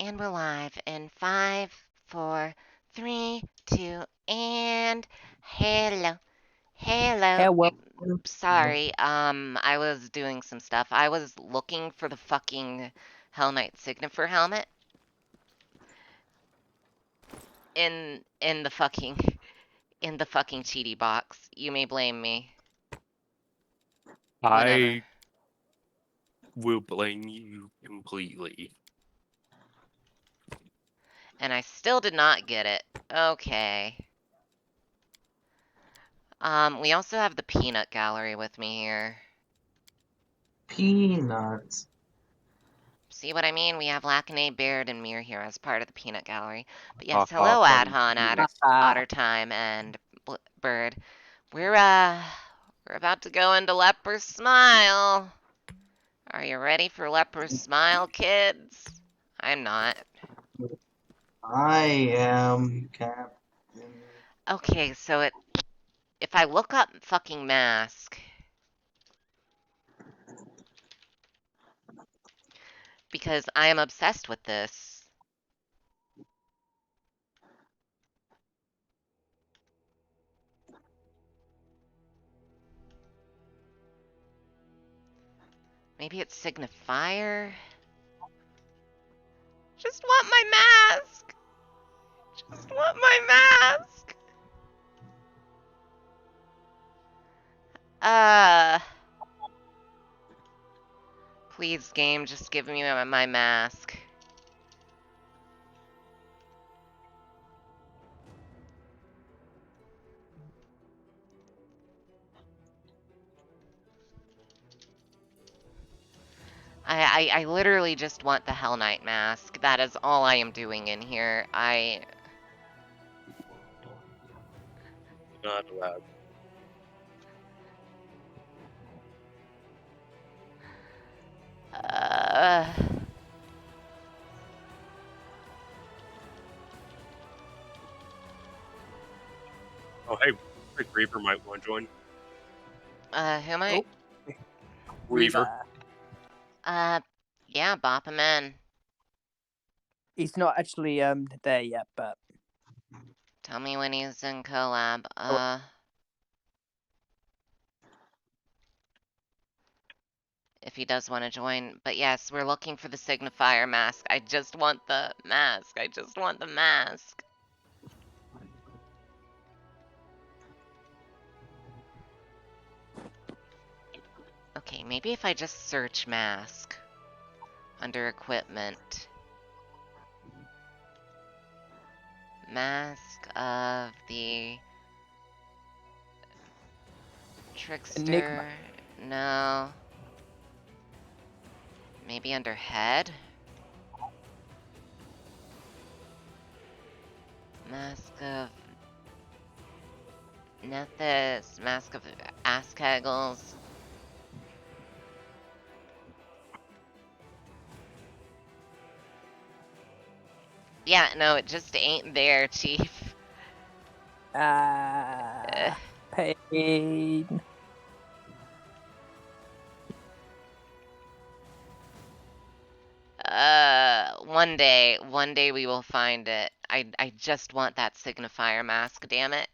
And we're live in 5, 4, 3, 2, and hello. Hello. Hello. Sorry, I was doing some stuff. I was looking for the fucking Hell Knight Signifer helmet in the fucking cheaty box. You may blame me. Whatever. I will blame you completely. And I still did not get it. Okay. We also have the peanut gallery with me here. Peanuts. See what I mean? We have Lacanate, Baird, and Mir here as part of the peanut gallery. But Ha yes, ha, hello funny Adhan, penis. Otter Time, and Bird. We're about to go into Leper's Smile. Are you ready for Leper's Smile, kids? I'm not. I am Captain. Okay, so if I look up fucking mask, because I am obsessed with this. Maybe it's Signifier? Just want my mask! Just want my mask! Please, game, just give me my mask. I literally just want the Hell Knight mask. That is all I am doing in here. Not allowed. Uh... Oh, hey, Rick Reaver might want to join. Who am I? Oh. Reaver. Yeah, bop him in. He's not actually there yet, but Tell me when he's in collab. If he does want to join. But yes, we're looking for the Signifier mask. I just want the mask. I just want the mask. Okay, maybe if I just search mask under equipment. Mask of the Trickster. Enigma. No. Maybe under head? Mask of Nethys. Mask of Askegels. Yeah, no, it just ain't there, Chief. Pain. One day we will find it. I just want that signifier mask, damn it.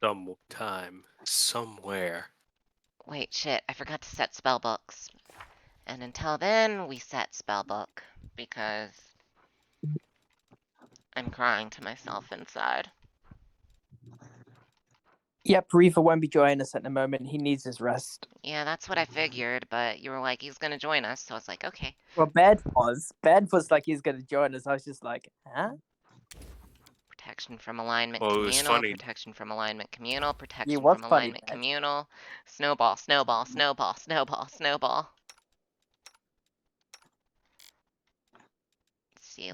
Sometime, somewhere. Wait, shit, I forgot to set spellbooks. And until then, we set spellbook, because I'm crying to myself inside. Yep, Reaver won't be joining us at the moment. He needs his rest. Yeah, that's what I figured, but you were like, he's gonna join us, so I was like, okay. Well, Bed was like he's gonna join us. I was just like, huh? Protection from alignment Well, it was communal, funny. protection from alignment communal, He protection was from funny, alignment Bed. communal, snowball, snowball, snowball, snowball, snowball.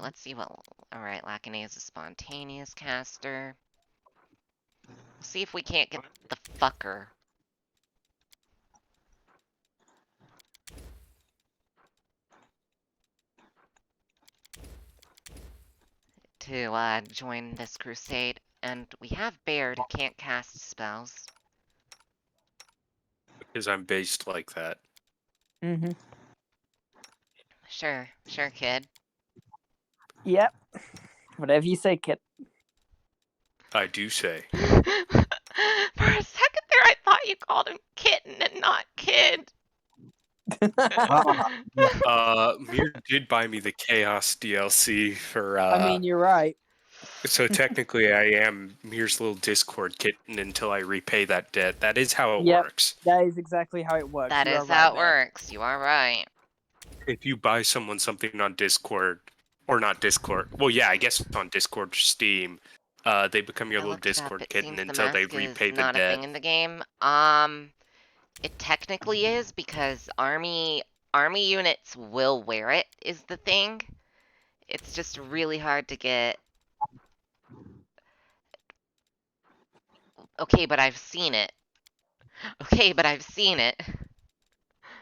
Let's see what, alright, Lacanay is a spontaneous caster. See if we can't get the fucker. To join this crusade, and we have Baird who can't cast spells. Because I'm based like that. Mm-hmm. Sure, kid. Yep. Whatever you say, kid. I do say. For a second there, I thought you called him kitten and not kid. Mir did buy me the Chaos DLC for, I mean, you're right. so technically I am Mir's little Discord kitten until I repay that debt. That is how it Yep. works. That is exactly how it works. That You are is right how it there. works. You are right. If you buy someone something on Discord, or not Discord, well, yeah, I guess it's on Discord or Steam, they become your I little looked it up. Discord It kitten seems the until they mask is repay the not a debt. thing in the game. It technically is because army units will wear it is the thing. It's just really hard to get. Okay, but I've seen it. Okay, but I've seen it.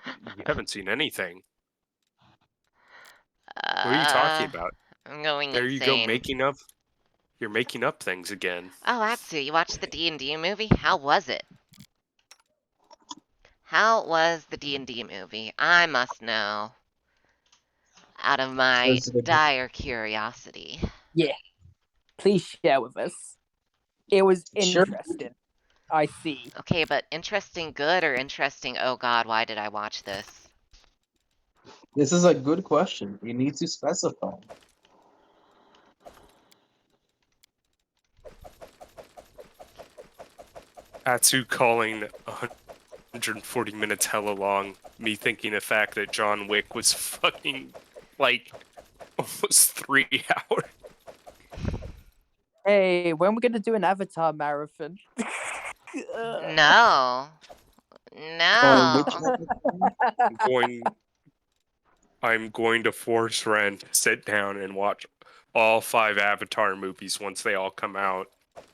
You haven't seen anything. What are you talking about? I'm going There you go, insane. you're making up things again. Oh, Atsu, you watched the D&D movie? How was it? How was the D&D movie? I must know. Out of my dire curiosity. Yeah. Please share with us. It was Sure. interesting. I see. Okay, but interesting good or interesting, oh god, why did I watch this? This is a good question. You need to specify. Atsu calling 140 minutes hella long. Me thinking the fact that John Wick was fucking, like, almost 3 hours. Hey, when we're gonna do an Avatar marathon? No. No. I'm going to force Ren to sit down and watch all 5 Avatar movies once they all come out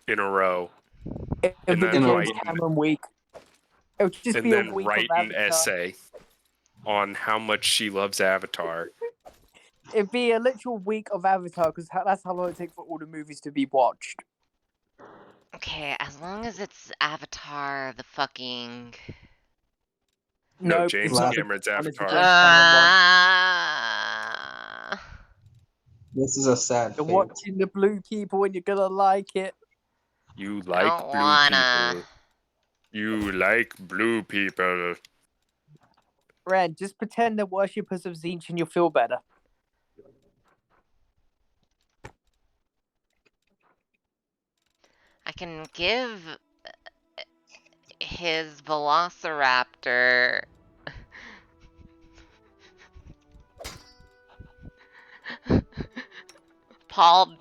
in a row. It'll And be then the write James Cameron week. It'll just and be a then week write of an Avatar. essay on how much she loves Avatar. It'd be a literal week of Avatar because that's how long it takes for all the movies to be watched. Okay, as long as it's Avatar, the fucking. No, Nope, James it's not the Cameron's one, it's the Avatar. James Cameron one. This is a sad You're fate. watching the blue people and you're gonna like it. You I like don't blue wanna. people. You like blue people. Ren, just pretend they're worshippers of Zinch and you'll feel better. I can give his Velociraptor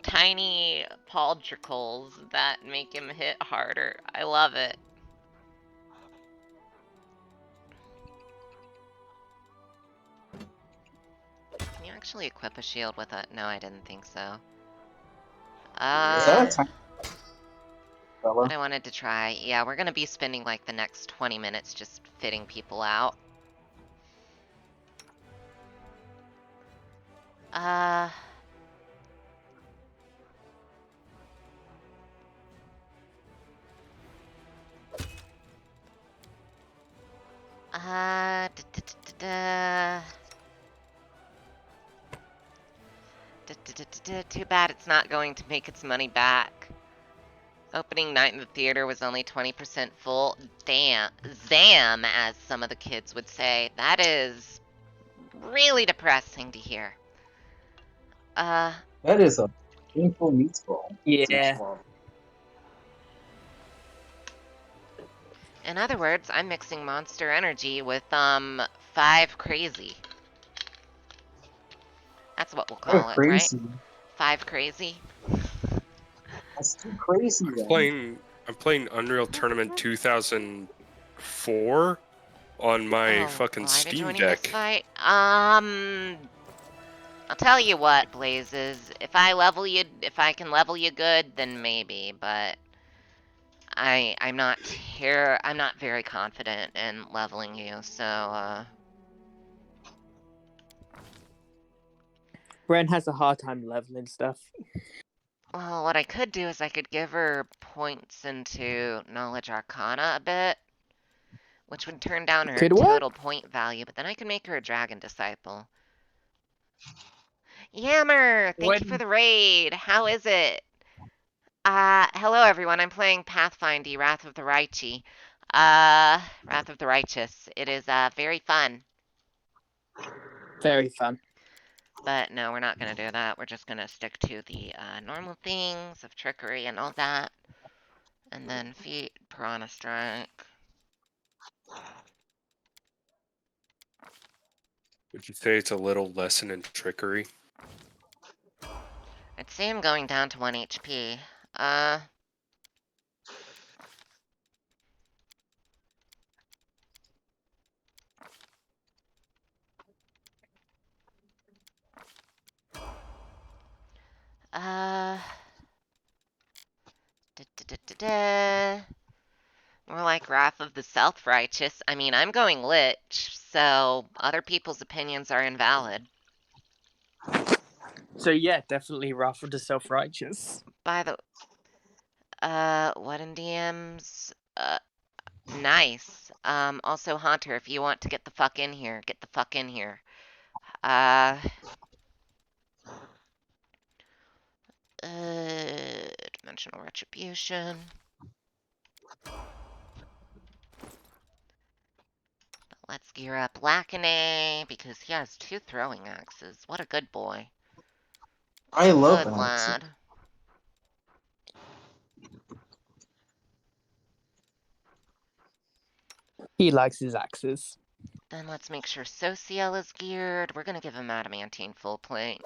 tiny pauldricles that make him hit harder. I love it. Can you actually equip a shield with it? No, I didn't think so. Is that a time, fella? What I wanted to try. Yeah, we're gonna be spending like the next 20 minutes just fitting people out. Uh... Uh... Da, da, da, da, da. Too bad it's not going to make its money back. Opening night in the theater was only 20% full. Damn. Zam, as some of the kids would say. That is really depressing to hear. That is a painful meatball. Yeah. In other words, I'm mixing Monster Energy with, 5 Crazy. That's what we'll call it, right? Crazy. 5 Crazy? That's too crazy. I'm playing Unreal Tournament 2004 on my fucking Steam Deck. This fight? I'll tell you what, Blazes. If I can level you good, then maybe, but I'm not very confident in leveling you, so Ren has a hard time leveling stuff. well, what I could do is I could give her points into Knowledge Arcana a bit, which would turn down her Could what? total point value, but then I could make her a Dragon Disciple. Yammer, thank you for When the raid. How is it? Hello everyone. I'm playing Pathfinder, Wrath of the Righteous. Wrath of the Righteous. It is very fun. very fun. But no, we're not gonna do that. We're just gonna stick to the normal things of trickery and all that, and then feet Piranha Strike. Would you say it's a little lesson in trickery? I'd say I'm going down to 1 HP. Uh, da, da, da, da, da. More like Wrath of the Self-Righteous. I mean, I'm going Lich, so other people's opinions are invalid. So yeah, definitely Wrath of the Self-Righteous. By the... what in DMs? Nice. Also, Haunter, if you want to get the fuck in here, get the fuck in here. Dimensional Retribution. Let's gear up Lacanay, because he has 2 throwing axes. What a good boy. I love Good that. lad. He likes his axes. Then let's make sure Social is geared. We're gonna give him Adamantine full plate.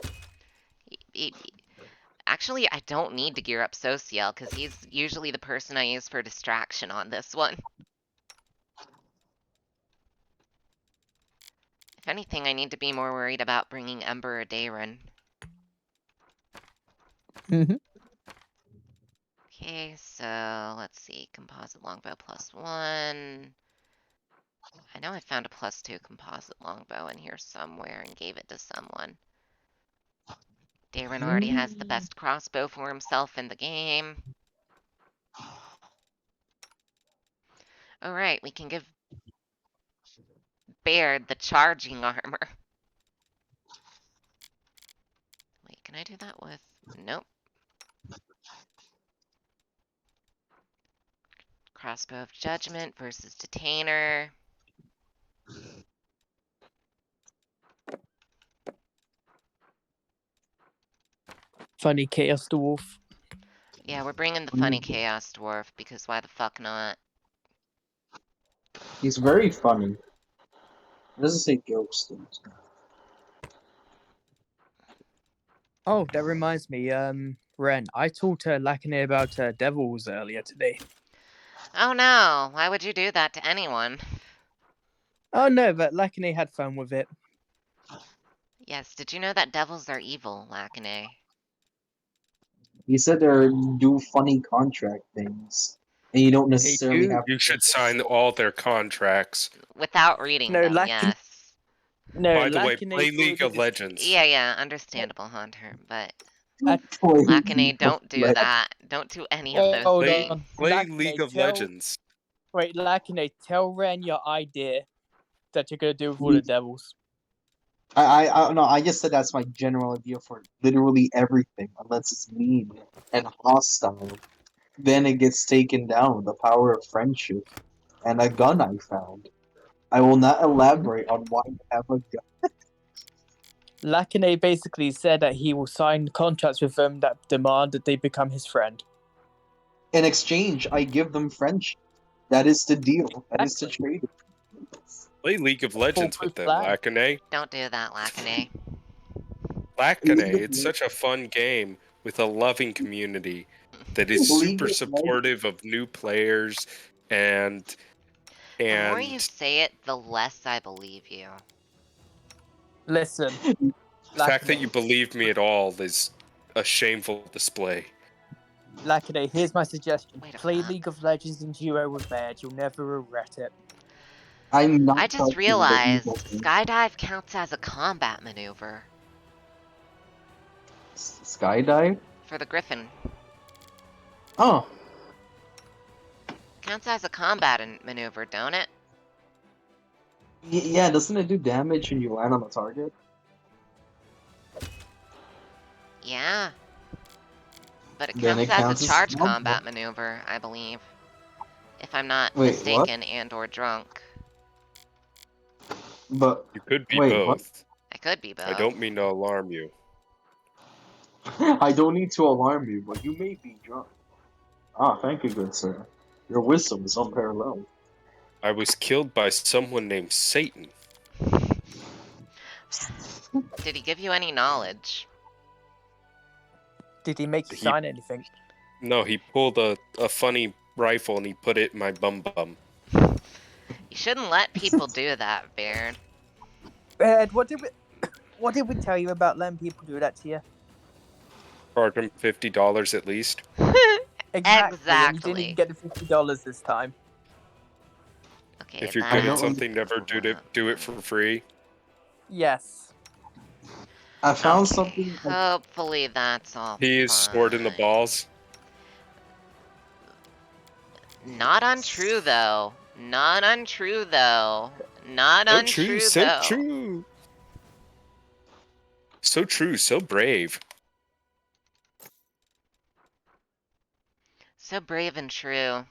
Actually, I don't need to gear up Social, because he's usually the person I use for distraction on this one. If anything, I need to be more worried about bringing Ember or Dayron. Mhm. Okay, so let's see. Composite longbow +1. I know I found a +2 composite longbow in here somewhere and gave it to someone. Dayron already has the best crossbow for himself in the game. Alright, we can give Baird the charging armor. Wait, can I do that with... Nope. Crossbow of Judgment versus Detainer. Funny Chaos Dwarf. Yeah, we're bringing the funny Chaos Dwarf, because why the fuck not? He's very funny. It doesn't say ghost. Oh, that reminds me. Ren, I talked to Lacanay about devils earlier today. Oh no, why would you do that to anyone? Oh no, but Lacanay had fun with it. Yes, did you know that devils are evil, Lacanay? He said they do funny contract things, and you don't They necessarily do. have. You should sign all their contracts. Without reading No, them, yes. By the way, Lacanay play League of forwarded his... Legends. Yeah, understandable, Hunter, but Play Lacanay, League of don't do Legends. that. Don't do any of those Hold things. on. Play Lacanay, League of Legends. Wait, Lacanay, tell Ren your idea that you're gonna do with all the devils. I no, I just said that's my general idea for literally everything, unless it's mean and hostile. Then it gets taken down. The power of friendship and a gun I found. I will not elaborate on why I have a gun. Lacanay basically said that he will sign contracts with them that demand that they become his friend. In exchange, I give them friendship. That is the deal. That is the Exactly. trade. Play League of Legends with them, Flag. Lacanay. Don't do that, Lacanay. Lacanay, it's such a fun game with a loving community that is League super of supportive of new players and The more you and say it, the less I believe you. Listen, the fact that Lacanay, you believe me at all is a shameful display. Lacanay, here's my suggestion. Wait a Play minute. League of Legends in duo with Baird. You'll never regret it. I'm not I just touching the realized evil thing. skydive counts as a combat maneuver Skydive? for the Griffin. Oh, Counts as a combat maneuver, don't it? yeah, doesn't it do damage when you land on the target? Yeah. But it Then counts it as a counts as charge combat. combat maneuver, I believe. If I'm not Wait, what? mistaken and or drunk. But You could be wait, what? both. I could be I both. don't mean to alarm you. I don't need to alarm you, but you may be drunk. Ah, thank you, good sir. Your wisdom is unparalleled. I was killed by someone named Satan. Did he give you any knowledge? Did he make you He- sign anything? No, he pulled a funny rifle and he put it in my bum bum. You shouldn't let people do that, Baird. Ed, what did we tell you about letting people do that to you? Charge him $50 at least. Exactly, and you didn't even Exactly. get the $50 this time. Okay, If you're that good at don't something, never do it for free. Yes. I found Okay, something. hopefully that's all He is scored in the fine. balls. Not untrue, though. Not untrue, though. Not So true, untrue, so though. true. So true, so brave. So brave and true.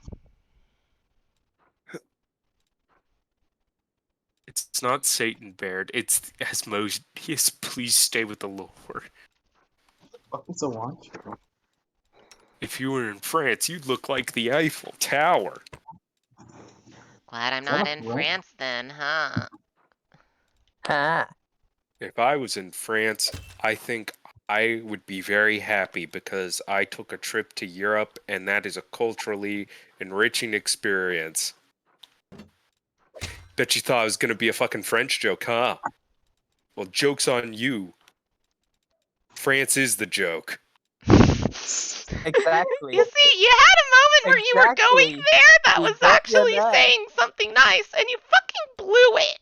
It's not Satan, Baird. It's Asmodeus. Please stay with the Lord. It's a watch. If you were in France, you'd look like the Eiffel Tower. Glad I'm Is that not a in threat? France then, huh? Ah. If I was in France, I think I would be very happy because I took a trip to Europe and that is a culturally enriching experience. Bet you thought it was going to be a fucking French joke, huh? Well, joke's on you. France is the joke. Exactly. You see, you had a moment where you were going Exactly. there that We was got you actually there. saying something nice, and you fucking blew it.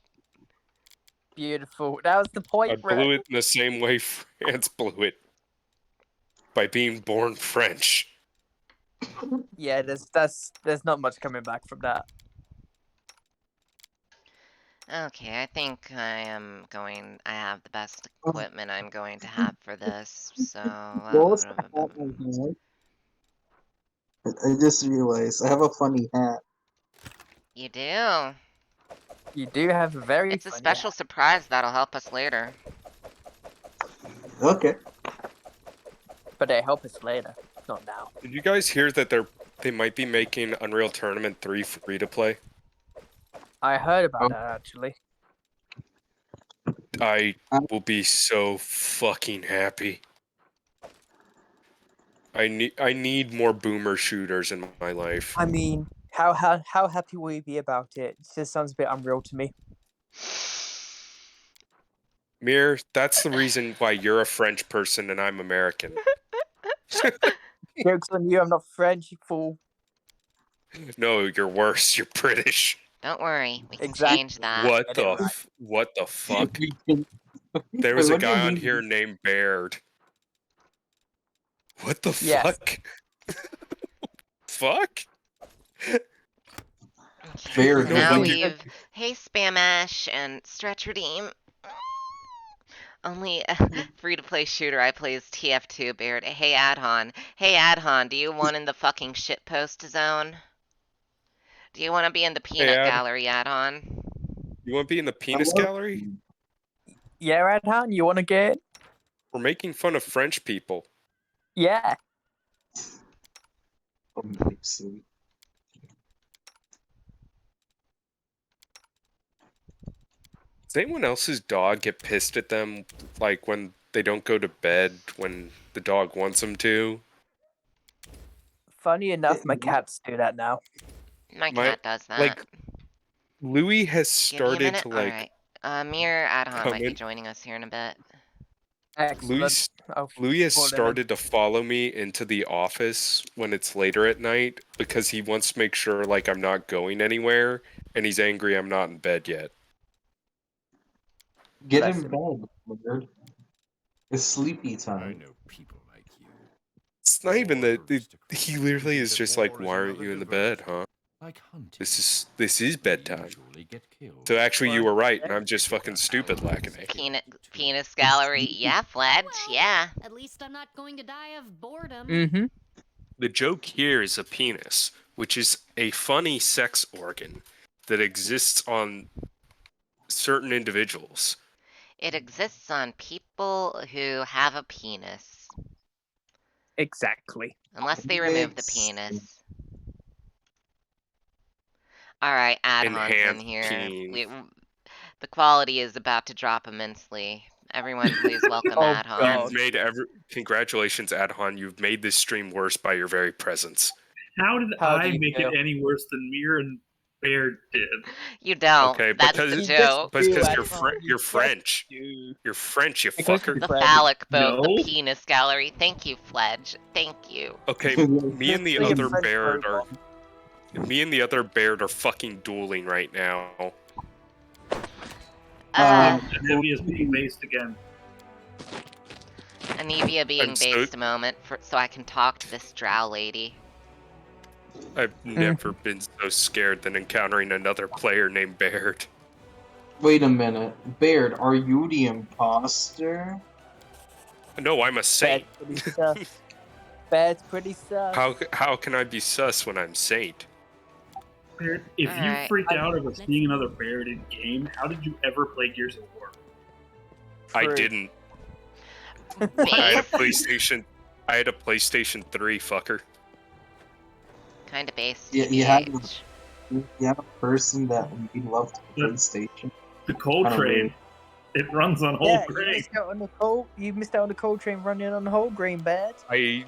Beautiful. That was the I point, Red. blew it in the same way France blew it. By being born French. Yeah, there's not much coming back from that. Okay, I think I have the best equipment I'm going to have for this, so... What's the hat I have? I just realized I have a funny hat. You do. You do have a very It's a funny special hat. surprise that'll help us later. Okay. But they help us later, not now. Did you guys hear that they might be making Unreal Tournament 3 free to play? I heard about that actually. I will be so fucking happy. I need more boomer shooters in my life. I mean, how happy will you be about it? It just sounds a bit unreal to me. Mir, that's the reason why you're a French person and I'm American. Joke's on you, I'm not French, you fool. No, you're worse. You're British. Don't worry, we can Exactly. change that. What Get it the right. what the fuck? We can- There Wait, was a what do you guy on mean? here named Baird. What the Yes. fuck? Fuck? Fair, So no now wonder. we've Hey Spamash and Stretch Redeem. Only free-to-play shooter I play is TF2, Baird. Hey Adhon. Hey Adhon, do you want in the fucking shitpost zone? Do you want to be in the Hey, peanut Ad, gallery, Adhon? you want to be in the penis gallery? Yeah, Adhan, you wanna get? We're making fun of French people. Yeah. Amazing. Does anyone else's dog get pissed at them, like when they don't go to bed when the dog wants them to? Funny enough, my cats do that now. My My- cat does that. like, Louis has Give me a started minute. to like. Alright. Mir Adhon come might be in. joining us here in a bit. Excellent. Louis has follow them in. started to follow me into the office when it's later at night because he wants to make sure like I'm not going anywhere, and he's angry I'm not in bed yet. Get Bless in him. bed, nerd. It's sleepy I time. know people like you. It's not even that. Devours to He literally is just like, devours "Why aren't another you in the diversion. bed, huh?" Like hunting. This is bedtime. Usually get killed. So actually, you were right, and I'm just fucking stupid, Lackney. Penis gallery. Yeah, Fledge. Yeah. At least I'm not going to die of boredom. Mm-hmm. The joke here is a penis, which is a funny sex organ that exists on certain individuals. It exists on people who have a penis. Exactly. Unless they remove the penis. Alright, Adhon's in Enhanced here. peen. The quality is about to drop immensely. Everyone, please welcome Oh, Adhon. God. Congratulations, Adhon. You've made this stream worse by your very presence. How did How do I you make feel? it any worse than Mir and Bear did? You don't. Okay, That's because- the You joke. just do, Because Adhon. you're You French. just do. You're French, you Because fucker. The Fred. phallic boat, No. the penis gallery. Thank you, Fledge. Thank you. Okay, me and the Like a other French Baird are robot. fucking dueling right now. Heavy is being based again. Anivia being I'm so- based a moment so I can talk to this drow lady. I've never been so scared than encountering another player named Baird. Wait a minute. Baird, are you the imposter? No, I'm a saint. Bad's pretty sus. Bad's pretty sus. How can I be sus when I'm saint? Bear, if Alright. you freaked out over seeing another Baird in game, how did you ever play Gears of War? I True. didn't. I had a Based. PlayStation 3, fucker. Kind of based. Yeah, you have- TBH. You have a person that we loved Yeah. PlayStation. The Coal I don't Train. really- It runs on whole Yeah, grain. you missed out on the coal train running on the whole grain, Bad. I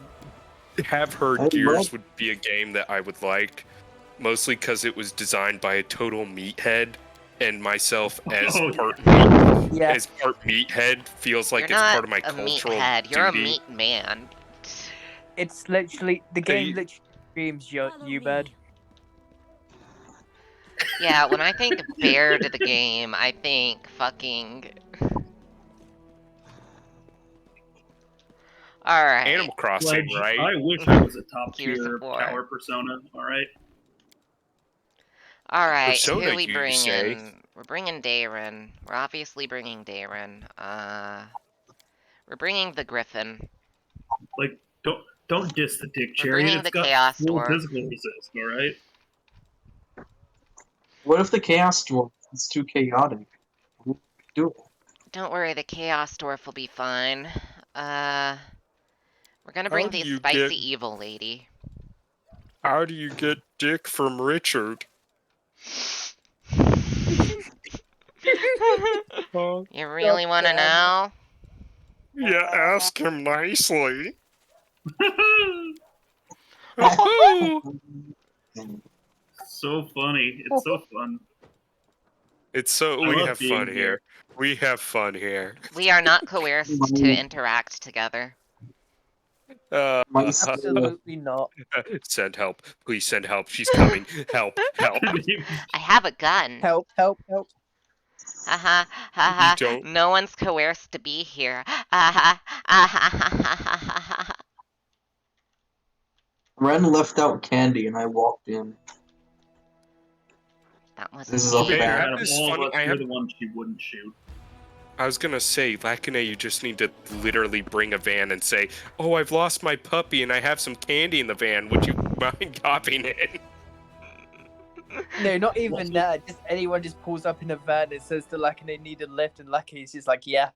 have heard I Gears love- would be a game that I would like, mostly because it was designed by a total meathead, and myself as Oh, part Yeah. as part meathead feels like You're it's not part of my a cultural meathead. You're duty. a meat man. It's literally the game. Hey. Literally screams Follow you, me. Bad. Yeah, when I think Baird the game, I think fucking. Alright. Animal Crossing, Like, right? I wish I was a top Gears tier of War. power persona, alright? Alright, who Persona, are we you bringing? say? We're bringing Darren. We're obviously bringing Darren. We're bringing the Griffin. Like, don't diss the dick We're chariot. bringing It's the got Chaos full Dwarf. physical resist, alright? What if the Chaos Dwarf is too chaotic? Do it. Don't worry, the Chaos Dwarf will be fine. We're gonna bring How do the you spicy get- evil lady. How do you get dick from Richard? You really want to know? Yeah, ask him nicely. So funny. It's so fun. It's so I we love have being fun here. We have fun here. We are not coerced to interact together. My Absolutely not. Send help. Please send help. She's coming. Help. Help. I have a gun. Help! Help! Help! Haha, haha. don't- No one's coerced to be here. Haha, haha. Ren left out candy and I walked in. That wasn't This is me. a Okay, I bad- have Out of this all funny- of us, I you're have- the one she wouldn't shoot. I was gonna say, Lakane, you just need to literally bring a van and say, "Oh, I've lost my puppy and I have some candy in the van. Would you mind copying it?" No, not even that. Just anyone just pulls up in a van and says to Lucky they need a lift, and Lucky's just like, yeah.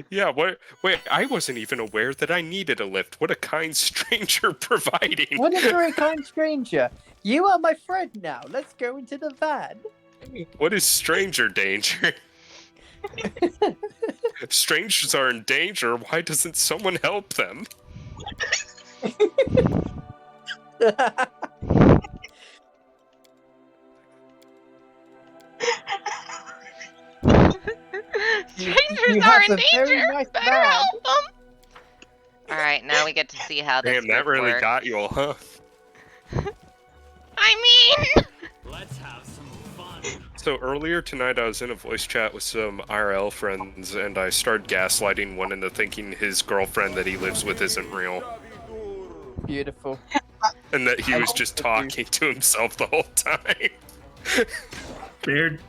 Yeah. What? Wait, I wasn't even aware that I needed a lift. What a kind stranger providing. What a very kind stranger. You are my friend now. Let's go into the van. What is stranger danger? If strangers are in danger, why doesn't someone help them? Strangers you are have in a very danger. nice Better van. help them. All right, now we get to see how this Damn, that group really works. got you, huh? I mean, Let's have some fun. So earlier tonight, I was in a voice chat with some IRL friends, and I started gaslighting one into thinking his girlfriend that he lives with isn't real. Beautiful. and that he was just talking to himself the whole time. Baird,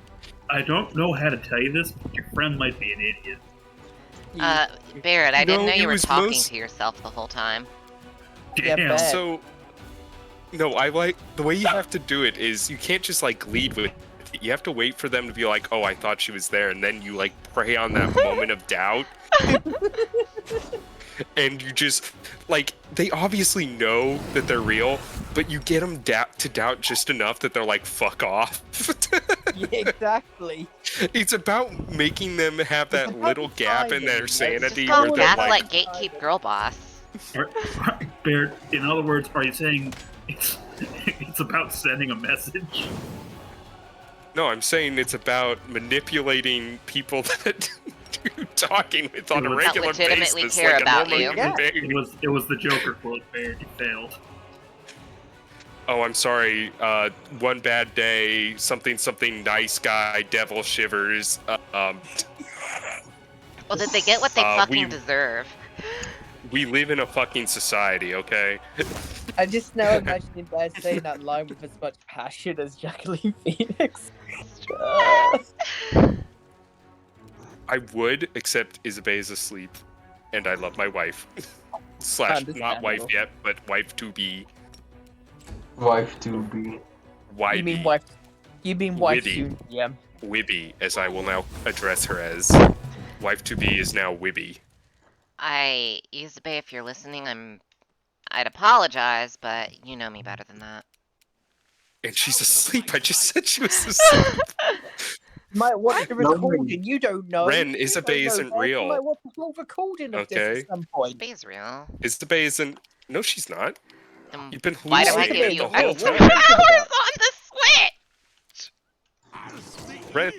I don't know how to tell you this, but your friend might be an idiot. Barrett, I didn't No, know he you were was talking to yourself the whole time. Yeah, Damn. bad. So, no, I like the way you have to do it is you can't just like lead with it. You have to wait for them to be like, "Oh, I thought she was there," and then you like prey on that moment of doubt. And you just like they obviously know that they're real, but you get them to doubt just enough that they're like, "Fuck off." Yeah, exactly. It's about making them have that about little gap in timing, their you know? sanity Just call where him they're Gaslight like, Gatekeep Girl Boss. Baird, in other words, are you saying it's about sending a message? "No, I'm saying it's about manipulating people that do talking with on a That regular legitimately basis, care like about a normal you. human Yeah. being." It was the Joker quote, Baird. You failed. Oh, I'm sorry. One bad day, something nice guy, devil shivers. Well, did they get what they fucking deserve? We live in a fucking society, okay? I just now imagining Bear saying that line with as much passion as Jacqueline Phoenix. I would, except Isabelle is asleep, and I love my wife. Slash, not wife Understandable. yet, but wife to be. Wife to be. You mean Wifey. wife? You mean wife Witty. soon? Yeah. Wibby, as I will now address her as. Wife to be is now Wibby. Isabelle, if you're listening, I'd apologize, but you know me better than that. And she's asleep. I just said she was asleep. You might watch the No, recording. You don't know. Ren, You Isabelle don't know isn't that. real. You might watch the whole recording of this Okay. at some point. Isabelle's real. Isabelle isn't. No, she's not. Then You've been why do I hallucinating give you the whole extra time. hours on the Switch? Ren,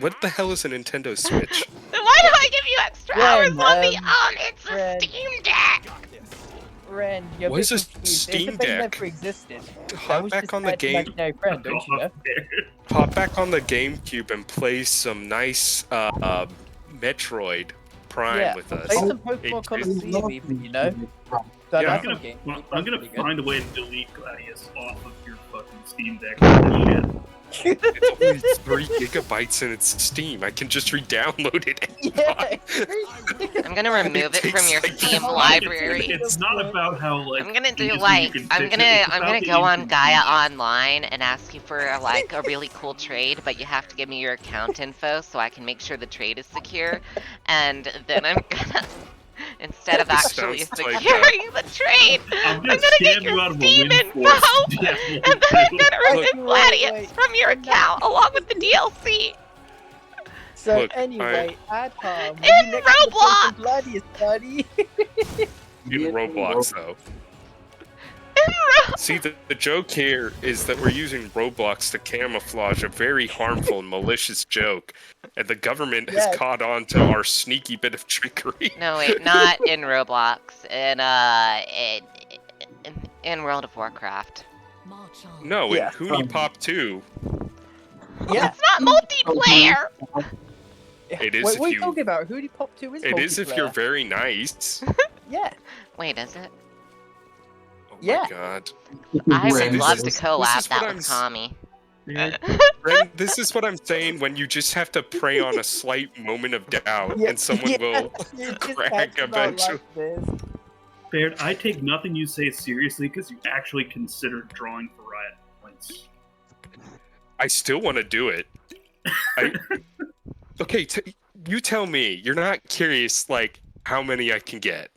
what the hell is a Nintendo Switch? Then why do I give you extra hours on the It's a Ren. Steam Deck! Ren, you're What is a confused. Steam Isabelle Deck? never existed. That Hop was back just on the an game. imaginary friend, don't you know? Pop back on the GameCube and play some nice Metroid Prime Yeah, with us. play some It- Pokemon it- Coliseum even, you know? Yeah. That's I'm a game. gonna That's pretty good. find a way to delete Gladius off of your fucking Steam Deck. Shit. It's only 3 gigabytes and it's Steam. I can just re-download it. Yeah. I'm gonna remove it from takes your like Steam five library. It's not about how like. I'm gonna do easily like you can I'm fix it. gonna It's I'm about gonna the go on Gaia inconvenience. Online and ask you for like a really cool trade, but you have to give me your account info so I can make sure the trade is secure, and then I'm gonna instead of This actually sounds like, securing the trade, I'm I'm gonna gonna get scam you your out of a Steam win info, force. and then I'm gonna remove Look- Gladius Wait, from your I'm not- account along with the DLC. So Look, anyway, Adham, when In you next gonna play some Roblox! Gladius, buddy? In Roblox, though. See, the joke here is that we're using Roblox to camouflage a very harmful and malicious joke, and the government has Yes. caught on to our sneaky bit of trickery. No, wait, not in Roblox. In World of Warcraft. March on. No, in Yeah. Hoonie Pop 2, Yeah. It's not multiplayer. It is Wait, if what are you you- talking about? Hootie Pop 2 is it is if you're multiplayer. very nice. Yeah. Wait, is it? Oh Yeah. my god. I See, would this love is- to this collab is that what with I'm Kami. Ren, this is what I'm saying when you just have to prey on a slight moment of doubt, Yeah, and someone yeah, will you just crack catch them out eventually. like this. Baird, I take nothing you say seriously because you actually considered drawing for riot points. I still want to do it. Okay, you tell me. You're not curious, like, how many I can get.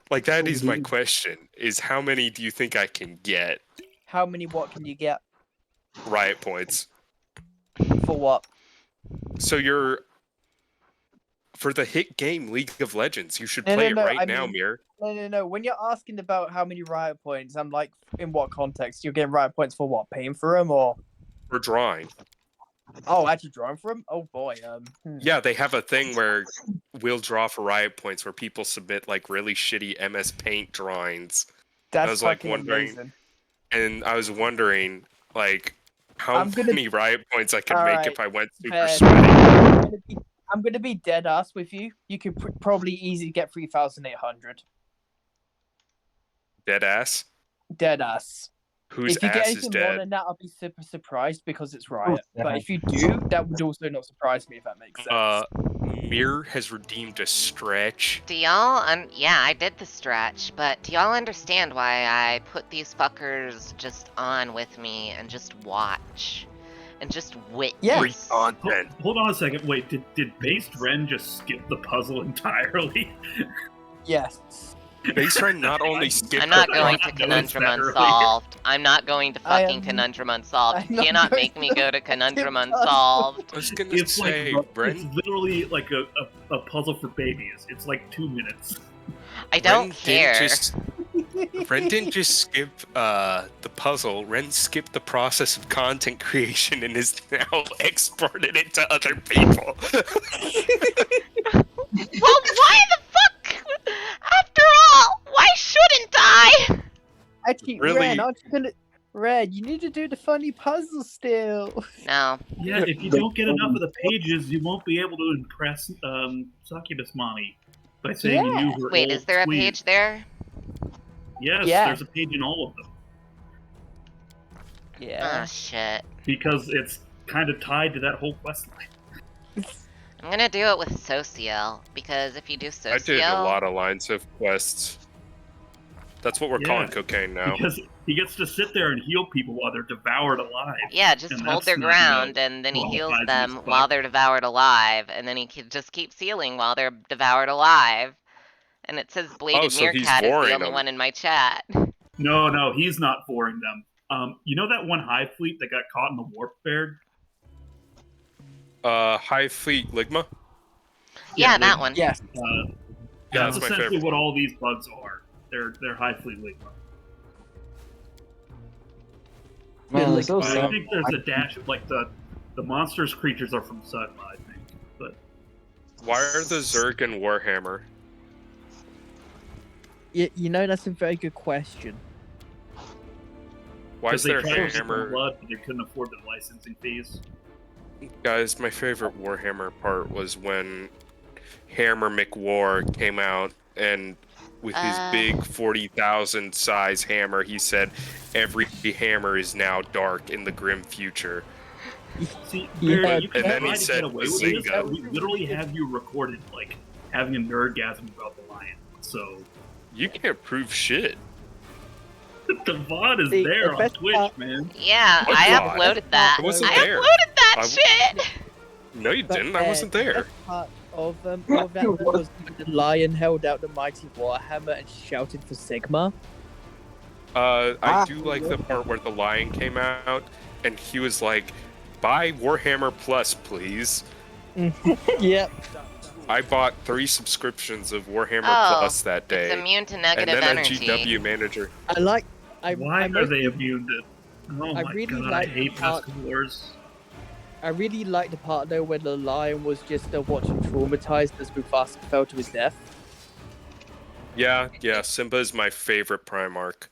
Like, that is my question, is how many do you think I can get How many what can you get? riot points? For what? So you're... For the hit game League of Legends, you should No, play no, it no, right I now, mean- Mir. No. When you're asking about how many riot points, I'm like, in what context? You're getting riot points for what? Paying for them or? For drawing. Oh, actually drawing for them? Oh boy. Yeah, they have a thing where we'll draw for riot points where people submit, like, really shitty MS Paint drawings. That's was, like, fucking wondering- amazing. And I was wondering, like, how I'm gonna- many riot points I could make Alright, if I went super Ben. sweaty. I'm gonna be dead ass with you. You could probably easily get 3,800. Dead ass? Dead ass. Whose If you get ass is anything more dead? than that, I'll be super surprised because it's Riot. yeah. But if you do, that would also not surprise me if that makes sense. Mir has redeemed a stretch. Do y'all, yeah, I did the stretch, but do y'all understand why I put these fuckers just on with me and just watch? And just witness? Content. Hold on a second. Wait, did Based Ren just skip the puzzle entirely? Yes. Base Ren not only skipped I'm not the going to I noticed Conundrum that earlier. Unsolved. I'm not going to I fucking am- Conundrum Unsolved. I'm You not cannot going make me to go to Conundrum fucking Unsolved. I was gonna It's say, like it's Bren, literally like a puzzle for babies. It's like 2 minutes. I don't Ren care. Ren didn't just skip the puzzle. Ren skipped the process of content creation and is now exported it to other people. Well, why the fuck? After all, why shouldn't I? Actually, Really? Ren, aren't you gonna... Ren, you need to do the funny puzzle still. No. Yeah, if you don't get enough of the pages, you won't be able to impress Succubus Mommy by saying you Yeah. knew her Wait, old is there a tweet. page there? Yes, Yeah. there's a page in all of them Yeah. Oh, shit. because it's kind of tied to that whole quest line. I'm gonna do it with Social, because if you do Social... I did a lot of lines of quests. That's what we're Yeah. calling cocaine now. Because he gets to sit there and heal people while they're devoured alive. Yeah, just And hold that's their not, ground, and then he heals qualifies them as while fuck. they're devoured alive, and then he just keeps healing while they're devoured alive. And it says Bladed so he's Meerkat is the warring only them. one in my chat. No, he's not boring them. You know that one Hive fleet that got caught in the warp fair? High Fleet Ligma? Yeah, Yeah, that one. Yes. Yeah, That's that's my essentially favorite. what all these bugs are. They're Hive fleet Ligma. Man, like, so I sad. think there's a dash of like the monsters creatures are from Sudma, I think. But Why are the Zerg and Warhammer? You know, that's a very good question. Why is they there tried to get some Hammer? blood, but they couldn't afford the licensing fees. Guys, my favorite Warhammer part was when Hammer McWar came out and with his big 40,000 size hammer, he said, "Every hammer is now dark in the grim future." See, Yeah, Barry, you can and then try he to said get away with Bazinga. this, but we literally have you recorded like having a nerdgasm about the lion. So You can't prove shit. the VOD is See, there the on best Twitch, part- man. Yeah, What I God? uploaded that. I wasn't I there. uploaded that I- shit! No, you But, didn't. I wasn't The there. best part of that was when the lion held out the mighty warhammer and shouted for Sigma. I do like the part where the lion came out and he was like, "Buy Warhammer Plus, please." Yep. I bought 3 subscriptions of Warhammer Oh, Plus that It's day, immune to and negative then energy. a GW manager. Why Why are they immune to? Oh I my really god, I like hate the part- Pesca Wars. I really liked the part though where the lion was just watching traumatized as Mufasa fell to his death. Yeah, Simba is my favorite Primarch.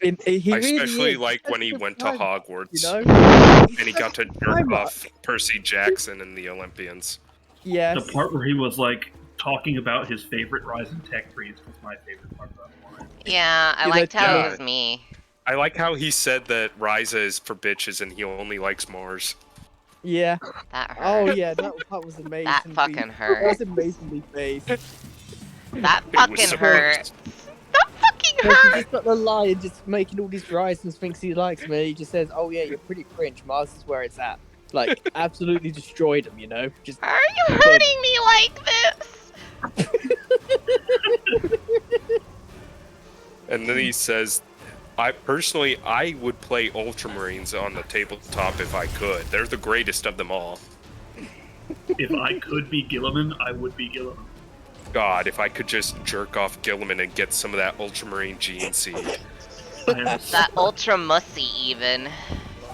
He I really especially is. like when Such he a went to Primarch, Hogwarts You know? and he got to jerk off Percy Jackson and the Olympians. Yes. The part where he was like talking about his favorite Ryzen tech trees was my favorite part of that one. Yeah, I You liked like how that? it was me. I like how he said that Ryza is for bitches and he only likes Mars. Yeah. That hurt. Oh yeah, that was amazing. That fucking That hurt. was amazingly based. That It was fucking so hurt. That fucking Because you hurt! just got the lion just making all these risings, thinks he likes me. He just says, "Oh yeah, you're pretty cringe. Mars is where it's at." Like absolutely destroyed him. You know, just Are you hurting me like this? And then he says, I would play Ultramarines on the tabletop if I could. They're the greatest of them all. If I could be Gilliman, I would be Gilliman. God, if I could just jerk off Gilliman and get some of that Ultramarine GNC. I am That ultra mussy even.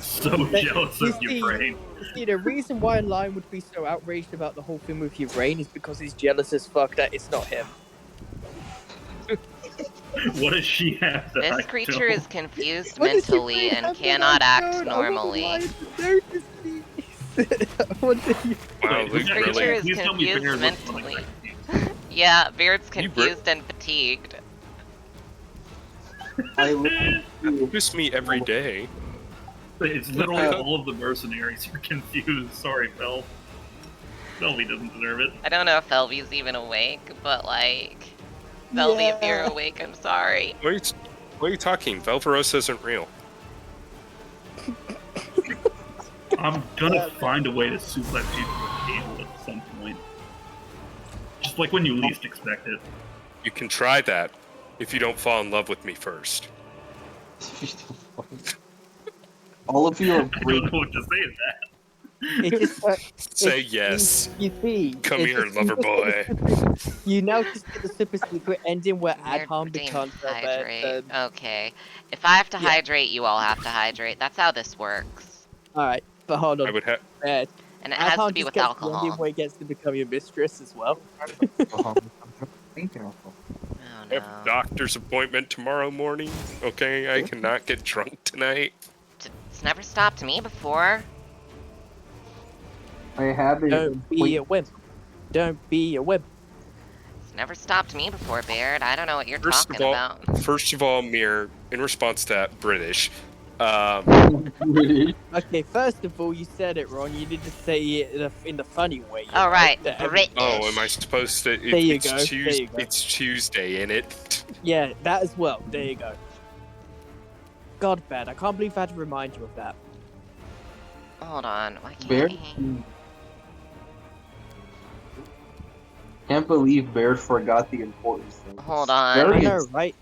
so jealous of You your brain. see, the reason why Lion would be so outraged about the whole thing with your brain is because he's jealous as fuck that it's not him. What does she have that I This creature don't? is confused What does your mentally brain and have that cannot I act don't? I want the normally. lion to notice me. I want the- Wow, Wait, Luke Creature really. is please tell me confused Bear looks like mentally. that. Yeah, Beard's You confused and fatigued. I literally do. Just me every day. It's literally Uh, all of the mercenaries are confused. Sorry, Fel. Felby doesn't deserve it. I don't know if Felvy's even awake, but like, Felvy, if you're awake, I'm sorry. What are you talking? Velveros isn't real. I'm gonna find a way to suplex you through a table at some point. Just like when you least expect it. You can try that if you don't fall in love with me first. All of you are I don't great. know what to say to that. It just Say it's- yes. You see, Come it's here, just- lover boy. You now just get the super secret ending where Weird Adham routine, becomes hydrate. Okay. If I have to Yeah. hydrate, you all have to hydrate. That's how this works. Alright, but hold I on. would have. Bad. And it has Adham to be just with gets the ending alcohol. where he gets to become your mistress as well. Be careful. Oh I have no. a doctor's appointment tomorrow morning. Okay, I cannot get drunk tonight. It's never stopped me before. I have a Don't be a wimp. Don't be a wimp. It's never stopped me before, Baird. I don't know what you're First talking of all, about. First of all, Mir, in response to that, British. Okay, first of all, you said it wrong. You need to say it in the funny way. You All know, right, that British. Oh, am I supposed to? There you go, there you go. It's Tuesday, ain't it? Yeah, that as well. There you go. God, bad. I can't believe I had to remind you of that. Hold on. Why can't Baird? he? Can't believe Baird forgot the important thing. Hold on. Very I know, good. right?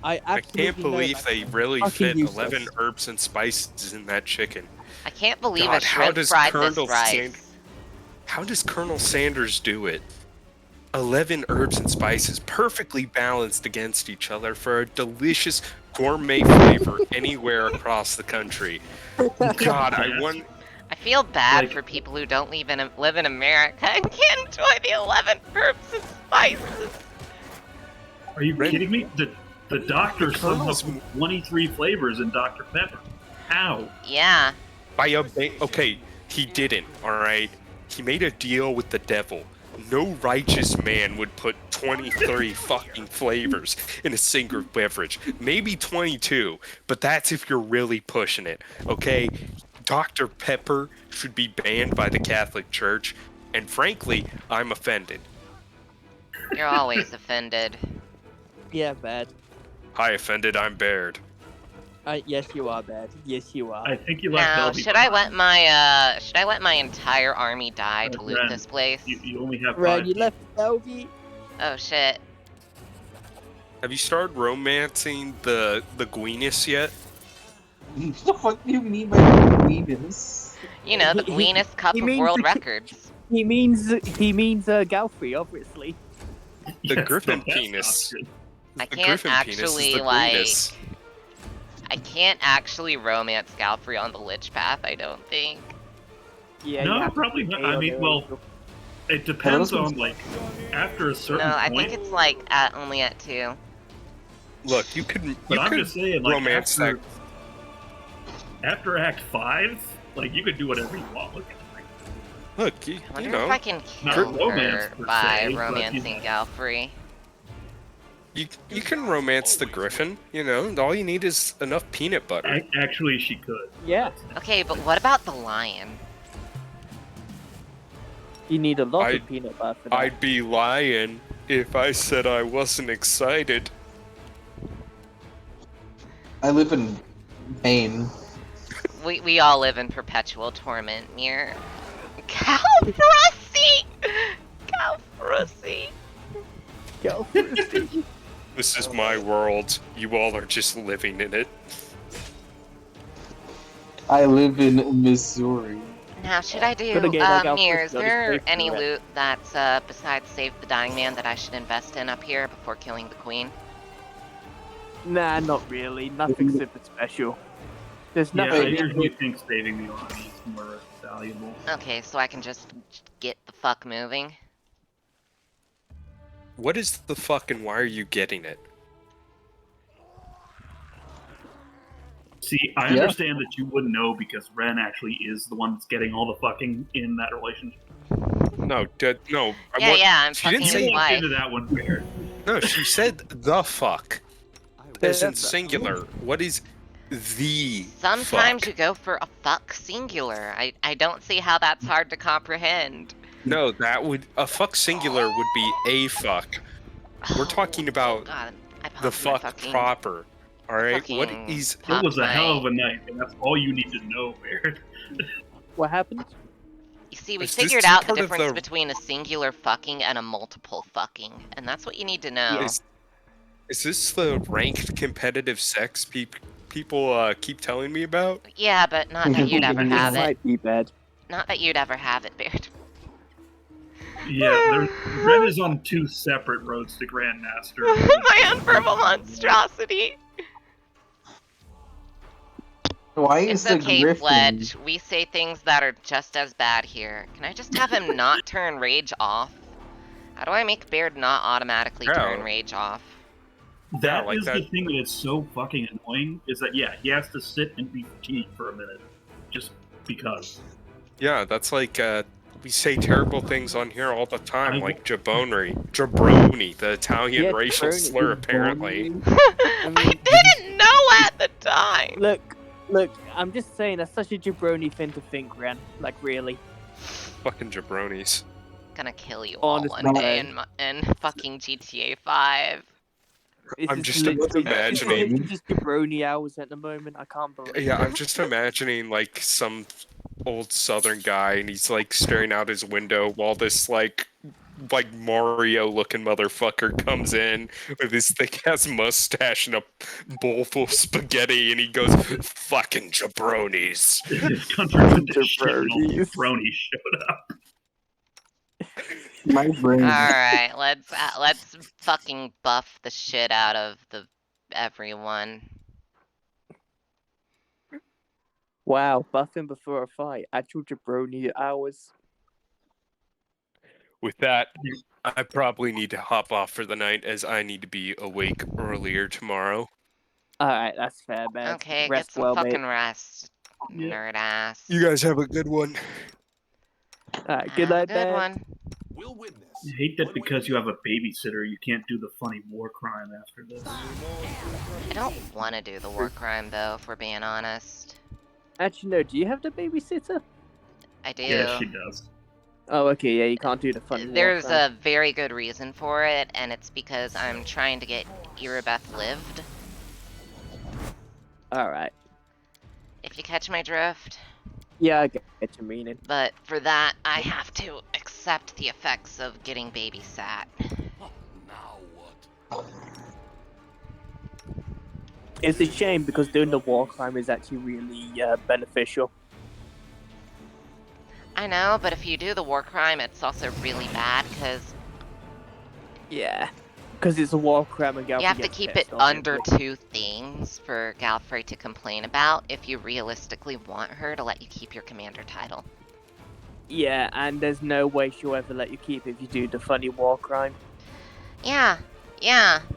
I I absolutely can't believe know they really Fucking fit useless. 11 herbs and spices in that chicken. I can't believe God, a how shrimp does fried Colonel this rice. Sand- How does Colonel Sanders do it? 11 herbs and spices perfectly balanced against each other for a delicious gourmet flavor anywhere across the country. God, I Yes. want. I feel bad Like- for people who don't live in America and can't enjoy the 11 herbs and spices. Are you Ren- kidding me? The doctor sums Colonel's- up 23 flavors in Dr. Pepper. How? Yeah. Okay, he didn't, alright? He made a deal with the devil. No righteous man would put 23 fucking flavors in a single beverage. Maybe 22, but that's if you're really pushing it, okay? Dr. Pepper should be banned by the Catholic Church, and frankly, I'm offended. You're always offended. Yeah, bad. Hi, offended, I'm Baird. Yes, you are bad. Yes, you are. I think you left Now, Belby should I behind. let my entire army die to loot Ren, this place? You only have Right, 5 you left Belvy. Oh shit. Have you started romancing the Gweenus yet? What the fuck do you mean by Venus? You know, the Guinness Cup he of means World the- Records. He means Galfrey, obviously. The Yes, Griffin that's penis. not good. I The can't Griffin penis is actually, the like- Gweenus. I can't actually romance Galfrey on the Lich Path, I don't think. Yeah. No, you have to probably be not. gay I on mean, the well, angel. It depends those on, like, after a certain No, I point. think it's like at only at 2. Look, you could But I'm could just saying, like, romance after Act 5, like, you could do whatever you want with it. Look, I you wonder know, if I can Not kill romance her per by se, but, romancing you know. Galfrey. you can romance the Griffin. You know, all you need is enough peanut butter. Actually, she could. Yeah, Okay, but what about the lion? you need a lot I- of peanut butter for that. I'd be lying if I said I wasn't excited. I live in pain. We all live in perpetual torment, Mir. Calfrusy! Calfrusy! Galfrey. This is my world. You all are just living in it. I live in Missouri. Now, should I do, Coulda gave that Galfrey Mir, is bloody there space any for it. loot that's, besides Save the Dying Man that I should invest in up here before killing the Queen? Nah, not really. Nothing super special. There's Yeah, I nothing. usually think saving the army is more valuable. Okay, so I can just get the fuck moving? What is the fuck and why are you getting it? See, I Yeah. understand that you wouldn't know because Ren actually is the one that's getting all the fucking in that relationship. No, no. Yeah, yeah, I'm she didn't fucking say- his You walked wife. into that one, Bear. No, she said the fuck. as in That's- singular. What is the Sometimes fuck? you go for a fuck singular. I don't see how that's hard to comprehend. No, a fuck singular would be a fuck. We're talking about God, I the popped my fuck fucking, proper. All right, what fucking is? It popped was a hell of my- a night, and that's all you need to know, Baird. What happened? You see, we Is this figured out the part of difference the- between a singular fucking and a multiple fucking, and that's what you need to know. Is this the ranked competitive sex people keep telling me about? Yeah, but not that you'd ever It have it. might be bad. Not that you'd ever have it, Baird. Yeah, Ren is on 2 separate roads to Grandmaster. My unverbal monstrosity. Why It's is the okay, Griffin? Fledge. We say things that are just as bad here. Can I just have him not turn rage off? How do I make Baird not automatically turn Yeah. rage off? That like is that. the thing that is so fucking annoying, is that, yeah, he has to sit and be fatigued for a minute. Just because. Yeah, that's like we say terrible things on here all the time, I- like jabroni, the Italian Yeah, racial jabroni, slur. Apparently, mean, I didn't know at the time. Look, I'm just saying that's such a jabroni thing to think, Ren. Like, really. fucking jabronis. Gonna kill you all Honestly, one day man. in fucking GTA 5. It's I'm just literally- imagining- It's just jabroni hours at the moment. I can't believe Yeah, it. I'm just imagining like some old Southern guy, and he's like staring out his window while this like Mario-looking motherfucker comes in with his thick-ass mustache and a bowl full of spaghetti, and he goes, "Fucking jabronis." His country went to shit when all the Jabronis. bronies showed up. My brain. Alright, let's fucking buff the shit out of everyone. Wow, buffing before a fight. Actual jabroni hours. With that, I probably need to hop off for the night, as I need to be awake earlier tomorrow. Alright, that's fair, man. Okay, Rest get some well, fucking mate. rest, Yeah. nerd ass. You guys have a good one. Alright, good Have a night, good man. one. We'll win this. I hate that because you have a babysitter, you can't do the funny war crime after this. I don't want to do the war crime though, if we're being honest. Actually, no, do you have the babysitter? I do. Yeah, she does. Oh, okay, yeah, you can't do the funny There's war crime. a very good reason for it, and it's because I'm trying to get Irabeth lived. Alright. If you catch my drift. Yeah, I get your meaning. But for that, I have to accept the effects of getting babysat. Now what? It's a shame because doing the war crime is actually really beneficial. I know, but if you do the war crime, it's also really bad because Yeah. Because it's a war crime and Galfrey you have to gets keep it pissed off under easily. 2 things for Galfrey to complain about if you realistically want her to let you keep your commander title. Yeah, and there's no way she'll ever let you keep it if you do the funny war crime. Yeah,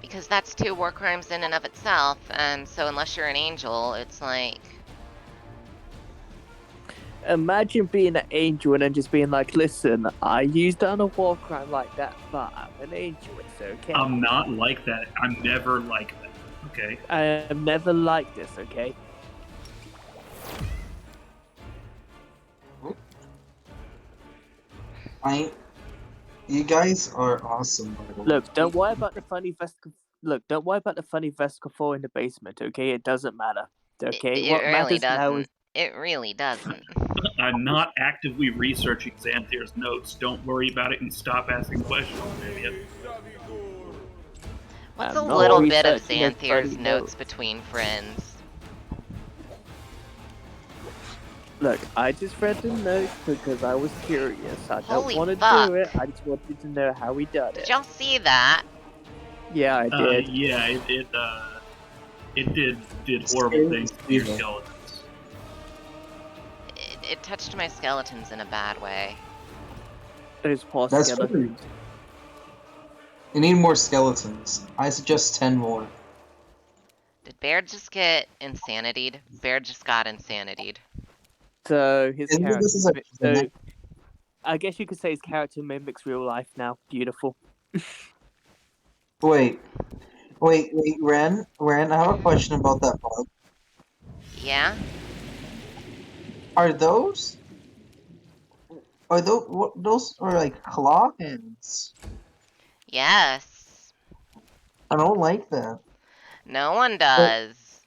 because that's 2 war crimes in and of itself, and so unless you're an angel, it's like... Imagine being an angel and then just being like, listen, I used done a war crime like that, but I'm an angel, it's okay. I'm not like that. I'm never like that. Okay? I'm never like this, okay? You guys are awesome, by the way. Look, don't worry about the funny Vesca. Look, don't worry about the funny Vesca 4 in the basement, okay? It doesn't matter. Okay, It what really matters now is doesn't. It really doesn't. I'm not actively researching Xanthir's notes. Don't worry about it and stop asking questions, idiot. What's I'm a not little bit of researching his Xanthir's funny notes notes. between friends? Look, I just read the notes because I was curious. I Holy don't want to fuck. do it. I just wanted to know how he done Did it. y'all see that? Yeah, I did. Yeah, it did horrible things to your skeletons. It touched my skeletons in a bad way. Those poor That's skeletons. You need more skeletons. I suggest 10 more. Did Baird just get insanitied? Baird just got insanitied. So his Isn't character. this a- So I guess you could say his character mimics real life now. Beautiful. Wait, Wait, Ren, I have a question about that bug. Yeah? Are those those are like claw hands? Yes. I don't like that. No one Wait, does.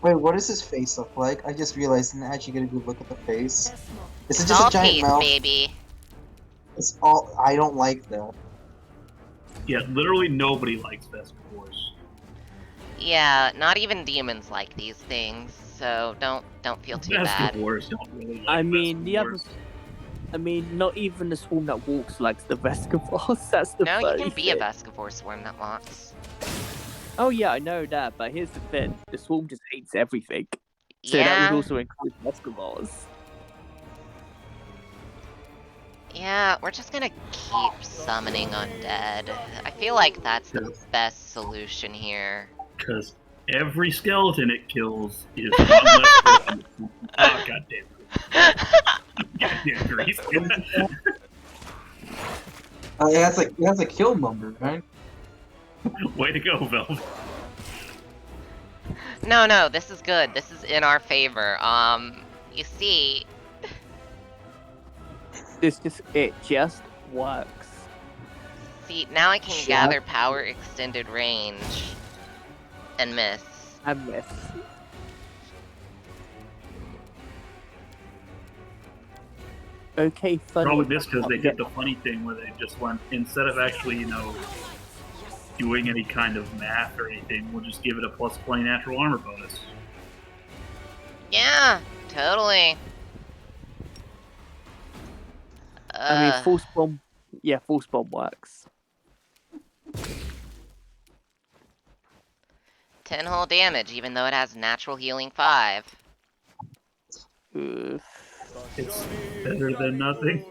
what does his face look like? I just realized, and actually get a good look at the face. Is it It's just a all giant teeth, mouth? baby. It's all. I don't like that. Yeah, literally nobody likes Vescivores. Yeah, not even demons like these things, so don't feel too bad. Vescivores don't really like I mean, the other. Vescivores. I mean, not even the swarm that walks likes the Vescavos. That's the No, you funny can be a thing. Vescivore swarm that walks. Oh yeah, I know that, but here's the thing: the swarm just hates everything. So that would Yeah, also include Vescavos. yeah, we're just gonna keep summoning undead. I feel like that's the best solution here. Because every skeleton it kills is one less person. Oh, goddamn. Goddamn Grease. It has a kill number, right? Way to go, Velvet. No, this is good. This is in our favor. You see, It just works. now I can Shut gather power extended range and miss. I miss. Okay, funny. Probably this because they did the funny thing where they just went, instead of actually, doing any kind of math or anything, we'll just give it a plus 20 natural armor bonus. Yeah, totally. I mean, full spawn. Yeah, full spawn works. 10 whole damage, even though it has natural healing 5. It's better than nothing.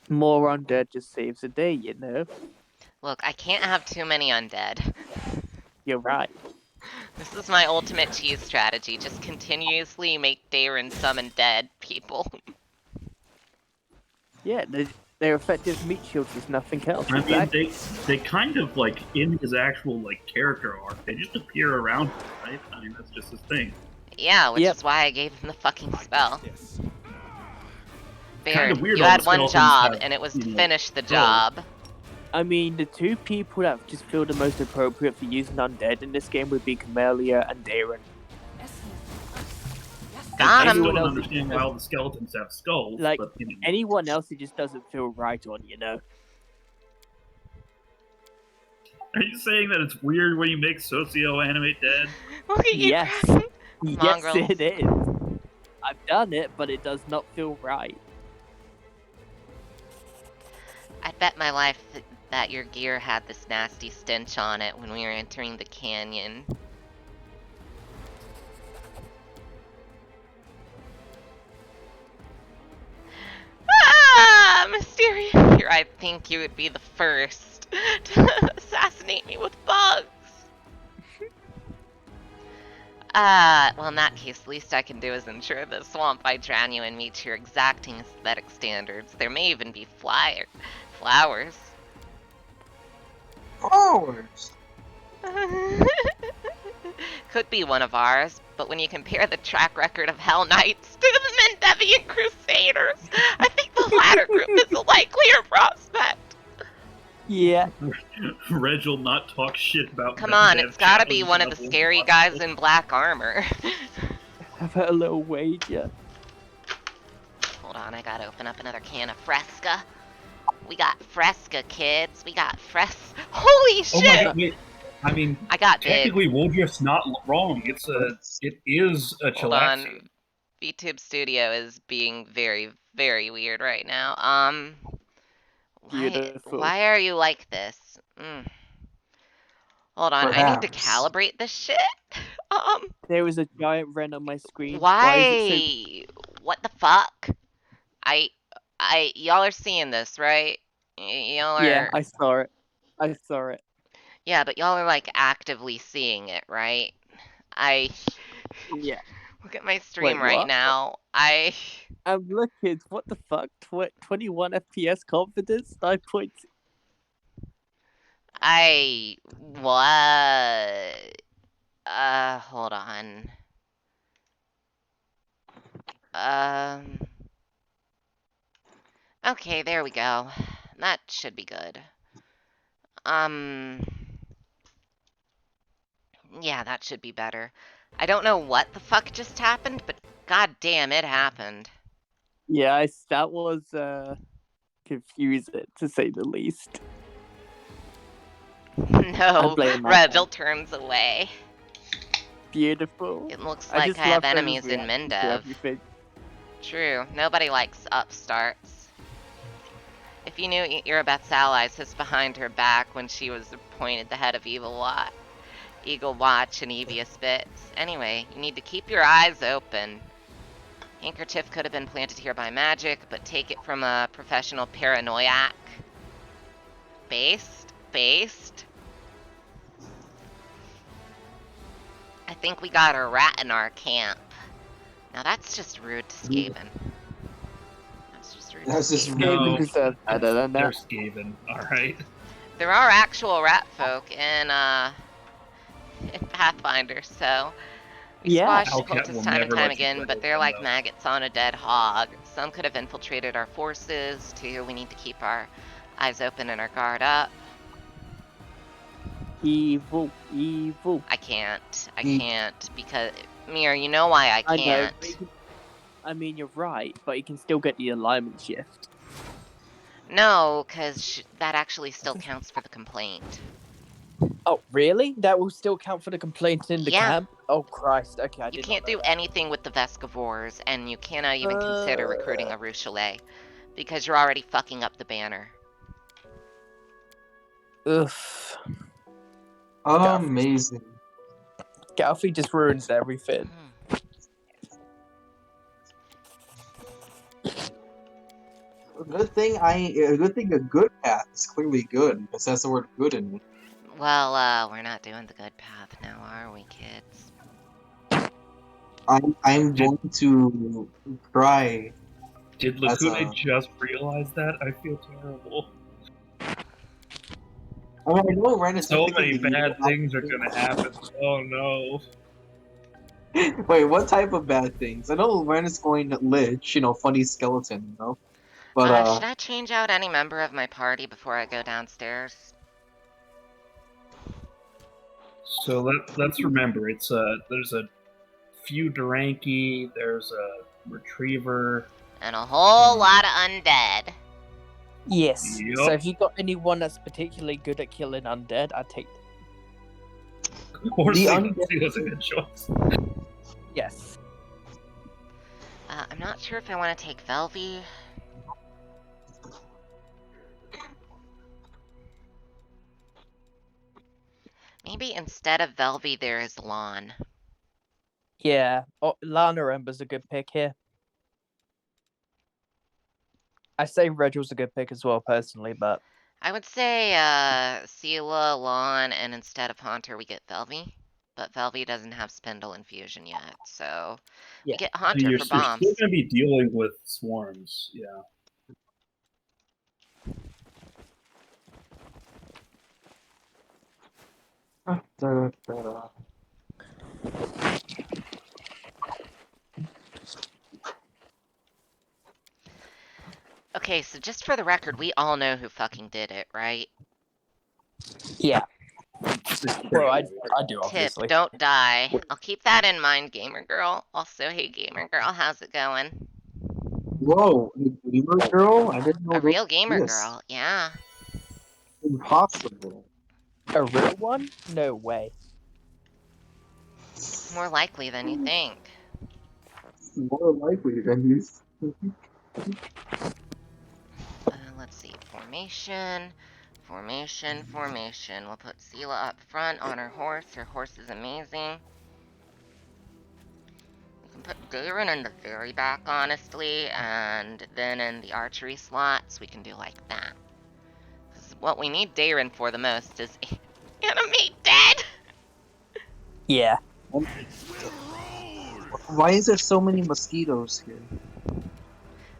More undead just saves a day, you know. Look, I can't have too many undead. You're right. This is my ultimate cheese strategy. Just continuously make Darren summon dead people. Yeah, they're effective meat shields. There's nothing else. I mean, they kind of, in his actual, character arc, they just appear around him, right? I mean, that's just his thing. Yeah, which Yep. is why I gave him the fucking spell. Kinda Baird, weird you all had the one skeletons job, have, and it was to you know, finish the bows. job. I mean, the two people that just feel the most appropriate for using undead in this game would be Camellia and Darren. Got I him. still Anyone don't else understand why all the skeletons have skulls, Like, but, Anyone else, it just doesn't feel right on, you know. Are you saying that it's weird when you make Socio animate dead? Look at you, Yes. Kraken. Yes, Mongrels. it is. I've done it, but it does not feel right. I bet my life that your gear had this nasty stench on it when we were entering the canyon. Ah, Mysterious! Here, I think you would be the first to assassinate me with bugs. Well, in that case, the least I can do is ensure the swamp I drown you in meets your exacting aesthetic standards. There may even be flowers. Flowers. Could be one of ours, but when you compare the track record of Hell Knights to the Mendevian Crusaders, I think the latter group is a likelier prospect. Yeah. Reg will not talk shit about Come on, Dev it's gotta be challenge one of the levels scary possible. guys in black armor. Have a little wager. Hold on, I gotta open up another can of Fresca. We got Fresca, kids. We got Holy Oh shit! my god, wait. I mean, I got big. technically, Woldrift's not wrong. It is a Hold chillaxing. on. VTube Studio is being very, very weird right now. Beautiful. Why are you like this? Hold on, I need to Perhaps. calibrate this shit. There is a giant wren on my screen. Why? is it What the fuck? Y'all are seeing this, right? Y'all so... are. Yeah, I saw it. I saw it. Yeah, but y'all are like actively seeing it, right? Yeah. Look at my stream Wait, right what? now. Look, kids, what the fuck? 21 FPS confidence? 9 points. What? Hold on. Um, okay, there we go. That should be good. Um, yeah, that should be better. I don't know what the fuck just happened, but god damn, it happened. Yeah, that was confusing to say the least. No, blame my Regil turns away. Beautiful. It looks I like just I have love those enemies in reactions to Mindev. everything. True, nobody likes upstarts. If you knew Irabeth's ally sits behind her back when she was appointed the head of Eagle Watch and Evious Bits. Anyway, you need to keep your eyes open. Handkerchief could have been planted here by magic, but take it from a professional paranoiac. Based. I think we got a rat in our camp. Now that's just rude to Skaven. That's just rude That's to just Skaven. Skaven No, deserves better than they're that. Skaven. All right. There are actual rat folk in Pathfinder, so we Yeah. squash Hellcat cultists will time and never time let you again, play but with they're them, like though. maggots on a dead hog. Some could have infiltrated our forces, too. We need to keep our eyes open and our guard up. Evil. I can't, because, Mir, you know why I I know. can't. But I mean, you're right, but you can still get the alignment shift. No, because that actually still counts for the complaint. Oh, really? That will still count for the complaint in the Yeah. camp? Oh, Christ. Okay, I You did can't not know do that. anything with the Vescavors, and you cannot even consider recruiting a Rochelet, because you're already fucking up the banner. Ugh. amazing. Galfy just ruins everything. A good thing a good path is clearly good, because that's the word good in it. Well, we're not doing the good path now, are we, kids? I'm going to cry. Did That's Lacuna a- just realize that? I feel terrible. I mean, I know Ren is So technically many the evil bad things are outfit. gonna happen. Oh no. Wait, what type of bad things? I know Ren is going to lich, funny skeleton, But Should I change out any member of my party before I go downstairs? So let's remember, it's there's a few Duranki, there's a Retriever. And a whole lot of undead. Yes. Yup. So if you got anyone that's particularly good at killing undead, I'd take them. Or The Sea's a good choice. Yes. I'm not sure if I want to take Velvy. Maybe instead of Velvy, there is Lawn. Yeah. Oh, Lana Ember's a good pick here. I say Regal's a good pick as well, personally, but I would say Sela, Lawn, and instead of Haunter, we get Velvy. But Velvy doesn't have Spindle Infusion yet, so we Yeah. get So Haunter you're for still bombs. gonna be dealing with swarms, yeah. Okay, so just for the record, we all know who fucking did it, right? yeah. Well, I do, Tip, obviously. don't die. I'll keep that in mind, Gamer Girl. Also, hey, Gamer Girl, how's it going? whoa, a gamer girl? I didn't know A those real Gamer exist. Girl, yeah. Impossible. A real one? No way. More likely than you think. More likely than you. Let's see. Formation. We'll put Sela up front on her horse. Her horse is amazing. We can put Garen in the very back, honestly, and then in the archery slots, we can do like that. Because what we need Darren for the most is enemy dead! Yeah. Why is there so many mosquitoes here?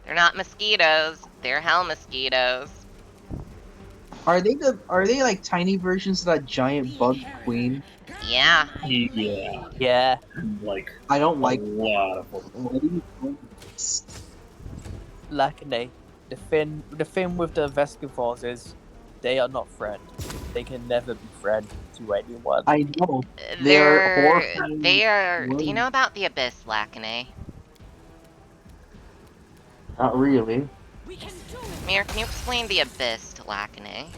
They're not mosquitoes. They're hell mosquitoes. Are they like tiny versions of that giant bug queen? Yeah. Yeah, Yeah. like I don't a like. lot of them. What do you call this? Lacune. The thing with the Vescivores is they are not friend. They can never be friend to anyone. I know they're They're horrifying. they are. Do you words. know about the Abyss, Lacune? Not really. Mir, can you explain the Abyss to Lacune?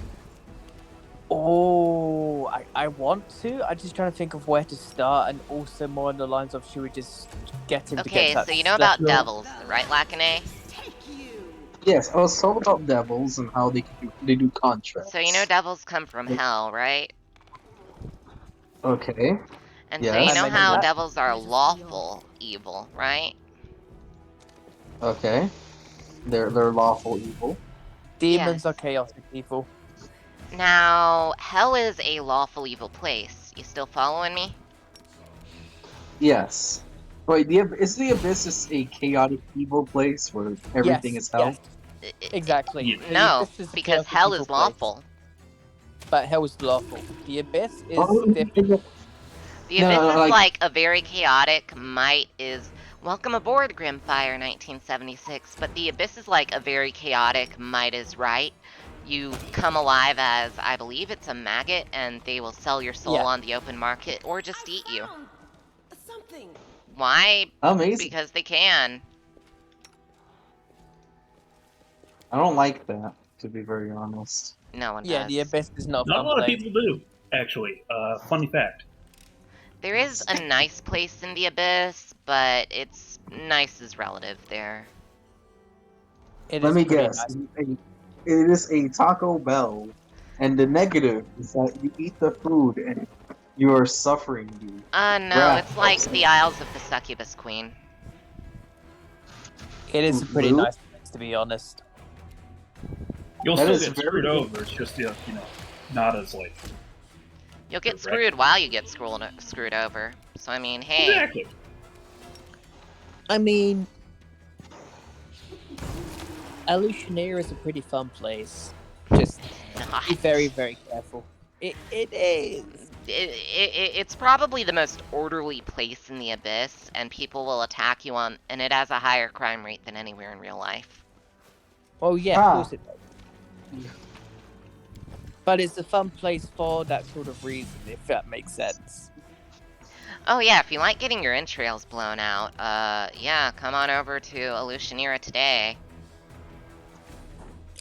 Oh, I want to. I'm just trying to think of where to start, and also more on the lines of should we just get him to get Okay, that so you know about special? devils, right, Lacune? Yes, I was told about devils and how they do contracts. So you know devils come from hell, right? Okay. And so you Yes. know I mentioned how that. devils are lawful evil, right? Okay. They're lawful evil. Demons Yes. are chaotic evil. Now, hell is a lawful evil place. You still following me? Yes. Wait, is the abyss just a chaotic evil place where everything Yes, is hell? yes, exactly. Yeah. The No, abyss is a because chaotic hell evil is place, lawful. but hell is lawful. The abyss is Oh, different. The No, Abyss no, is like- like a very chaotic, might is welcome aboard Grimfire 1976, but the Abyss is like a very chaotic, might is right. You come alive as, I believe it's a maggot, and they will sell your soul Yeah. on the open market or just eat you. Why? Amazing. Because they can. I don't like that, to be very honest. No one Yeah, does. the abyss is not a Not a fun lot of place. people do, actually. Funny fact. There is a nice place in the Abyss, but it's nice is relative there. It Let is me pretty guess. nice. It is a Taco Bell, and the negative is that you eat the food and you are suffering the No, wrath it's like of the Isles of the Succubus Queen. It is a pretty Blue? nice place, to be honest. You'll That still is get very screwed good. over. It's just not as like You'll get Correct. screwed while you get screwed over. So I mean, hey. exactly. I mean, Illusionaire is a pretty fun place. Just be very, very careful. It is. It's probably the most orderly place in the Abyss, and people will attack you on, and it has a higher crime rate than anywhere in real life. Oh yeah, Ah. of course it does. But it's a fun place for that sort of reason, if that makes sense. Oh yeah, if you like getting your entrails blown out, yeah, come on over to Illusionera today.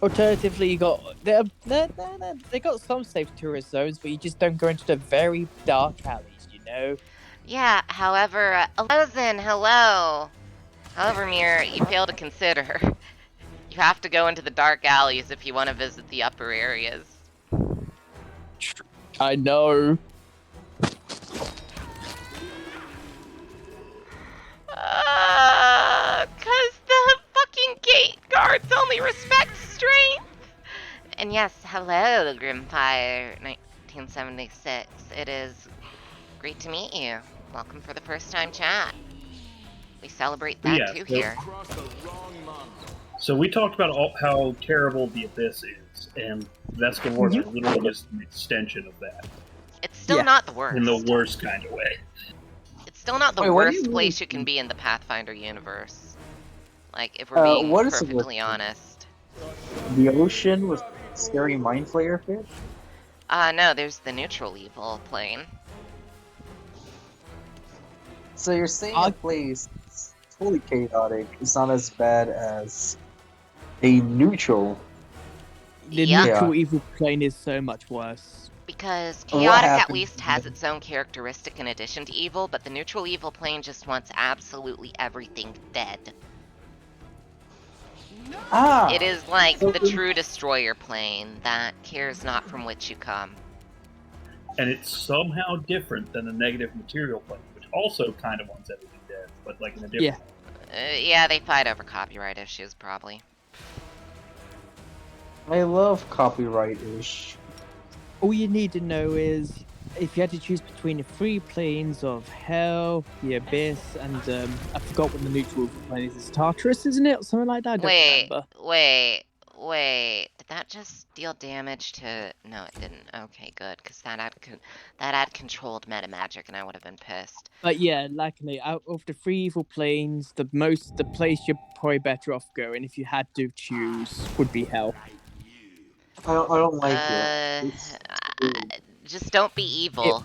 Alternatively, you got they got some safe tourist zones, but you just don't go into the very dark alleys, you know. Yeah, however, Alozen, hello! However, Mir, you fail to consider. You have to go into the dark alleys if you want to visit the upper areas. I know. Cause the fucking gate guards only respect strength! And yes, hello, Grimfire 1976. It is great to meet you. Welcome for the first time chat. We celebrate that Yeah, too so- here. So we talked about how terrible the Abyss is, and Vescivores are literally just an extension of that, It's still Yeah. not the worst. in the worst kind of way. It's still not the Wait, what do you worst mean? place you can be in the Pathfinder universe. Like, if we're being what is the perfectly worst honest. The ocean with scary mind flayer fish? No, there's the neutral evil plane. So you're saying I- a place that's fully chaotic is not as bad as a neutral? The Yeah. neutral evil plane is so much worse. Because What chaotic at happens least has then? its own characteristic in addition to evil, but the neutral evil plane just wants absolutely everything dead. Ah! It is like So the then- true destroyer plane that cares not from which you come. And it's somehow different than the negative material plane, which also kind of wants everything dead, but like in a different Yeah. way. Yeah, they fight over copyright issues, probably. I love copyright-ish. All you need to know is if you had to choose between the three planes of hell, the abyss, and I forgot what the neutral evil plane is. It's Tartarus, isn't it? Or something like that. I don't Wait, remember. wait. Wait, did that just deal damage to... No, it didn't. Okay, good, because that had controlled meta magic, and I would have been pissed. But yeah, Lacony, out of the three evil planes, the place you're probably better off going if you had to choose would be Hell. I don't like it. Just don't be evil.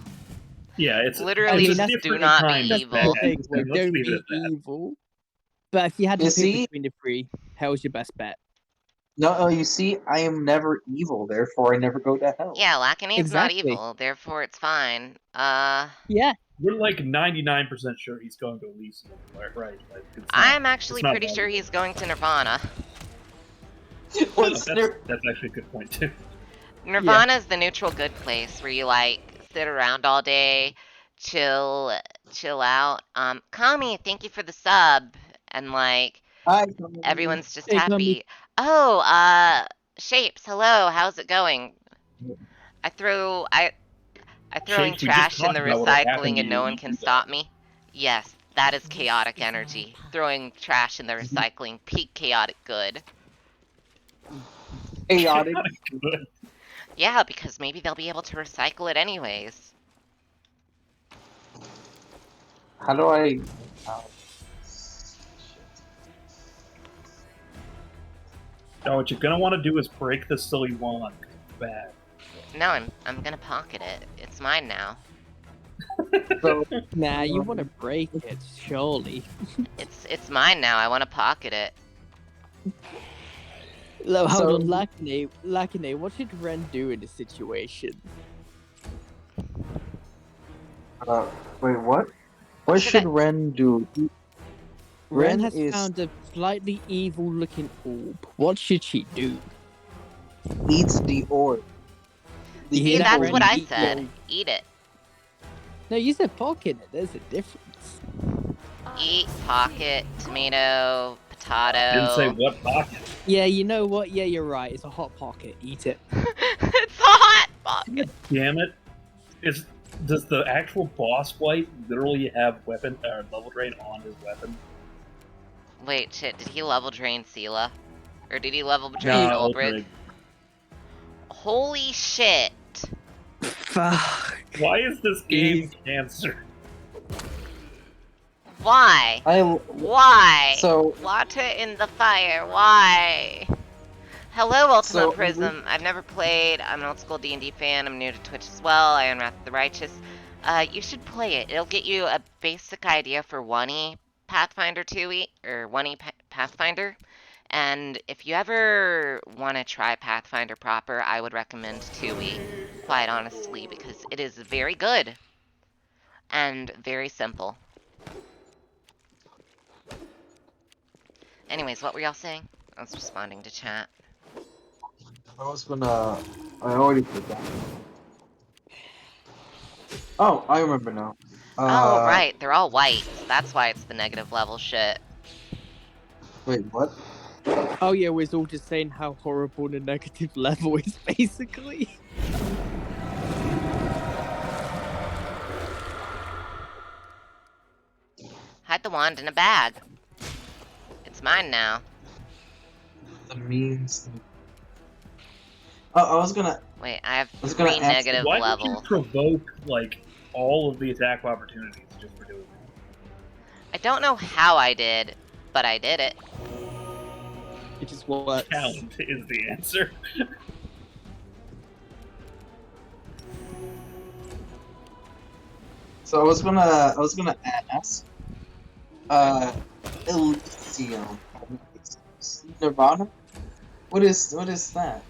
Yeah, it's Literally, it's a just do different not be kind That's of the evil. bad. thing. Like, Let's don't leave it be at that. evil. But if you had to You pick see? between the three, Hell's your best bet. No, you see, I am never evil, therefore I never go to hell. Yeah, Lacany's not Exactly. evil, therefore it's fine. Yeah. We're like 99% sure he's going to Elysium, right? Like, it's not, I'm actually it's not pretty sure he's going to Nirvana. What's that's actually a good point too. Nirvana is the neutral good place where you like sit around all day, chill out. Kami, thank you for the sub, and like Hi, everyone's just Hey, happy. Oh, Shapes, hello, how's it going? I throwing Shapes, we just trash in talked the about what'll happen recycling to and you no when one you can do that. stop me. Yes, that is chaotic energy. Throwing trash in the recycling, peak chaotic good. chaotic. Good. Yeah, because maybe they'll be able to recycle it anyways. How do I? Now, what you're gonna want to do is break the silly wand. It's bad. No, I'm gonna pocket it. It's mine now. So, Nah, you want to break it, surely. It's mine now. I want to pocket it. Hold So- on, Lacony, what should Ren do in this situation? wait, what? What should should I- Ren do? Ren Ren has is found a slightly evil-looking orb. What should she do? eats the orb. You See, hear that, that's Ren? what I Eat the said. orb. Eat it. No, you said pocket it. There's a difference. Eat, pocket, tomato, potato. Didn't say what pocket. Yeah, you know what? Yeah, you're right. It's a hot pocket. Eat it. It's a hot pocket. Damn it! Does the actual boss fight literally have weapon or level drain on his weapon? Wait, shit. Did he level drain Sela? Or did he level drain Ulbrig? Ulbrig. Holy shit. Fuck. Why is this game cancer? Why? Why? So Water in the fire. Why? Hello, Ultima So- Prism. I've never played. I'm an old school D&D fan. I'm new to Twitch as well. I am Wrath of the Righteous. You should play it. It'll get you a basic idea for 1E Pathfinder 2E, or 1E Pathfinder. And if you ever want to try Pathfinder proper, I would recommend 2E, quite honestly, because it is very good and very simple. Anyways, what were y'all saying? I was responding to chat. I was gonna. I already forgot. Oh, I remember now. Oh, right, they're all white. That's why it's the negative level shit. Wait, what? Oh yeah, we're all just saying how horrible the negative level is, basically. Hide the wand in a bag. It's mine now. The means. Oh, I was gonna. Wait, I have I was gonna 3 ask- negative Why level. did you provoke like all of the attack opportunities just for doing it? I don't know how I did, but I did it. It just works. Talent is the answer. So I was gonna ask. Elysium. Nirvana. What is that?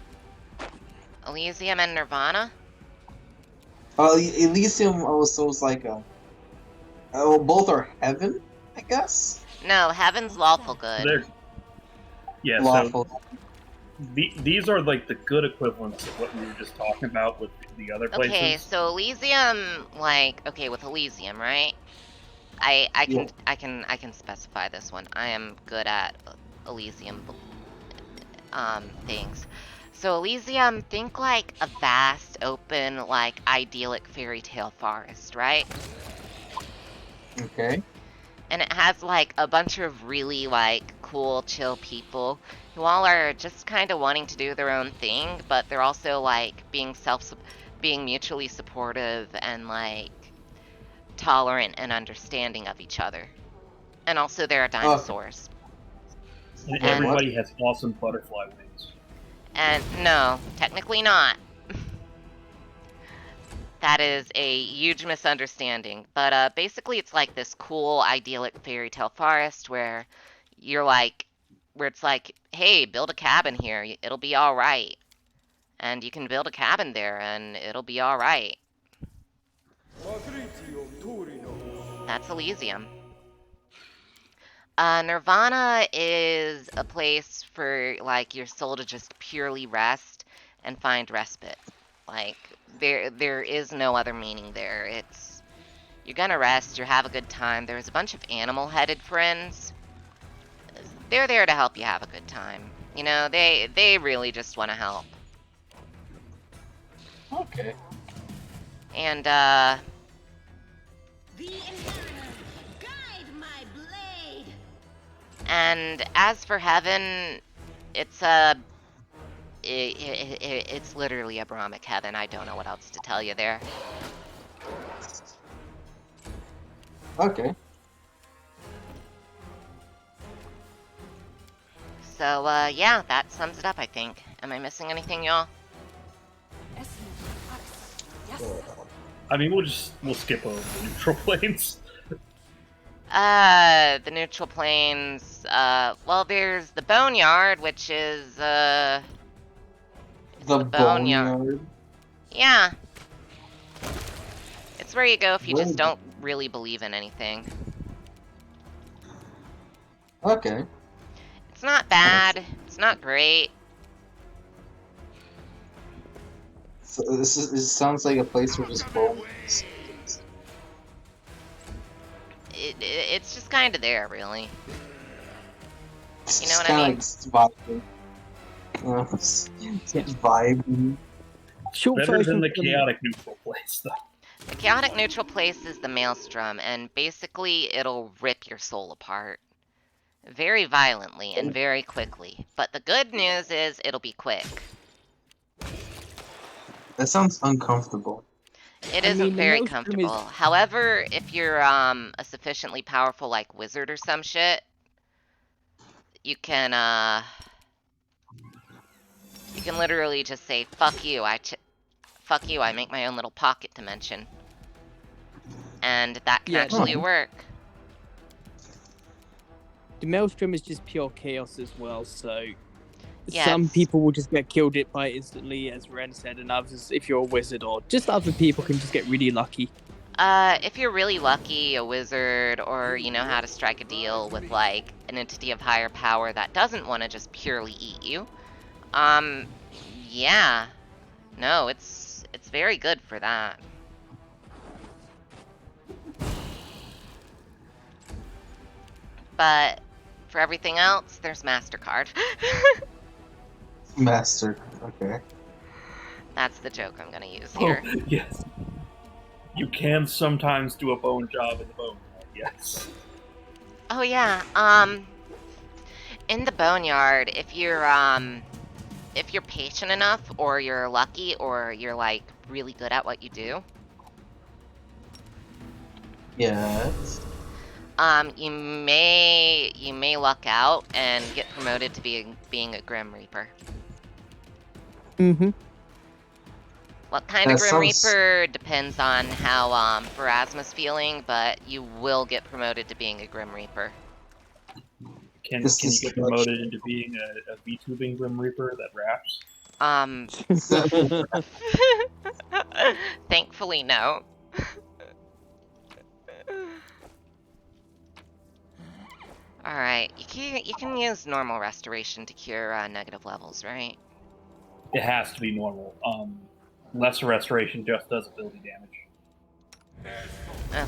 Elysium and Nirvana? Elysium also is like a. Oh, both are heaven, I guess. No, heaven's lawful good. They're, yeah, Lawful. so these are like the good equivalents of what we were just talking about with the other places. Okay, so Elysium, like, okay, with Elysium, right? I can specify this one. I am good at Elysium things. So Elysium, think like a vast, open, like idyllic fairy tale forest, right? Okay. And it has like a bunch of really like cool, chill people who all are just kind of wanting to do their own thing, but they're also like being mutually supportive and like tolerant and understanding of each other. And also there are dinosaurs. And And- everybody has awesome butterfly wings. And no, technically not. That is a huge misunderstanding. But basically it's like this cool, idyllic fairy tale forest where it's like, hey, build a cabin here, it'll be alright. And you can build a cabin there and it'll be alright. That's Elysium. Nirvana is a place for like your soul to just purely rest and find respite. Like there is no other meaning there. You're gonna rest, you have a good time. There's a bunch of animal-headed friends. They're there to help you have a good time. You know, they really just want to help. Okay. And The Inferno, guide my blade. and as for heaven, it's it's literally a Brahmic heaven. I don't know what else to tell you there. Okay. So, yeah, that sums it up, I think. Am I missing anything, y'all? I mean, we'll skip over the neutral planes. The neutral planes, well, there's the Boneyard, which is, The Boneyard. boneyard. Yeah. It's where you go if you Where just is don't really believe in anything. Okay. It's not bad. It's not great. So this sounds like a place where just bones. It's just kind of there, really. It's You know just what I kinda like vibing. It's just vibing. Short Better version than the from- chaotic neutral place, though. The chaotic neutral place is the maelstrom, and basically it'll rip your soul apart. Very violently and very quickly. But the good news is it'll be quick. That sounds uncomfortable. It I isn't mean, the very maelstrom comfortable. is- However, if you're a sufficiently powerful like wizard or some shit, you can literally just say fuck you. Fuck you. I make my own little pocket dimension, and that can Yeah, actually no. work. The Maelstrom is just pure chaos as well, so Yeah, some it's- people will just get killed it by instantly, as Ren said, and others, if you're a wizard or just other people, can just get really lucky. If you're really lucky, a wizard, or you know how to strike a deal with like an entity of higher power that doesn't want to just purely eat you, yeah, no, it's very good for that. But for everything else, there's MasterCard. Master. Okay. That's the joke I'm gonna use Oh, here. yes. You can sometimes do a bone job in the bone yard, yes. Oh yeah, in the boneyard, if you're patient enough, or you're lucky, or you're like really good at what you do, Yes. you may luck out and get promoted to being a Grim Reaper. Mm-hmm. What kind of That Grim sounds- Reaper depends on how Pharasma's feeling, but you will get promoted to being a Grim Reaper. Can This you is get much- promoted into being a VTubing Grim Reaper that raps? Thankfully, no. Alright, you can use normal restoration to cure negative levels, right? It has to be normal. Lesser restoration just does ability damage.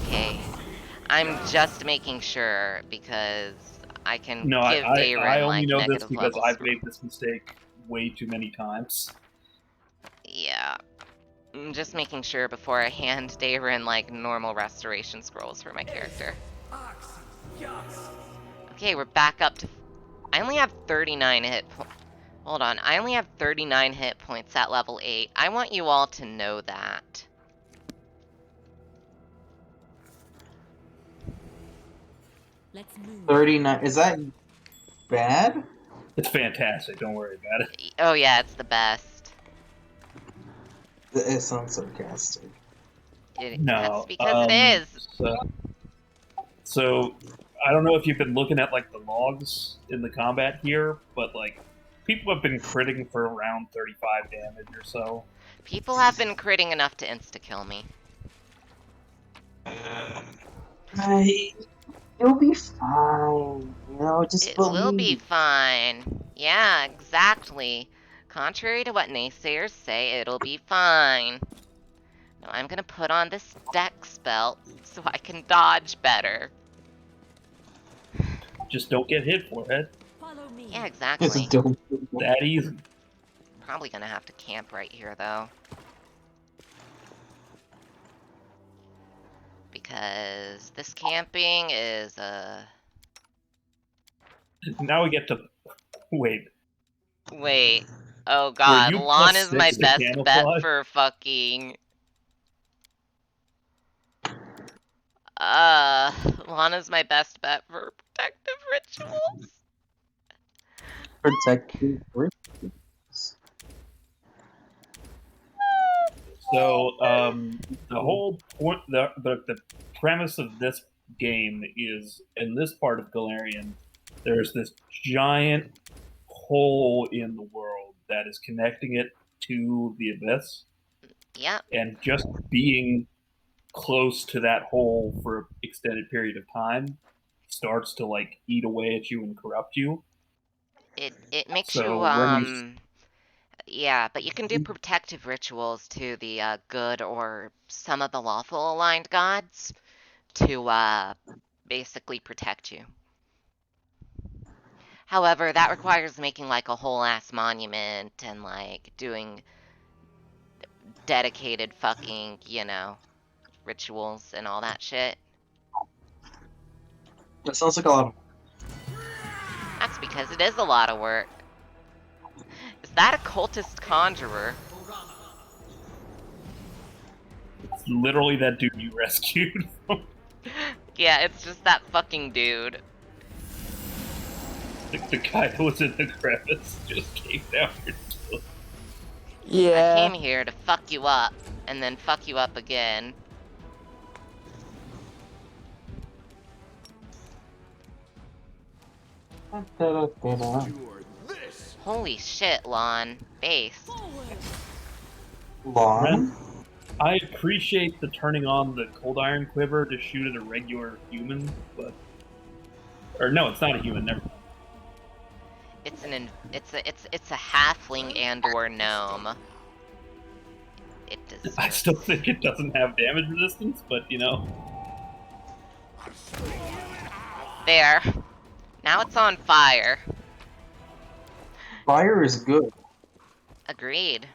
Okay. I'm just making sure because I can No, give I Dayren only like know this negative because levels. I've made this mistake way too many times. Yeah. I'm just making sure before I hand Dayren like normal restoration scrolls for my character. Okay, we're back up to I only have 39 Hold on, I only have 39 hit points at level 8. I want you all to know that. Let's move. 39. Is that bad? It's fantastic. Don't worry about it. Oh yeah, it's the best. It sounds sarcastic. That's No. because it is. So I don't know if you've been looking at like the logs in the combat here, but like people have been critting for around 35 damage or so. People have been critting enough to insta-kill me. You'll be fine. You know, just It will be believe. fine. Yeah, exactly. Contrary to what naysayers say, it'll be fine. Now I'm gonna put on this dex belt so I can dodge better. Just don't get hit, forehead. Follow me. Yeah, Just exactly. don't. That easy. Probably gonna have to camp right here, though. Because this camping is, Now we get to wait. Wait. Oh Were god, you Lon is my +6 to best bet camouflage? for fucking... Lana's my best bet for protective rituals. Protective rituals. So the whole point, the premise of this game is in this part of Galarian, there's this giant hole in the world that is connecting it to the abyss, Yep. and just being close to that hole for an extended period of time starts to like eat away at you and corrupt you. It makes you, So when you yeah, but you can do protective rituals to the, good or some of the lawful aligned gods to, basically protect you. However, that requires making, like, a whole-ass monument and, like, doing dedicated fucking, you know, rituals and all that shit. That sounds like a lot of. That's because it is a lot of work. Is that a cultist conjurer? it's literally that dude you rescued. Yeah, it's just that fucking dude. The guy that was in the crevice just came down here. I Yeah. came here to fuck you up, and then fuck you up again. Holy shit, Lon. Base. Lawn? I appreciate the turning on the cold iron quiver to shoot at a regular human, but or no, it's not a human. Never mind. It's a halfling and or gnome. It does. I still think it doesn't have damage resistance, but you know. There. Now it's on fire. Fire is good. Agreed.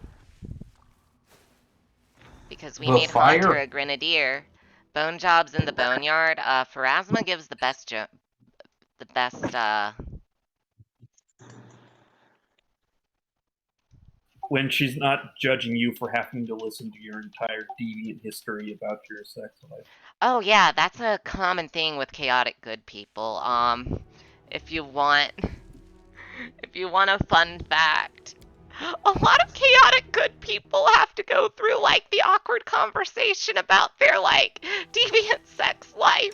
Because we But made fire- Haunter a grenadier. Bone jobs in the boneyard. Pharasma gives the best When she's not judging you for having to listen to your entire deviant history about your sex life. Oh yeah, that's a common thing with chaotic good people. If you want a fun fact, a lot of chaotic good people have to go through like the awkward conversation about their like deviant sex life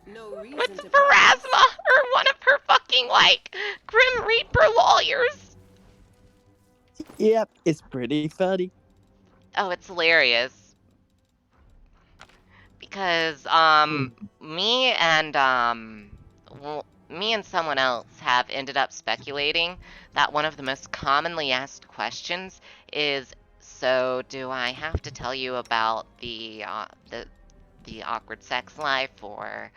No reason with to Pharasma or one of her fucking like Grim Reaper lawyers. Yep, it's pretty funny. Oh, it's hilarious. Because me and someone else have ended up speculating that one of the most commonly asked questions is, so do I have to tell you about the awkward sex life, or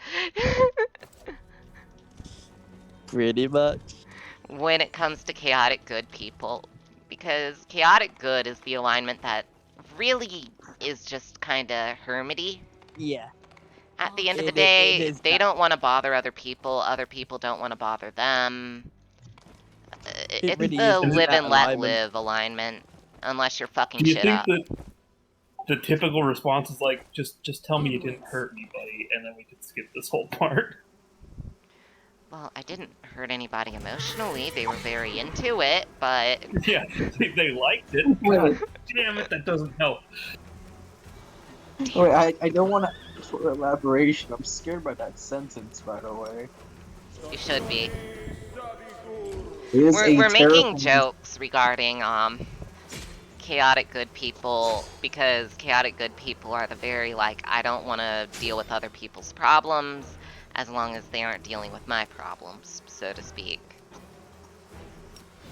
Pretty much. when it comes to chaotic good people? Because chaotic good is the alignment that really is just kind of hermity. Yeah. At the end of the It day, is they that. don't want to bother other people don't want to bother them. It It's really is the just live that and let alignment. live alignment, unless you're fucking Do you shit think up. that the typical response is like, just tell me you didn't hurt anybody, and then we can skip this whole part? Well, I didn't hurt anybody emotionally. They were very into it, but Yeah, they liked it. God damn it, that doesn't help. Wait, I don't want to for elaboration. I'm scared by that sentence, by the way. you should be. It is a We're making terrifying. jokes regarding chaotic good people because chaotic good people are the very like I don't want to deal with other people's problems as long as they aren't dealing with my problems, so to speak.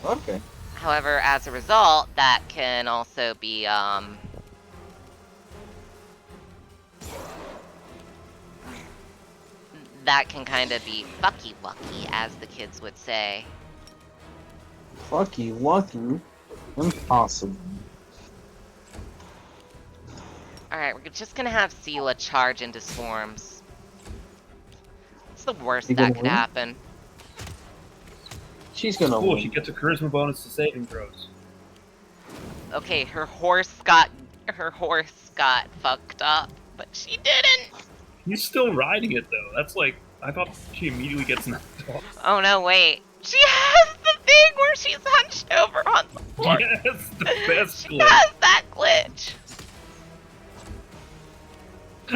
Okay. However, as a result, that can also be that can kind of be fucky wucky, as the kids would say. Fucky, lucky, impossible. Alright, we're just gonna have Sela charge into swarms. What's the worst You that gonna could win? happen? She's gonna Cool, win. she gets a charisma bonus to saving throws. Okay, her horse got fucked up, but she didn't. He's still riding it though. That's like, I thought she immediately gets knocked off. Oh no, wait. She has the thing where she's hunched over on the horse. Yes, the best She glitch. has that glitch.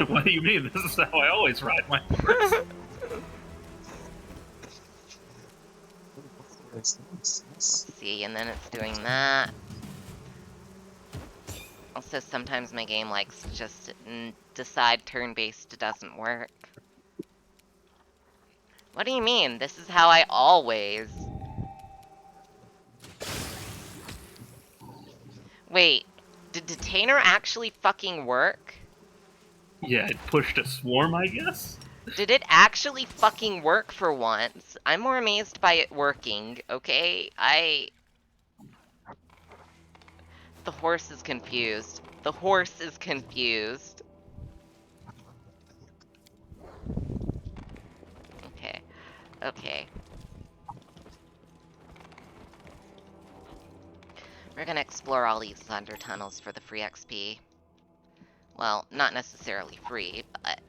What do you mean? This is how I always ride my horse. See, and then it's doing that. Also, sometimes my game likes to just decide turn-based doesn't work. What do you mean? This is how I always... Wait, did Detainer actually fucking work? Yeah, it pushed a swarm, I guess? Did it actually fucking work for once? I'm more amazed by it working, okay? The horse is confused. The horse is confused. Okay. Okay. We're gonna explore all these thunder tunnels for the free XP. Well, not necessarily free, but...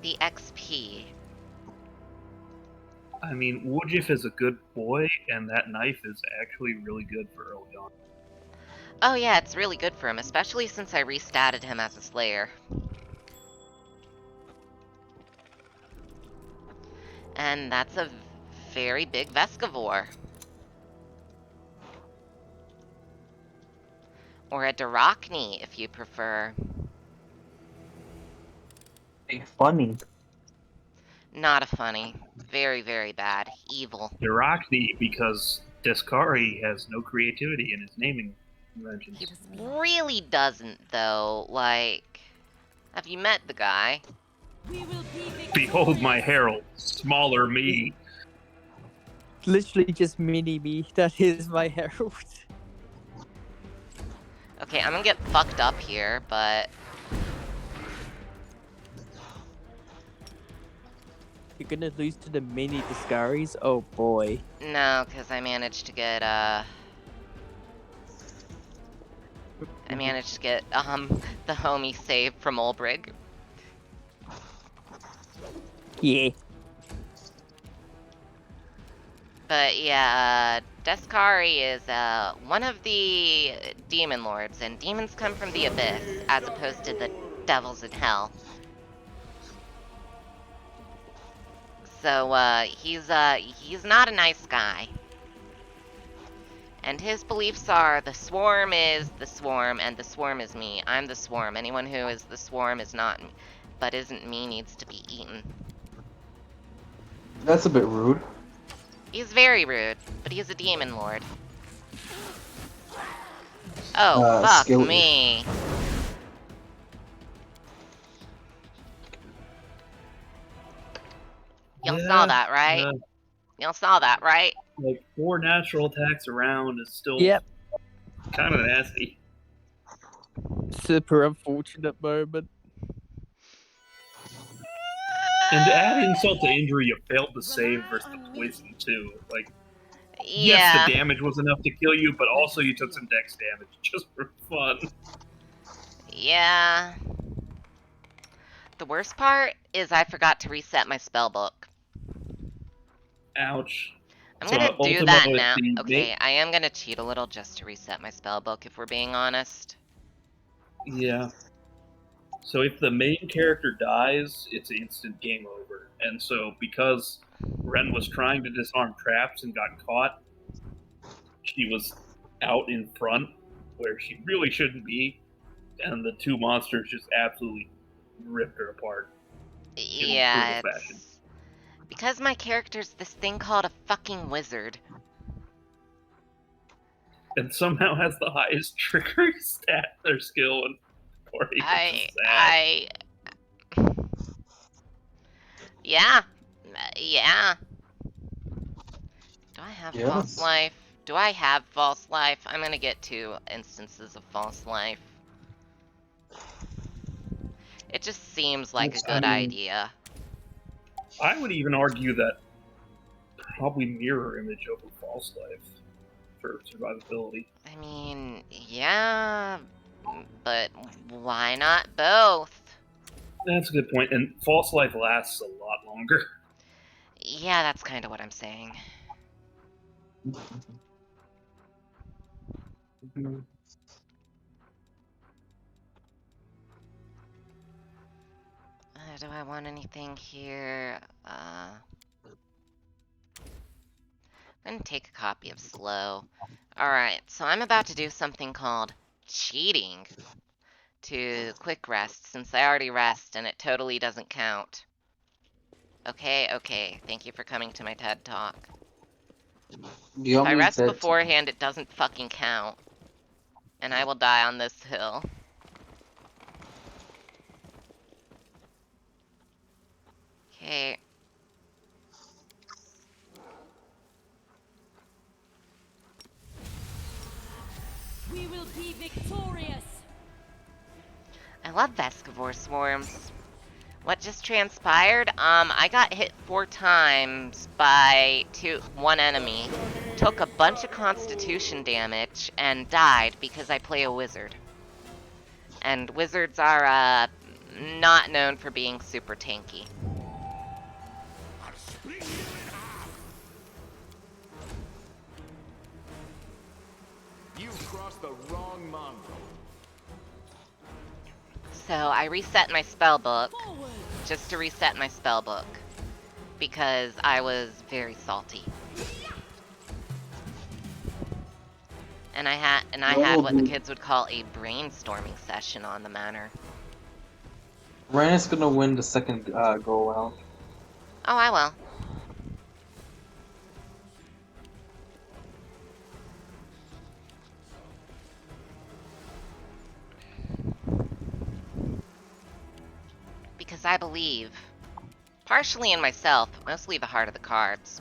the XP. I mean, Woodjiff is a good boy, and that knife is actually really good for early on. Oh yeah, it's really good for him, especially since I restatted him as a Slayer. And that's a very big Vescivore. Or a Darachni, if you prefer. Funny. Not a funny. Very, very bad. Evil. Iraqni, because Deskari has no creativity in his naming conventions. He really doesn't, though. Like, have you met the guy? We will be Behold my herald, smaller me. Literally just mini me. That is my herald. Okay, I'm gonna get fucked up here, but... You're gonna lose to the mini Discaries? Oh boy. no, because I managed to get, the homie saved from Olbrig. Yeah. But yeah, Deskari is one of the demon lords, and demons come from the abyss, as opposed to the devils in hell. So he's not a nice guy. And his beliefs are the swarm is the swarm, and the swarm is me. I'm the swarm. Anyone who is the swarm is not me, but isn't me needs to be eaten. That's a bit rude. He's very rude, but he's a demon lord. Oh, fuck skill- me. Y'all saw that, right? Y'all saw that, right? Like 4 natural attacks around is still Yep. kind of nasty. Super unfortunate moment. And to add insult to injury, you failed to save versus the poison too. Like, yes, Yeah. the damage was enough to kill you, but also you took some dex damage just for fun. Yeah. The worst part is I forgot to reset my spell book. Ouch. I'm So gonna do Ultima that with now. the Okay, I am gonna cheat a little just to reset my spell book if we're being honest. Yeah. So if the main character dies, it's instant game over. And so because Ren was trying to disarm traps and got caught, she was out in front where she really shouldn't be, and the two monsters just absolutely ripped her apart in Yeah, brutal fashion. it's because my character's this thing called a fucking wizard. And somehow has the highest trickery stat or skill in the party, which is sad. Yeah. Yeah. Do I have false Yes. life? Do I have false life? I'm gonna get 2 instances of false life. It just seems like a good idea. I would even argue that probably mirror image over false life for survivability. I mean, yeah, but why not both? That's a good point. And false life lasts a lot longer. Yeah, that's kind of what I'm saying. Do I want anything here? I'm gonna take a copy of Slow. Alright, so I'm about to do something called cheating to quick rest, since I already rest and it totally doesn't count. Okay, thank you for coming to my TED Talk. You If I want me rest to beforehand, it doesn't fucking count. And I will die on this hill. Okay. We will be victorious. I love Vescivore swarms. What just transpired? I got hit 4 times by one enemy, took a bunch of constitution damage, and died because I play a wizard. And wizards are, not known for being super tanky. I'll split you in half. You've crossed the wrong mongrel. So I reset my spell book, Forward. just to reset my spell book, because I was very salty. And I had what the kids would call a brainstorming session on the matter. Ren is gonna win the second go around. Oh, I will. Because I believe, partially in myself, but mostly the heart of the cards.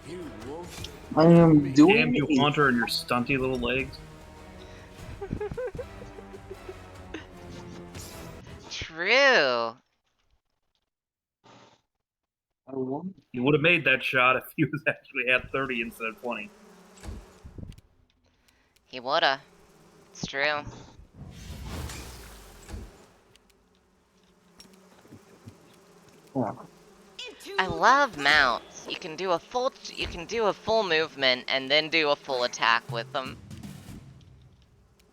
You won't. I am Damn doing you, a Haunter, and your stunty little legs. True. You would have made that shot if you actually had 30 instead of 20. He woulda. It's true. Yeah. I love mounts. You can do a full movement and then do a full attack with them.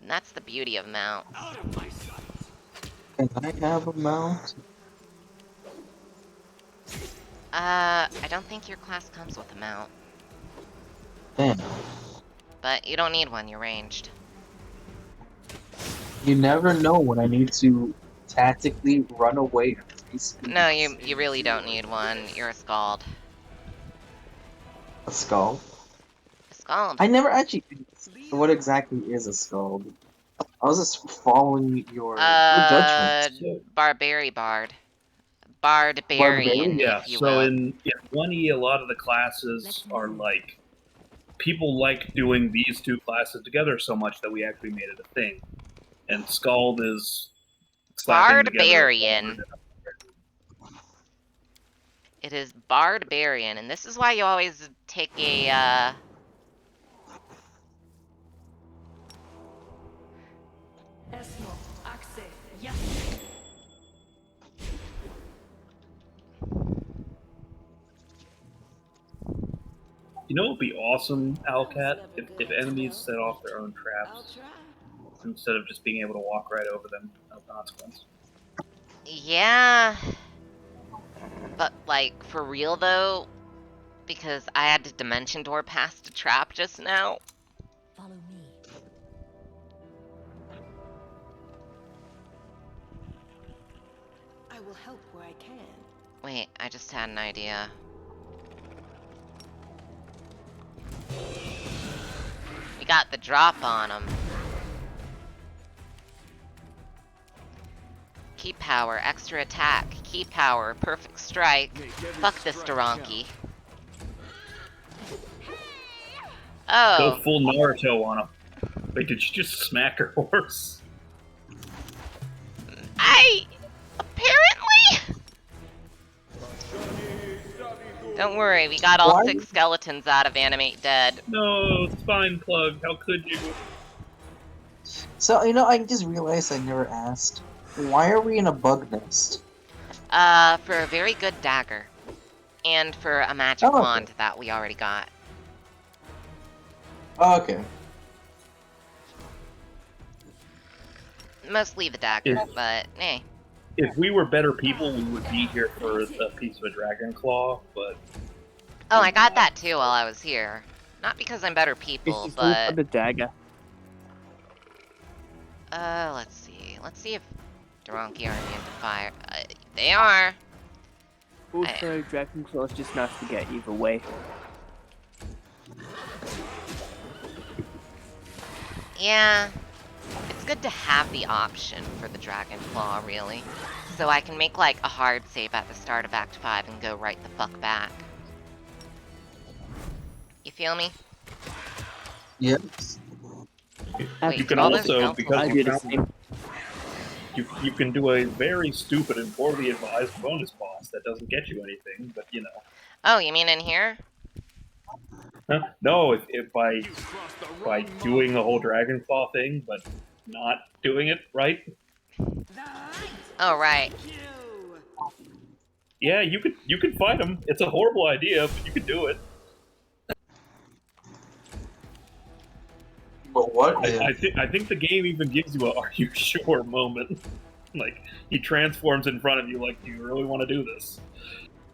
And that's the beauty of mounts. Out of my sight. Can I have a mount? I don't think your class comes with a mount. Damn. But you don't need one, you're ranged. You never know when I need to tactically run away at 3 speeds. No, you really don't need one. You're a scald. A skull? A scald. I never actually. What exactly is a skull? I was just following your judgment. Barbary bard. Bardbarian, Yeah, if you so will. in 1E, a lot of the classes are like people like doing these two classes together so much that we actually made it a thing. And Scald is slapping together. Barbarian. It is Barbarian, and this is why you always take a, You know what would be awesome, Alcat? If enemies set off their own traps instead of just being able to walk right over them, no consequence. Yeah. But, like, for real, though, because I had to dimension door past a trap just now. Follow me. I will help where I can. Wait, I just had an idea. We got the drop on him. Key power, extra attack, key power, perfect strike. Fuck this Doranki. Go Oh, full Naruto on him. Wait, did you just smack her horse? apparently. Don't worry, we got all Why? 6 skeletons out of Animate Dead. No, spine plug, how could you? So, you know, I just realized I never asked. Why are we in a bug nest? For a very good dagger. And for a magic Oh, okay. wand that we already got. Oh, okay. Mostly the dagger, Yeah. but eh. If we were better people, we would be here for a piece of a dragon claw, but Oh, I got that too while I was here. Not because I'm better people, It's just all for but the dagger. let's see. Let's see if Doranki are immune to fire. They are. Also, Dragon Claw's just nice to get either way. Yeah. It's good to have the option for the Dragon Claw, really. So I can make like a hard save at the start of Act 5 and go right the fuck back. You feel me? Yes. Wait, you can all those also, skeletons- because I do the same. you can do a very stupid and poorly advised bonus boss that doesn't get you anything, but you know. Oh, you mean in here? Huh? No, if by doing the whole dragon claw thing, but not doing it right. Oh, right. Yeah, you could fight him. It's a horrible idea, but you could do it. But what if? I think the game even gives you a "Are you sure?" moment. Like he transforms in front of you, like, "Do you really want to do this?"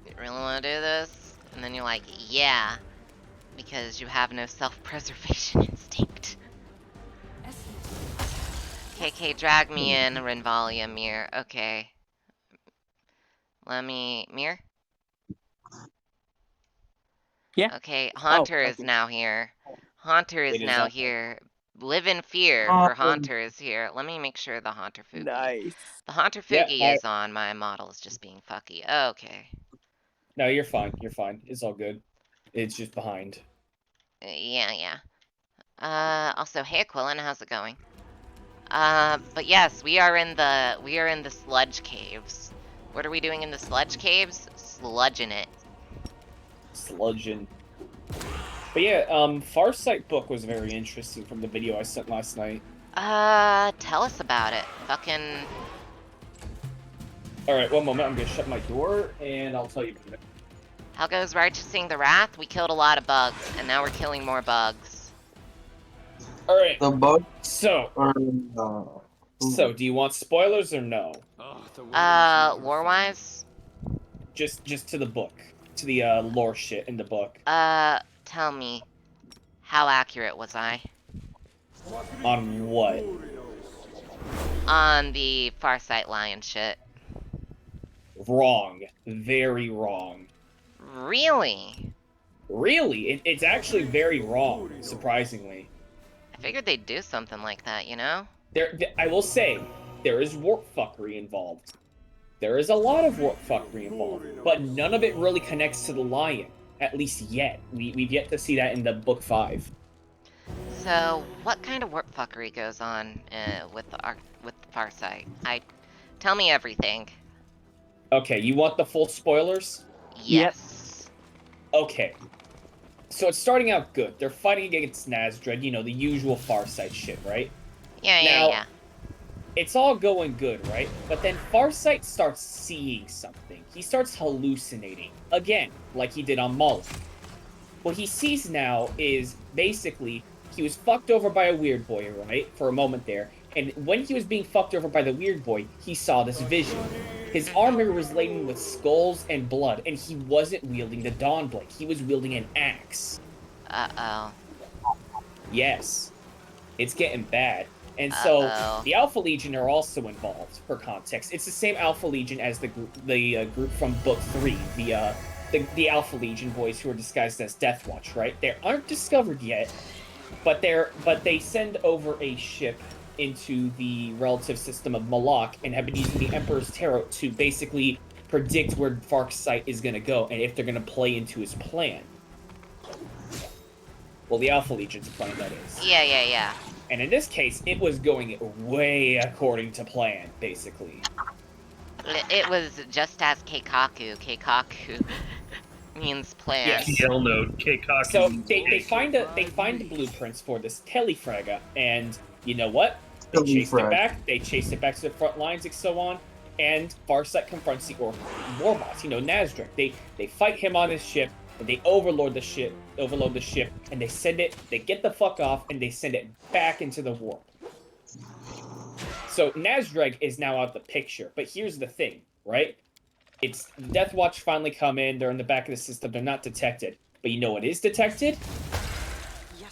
You really want to do this? And then you're like, yeah. Because you have no self-preservation instinct. KK, drag me in, Renvalia, Mir. Okay. Let me... Mir? Yeah. Okay, Haunter is okay. now here. Haunter is It is now up. here. Live in fear for Awesome. Haunter is here. Let me make sure the Haunter Fugi. Nice. The Haunter Yeah, Fugi is on. My model is just being fucky. Okay. No, you're fine. You're fine. It's all good. It's just behind. Yeah. Also, hey Aquilin, how's it going? But yes, we are in the sludge caves. What are we doing in the sludge caves? Sludging it. Sludging. But yeah, Farsight book was very interesting from the video I sent last night. Tell us about it. Fucking... Alright, one moment. I'm gonna shut my door, and I'll tell you about it. How goes Righteousing the Wrath? We killed a lot of bugs, and now we're killing more bugs. Alright, The bug so, or do you want spoilers or no? Lore-wise? Just to the book. To the, lore shit in the book. Tell me. How accurate was I? On what? On the Farsight Lion shit. Wrong. Very wrong. Really? Really? It's actually very wrong, surprisingly. I figured they'd do something like that, you know? I will say, there is warp fuckery involved. There is a lot of warp fuckery involved, but none of it really connects to the lion. At least yet. We've yet to see that in the book 5. So, what kind of warp fuckery goes on with the Farsight? Tell me everything. Okay, you want the full spoilers? Yes. Okay. So it's starting out good. They're fighting against Nazdred, you know, the usual Farsight shit, right? Yeah, Now, it's all going good, right? But then Farsight starts seeing something. He starts hallucinating. Again, like he did on Mullen. What he sees now is basically he was fucked over by a weird boy, right? For a moment there. And when he was being fucked over by the weird boy, he saw this vision. His armor was laden with skulls and blood, and he wasn't wielding the Dawnblade. He was wielding an axe. Uh-oh. Yes. It's getting bad. And so the Alpha Legion are also involved, for context. It's the same Alpha Legion as the group from Book 3, the Alpha Legion boys who are disguised as Deathwatch, right? They aren't discovered yet, but they send over a ship into the relative system of Malak and have been using the Emperor's Tarot to basically predict where Farsight is going to go and if they're going to play into his plan. Well, the Alpha Legion's plan, that is. Yeah. And in this case, it was going way according to plan, basically. It was just as Keikaku. Keikaku means plan. Yes. TL node, Keikaku. So they find the blueprints for this Telefraga, and you know what? They chased it back. They chased it back to the front lines and so on. And Farsight confronts the Warboss, Nazdrek. They fight him on his ship, and they overload the ship, and they get the fuck off, and they send it back into the warp. So Nazdreg is now out of the picture, but here's the thing, right? It's Death Watch finally come in, they're in the back of the system, they're not detected. But you know what is detected?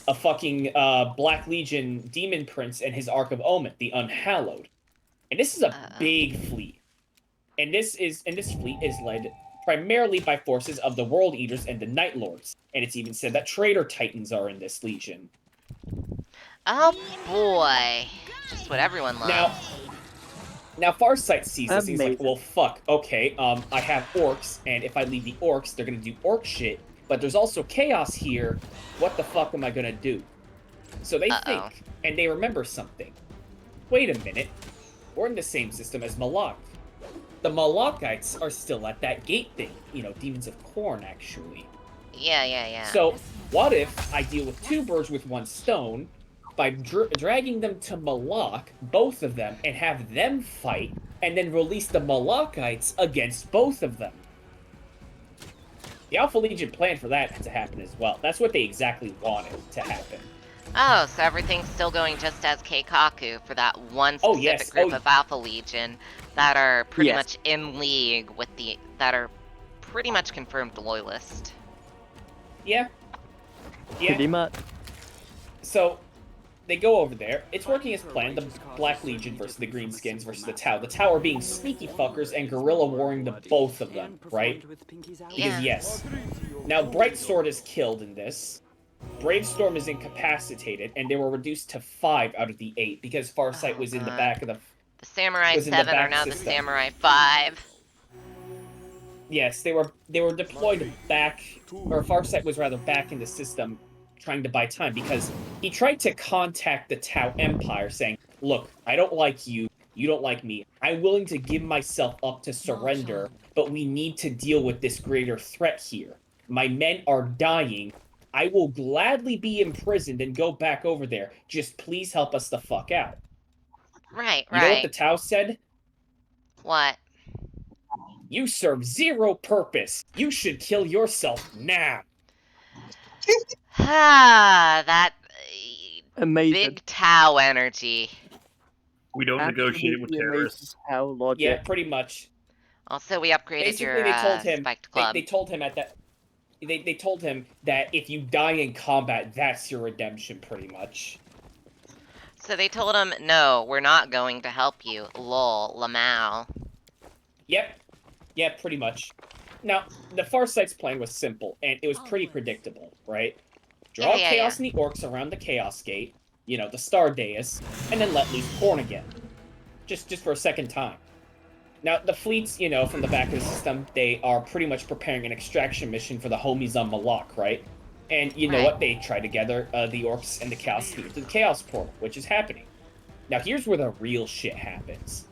A fucking Black Legion Demon Prince and his Ark of Omen, the Unhallowed. And this is a big fleet. And this fleet is led primarily by forces of the World Eaters and the Night Lords. And it's even said that Traitor Titans are in this legion. Oh boy. Just what everyone loves. Now Farsight sees this, he's like, Amazing. well, fuck, okay, I have orcs, and if I leave the orcs, they're gonna do orc shit, but there's also chaos here, what the fuck am I gonna do? So they think, and they remember something. Wait a minute, we're in the same system as Malak. The Malakites are still at that gate thing, Demons of Khorne, actually. Yeah. So, what if I deal with two birds with one stone, by dragging them to Malak, both of them, and have them fight, and then release the Malakites against both of them. The Alpha Legion planned for that to happen as well. That's what they exactly wanted to happen. Oh, so everything's still going just as Keikaku for that one specific group of Alpha Legion that are pretty much in league with that are pretty much confirmed loyalist. Yeah. Pretty much. So, they go over there. It's working as planned. The Black Legion versus the Greenskins versus the Tau. The Tau are being sneaky fuckers and guerrilla warring the both of them, right? Because yes. Now Brightsword is killed in this. Bravestorm is incapacitated, and they were reduced to 5 out of the 8 because Farsight was in the back of the. The Samurai 7 are now the Samurai 5. Yes, they were deployed back, or Farsight was rather back in the system, trying to buy time, because he tried to contact the Tau Empire saying, look, I don't like you, you don't like me, I'm willing to give myself up to surrender, but we need to deal with this greater threat here. My men are dying, I will gladly be imprisoned and go back over there, just please help us the fuck out. Right. You know what the Tau said? What? You serve zero purpose, you should kill yourself now. That Amazing. big Tau energy. We don't negotiate with terrorists. How logic. Yeah, pretty much. Also, we upgraded Basically, your spiked club. They told him they told him that if you die in combat, that's your redemption, pretty much. So they told him, no, we're not going to help you. Lol, Lamau. Yep. Yeah, pretty much. Now, the Farsight's plan was simple, and it was pretty predictable, right? Draw Chaos and the Orcs around the Chaos Gate, the Star Dais, and then let loose Khorne again. Just for a second time. Now, the fleets, from the back of the system, they are pretty much preparing an extraction mission for the homies on Malak, right? And you know Right. what? They try together, the Orcs and the Chaos Fleet to the Chaos Portal, which is happening. Now, here's where the real shit happens.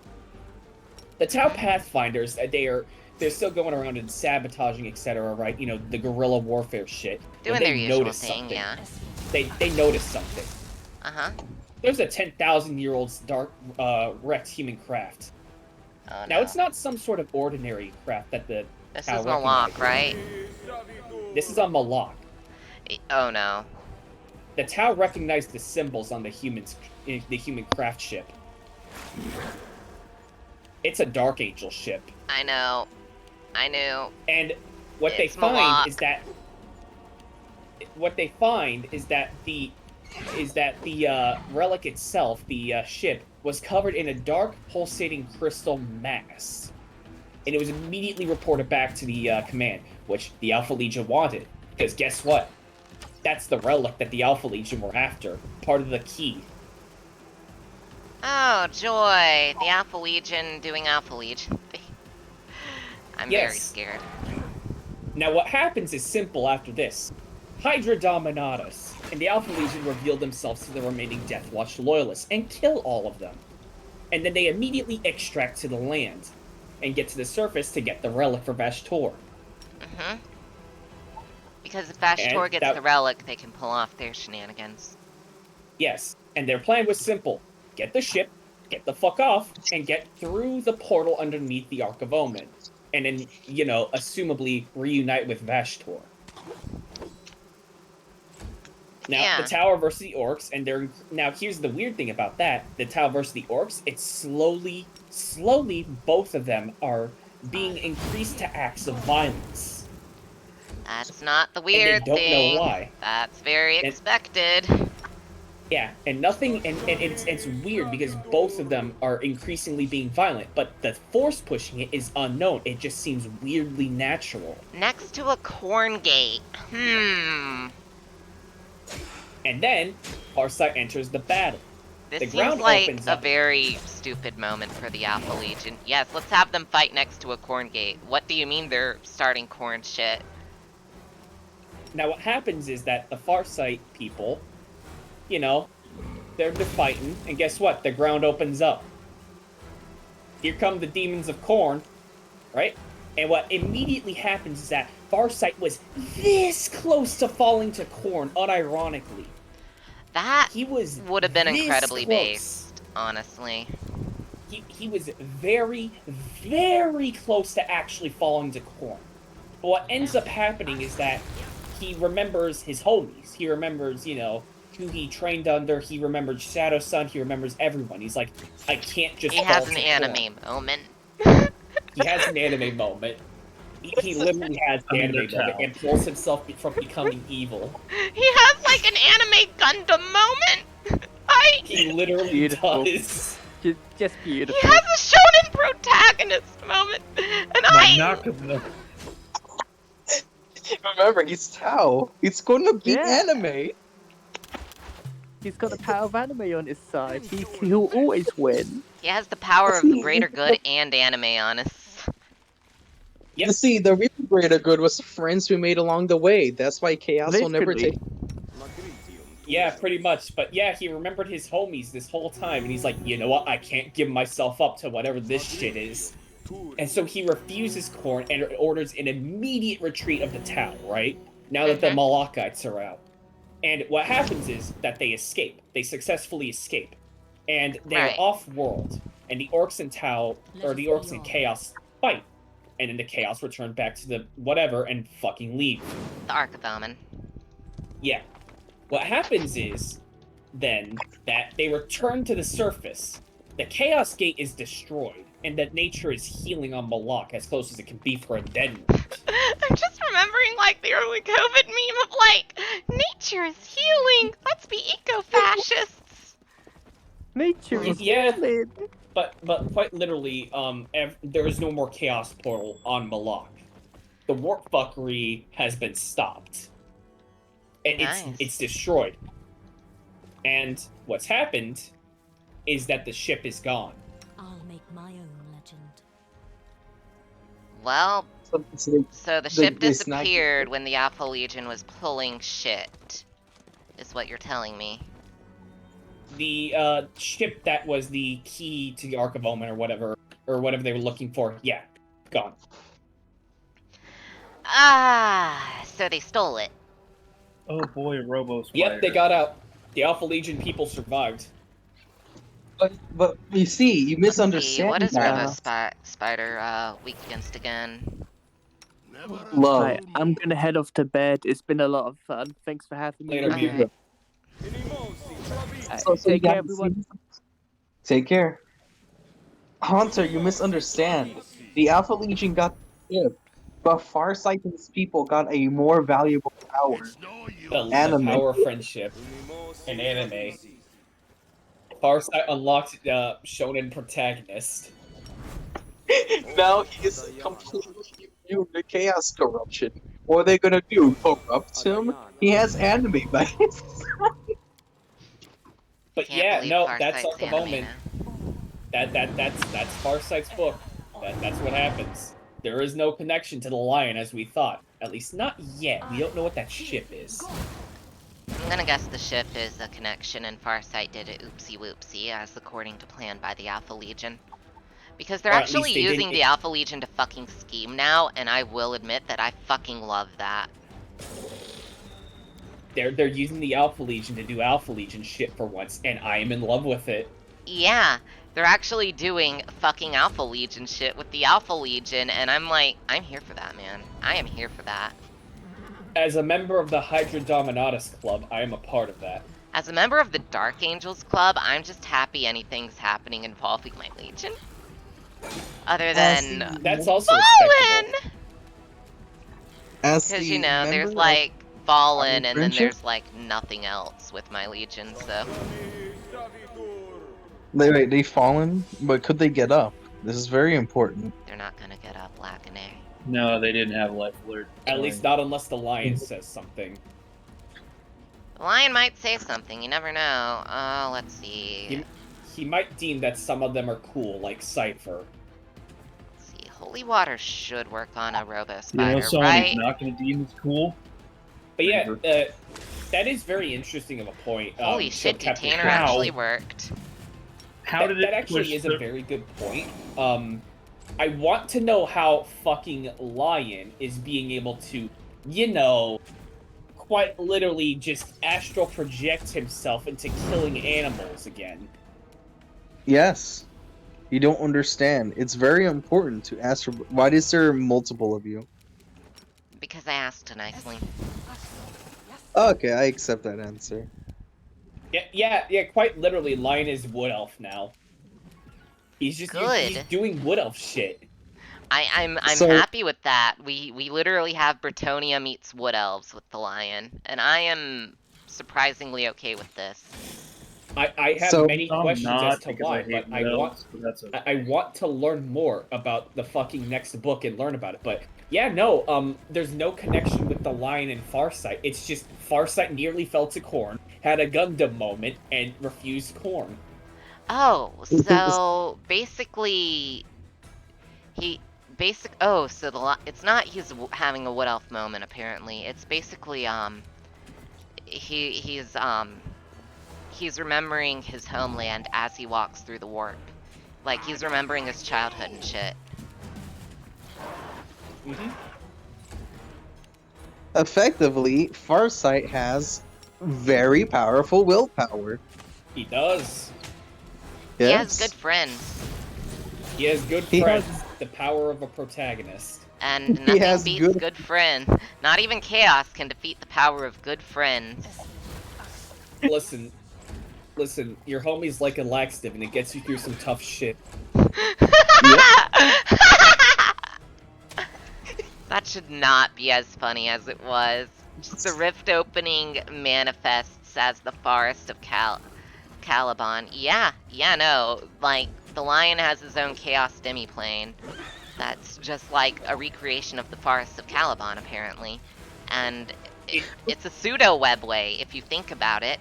The Tau Pathfinders, they're still going around and sabotaging, etc., right? The guerrilla warfare shit. Doing When they their usual notice thing, something, yeah. they notice something. Uh-huh. There's a 10,000-year-old dark wrecked human craft. Oh, Now, no. it's not some sort of ordinary craft that the This Tau is Malak, recognizes. right? This is on Malak. Oh, no. The Tau recognized the symbols on the human craft ship. It's a Dark Angel ship. I know. I knew. And what they It's find Malak. is that the relic itself, the ship, was covered in a dark pulsating crystal mass. And it was immediately reported back to the command, which the Alpha Legion wanted. Because guess what? That's the relic that the Alpha Legion were after. Part of the key. Oh, joy. The Alpha Legion doing Alpha Legion. I'm very Yes. scared. Now what happens is simple after this. Hydra Dominatus and the Alpha Legion reveal themselves to the remaining Death Watch loyalists and kill all of them. And then they immediately extract to the land and get to the surface to get the relic for Vashtor. Mm-hmm. Because if Vashtor gets the relic, they can pull off their shenanigans. Yes, and their plan was simple. Get the ship, get the fuck off, and get through the portal underneath the Ark of Omen. And then, assumably reunite with Vashtor. Now, Yeah. the Tower versus the Orcs, and now here's the weird thing about that. The Tower versus the Orcs, it's slowly, both of them are being increased to acts of violence. That's not the weird thing. And they don't know why. That's very expected. Yeah, and it's weird because both of them are increasingly being violent, but the force pushing it is unknown. It just seems weirdly natural. Next to a corn gate. And then, Farsight enters the battle. This The seems ground like opens a up. very stupid moment for the Alpha Legion. Yes, let's have them fight next to a corn gate. What do you mean they're starting corn shit? Now what happens is that the Farsight people, they're fighting, and guess what? The ground opens up. Here come the demons of corn, right? And what immediately happens is that Farsight was this close to falling to corn, unironically. That He was would have been this incredibly close. based, honestly. He was very, very close to actually falling to corn. But what ends up happening is that he remembers his homies. He remembers, who he trained under. He remembers Shadow Sun. He remembers everyone. He's like, I can't just He fall has to an corn. anime moment. He has an anime moment. He literally has an anime moment and pulls himself from becoming evil. He has like an anime Gundam moment. He literally Beautiful. does. Just beautiful. He has a shonen protagonist moment, and Remember, he's Tau. It's going to be anime. He's got the power of anime on his side. He'll always win. He has the power of the greater good and anime on us. You see, the real greater good was the friends we made along the way. That's why Chaos will never take. Yeah, pretty much. But yeah, he remembered his homies this whole time, and he's like, you know what? I can't give myself up to whatever this shit is. And so he refuses corn and orders an immediate retreat of the town, right? Now that the Malachites are out. And what happens is that they escape. They successfully escape. And they're off-world. And the Orcs and Tau, or the Orcs and Chaos fight. And then the Chaos return back to the whatever and fucking leave. The Ark of Omen. Yeah. What happens is, then, that they return to the surface. The Chaos Gate is destroyed, and that nature is healing on Malak as close as it can be for a dead one. I'm just remembering like the early COVID meme of like, nature is healing. Let's be eco-fascists. Nature is Yeah. healing. But quite literally, there is no more Chaos Portal on Malak. The warp fuckery has been stopped. And it's destroyed. And what's happened is that the ship is gone. I'll make my own legend. Well, so the ship they snagged disappeared when the Alpha Legion was pulling shit, is what you're telling me. The ship that was the key to the Ark of Omen or whatever they were looking for, yeah, gone. So they stole it. Oh boy, Robo Spider. Yep, they got out. The Alpha Legion people survived. But you see, you Let's see, misunderstand what is that. Robo Spider weak against again? Love. Right, I'm gonna head off to bed. It's been a lot of fun. Thanks for having me. Later, Alright. Take care, everyone. Take care. Hunter, you misunderstand. The Alpha Legion got the ship, but Farsight and his people got a more valuable power. The Anime. power of friendship and anime. Farsight unlocked shonen protagonist. Now he is completely immune to chaos corruption. What are they gonna do? Corrupt him? He has anime by his side. But Can't yeah, believe no, Farsight's that's Ark of anime Omen. now. That's Farsight's book. That's what happens. There is no connection to the lion as we thought. At least not yet. We don't know what that ship is. I'm gonna guess the ship is a connection and Farsight did it oopsie whoopsie as according to plan by the Alpha Legion. Because they're Or at least actually they didn't- using the Alpha Legion to fucking scheme now, and I will admit that I fucking love that. They're using the Alpha Legion to do Alpha Legion shit for once, and I am in love with it. Yeah, they're actually doing fucking Alpha Legion shit with the Alpha Legion, and I'm like, I'm here for that, man. I am here for that. As a member of the Hydra Dominatus Club, I am a part of that. As a member of the Dark Angels Club, I'm just happy anything's happening involving my Legion. Other than That's also Fallen! respectable. As Because, the you know, there's member like Fallen, Army and then Friendship? there's like nothing else with my Legion, so. They've fallen, but could they get up? This is very important. They're not gonna get up, Lacanay. No, they didn't have life alert. At least not unless the lion says something. The Lion might say something, you never know. Let's see. He might deem that some of them are cool, like Cypher. Let's see. Holy Water should work on a Robo You know, Spider, someone right? who's not going to deem as cool. But yeah, that is very interesting of a point. Holy so shit, Captain Detainer Crow- actually worked. How did it that actually push is the- a very good point. I want to know how fucking Lion is being able to, you know, quite literally just astral project himself into killing animals again. Yes. You don't understand. It's very important to ask for. Why is there multiple of you? Because I asked nicely. Okay, I accept that answer. Yeah, quite literally, Lion is Wood Elf now. He's just he's Good. doing Wood Elf shit. I'm So- happy with that. We literally have Bretonia meets Wood Elves with the Lion, and I am surprisingly okay with this. I have So- many I'm questions not, as to because why, I hate but I want elves, but that's okay. I want to learn more about the fucking next book and learn about it. But yeah, no, there's no connection with the Lion and Farsight. It's just Farsight nearly fell to Korn, had a Gundam moment, and refused Korn. Oh, so basically, so it's not he's having a Wood Elf moment. Apparently, it's basically he's remembering his homeland as he walks through the warp, like he's remembering his childhood and shit. Mm-hmm. Effectively, Farsight has very powerful willpower. He does. He Yes. has good friends, He has good He friends. has- The power of a protagonist. and He nothing has beats good- good friends. Not even chaos can defeat the power of good friends. Listen, your homie's like a laxative, and it gets you through some tough shit. That should not be as funny as it was. Just the rift opening manifests as the forest of Caliban. Yeah, no, like, the Lion has his own Chaos Demiplane. That's just like a recreation of the forest of Caliban, apparently. And it's a pseudo-webway, if you think about it.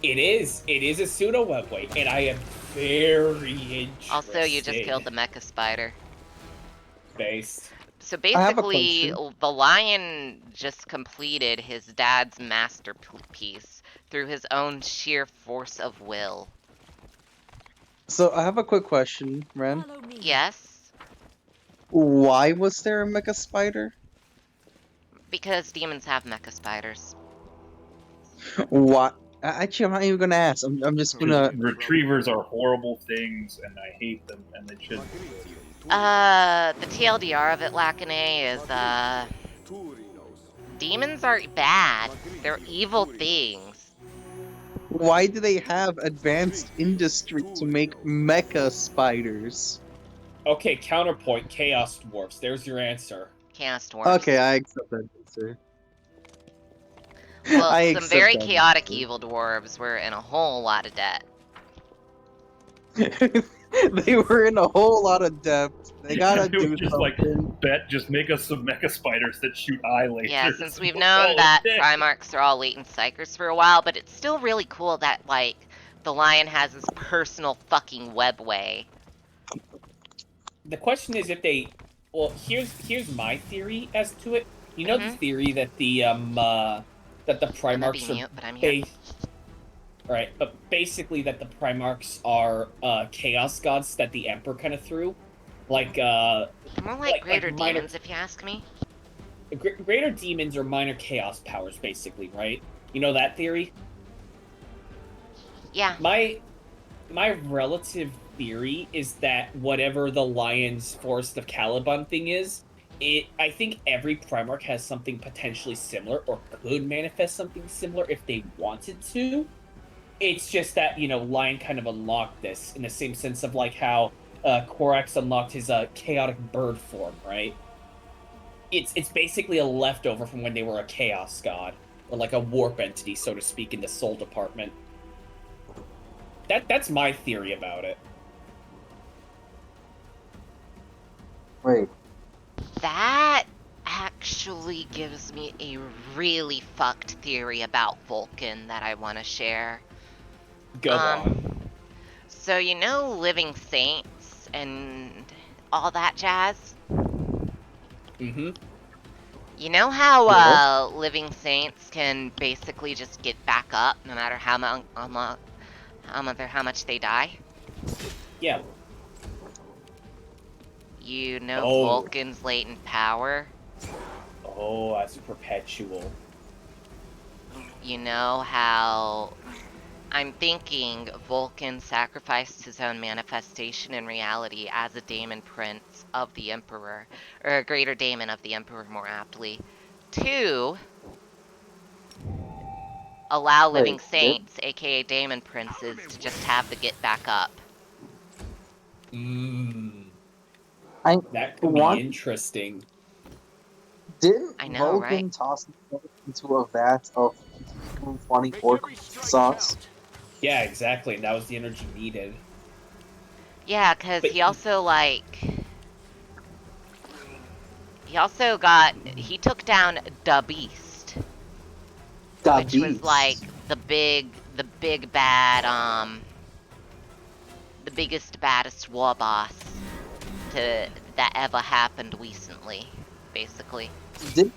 It is a pseudo webway, and I am very interested. Also, you just killed the Mecha Spider. based. So I have a basically, question. the lion just completed his dad's masterpiece through his own sheer force of will. So I have a quick question, Ren. Follow me. Yes, Why was there a mecha spider? because demons have mecha spiders. Why? Actually, I'm not even gonna ask. I'm just gonna. Retrievers are horrible things, and I hate them, and they should. The TLDR of it, Lacane, is, demons are bad. They're evil things. Why do they have advanced industry to make mecha spiders? Okay, counterpoint, Chaos Dwarfs. There's your answer. Chaos dwarfs. Okay, I accept that answer. Well, I some accept very that chaotic answer. evil dwarves were in a whole lot of debt. They were in a whole lot of debt. They gotta It was do just something. like, bet, just make us some mecha spiders that shoot eye lasers. Yeah, since we've and we'll known call that it Primarchs are all latent psychers for a while, but it's still really cool that, like, the lion has his personal fucking webway. The question is if they. Well, here's my theory as to it. You know the theory that the I'm gonna be Primarchs are mute, but I'm here. Right, but basically that the Primarchs are chaos gods that the Emperor kind of threw, like They're more like greater minor, demons, if you ask me. greater demons or minor chaos powers, basically, right? You know that theory? Yeah. My relative theory is that whatever the Lion's Forest of Caliban thing is, I think every Primarch has something potentially similar or could manifest something similar if they wanted to. It's just that, Lion kind of unlocked this in the same sense of like how Korax unlocked his chaotic bird form, right? It's basically a leftover from when they were a chaos god, or like a warp entity, so to speak, in the soul department. That's my theory about it. Wait. That actually gives me a really fucked theory about Vulcan that I want to share. Go on. So you know living saints and all that jazz? Mm-hmm. You know how living saints can basically just get back up no matter how much they die? Yeah. You know Oh. Vulcan's latent power? Oh, that's perpetual. You know how I'm thinking Vulcan sacrificed his own manifestation in reality as a daemon prince of the Emperor, or a greater daemon of the Emperor more aptly, to allow living saints, aka daemon princes, to just have the get back up. That could be interesting. Didn't I know, Vulcan right? toss himself into a vat of funny pork sauce? Yeah, exactly. And that was the energy needed. Yeah, because But he also, he took down the Beast. Which was like the big bad, the biggest, baddest war boss that ever happened recently, basically. Did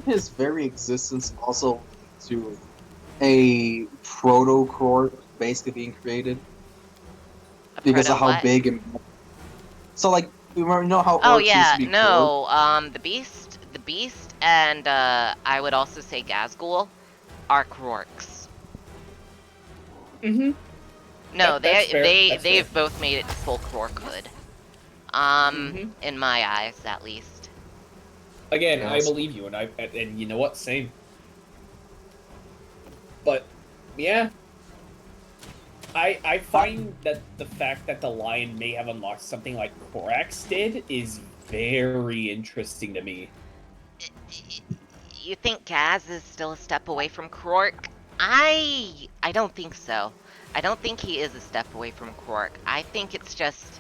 his very existence also lead to a proto-core basically being created? Because of how big and so like you know how orcs used to be no, the beast and I would also say Gazgul are Krorks. Mm-hmm. No, they've fair. both made it to full Krorkhood. In my eyes at least. Again, Yes. I believe you, and you know what? Same. But yeah, I find that the fact that the lion may have unlocked something like Korax did is very interesting to me. You think Gaz is still a step away from Krork? I don't think so. I don't think he is a step away from Krork. I think it's just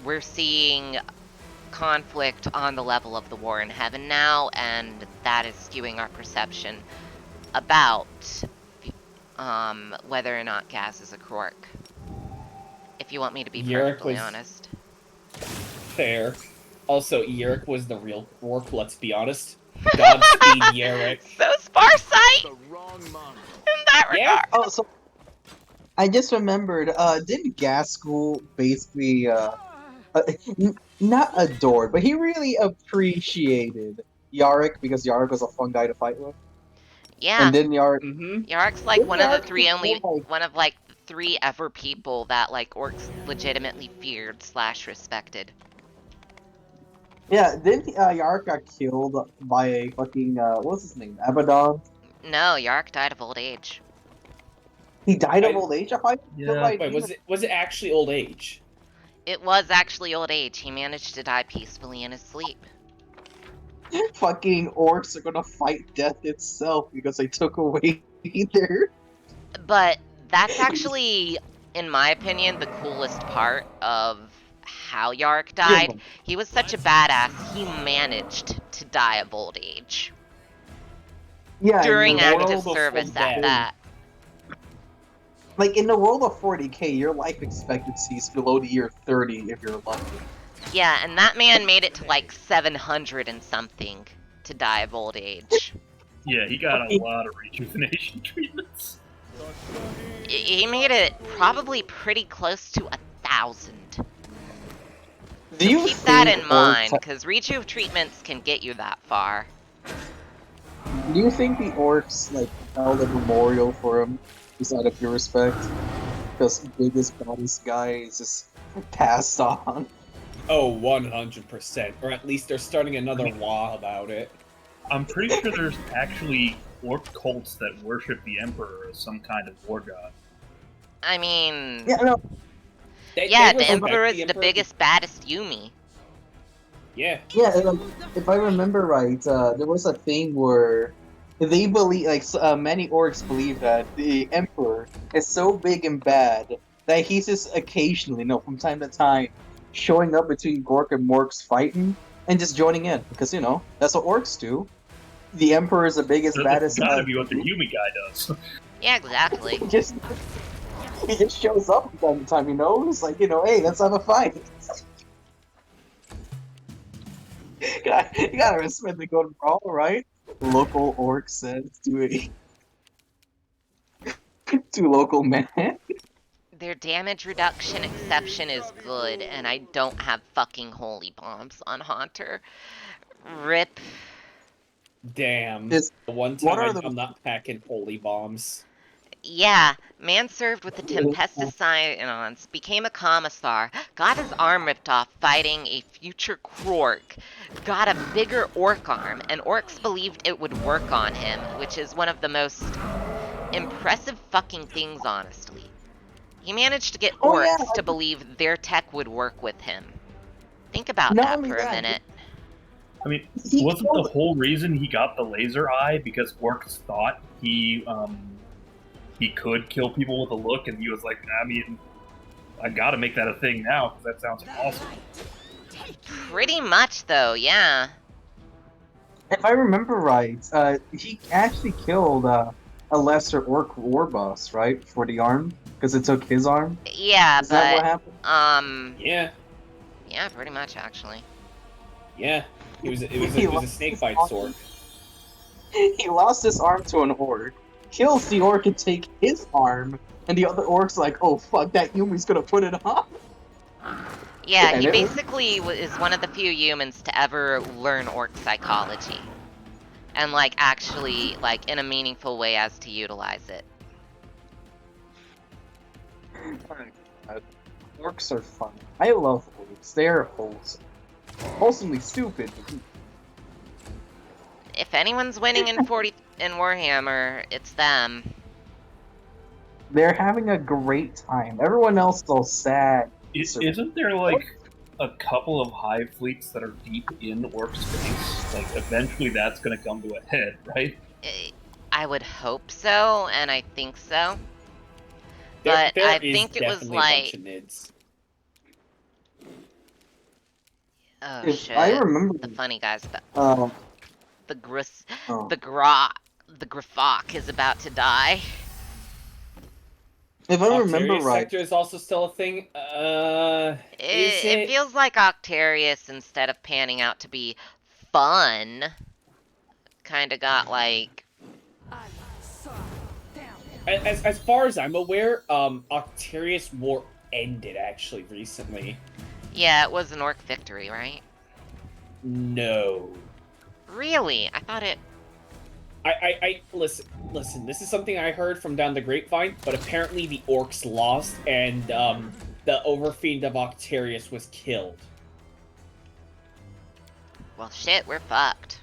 we're seeing conflict on the level of the War in Heaven now, and that is skewing our perception about whether or not Gaz is a Krork. If you want me to be perfectly honest. Fair. Also, Yerrick was the real orc, let's be honest. Godspeed, Yerrick. So Sparsight The wrong monk. in that Yeah. regard. Oh, so I just remembered. Didn't Gaskell basically not adored, but he really appreciated Yarick because Yarick was a fun guy to fight with, Yeah, and then Yarick. Mm-hmm. Yarrick's like Didn't one of the Yarick three only feel like- one of like the 3 ever people that like orcs legitimately feared / respected. Yeah, didn't Yarick got killed by a fucking what's his name? Abaddon. No, Yarrick died of old age. He died of I- old age. I thought he was killed Yeah. by a Wait, was it actually old age? It was actually old age. He managed to die peacefully in his sleep. Fucking orcs are gonna fight death itself because they took away their. But that's actually, in my opinion, the coolest part of how Yarrick died. He was such a badass, he managed to die of old age. Yeah, in During the active world of service 40K. at that. Like in the world of 40K, your life expectancy is below the year 30 if you're lucky. Yeah, and that man made it to like 700 and something to die of old age. Yeah, he got a lot of rejuvenation treatments. He made it probably pretty close to 1,000. Do you Keep that think in mind, orcs? because rejuve treatments can get you that far. Do you think the orcs like held a memorial for him, just out of pure respect? Because biggest baddest guy is just passed on. Oh, 100%. Or at least they're starting another law about it. I'm pretty sure there's actually orc cults that worship the Emperor as some kind of war god. I mean, Yeah, no, yeah, They the respect Emperor is the Emperor. biggest, baddest Yumi. Yeah. yeah. If I remember right, there was a thing where they believe, like, many orcs believe that the Emperor is so big and bad that he's just occasionally, no, from time to time, showing up between Gork and Mork's fighting and just joining in because that's what orcs do. The Emperor is the biggest, That's baddest. gotta be what the Yumi guy does. Yeah, exactly. He just shows up from time to time, It's like, hey, let's have a fight. You gotta respect the golden brawl, right? Local orc says to local man. Their damage reduction exception is good, and I don't have fucking holy bombs on Haunter. RIP. Damn. Is- The one what time are the- I'm not packing holy bombs. Yeah, man served with the Tempestus Scions, became a commissar, got his arm ripped off fighting a future Krork, got a bigger orc arm, and orcs believed it would work on him, which is one of the most impressive fucking things, honestly. He managed to get Oh, yeah, orcs to believe their tech would work with him. Think about Not that only for a that, minute. I mean, He wasn't killed- the whole reason he got the laser eye because orcs thought he could kill people with a look, and he was like, I mean, I gotta make that a thing now because that sounds awesome. Pretty much, though, yeah. If I remember right, he actually killed a lesser orc war boss, right, for the arm, because it took his arm. Yeah, Is that what but, happened? Yeah. yeah, pretty much, actually. Yeah. It was a snakebite sword. He lost his arm to an orc, kills the orc and take his arm, and the other orc's like, oh fuck, that Yumi's gonna put it on. Yeah, And he it was- basically is one of the few humans to ever learn orc psychology. And, like, actually, like, in a meaningful way as to utilize it. Orcs are fun. I love orcs. They're wholesome. Wholesomely stupid. If anyone's winning in Warhammer, it's them. They're having a great time. Everyone else is all sad. Isn't there like a couple of hive fleets that are deep in orc space? Like, eventually that's gonna come to a head, right? I would hope so, and I think so. There But I is think it was definitely a bunch like, of nids. oh If shit, I remember, the funny guys, oh, the Grifok is about to die. If I remember Octarius right, sector is also still a thing. Is It it? feels like Octarius, instead of panning out to be fun, kind of got like. As far as I'm aware, Octarius War ended actually recently. Yeah, it was an orc victory, right? No. Really? I thought it. I listen. This is something I heard from down the grapevine, but apparently the orcs lost, and the Overfiend of Octarius was killed. Well, shit, we're fucked.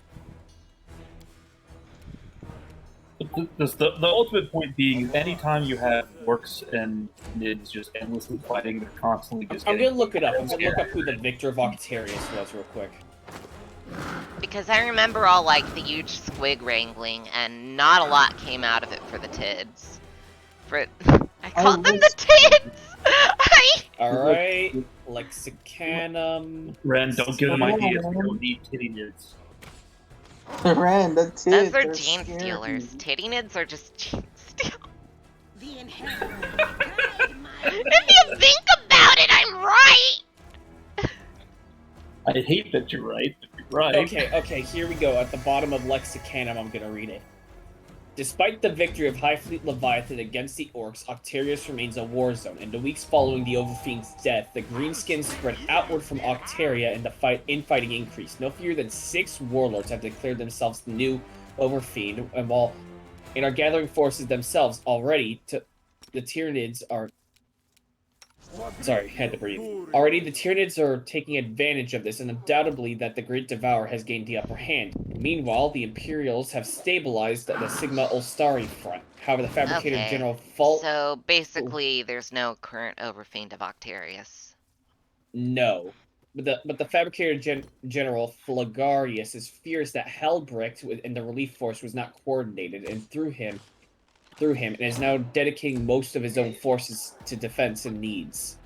The ultimate point being is anytime you have orcs and nids just endlessly fighting, they're constantly just I'm getting... gonna look it up. I'm gonna look up who the victor of Octarius was real quick. Because I remember all like the huge squig wrangling, and not a lot came out of it for the tids. For I called them the tids. Alright, Lexicanum. Ren, don't give them ideas. We don't need titty nids. Ren, the tits. Those are they're gene scary. stealers. Titty nids are just gene stealers. The inheritors guide my If you think about it, I'm right. I hate that you're right, but you're right. Okay, here we go. At the bottom of Lexicanum, I'm gonna read it. Despite the victory of High Fleet Leviathan against the Orcs, Octarius remains a war zone. In the weeks following the Overfiend's death, the Greenskins spread outward from Octaria and the infighting increased. No fewer than 6 warlords have declared themselves the new Overfiend, and are gathering forces themselves already to... The Tyranids are... Sorry, had to breathe. Already, the Tyranids are taking advantage of this, and undoubtedly that the Great Devourer has gained the upper hand. Meanwhile, the Imperials have stabilized the Sigma Ulstari front. However, the Fabricator Okay, General Fault... So basically, there's no current Overfiend of Octarius. No. But the Fabricator General Flagarius fears that Helbricht and the relief force was not coordinated, and through him, and is now dedicating most of his own forces to defense and needs.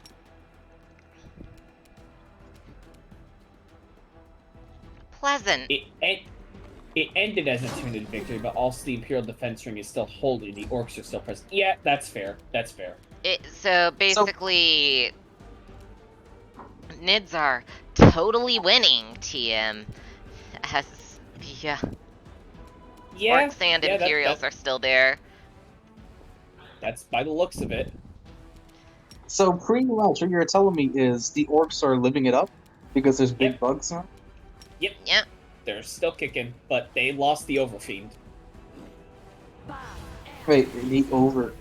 Pleasant. It ended as a Tyranid victory, but also the Imperial Defense Ring is still holding. The Orcs are still present. Yeah, that's fair. That's fair. So basically, Nids are totally winning, TM. As, yeah. Yeah. Orcs and Imperials are still there. That's by the looks of it. So pretty much what you're telling me is the orcs are living it up because there's big bugs now? Yep. Yep. They're still kicking, but they lost the Overfiend. Wait, the over...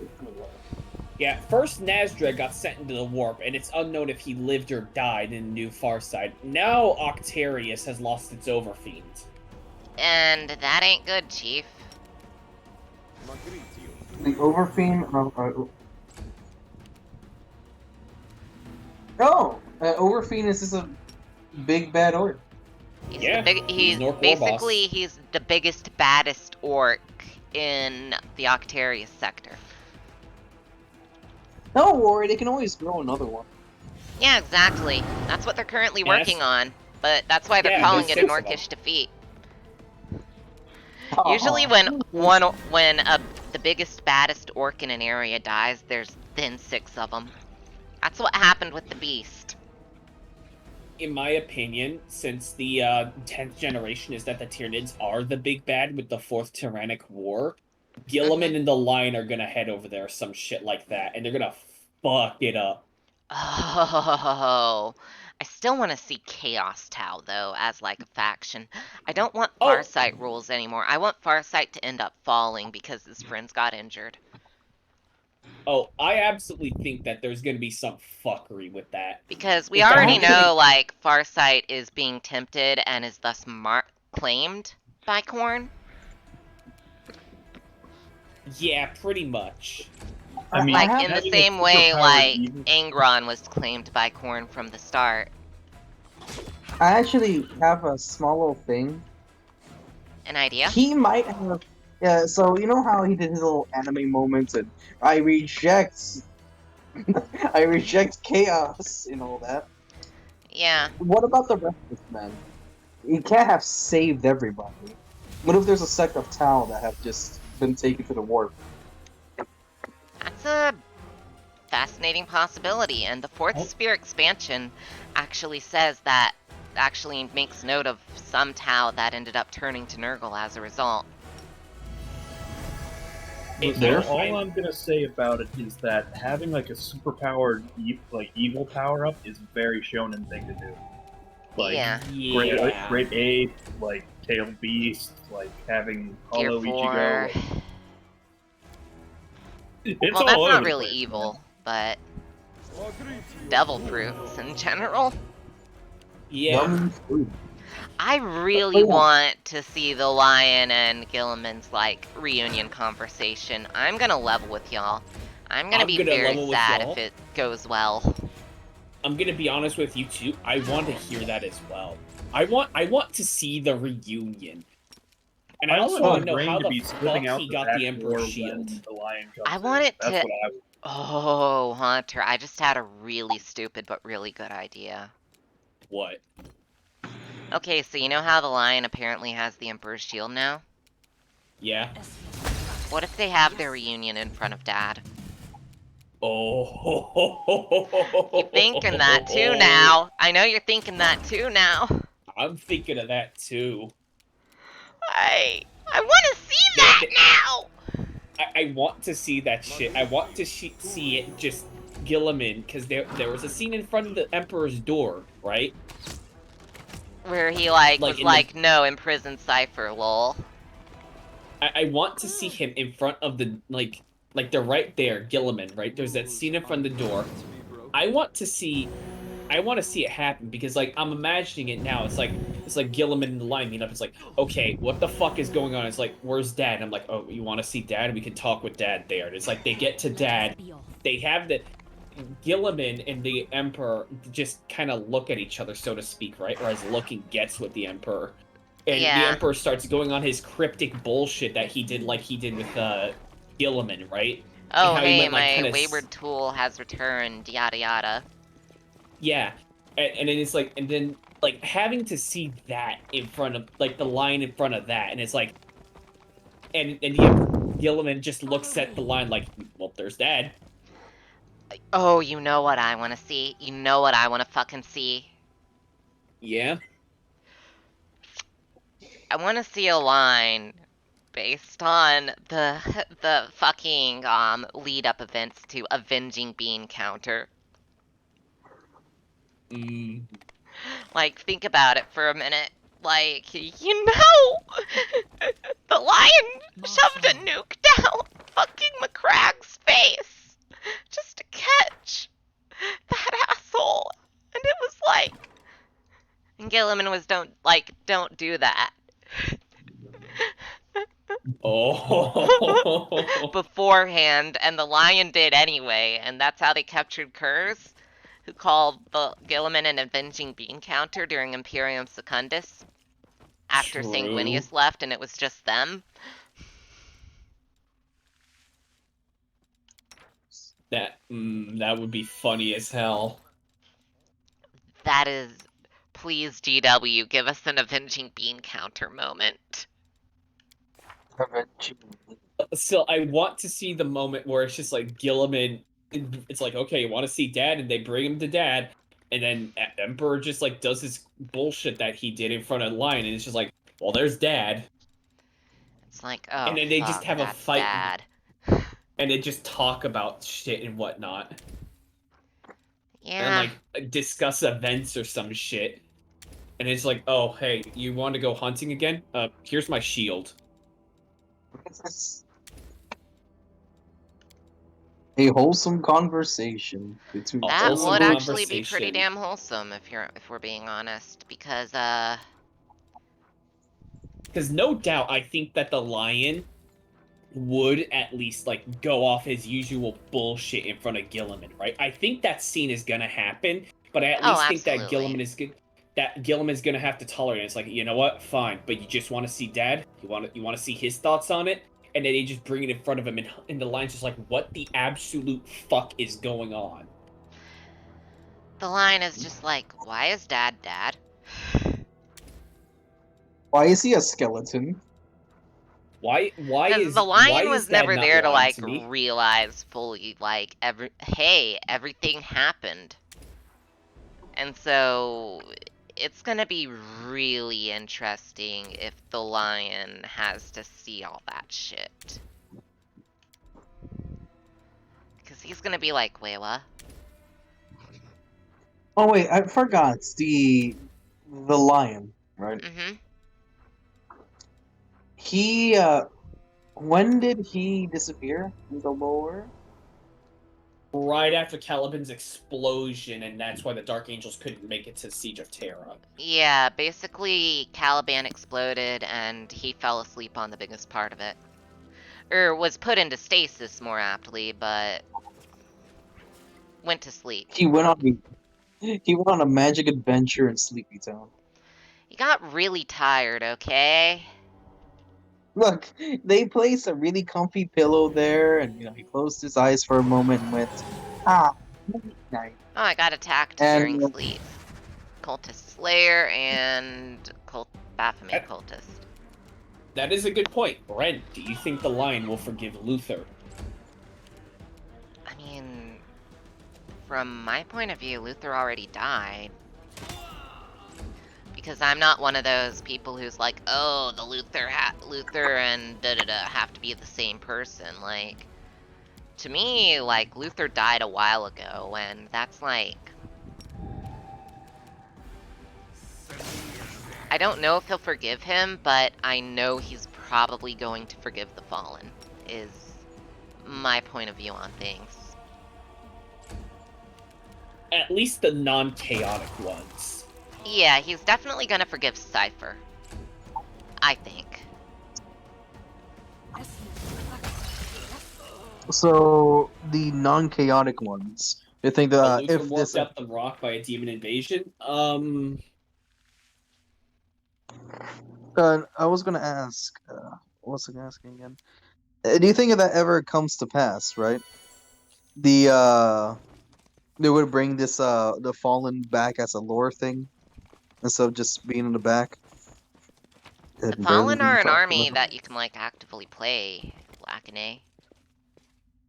Yeah, first Nazdreg got sent into the warp, and it's unknown if he lived or died in New Farside. Now Octarius has lost its Overfiend. And that ain't good, Chief. The Overfiend of... Oh! Overfiend is just a big bad orc. He's Yeah, he's an orc war basically boss. he's the biggest, baddest orc in the Octarius sector. Don't worry, they can always grow another one. Yeah, exactly. That's what they're currently Yeah, working on, but that's why they're Yeah, calling there's it an 6 of them. orcish defeat. Usually when the biggest, baddest orc in an area dies, there's then 6 of them. That's what happened with the beast. In my opinion, since the 10th generation is that the Tyranids are the big bad with the 4th Tyrannic War, Gilliman and the Lion are gonna head over there, some shit like that, and they're gonna fuck it up. Oh, I still want to see Chaos Tau, though, as like a faction. I don't want Oh. Farsight rules anymore. I want Farsight to end up falling because his friends got injured. Oh, I absolutely think that there's gonna be some fuckery with that. Because we Is that already actually- know, like, Farsight is being tempted and is thus claimed by Korn. Yeah, pretty much. I mean, Like, in the having a same way, superpower like, even- Angron was claimed by Korn from the start. I actually have a small little thing. An idea? He might have... Yeah, so you know how he did his little anime moments and I reject... I reject chaos and all that. Yeah. What about the rest of this man? He can't have saved everybody. What if there's a sect of Tau that have just been taken to the warp? That's a fascinating possibility. And the fourth Oh. Sphere expansion actually says that, actually makes note of some Tau that ended up turning to Nurgle as a result. All I'm gonna say about it is that having like a superpowered evil power up is a very shonen thing to do. Like Yeah. Great Ape, like Tailed Beast, like having Hollow Devours. Ichigo. It's Well, all that's over not the really place, evil, but devil fruits in general. Yeah. Yum food. I really want to see the Lion and Gilliman's like reunion conversation. I'm gonna level with y'all. I'm gonna be very level with sad y'all. if it goes well. I'm gonna be honest with you too. I want to hear that as well. I want to see the reunion. And I also want to know how the fuck he got the Emperor's shield. The Lion comes I want it in. That's to. what Oh, Hunter, I just had a really stupid but really good idea. What? Okay, so you know how the Lion apparently has the Emperor's shield now? Yeah. What if they have their reunion in front of Dad? Oh. You're thinking that too now. I know you're thinking that too now. I'm thinking of that too. I want to see that now. I want to see that shit. I want to see it just Gilliman, because there was a scene in front of the Emperor's door, right? Where he was like, no, imprison Cypher, lol. I want to see him in front of the like they're right there, Gilliman, right? There's that scene in front of the door. I want to see it happen because like I'm imagining it now. It's like Gilliman and the Lion meet up. It's like, okay, what the fuck is going on? It's like, where's Dad? And I'm like, oh, you want to see Dad? We can talk with Dad there. And it's like they get to Dad. They have the Gilliman and the Emperor just kind of look at each other, so to speak, right? Or as looking gets with the Emperor. And the Emperor starts going on his cryptic bullshit that he did with Gilliman, right? Oh, hey, my wayward tool has returned, yada yada. Yeah, and then it's like, and then like having to see that in front of like the Lion in front of that, and it's like, and the Emperor Gilliman just looks at the Lion like, well, there's Dad. Oh, you know what I want to see? You know what I want to fucking see? Yeah. I want to see a line based on the fucking lead up events to Avenging Bean Counter. Like, think about it for a minute. Like, you know, the Lion shoved a nuke down fucking McCragg's face just to catch that asshole. And it was like, and Gilliman was, don't do that. Oh. Beforehand, and the Lion did anyway, and that's how they captured Kurz, who called the Gilliman an avenging bean counter during Imperium Secundus after Sanguinius left, and it was just them. That would be funny as hell. That is, please GW, give us an avenging bean counter moment. So I want to see the moment where it's just like Gilliman, it's like, okay, you want to see Dad, and they bring him to Dad, and then Emperor just like does his bullshit that he did in front of Lion, and it's just like, well, there's Dad. It's like, oh, and then they just have a fight, Dad. And they just talk about shit and whatnot. Yeah. And like discuss events or some shit. And it's like, oh, hey, you want to go hunting again? Here's my shield. A wholesome conversation between that would actually be pretty damn wholesome if we're being honest, because no doubt I think that the Lion would at least like go off his usual bullshit in front of Gilliman, right? I think that scene is gonna happen, but I at least think that Gilliman's gonna have to tolerate it. It's like, you know what? Fine, but you just want to see Dad? You want to see his thoughts on it? And then they just bring it in front of him, and the Lion's just like, what the absolute fuck is going on? The Lion is just like, why is Dad Dad? Why is he a skeleton? Why Because is the lion why is was that never not there to lying like to me? realize fully like hey, everything happened. And so it's gonna be really interesting if the lion has to see all that shit. Because he's gonna be like, wait, what? Oh wait, I forgot. It's the lion, right? Mm-hmm. He when did he disappear in the lore? Right after Caliban's explosion, and that's why the Dark Angels couldn't make it to Siege of Terra. Yeah, basically Caliban exploded and he fell asleep on the biggest part of it. Or was put into stasis more aptly, but went to sleep. He went on a magic adventure in Sleepy Town. He got really tired, okay? Look, they placed a really comfy pillow there, and he closed his eyes for a moment and went, ah, night. Oh, I got attacked during And sleep. Cultist Slayer and Baphomet Cultist. That is a good point. Brent, do you think the lion will forgive Luther? I mean, from my point of view, Luther already died. Because I'm not one of those people who's like, oh, the Luther and da-da-da have to be the same person. Like, to me, like, Luther died a while ago, and that's like... I don't know if he'll forgive him, but I know he's probably going to forgive the Fallen, is my point of view on things. At least the non-chaotic ones. Yeah, he's definitely gonna forgive Cypher. I think. so the non-chaotic ones. You think that Luther if warped this up the rock by a demon invasion? I was gonna ask, what was I asking again? Do you think if that ever comes to pass, right? They would bring this the fallen back as a lore thing instead of just being in the back The and barely Fallen being are an talked army about. that you can, like, actively play, Lacanay.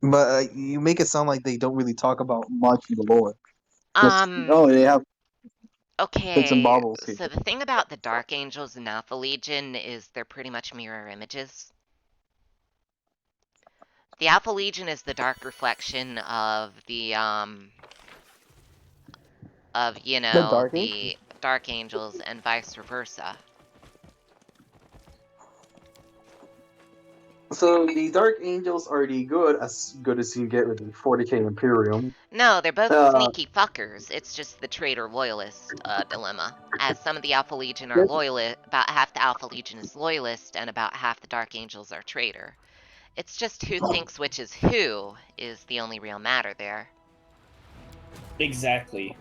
But you make it sound like they don't really talk about much in the lore. Just, Um, they have bits and okay, bobbles here. so the thing about the Dark Angels and Alpha Legion is they're pretty much mirror images. The Alpha Legion is the dark reflection of the, the Dark Angels and vice versa. So the Dark Angels are the good as you get with the 40k Imperium. No, they're both Uh, sneaky fuckers. It's just the traitor loyalist dilemma. As some of the Alpha Legion are loyalist, about half the Alpha Legion is loyalist, and about half the Dark Angels are traitor. It's just who thinks which is who is the only real matter there. Exactly.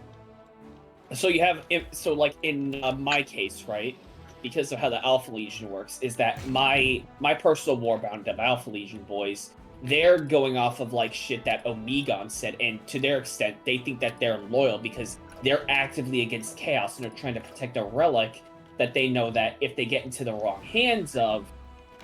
So you have, so like in my case, right? Because of how the Alpha Legion works, is that my personal warbound of Alpha Legion boys, they're going off of like shit that Omegon said, and to their extent, they think that they're loyal because they're actively against chaos and they're trying to protect a relic that they know that if they get into the wrong hands of,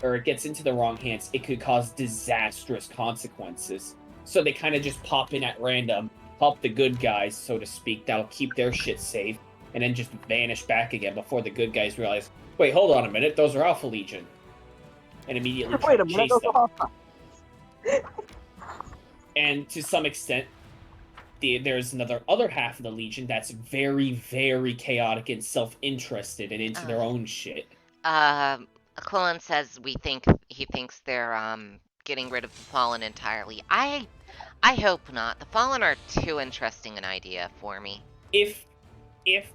or it gets into the wrong hands, it could cause disastrous consequences. So they kind of just pop in at random, help the good guys, so to speak, that'll keep their shit safe, and then just vanish back again before the good guys realize, wait, hold on a minute, those are Alpha Legion. And immediately try to chase them. And to some extent, there's other half of the Legion that's very, very chaotic and self-interested and into their own shit. Aquilin says he thinks they're getting rid of the Fallen entirely. I hope not. The Fallen are too interesting an idea for me. If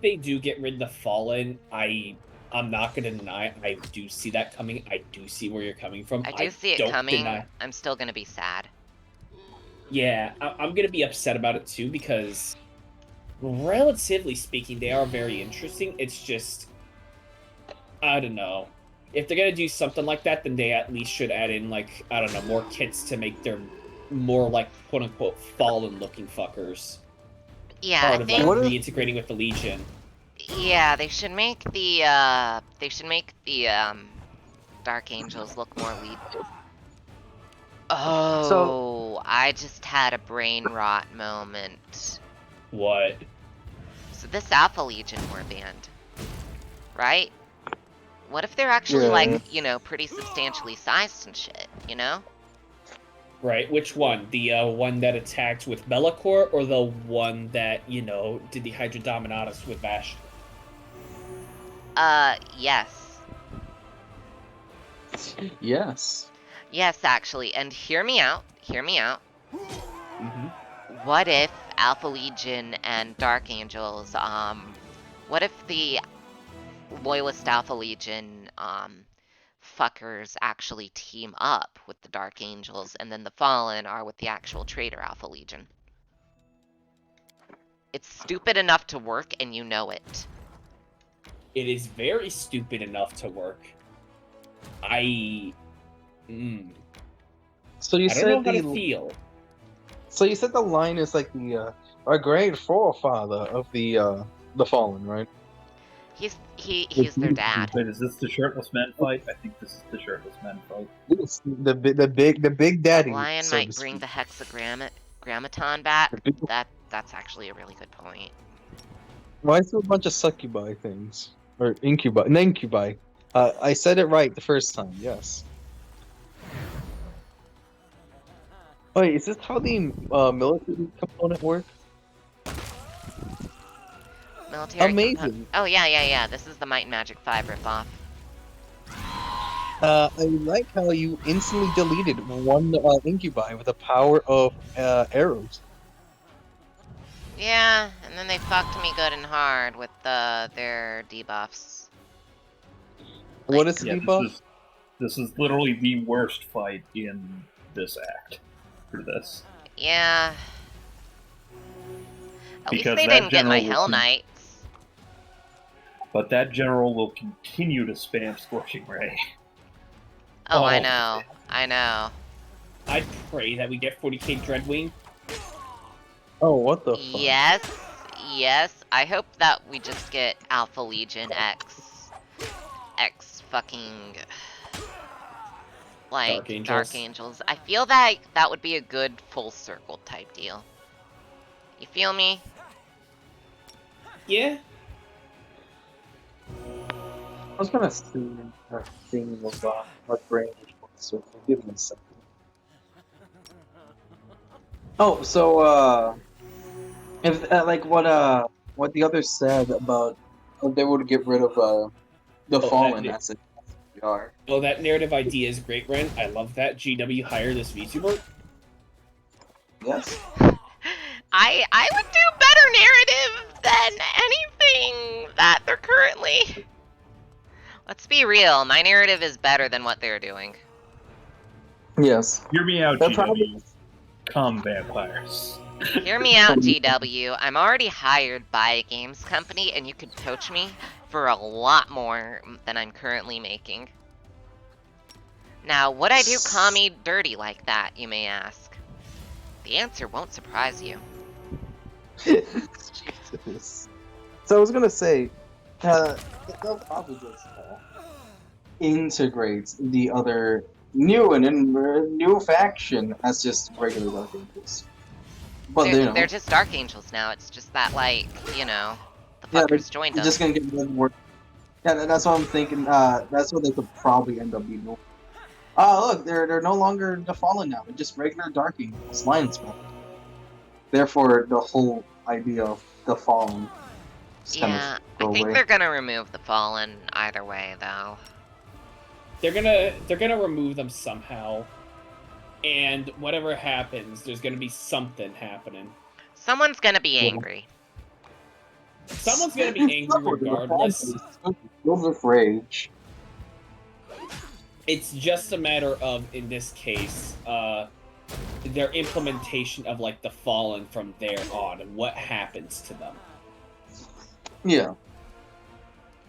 they do get rid of the Fallen, I'm not gonna deny I do see that coming. I do see where you're coming from. I do see it coming. Deny. I'm still gonna be sad. Yeah, I'm gonna be upset about it too because, relatively speaking, they are very interesting. It's just, I don't know. If they're gonna do something like that, then they at least should add in, like, I don't know, more kits to make them more like quote unquote fallen looking fuckers. Yeah, Part I of think like reintegrating with the Legion. Yeah, they should make the Dark Angels look more lead. Oh, I just had a brain rot moment. What? So this Alpha Legion warband, right? What if they're actually like, you know, pretty substantially sized and shit, you know? Right, which one? The one that attacked with Bellacore, or the one that, you know, did the Hydra Dominatus with Vash? Yes. Yes. Yes, actually, and hear me out, hear me out. Mm-hmm. What if Alpha Legion and Dark Angels, what if the Loyalist Alpha Legion, fuckers actually team up with the Dark Angels, and then the Fallen are with the actual traitor Alpha Legion? It's stupid enough to work, and you know it. It is very stupid enough to work. So you I said don't know how to feel. So you said the line is like the a great forefather of the fallen, right? He's their dad. Wait, is this the shirtless men fight? I think this is the shirtless men fight. Yes, the big daddy. Lion so might to bring speak. the hexagrammaton back. The big- That's actually a really good point. Why is there a bunch of succubi things or incubi? An incubi. I said it right the first time. Yes. Wait, is this how the military component works? Military Amazing. Oh yeah. This is the Might and Magic 5 ripoff. I like how you instantly deleted one incubi with the power of arrows. Yeah, and then they fucked me good and hard with their debuffs. What is the Yeah, debuff? this is literally the worst fight in this act for this. Yeah. At least Because they that didn't get my general Hell will- Knights. But that general will continue to spam Scorching Ray. Oh, I Oh. know. I know. I pray that we get 40k Dreadwing. Oh, what the fuck? Yes. I hope that we just get Alpha Legion X fucking like Dark Angels. Angels. I feel that that would be a good full circle type deal. You feel me? Yeah. I was gonna see a thing of what brain was, so give me a second. Oh, so if like what the others said about they would get rid of the fallen that- as we are. Oh, that narrative idea is great, Ren. I love that. GW, hire this VTuber. Yes. I would do better narrative than anything that they're currently. Let's be real, my narrative is better than what they're doing. Yes. Hear me out, They're GW. probably- Come, vampires. Hear me out, GW. I'm already hired by a games company, and you could poach me for a lot more than I'm currently making. Now, would I do Kami dirty like that, you may ask? The answer won't surprise you. Jesus. So I was gonna say, they'll probably just integrate the other new new faction as just regular Dark Angels. But They're just Dark Angels now. It's just that, like, you know, the Yeah, fuckers joined they're them. just gonna get more. Yeah, that's what I'm thinking. That's what they could probably end up being. Oh, look, they're no longer the Fallen now. They're just regular Dark Angels, Lions Spawn. Therefore, the whole idea of the Fallen. just kind of Yeah, go I think away. they're gonna remove the Fallen either way, though. They're gonna remove them somehow, and whatever happens, there's gonna be something happening. Someone's gonna be Yeah. angry. Someone's gonna be angry regardless. Filled with rage. It's just a matter of, in this case, their implementation of like the Fallen from there on. What happens to them? Yeah.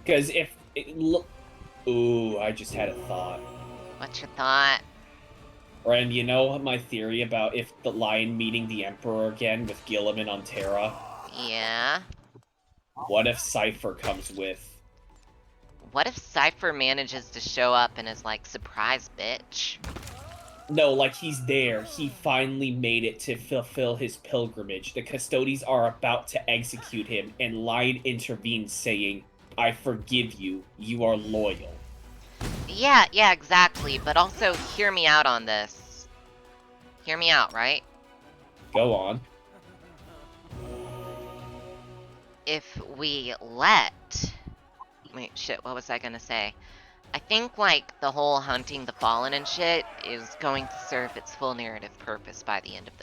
Because if ooh, I just had a thought. What's your thought? Ren, you know my theory about if the Lion meeting the Emperor again with Gilliman on Terra? Yeah? What if Cypher comes with? What if Cypher manages to show up and is like, surprise, bitch? No, like he's there. He finally made it to fulfill his pilgrimage. The custodies are about to execute him, and Lion intervenes, saying, "I forgive you. You are loyal." Yeah, exactly. But also, hear me out on this. Hear me out, right? Go on. If we let... Wait, shit, what was I gonna say? I think, like, the whole hunting the fallen and shit is going to serve its full narrative purpose by the end of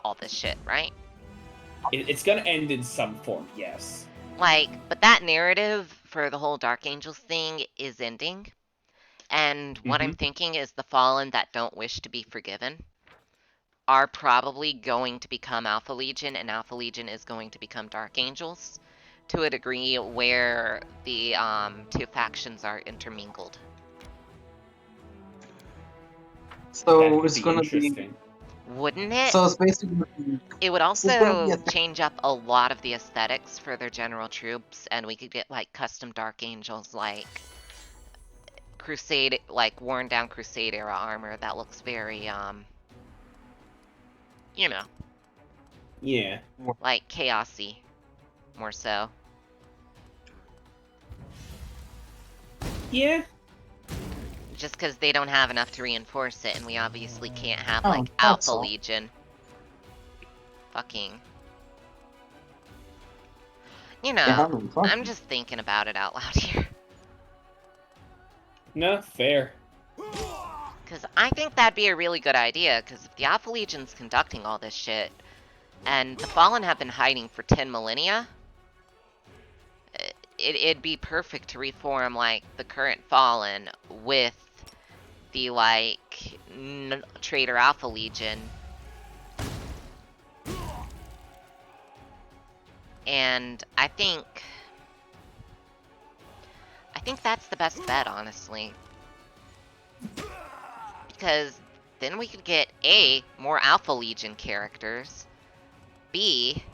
all this shit, right? It's gonna end in some form, yes. Like, but that narrative for the whole Dark Angels thing is ending. And what I'm thinking is the fallen that don't wish to be forgiven are probably going to become Alpha Legion, and Alpha Legion is going to become Dark Angels to a degree where the two factions are intermingled. So it's gonna be. Interesting. Wouldn't it? So it's basically. It would it's gonna be also a change up a lot of the aesthetics for their general troops, and we could get like custom Dark Angels, like Crusade, like worn down Crusade era armor that looks very you know, Yeah. like chaosy, more so. Yeah. Just because they don't have enough to reinforce it, and we obviously can't have Oh, like that's Alpha all. Legion. Fucking. You know, Yeah, I'm fine. I'm just thinking about it out loud here. No, fair. Because I think that'd be a really good idea, because if the Alpha Legion's conducting all this shit, and the Fallen have been hiding for 10 millennia, it'd be perfect to reform, like, the current Fallen with the, like, Traitor Alpha Legion. And I think that's the best bet, honestly. Because then we could get A, more Alpha Legion characters, B,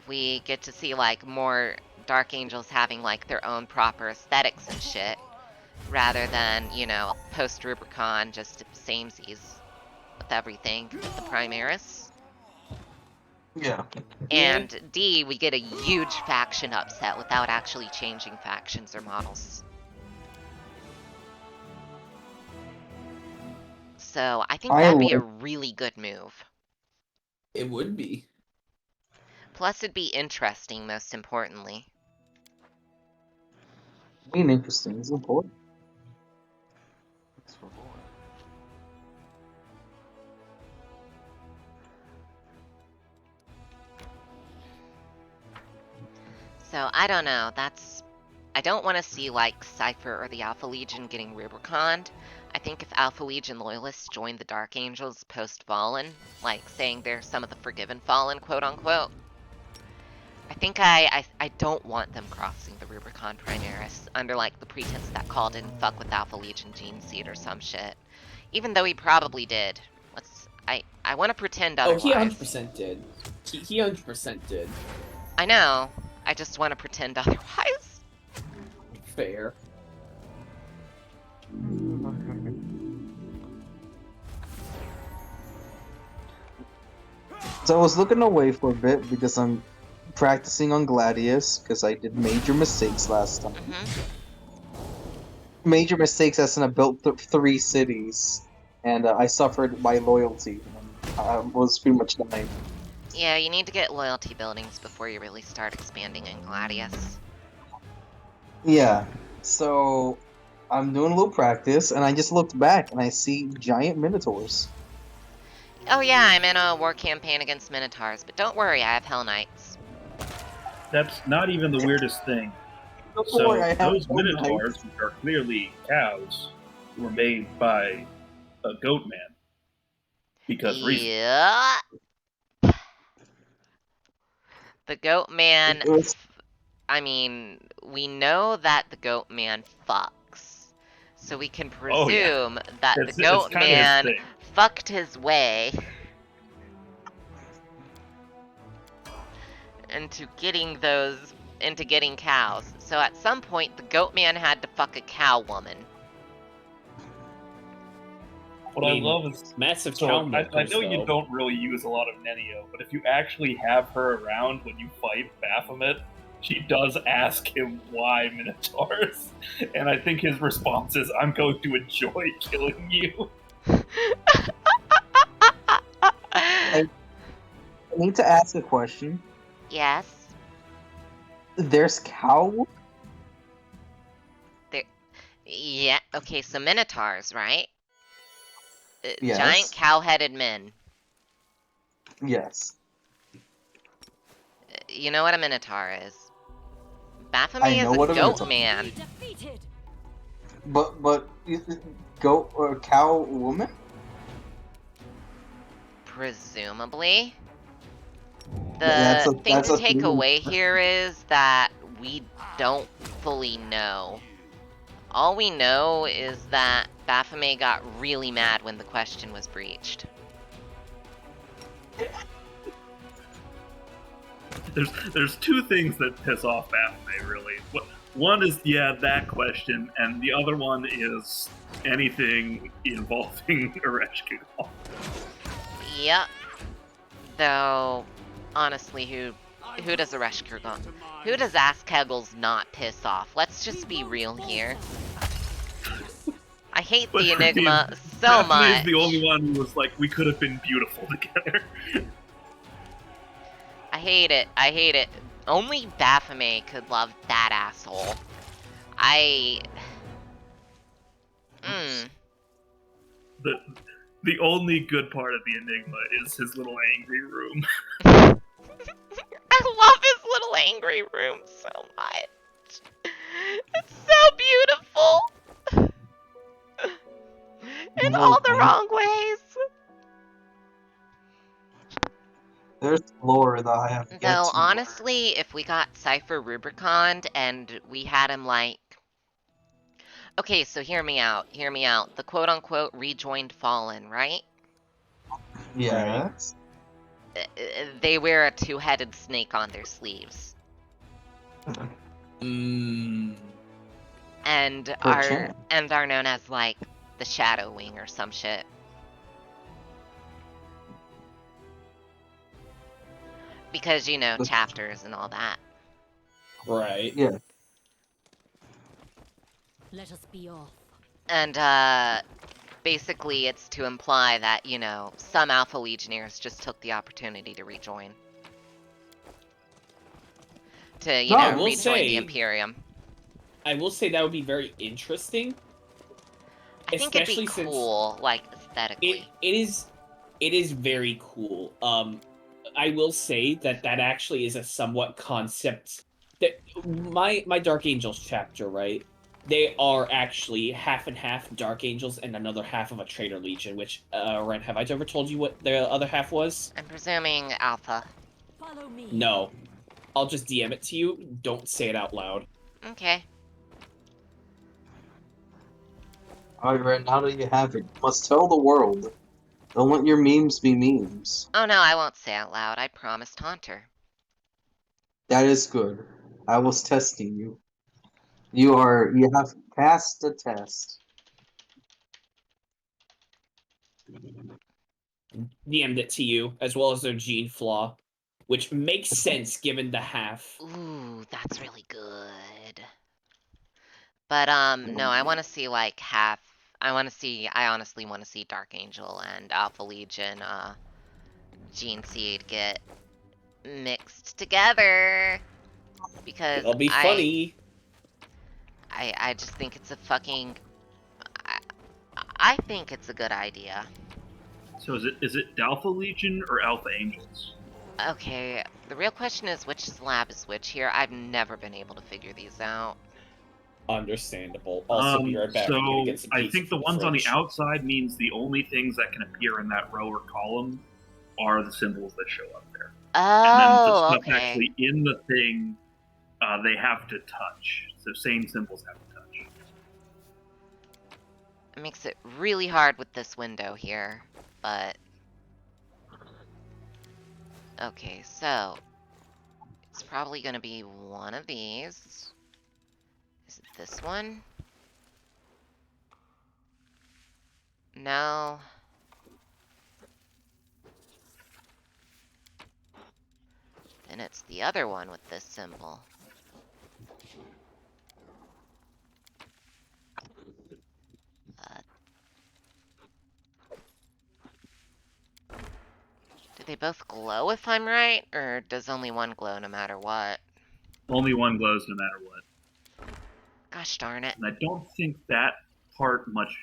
we get to see, like, more Dark Angels having, like, their own proper aesthetics and shit, rather than, you know, post-Rubicon, just samesies with everything with the Primaris. Yeah. And D, we get a huge faction upset without actually changing factions or models. So I think that'd be a really good move. It would be. Plus, it'd be interesting, most importantly. Being interesting is important. That's for boy. So, I don't know, I don't want to see, like, Cypher or the Alpha Legion getting Rubiconed. I think if Alpha Legion loyalists join the Dark Angels post-Fallen, like, saying they're some of the Forgiven Fallen, quote-unquote, I think I don't want them crossing the Rubicon Primaris under, like, the pretense that Call didn't fuck with Alpha Legion Gene Seed or some shit. Even though he probably did. I want to pretend otherwise. Oh, he 100% did. He 100% did. I know. I just want to pretend otherwise. Fair. So I was looking away for a bit because I'm practicing on Gladius because I did major mistakes last time. Major mistakes as in I built 3 cities, and I suffered my loyalty. I was pretty much dying. Yeah, you need to get loyalty buildings before you really start expanding in Gladius. Yeah, so I'm doing a little practice, and I just looked back and I see giant minotaurs. Oh yeah, I'm in a war campaign against Minotaurs, but don't worry, I have Hell Knights. That's not even the weirdest thing. Don't So worry, I have those Hell Knights. minotaurs, which are clearly cows, were made by a goat man. Because reason. Yeah. The Goat Man... It was- I mean, we know that the Goat Man fucks. So we can Oh, yeah. presume that It's the Goat kinda his Man thing. fucked his way into getting those into getting cows. So at some point, the goat man had to fuck a cow woman. What I love is massive so cow I milkers, know you though. don't really use a lot of Nenio, but if you actually have her around when you fight Baphomet, she does ask him why Minotaurs, and I think his response is, "I'm going to enjoy killing you." I need to ask a question. Yes. There's cow. Yeah. Okay. So minotaurs, right? Giant Yes. cow-headed men. Yes. You know what a minotaur is? I Baphomet is know a what a goat minotaur- man. But goat or cow woman? Presumably. That's The a thing that's to a take thing. away here is that we don't fully know. All we know is that Baphomet got really mad when the question was breached. There's two things that piss off Baphomet, really. One is, that question, and the other one is anything involving Ereshkigal. Yep. Though, honestly, who does Ereshkigal? Who does Askegels not piss off? Let's just be real here. I hate the Enigma so Baphomet's much. the only one who was like, we could have been beautiful together. I hate it. I hate it. Only Baphomet could love that asshole. The only good part of the Enigma is his little angry room. I love his little angry room so much. It's so beautiful. In all the wrong ways. There's lore that I have yet Though, to honestly, if we got Cypher Rubricond and we had him like... Okay, so hear me out. Hear me out. The quote-unquote rejoined Fallen, right? Yes. They wear a two-headed snake on their sleeves. Mm. And are known as, like, the Shadow Wing or some shit. Because, you know, chapters and all that. Right. Yeah. Let us be off. And, basically it's to imply that, you know, some Alpha Legionnaires just took the opportunity to rejoin. To, you know, rejoin the Imperium. I will say that would be very interesting. I think it'd be cool, like, aesthetically. It is very cool. I will say that actually is a somewhat concept that my Dark Angels chapter, right? They are actually half and half Dark Angels and another half of a Traitor Legion, which, Ren, have I ever told you what the other half was? I'm presuming Alpha. Follow me. No. I'll just DM it to you. Don't say it out loud. Okay. Alright, now that you have it, you must tell the world. Don't let your memes be memes. Oh no, I won't say out loud. I promised Haunter. That is good. I was testing you. You have passed the test. DM'd it to you, as well as their gene flaw, which makes sense given the half. Ooh, that's really good. But, no, I want to see, like, half... I honestly want to see Dark Angel and Alpha Legion, Gene Seed get mixed together. Because It'll be funny. I just think it's a fucking... I think it's a good idea. So is it Alpha Legion or Alpha Angels? Okay, the real question is which slab is which here. I've never been able to figure these out. Understandable. Also, be right back. So I think the ones on the outside means the only things that can appear in that row or column are the symbols that show up there. And then the stuff okay. actually in the thing, they have to touch. So same symbols have to touch. It makes it really hard with this window here, but... Okay, so... It's probably gonna be one of these. Is it this one? No. Then it's the other one with this symbol. Uh, do they both glow if I'm right? Or does only one glow no matter what? Only one glows no matter what. Gosh darn it. And I don't think that part much,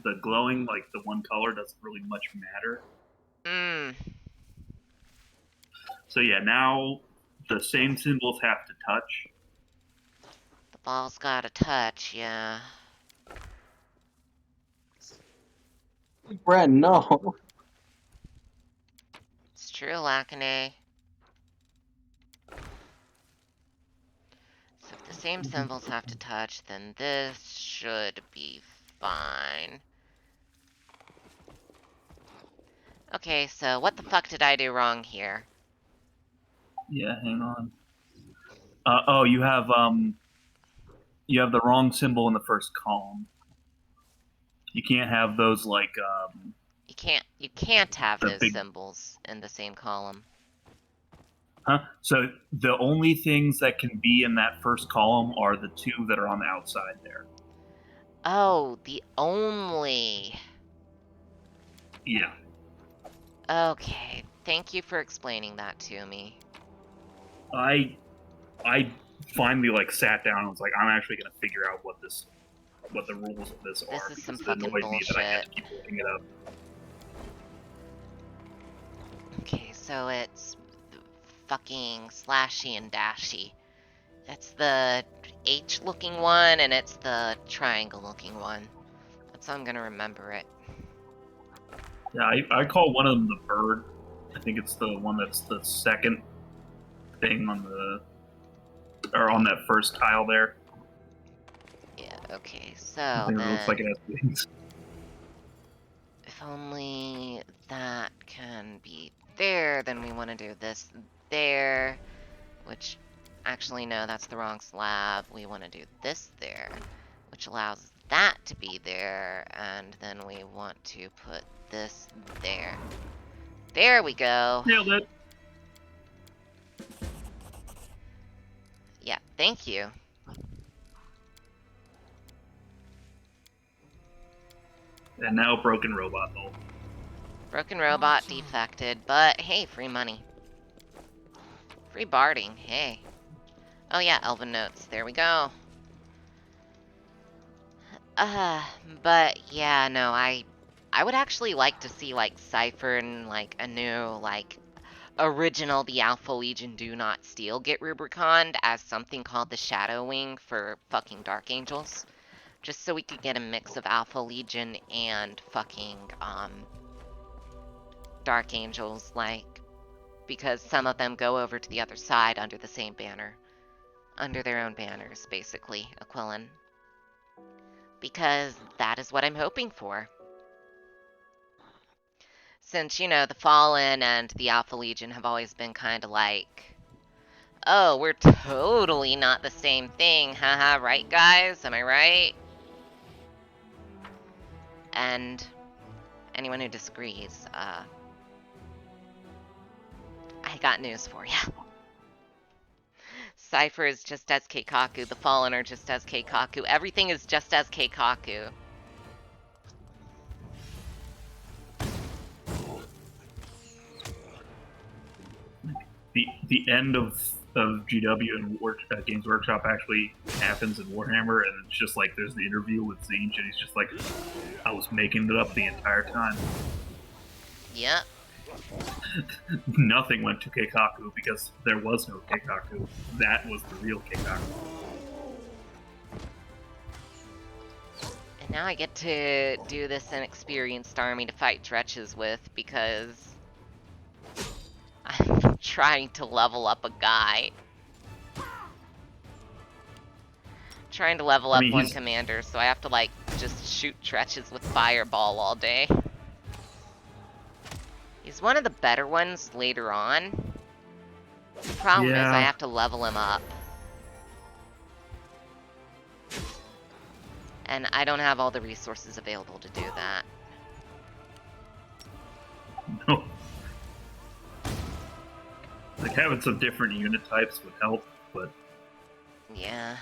the glowing, like the one color, doesn't really much matter. Mmm. So yeah, now the same symbols have to touch. The ball's gotta touch, yeah. Brent, no. It's true, Lacane. So if the same symbols have to touch, then this should be fine. Okay, so what the fuck did I do wrong here? Yeah, hang on. Oh, you have the wrong symbol in the first column. You can't have those like You can't have the those big symbols in the same column. Huh? So the only things that can be in that first column are the two that are on the outside there. Oh, the only. Yeah. Okay, thank you for explaining that to me. I finally like sat down and was like, I'm actually gonna figure out what the rules of this are, This is some because it fucking annoyed me that I had to bullshit. keep looking it up. Okay, so it's fucking slashy and dashy. It's the H-looking one, and it's the triangle-looking one. That's how I'm gonna remember it. Yeah, I call one of them the bird. I think it's the one that's the second thing on on that first tile there. Yeah, okay, I so think it looks like then... it has wings. If only that can be there, then we want to do this there, which... Actually, no, that's the wrong slab. We want to do this there, which allows that to be there, and then we want to put this there. There we go. Nailed it. Yeah, thank you. And now broken robot hole. Broken robot defected, but hey, free money. Free barding, hey. Oh yeah, Elven notes, there we go. But yeah, no, I would actually like to see like Cypher and like a new like original The Alpha Legion Do Not Steal get Rubriconned as something called the Shadow Wing for fucking Dark Angels. Just so we could get a mix of Alpha Legion and fucking Dark Angels, like, because some of them go over to the other side under the same banner. Under their own banners, basically, Aquilin. Because that is what I'm hoping for. Since, you know, the Fallen and the Alpha Legion have always been kind of like, oh, we're totally not the same thing, haha, right guys? Am I right? And anyone who disagrees, I got news for you. Cypher is just as Keikaku, the Fallen are just as Keikaku, everything is just as Keikaku. The end of GW and Games Workshop actually happens in Warhammer, and it's just like there's the interview with Zinch, and he's just like, I was making it up the entire time. Yep. Nothing went to Keikaku because there was no Keikaku. That was the real Keikaku. And now I get to do this inexperienced army to fight Dretches with because I'm trying to level up a guy. Trying to level up one commander, so I have to like just shoot Dretches with Fireball all day. He's one of the better ones later on. The problem is I Yeah. have to level him up. And I don't have all the resources available to do that. No. Like having some different unit types would help, but Yeah.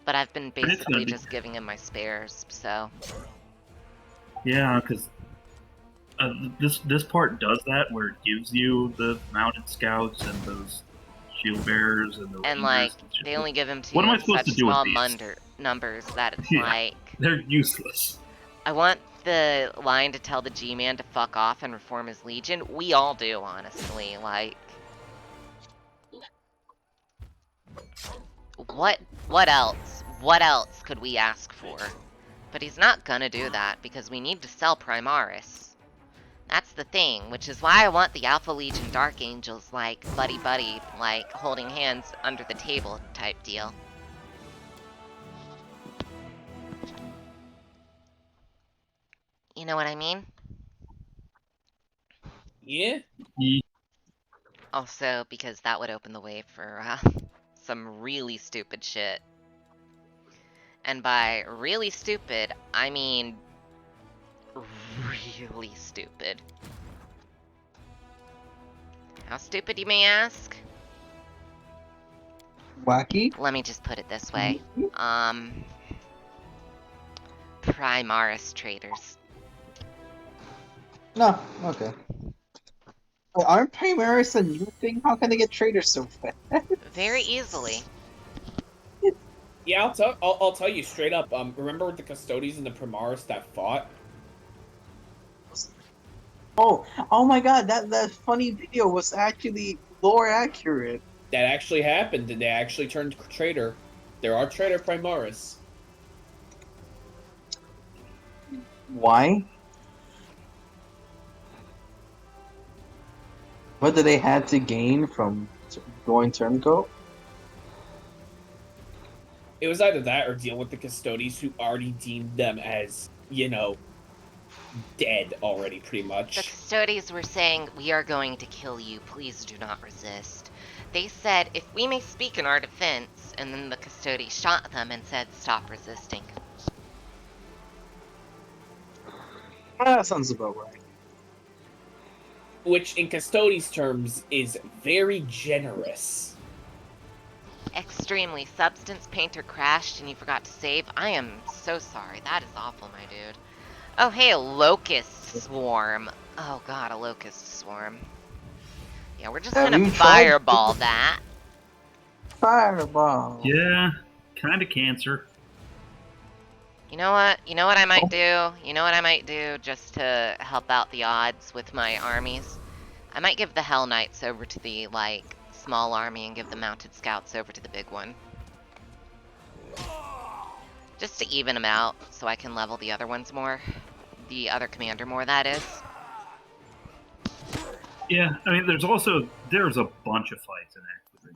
But I've been it's gonna basically be- just giving him my spares, so... yeah, because this part does that where it gives you the mounted scouts and those shield bearers and the And, rangers like, and shit. they only give him to What you am I in supposed such to do with small these? numbers that it's Yeah. like... They're useless. I want the line to tell the G-Man to fuck off and reform his legion. We all do, honestly. Like... What else? What else could we ask for? But he's not gonna do that, because we need to sell Primaris. That's the thing, which is why I want the Alpha Legion Dark Angels, like, buddy-buddy, like, holding hands under the table type deal. You know what I mean? Yeah. Also, because that would open the way for, some really stupid shit. And by really stupid, I mean really stupid. How stupid, you may ask? Wacky? Let me just put it this way. Primaris traders. No, okay. Wait, aren't Primaris a new thing? How can they get traders so fast? Very easily. Yeah, I'll tell you straight up. Remember the Custodes and the Primaris that fought? Oh my god, that funny video was actually lore accurate. That actually happened, and they actually turned traitor. There are traitor Primaris. Why? What did they had to gain from going turncoat? It was either that or deal with the Custodes who already deemed them as, dead already, pretty The much. Custodes were saying, "We are going to kill you, please do not resist." They said, "If we may speak in our defense," and then the Custodes shot them and said, "Stop resisting." That sounds about right. Which, in Custodes terms, is very generous. Extremely. Substance painter crashed and you forgot to save. I am so sorry. That is awful, my dude. Oh, hey, a locust swarm. Oh god, a locust swarm. Yeah, we're just Have gonna you tried- fireball that. Fireball. Yeah, kind of cancer. You know what? You know what I might do? You know what I might do just to help out the odds with my armies? I might give the Hell Knights over to the, like, small army and give the mounted scouts over to the big one. Just to even them out so I can level the other ones more. The other commander more, that is. Yeah, I mean, there's a bunch of fights in Act 3.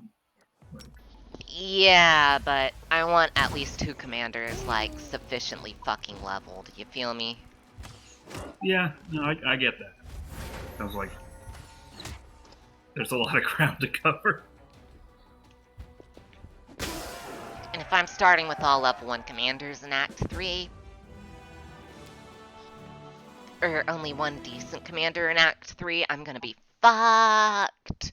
Yeah, but I want at least 2 commanders, like, sufficiently fucking leveled. You feel me? Yeah, no, I get that. I was like, there's a lot of ground to cover. And if I'm starting with all level 1 commanders in Act 3, or only one decent commander in Act 3, I'm gonna be fucked.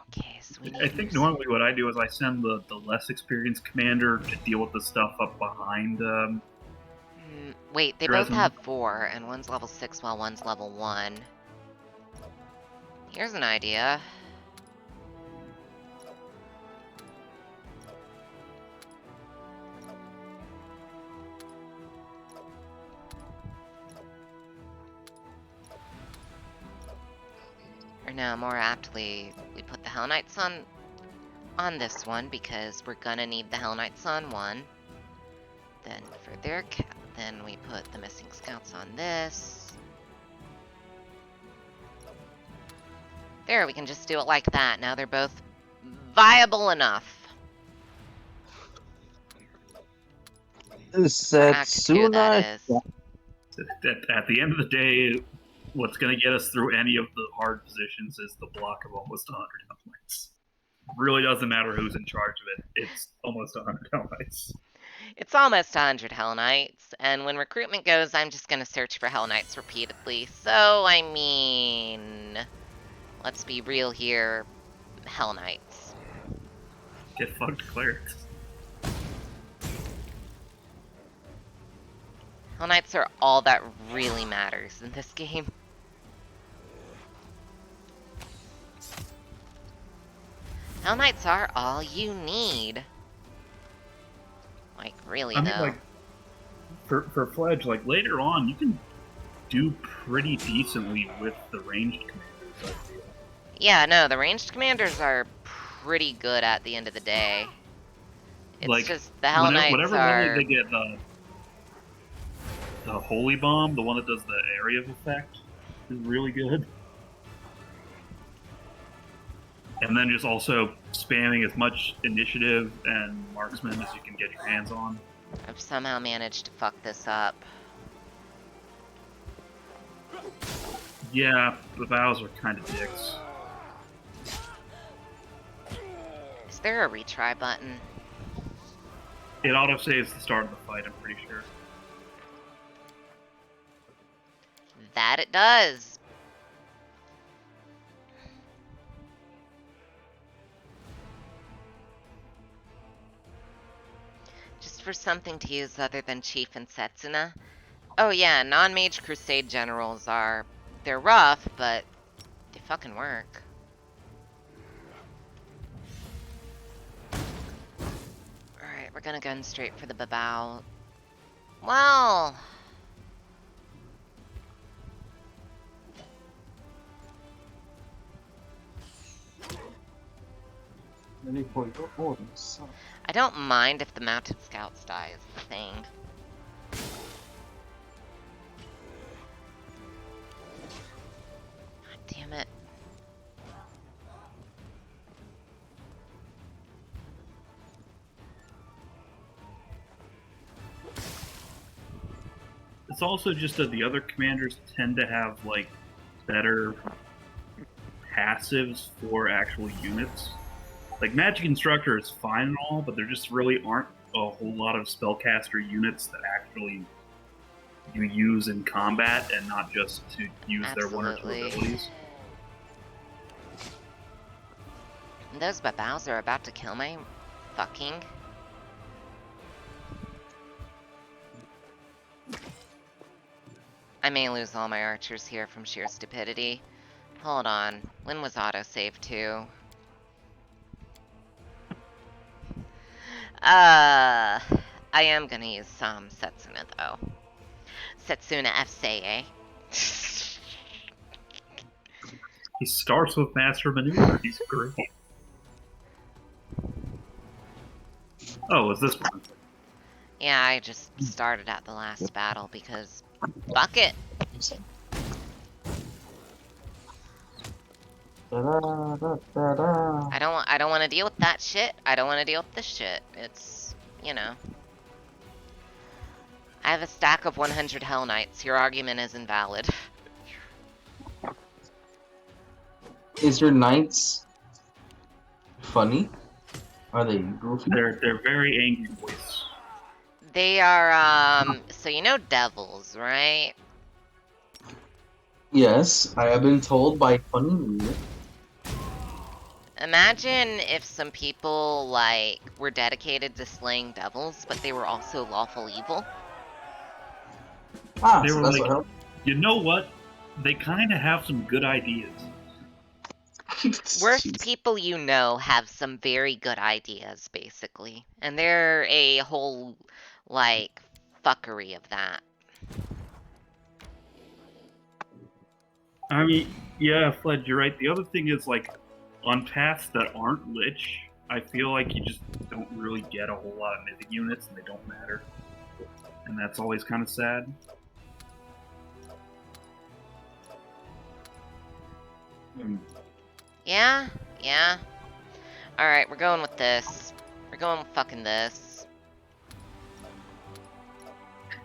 Okay, so we need... I think normally what I do is I send the less experienced commander to deal with the stuff up behind. Wait, they Dresden. both have 4, and one's level 6 while one's level 1. Here's an idea. Or no, more aptly, we put the Hell Knights on this one because we're gonna need the Hell Knights on one. Then for their then we put the missing scouts on this. There, we can just do it like that. Now they're both viable enough. Act 2, that Setsuna. is. At the end of the day, what's going to get us through any of the hard positions is the block of almost 100 points. Really doesn't matter who's in charge of it. It's almost 100 Knights. It's almost 100 Hell Knights, and when recruitment goes, I'm just gonna search for Hell Knights repeatedly. So, I mean, let's be real here, Hell Knights. Get fucked, clerics. Hell Knights are all that really matters in this game. Hell Knights are all you need. Like, really, I mean, though. like, for Fledge, like, later on, you can do pretty decently with the ranged commanders, I feel. Yeah, no, the ranged commanders are pretty good at the end of the day. It's Like, just the Hell Knights whenever are... they get the Holy Bomb, the one that does the area of effect, is really good. And then just also spamming as much initiative and marksman as you can get your hands on. I've somehow managed to fuck this up. Yeah, the vows are kind of dicks. Is there a retry button? It autosaves the start of the fight, I'm pretty sure. That it does. Just for something to use other than Chief and Setsuna. Oh yeah, non-mage crusade generals are... They're rough, but they fucking work. Alright, we're gonna gun straight for the babao. Well... Ready for your orders. I don't mind if the mounted scouts die is the thing. God damn it. It's also just that the other commanders tend to have, like, better passives for actual units. Like, Magic Instructor is fine and all, but there just really aren't a whole lot of spellcaster units that actually you use in combat and not just to use their one or two Absolutely. abilities. Those babaos are about to kill my fucking... I may lose all my archers here from sheer stupidity. Hold on. When was autosave too? I am gonna use some Setsuna though. Setsuna FCA. He starts with Master Maneuver. He's great. Oh, is this one? Yeah, I just started at the last battle because fuck it. I don't want to deal with that shit. I don't want to deal with this shit. It's, you know. I have a stack of 100 Hell Knights. Your argument is invalid. Is your knights funny? Are they goofy? They're very angry boys. They are, so you know devours, right? Yes, I have been told by funny me. Imagine if some people, like, were dedicated to slaying devils, but they were also lawful evil. Ah, They so were that's like, what helped. you know what? They kind of have some good ideas. Worst Jeez. people you know have some very good ideas, basically. And they're a whole, like, fuckery of that. I mean, yeah, Fledge, you're right. The other thing is, like, on paths that aren't Lich, I feel like you just don't really get a whole lot of mythic units, and they don't matter. And that's always kind of sad. Yeah? Yeah? Alright, we're going with this. We're going with fucking this.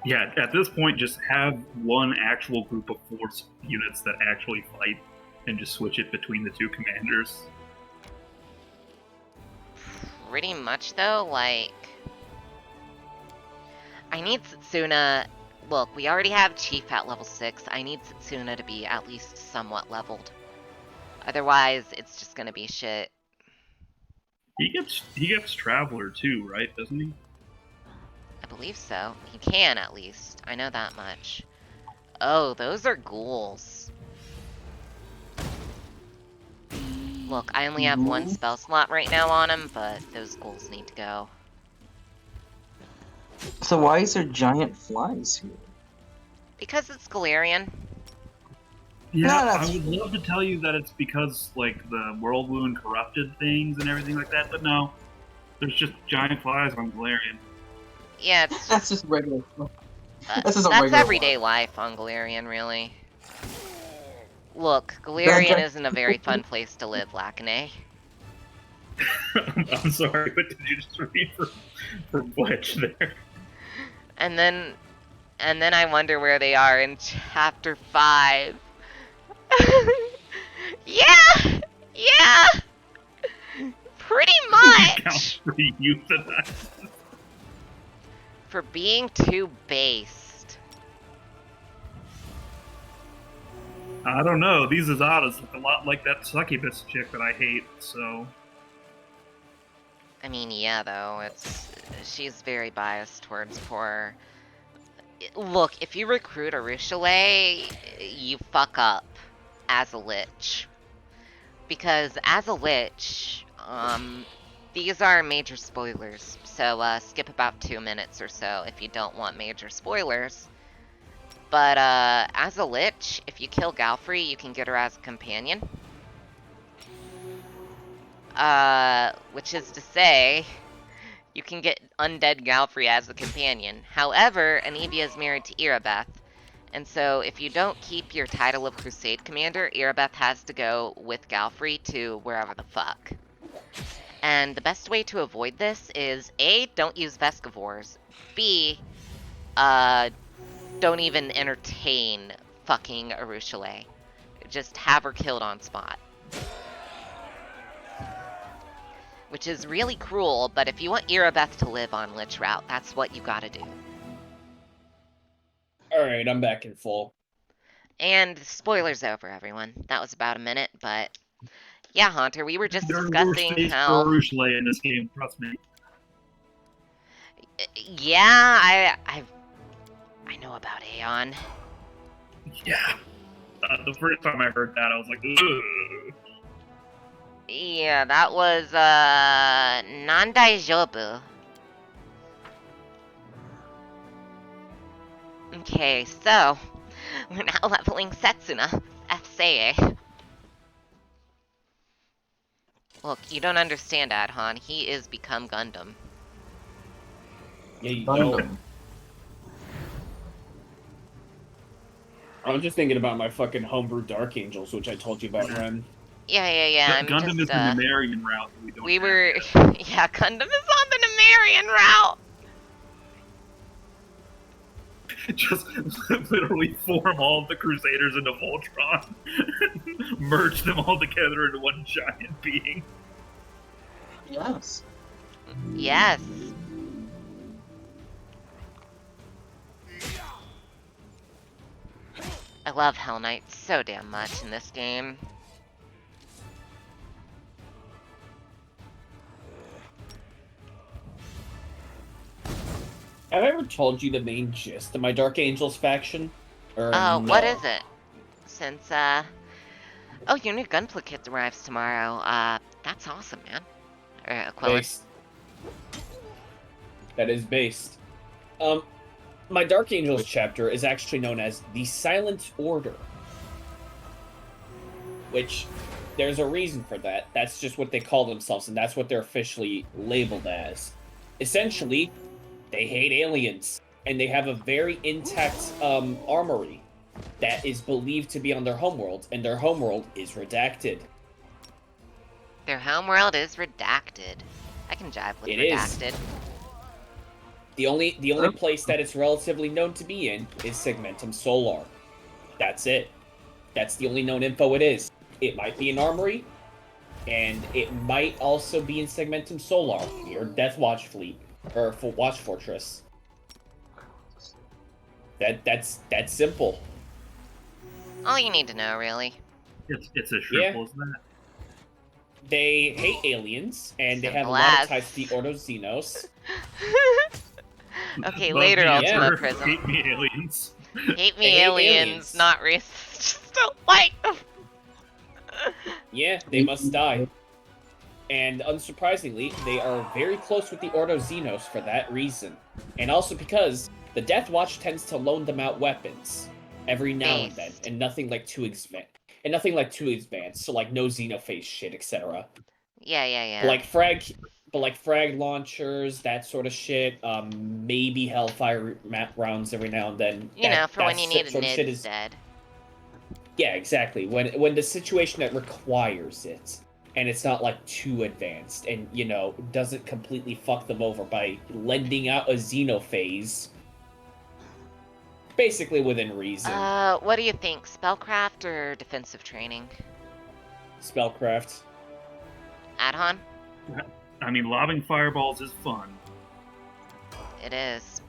Yeah, at this point, just have one actual group of force units that actually fight, and just switch it between the two commanders. Pretty much, though, like... I need Setsuna... Look, we already have Chief at level 6. I need Setsuna to be at least somewhat leveled. Otherwise, it's just gonna be shit. He gets Traveler too, right? Doesn't he? I believe so. He can, at least. I know that much. Oh, those are ghouls. Look, I only have one spell slot right now on him, but those ghouls need to go. So why is there giant flies here? Because it's Galarian. Yeah, No, I that's would love to tell you that it's because, like, the World Wound corrupted things and everything like that, but no. There's just giant flies on Galarian. Yeah, it's That's just regular. that's everyday life on Galarian, really. Look, Galarian isn't a very fun place to live, Lacane. I'm sorry, but did you just read for Fletch there? And then I wonder where they are in chapter 5. Yeah! Yeah! Pretty much! For euthanized. For being too based. I don't know. These Azadas look a lot like that succubus chick that I hate, so... I mean, yeah, though, she's very biased towards poor... Look, if you recruit a Rochelle, you fuck up as a Lich. Because as a Lich, these are major spoilers, so skip about 2 minutes or so if you don't want major spoilers. But as a Lich, if you kill Galfrey, you can get her as a companion. Which is to say, you can get undead Galfrey as a companion. However, Anivia is married to Irabeth, and so if you don't keep your title of Crusade Commander, Irabeth has to go with Galfrey to wherever the fuck. And the best way to avoid this is A, don't use Vescivores. B, don't even entertain fucking Arushale. Just have her killed on spot. Which is really cruel, but if you want Irabeth to live on Lich Route, that's what you gotta do. Alright, I'm back in full. And spoilers over, everyone. That was about a minute, but... Yeah, Haunter, we were just There are worse discussing days how... for Rochelle in this game, trust me. Yeah, I know about Aeon. Yeah. The first time I heard that, I was like, ugh. Yeah, that was, Nandaijobu. Okay, so, we're now leveling Setsuna, FCA. Look, you don't understand, Adhan. He is become Gundam. Yeah, you Gundam. don't. I'm just thinking about my fucking homebrew Dark Angels, which I told you about, Ren. Yeah, I'm Gundam just, is the Numerian route. We were... Yeah, Gundam is on the Numerian route! Just literally form all of the Crusaders into Voltron. Merge them all together into one giant being. Yes. Yes. I love Hell Knight so damn much in this game. Have I ever told you the main gist of my Dark Angels faction? Or no? What is it? Since, Oh, your new gunpla kit arrives tomorrow. That's awesome, man. Aquila. Based. That is based. My Dark Angels chapter is actually known as the Silent Order. Which, there's a reason for that. That's just what they call themselves, and that's what they're officially labeled as. Essentially, they hate aliens, and they have a very intact armory that is believed to be on their homeworld, and their homeworld is redacted. Their homeworld is redacted. I can jive with It redacted. The only place that it's relatively known to be in is Segmentum Solar. That's it. That's the only known info it is. It might be an armory, and it might also be in Segmentum Solar, near Death Watch Fleet, or Watch Fortress. That's simple. All you need to know, really. It's as simple as that. They hate aliens, and they have a Simple lot as. of ties to the Ordo Xenos. Okay, But later, the Ultima answer, Prism. hate me aliens. Hate me They hate aliens, aliens. not racist. Just don't like them. Yeah, they must die. And unsurprisingly, they are very close with the Ordo Xenos for that reason. And also because the Death Watch tends to loan them out weapons every now and then, Based. and nothing like too advanced. So like no Xenophase shit, etc. Yeah. But like frag launchers, that sort of shit. Maybe Hellfire map rounds every now and then. You know, for when you need a sort of nid shit instead. Yeah, exactly. When the situation that requires it, and it's not like too advanced, and doesn't completely fuck them over by lending out a Xenophase. Basically within reason. What do you think? Spellcraft or defensive training? Spellcraft. Adhon? I mean, lobbing fireballs is fun. It is.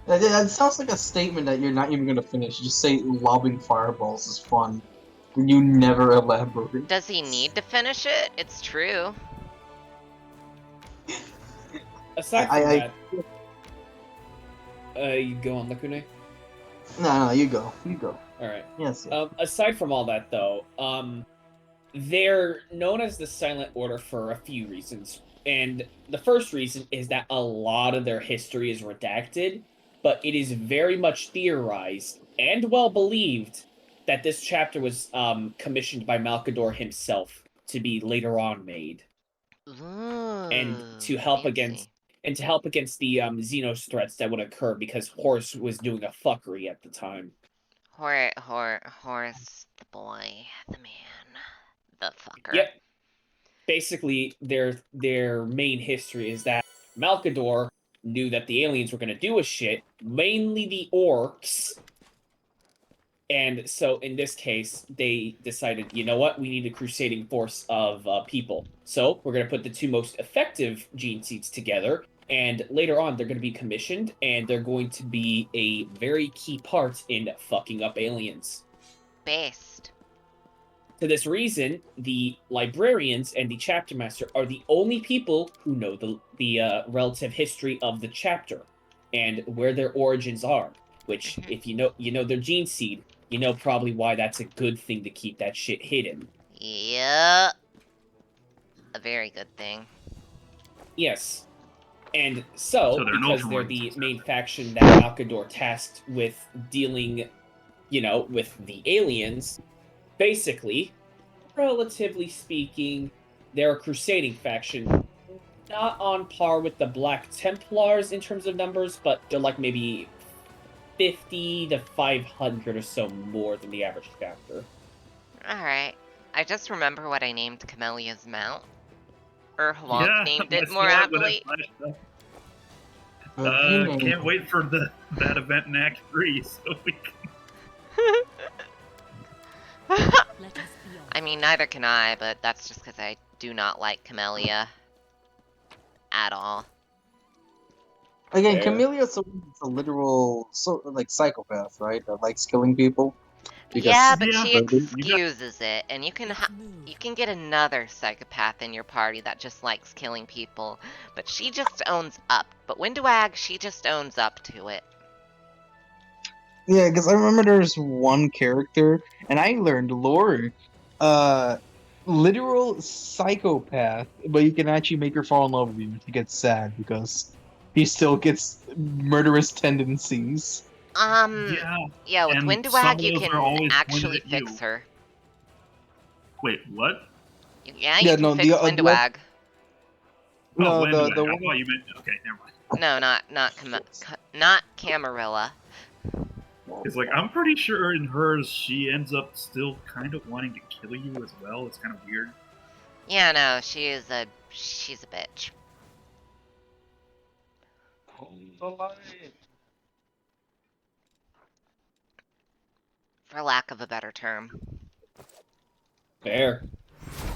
That sounds like a statement that you're not even gonna finish. Just say lobbing fireballs is fun. You never elaborate. Does he need to finish it? It's true. Aside from that, you go on, Lakune? No, you go. You go. Alright. Yes. Aside from all that, though, they're known as the Silent Order for a few reasons. And the first reason is that a lot of their history is redacted, but it is very much theorized and well believed that this chapter was commissioned by Malkador himself to be later on made. Ooh, And to help fancy. against the Xenos threats that would occur because Horus was doing a fuckery at the time. Horace, the boy, the man, the fucker. Yep. Basically, their main history is that Malkador knew that the aliens were going to do a shit, mainly the orcs. And so, in this case, they decided, you know what, we need a crusading force of people. So, we're going to put the two most effective gene seeds together, and later on, they're going to be commissioned, and they're going to be a very key part in fucking up aliens. Based. To this reason, the librarians and the chapter master are the only people who know the relative history of the chapter and where their origins are. Which, if you know their gene seed, you know probably why that's a good thing to keep that shit hidden. Yeah. A very good thing. Yes. And so because they're the Ultramarines. main faction that Malkador tasked with dealing, with the aliens, basically, relatively speaking, they're a crusading faction. Not on par with the Black Templars in terms of numbers, but they're like maybe 50 to 500 or so more than the average chapter. Alright. I just remember what I named Camelia's mount. Or Hwonk named it more aptly. Can't wait for that event in Act 3 so we can... Let us be off. I mean, neither can I, but that's just because I do not like Camellia. At all. Again, Fair. Camelia's a literal psychopath, right? That likes killing people. Because- Yeah, but Yeah, she but you got- excuses it, and you can Let's move. you can get another psychopath in your party that just likes killing people, but she just owns up. But Windwag, she just owns up to it. Yeah, because I remember there's one character, and I learned lore. Literal psychopath, but you can actually make her fall in love with you if you get sad because he still gets murderous tendencies. Yeah, with and some Windwag, of you those can are always actually pointed at fix you. her. Wait, what? Yeah, you can no, fix the Windwag. No, when the I one. thought you meant... Okay, never mind. No, not Camarilla. It's like, I'm pretty sure in hers, she ends up still kind of wanting to kill you as well. It's kind of weird. Yeah, no, she's a bitch. The light. For lack of a better term. Fair.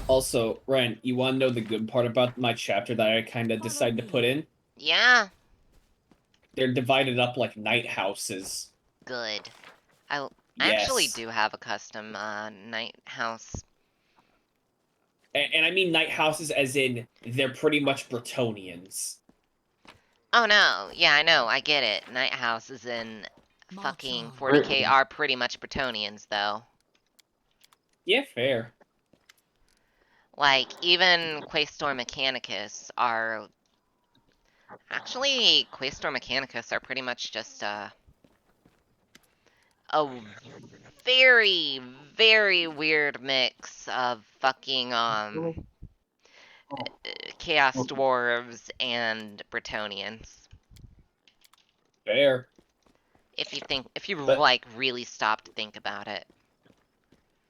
Also, Ren, you want to know the good part about my chapter that I kind of decided to put in? Yeah, They're divided up like night houses. good. I actually Yes. do have a custom night house. And I mean night houses as in they're pretty much Bretonians. Oh no, yeah, I know, I get it. Night houses in fucking March on. 40k are pretty much Bretonians, though. Yeah, fair. Like, even Quaestor Mechanicus are... Actually, Quaestor Mechanicus are pretty much just, a very, very weird mix of fucking, Chaos Dwarves and Bretonians. Fair. If you, But- like, really stop to think about it.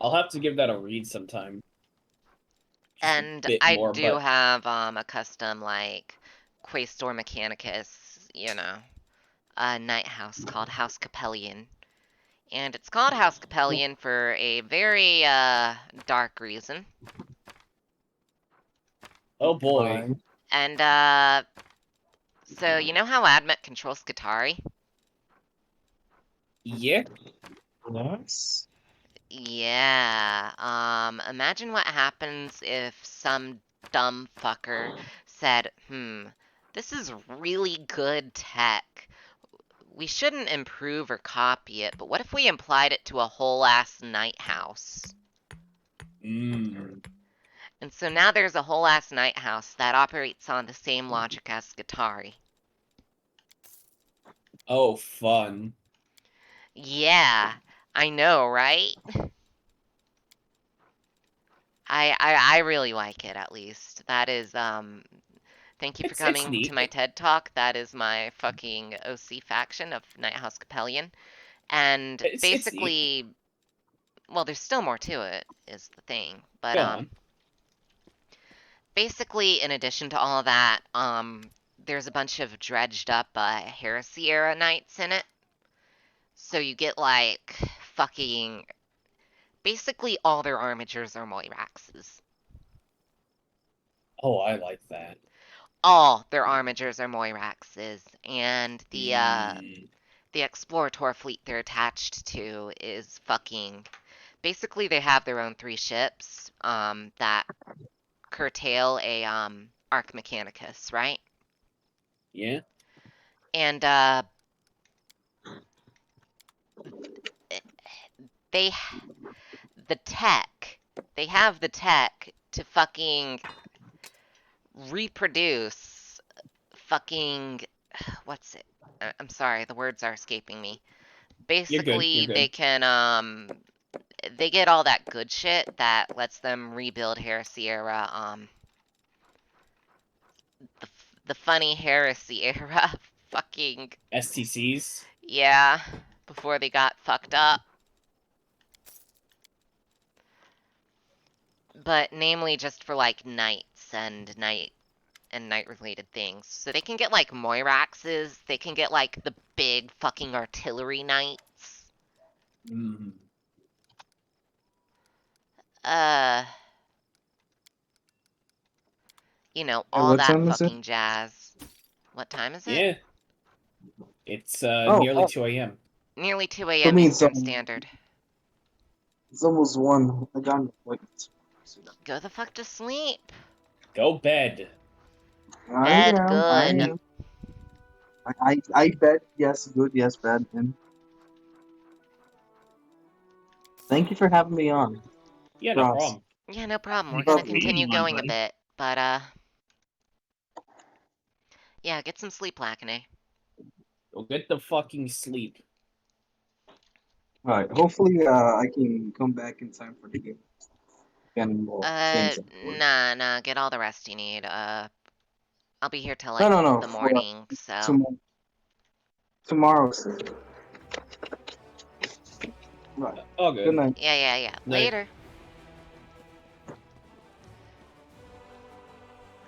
I'll have to give that a read sometime. Just a And bit I more, do but have, a custom, like, Quaestor Mechanicus, you know, a night house called House Capellion. And it's called House Capellion for a very, dark reason. oh boy. Why? And, so you know how Admech controls Skitarii? Yeah. Yes. Yeah, imagine what happens if some dumb fucker said, this is really good tech. We shouldn't improve or copy it, but what if we applied it to a whole-ass night house? Mm. And so now there's a whole-ass night house that operates on the same logic as Skitarii. Oh, fun. Yeah, I know, right? I really like it, at least. That is, thank you for It's coming neat. to my TED Talk. That is my fucking OC faction of Night House Capellion. And It's neat. basically, well, there's still more to it, is the thing. But, Go on. basically, in addition to all of that, there's a bunch of dredged up, Heresy era knights in it. So you get, like, fucking... Basically, all their armatures are Moiraxes. Oh, I like that. All their armatures are Moiraxes, and the Mm. Explorator fleet they're attached to is fucking... Basically, they have their own 3 ships, that curtail a, Arc Mechanicus, right? Yeah. And, they... The tech... They have the tech to fucking reproduce fucking... What's it? I'm sorry, the words are escaping me. Basically, You're good. they can, they get all that good shit that lets them rebuild Heresy era, the funny Heresy era fucking... STCs. Yeah, before they got fucked up. But namely just for, like, knights and night-related things. So they can get, like, Moiraxes, they can get, like, the big fucking artillery knights. Mm. You know, And all what that time is it? fucking jazz. What time is it? Yeah. It's Oh, nearly oh. 2 a.m. Nearly 2 For a.m. me, it's Eastern Standard. It's almost 1. I got like. Go the fuck to sleep. Go bed. Bed I good. am. I bet yes, good, yes, bad, and thank you for having me on. Yeah, no Ross. problem. Yeah, no problem. We're You gonna got me continue one, going a buddy. bit, but, yeah, get some sleep, Lakane. Go get the fucking sleep. Alright, hopefully I can come back in time for the game. And more things. Nah, get all the rest you need. I'll be here till, No, like, no, no. the For morning, so... tomorrow. Right. All good. Good night. Yeah. Night. Later.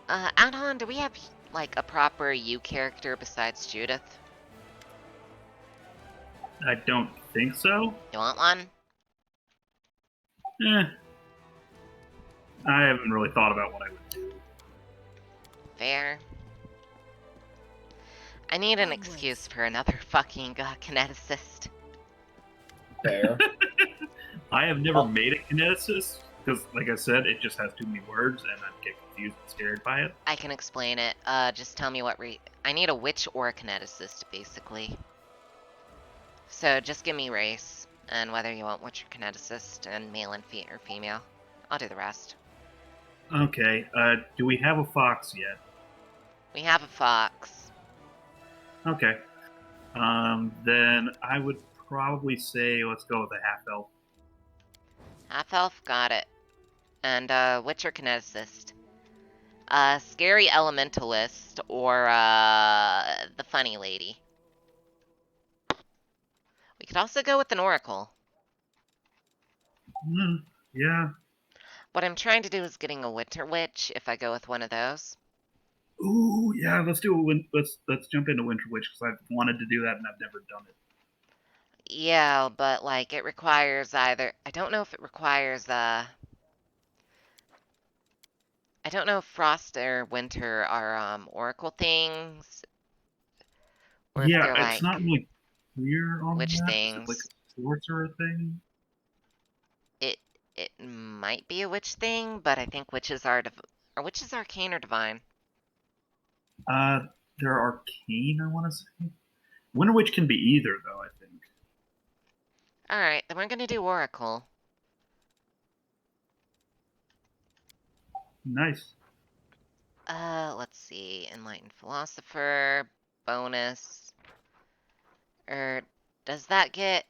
Adhan, do we have, like, a proper you character besides Judith? I don't think so. You want one? I haven't really thought about what I would do. Fair. I need an excuse for another fucking kineticist. Fair. I have never made a kineticist because, like I said, it just has too many words, and I get confused and scared by it. I can explain it. Just tell me what I need a witch or a kineticist, basically. So just give me race, and whether you want witch or kineticist, and male and or female. I'll do the rest. Okay, do we have a fox yet? We have a fox. Okay. Then I would probably say let's go with a half-elf. Half-elf, got it. And, witch or kineticist? Scary elementalist, or, the funny lady. We could also go with an oracle. Yeah. What I'm trying to do is getting a winter witch, if I go with one of those. Ooh, yeah. Let's jump into Winter Witch because I've wanted to do that and I've never done it. Yeah, but, like, it requires either... I don't know if it requires, I don't know if Frost or Winter are, oracle things. Or if Yeah, they're, it's like, not really clear on witch that. Is it like things. a sorcerer thing? It might be a witch thing, but I think witches are... Are witches arcane or divine? They're arcane, I want to say. Winter Witch can be either, though, I think. Alright, then we're gonna do oracle. Nice. Let's see. Enlightened Philosopher, bonus. Does that get...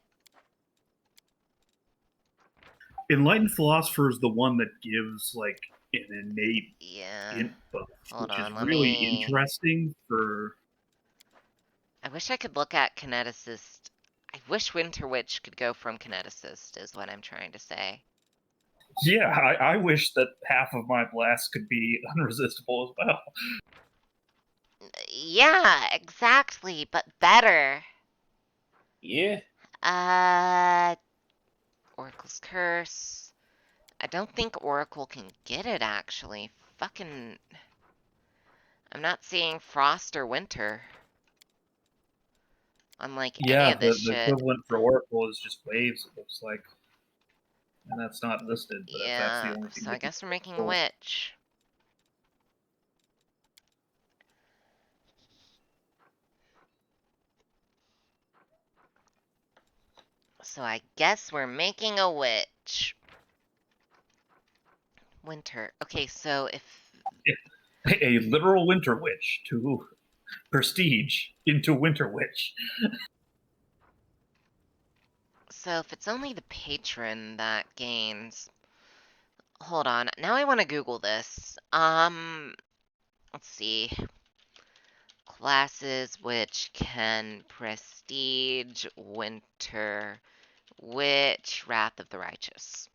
Enlightened Philosopher is the one that gives, like, an innate Yeah. int buff, Hold which is on, let really me... interesting for... I wish I could look at kineticist. I wish Winter Witch could go from kineticist, is what I'm trying to say. Yeah, I wish that half of my blasts could be unresistible as well. Yeah, exactly, but better. Yeah. Oracle's Curse. I don't think Oracle can get it, actually. Fucking... I'm not seeing Frost or Winter. Unlike any Yeah, of this the shit. equivalent for Oracle is just waves, it looks like. And that's not listed, but if that's the Yeah, only thing so that I guess we're can making a control. witch. So I guess we're making a witch. Winter. Okay, so if... A literal Winter Witch to prestige into Winter Witch. So if it's only the patron that gains... Hold on. Now I want to Google this. Let's see. Classes which can prestige Winter Witch Wrath of the Righteous.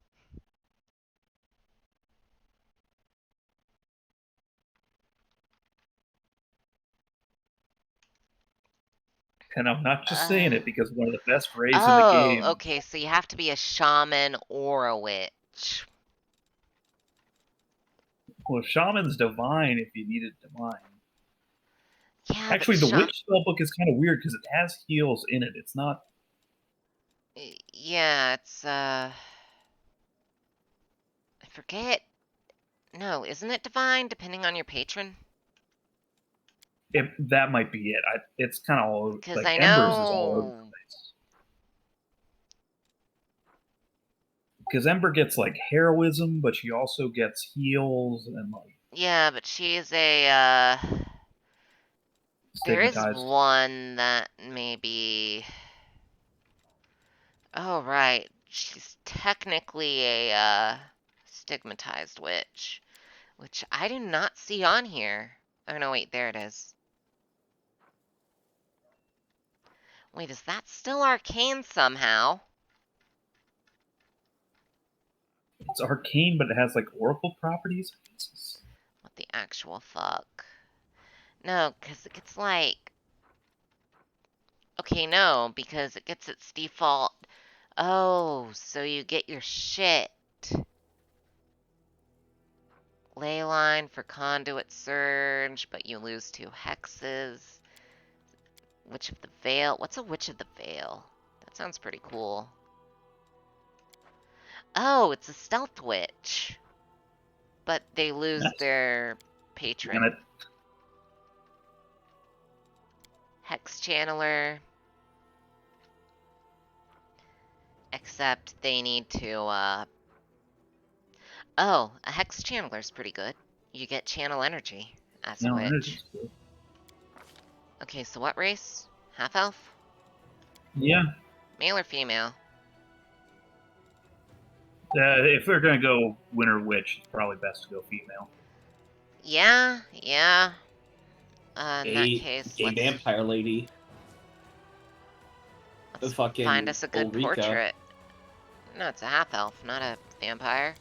And I'm not just saying it because one of the best rays in the game. Oh, okay, so you have to be a shaman or a witch. Well, Shaman's divine if you need it divine. Yeah, Actually, the but Witch spellbook is kind of weird because it has heals in it. It's not. yeah, it's, I forget. No, isn't it divine, depending on your patron? That might be it. It's kind of all. Because Like, I Embers is all over the know... place. Because Ember gets, like, heroism, but she also gets heals and, like... Yeah, but she's a, there is stigmatized. one that maybe... Oh, right. She's technically a, stigmatized witch. Which I do not see on here. Oh, no, wait, there it is. Wait, is that still arcane somehow? It's arcane, but it has, like, oracle properties. What the actual fuck? No, because it gets like... Okay, no, because it gets its default... Oh, so you get your shit. Ley line for conduit surge, but you lose 2 hexes. Witch of the Veil. What's a Witch of the Veil? That sounds pretty cool. Oh, it's a stealth witch. But they lose their patron. Damn it. Hex channeler. Except they need to, Oh, a hex channeler's pretty good. You get channel energy as a No, witch. energy's good. Okay, so what race? Half elf? Yeah. Male or female? If they're gonna go winter witch, it's probably best to go female. Yeah. In that A case, gay let's vampire lady. The fucking find us a good Ulrika. portrait. No, it's a half elf, not a vampire.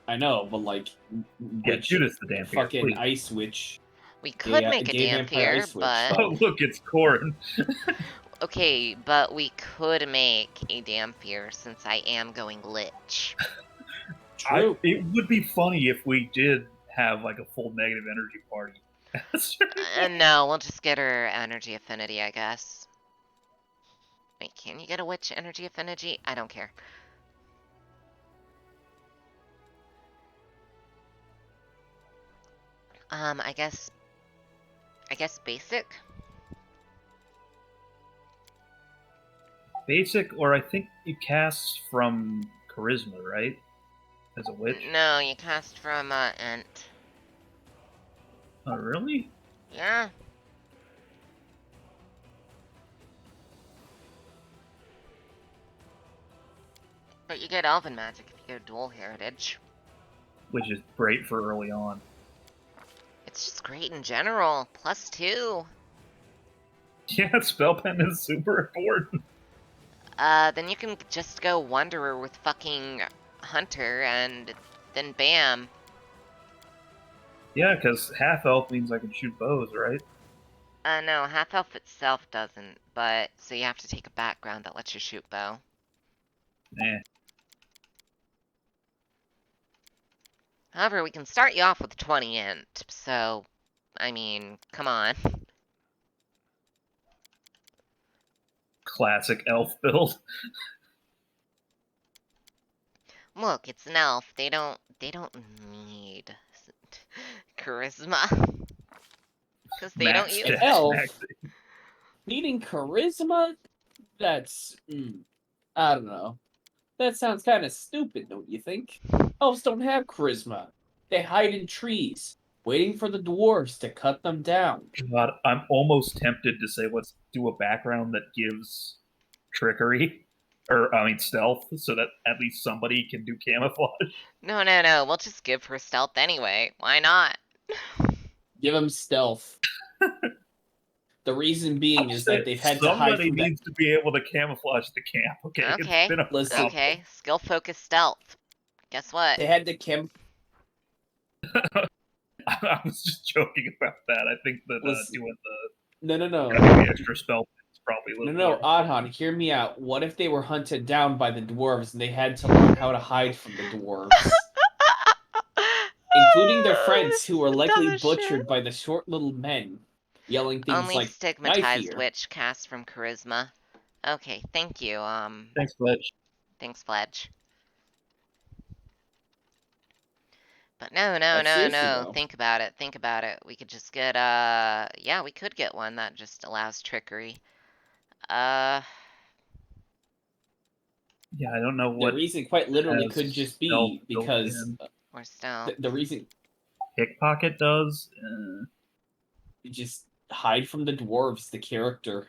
I know, but like, Yeah, witch, Judas the Dampier. fucking Please. ice witch. We could make a gay vampire Dampier, ice witch, but... though. Oh, look, it's Corin. Okay, but we could make a Dampier since I am going Lich. True. It would be funny if we did have like a full negative energy party. No, we'll just get her energy affinity, I guess. Wait, can you get a Witch energy affinity? I don't care. I guess basic? Basic, or I think you cast from charisma, right? As a witch. No, you cast from, Ent. Oh, really? Yeah. But you get Elven magic if you go dual heritage. Which is great for early on. It's just great in general. +2. Yeah, spell pen is super important. Then you can just go Wanderer with fucking Hunter, and then bam. Yeah, because half elf means I can shoot bows, right? No, half elf itself doesn't, but so you have to take a background that lets you shoot bow. Eh. However, we can start you off with 20 int, so, I mean, come on. Classic elf build. Look, it's an elf. They don't need charisma. Because they don't Max use dex it. Elf. maxing. Needing charisma? That's... I don't know. That sounds kind of stupid, don't you think? Elves don't have charisma. They hide in trees, waiting for the dwarves to cut them down. God, I'm almost tempted to say let's do a background that gives trickery. Or, I mean, stealth, so that at least somebody can do camouflage. No, we'll just give her stealth anyway. Why not? Give them stealth. The reason being is that they've had to hide Somebody from needs to be able to camouflage the camp, okay? Okay. It's been a Listen. Okay, skill focused stealth. Guess what? They had to I was just joking about that. I think that Listen. doing No. the extra spell is probably a little No, more. Adhan, hear me out. What if they were hunted down by the dwarves and they had to learn how to hide from the dwarves? Including their friends who were likely Dumbest butchered shit. by the short little men, yelling things Only like, stigmatized here." witch cast from charisma. Okay, thank you. Thanks, Fletch. Thanks, Fledge. But no. Seriously, though. Think about it. We could just get, yeah, we could get one that just allows trickery. Yeah, I don't know The what reason quite literally has could just stealth be built because in. Or stealth. the reason Pickpocket does. you just hide from the dwarves, the character.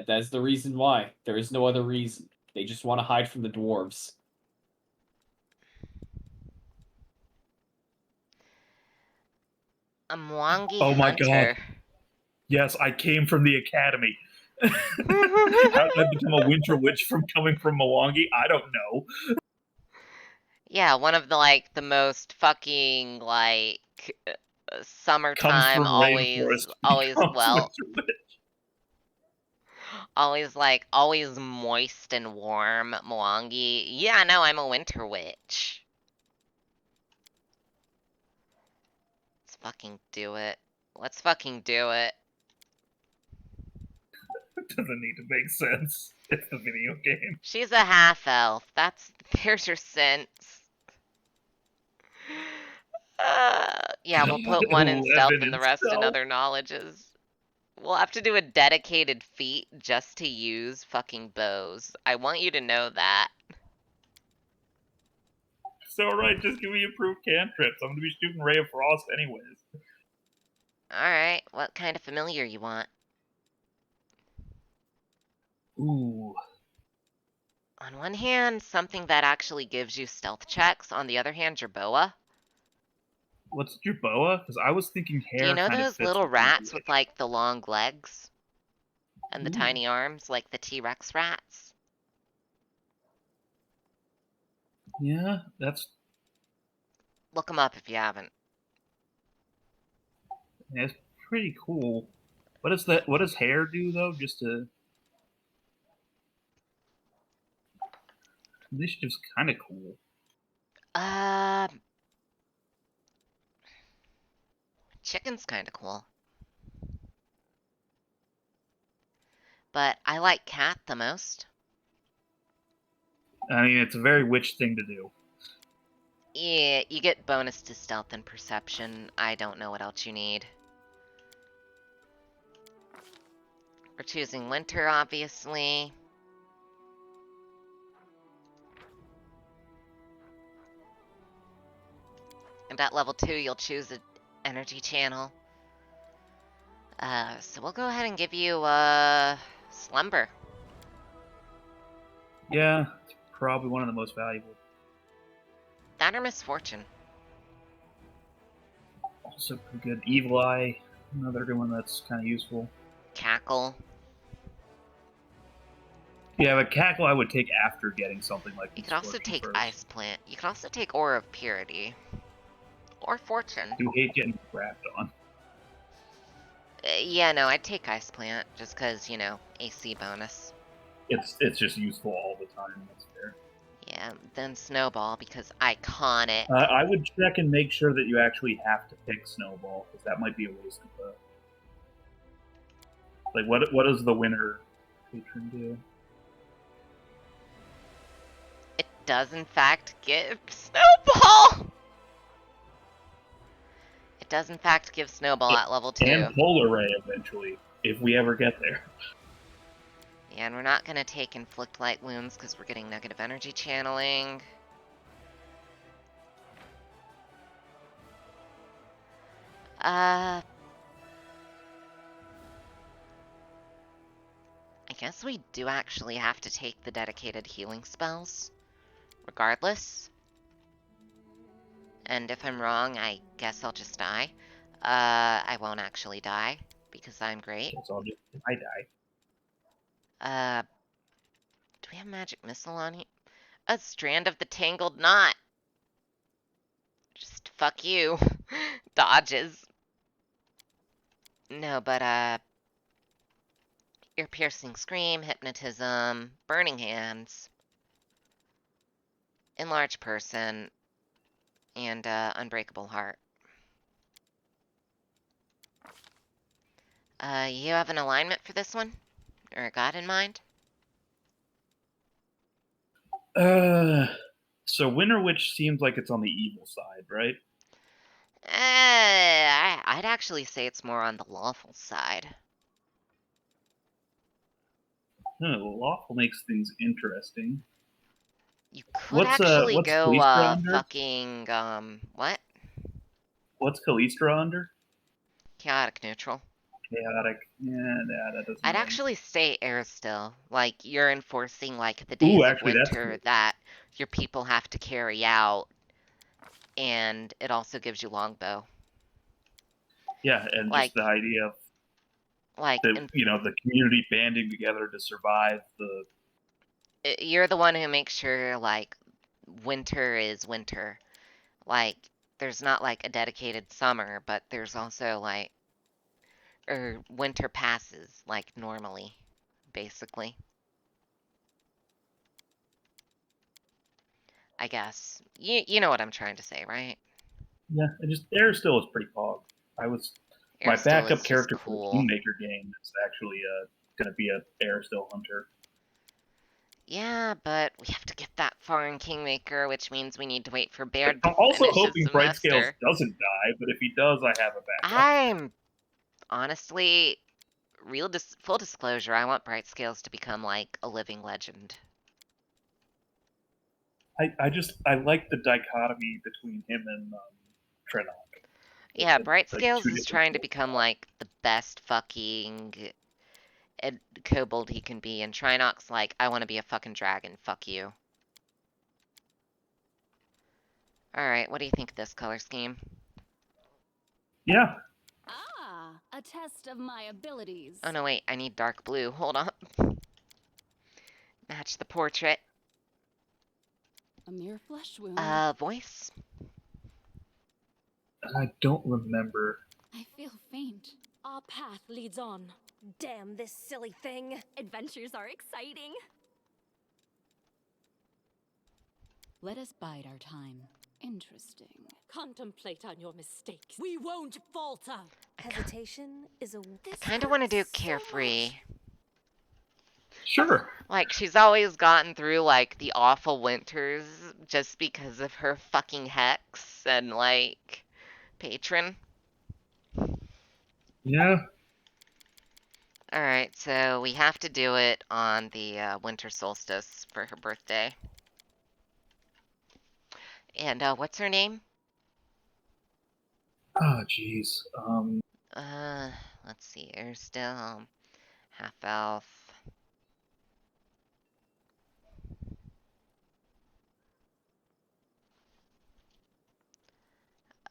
That's the reason why. There is no other reason. They just want to hide from the dwarves. A Mwangi Oh my hunter. Yes, I came from the academy. How did I become a winter witch from coming from Mwangi? I don't know. Yeah, one of the most fucking Comes summertime from rainforest. always Becomes well winter witch. always moist and warm Mwangi. Yeah, no, I'm a winter witch. Let's fucking do it. Let's fucking do it. It doesn't need to make sense. It's a video game. She's a half elf. There's your sense. Yeah, we'll put one in stealth 11 and the in rest in stealth. other knowledges. We'll have to do a dedicated feat just to use fucking bows. I want you to know that. So right, just give me improved cantrips. I'm gonna be shooting Ray of Frost anyways. Alright, what kind of familiar you want? Ooh. On one hand, something that actually gives you stealth checks. On the other hand, your boa. What's your boa? Because I was thinking hair. Do you know kind of those fits little with rats winter with the long legs? And the Ooh. tiny arms, like the T-Rex rats? witch. Yeah, that's Look them up if you haven't. pretty cool. What does that? What does hair do though? Just to initiative's kind of cool. Chicken's kind of cool. But I like cat the most. I mean, it's a very witch thing to do. Yeah, you get bonus to stealth and perception. I don't know what else you need. We're choosing winter, obviously. And at level 2, you'll choose an energy channel. So we'll go ahead and give you, Slumber. Yeah, it's probably one of the most valuable. That or Misfortune. Also pretty good. Evil Eye, another good one that's kind of useful. Cackle. Yeah, but Cackle I would take after getting something like You could also Misfortune take first. Ice Plant. You could also take Aura of Purity. Or Fortune. I do hate getting crapped on. Yeah, no, I'd take Ice Plant, just because, AC bonus. It's just useful all the time. That's fair. Yeah, then Snowball, because iconic. I would check and make sure that you actually have to pick Snowball, because that might be a waste of like, what does the winter patron do? It does, in fact, give Snowball! It does, in fact, give Snowball at level 2. And Polar Ray, eventually, if we ever get there. Yeah, and we're not going to take Inflict Light Wounds, because we're getting negative energy channeling. I guess we do actually have to take the dedicated healing spells, regardless. And if I'm wrong, I guess I'll just die. I won't actually die, because I'm great. That's all just if I die. Do we have Magic Missile on here? A Strand of the Tangled Knot. Just fuck you. Dodges. No, but, Ear Piercing Scream, Hypnotism, Burning Hands, Enlarge Person, and, Unbreakable Heart. You have an alignment for this one? Or a god in mind? So Winter Witch seems like it's on the evil side, right? I'd actually say it's more on the lawful side. Lawful makes things interesting. You could What's actually what's go, Kalistra under? fucking, what? What's Kalistra under? Chaotic neutral. Chaotic. Yeah, that doesn't. I'd really- actually say air still. Like, you're enforcing, like, the days of actually, that's winter cool. that your people have to carry out. And it also gives you longbow. Yeah, and Like- just the idea of Like, the community banding together to survive the. you're the one who makes sure, like, winter is winter. Like, there's not like a dedicated summer, but there's also like, or winter passes like normally, basically. I guess. You know what I'm trying to say, right? Yeah, air still is pretty fog. My Airsteel backup is just character for the cool. Kingmaker game is actually going to be a Airstill hunter. Yeah, but we have to get that far in Kingmaker, which means we need to wait for Baird I'm to also finish his hoping Brightscales semester. doesn't die, but if he does, I have a backup. I'm honestly, full disclosure, I want Bright Scales to become like a living legend. I like the dichotomy between him and Trenok. Yeah, Bright Like, Scales two is different trying to people. become like the best fucking kobold he can be, and Trinok's like, I want to be a fucking dragon. Fuck you. Alright, what do you think of this color scheme? Yeah, Ah, a test of my abilities. Oh no, wait, I need dark blue. Hold on. Match the portrait. A mere flesh wound. Voice? I don't remember. I feel faint. Our path leads on. Damn this silly thing. Adventures are exciting. Let us bide our time. Interesting. Contemplate on your mistakes. We won't falter. Hesitation is a. I kind of want to do Carefree. Sure. Like, she's always gotten through, like, the awful winters just because of her fucking Hex and, like, Patron. Yeah. Alright, so we have to do it on the winter solstice for her birthday. And, what's her name? Oh, jeez. Let's see, Airstill, half-elf.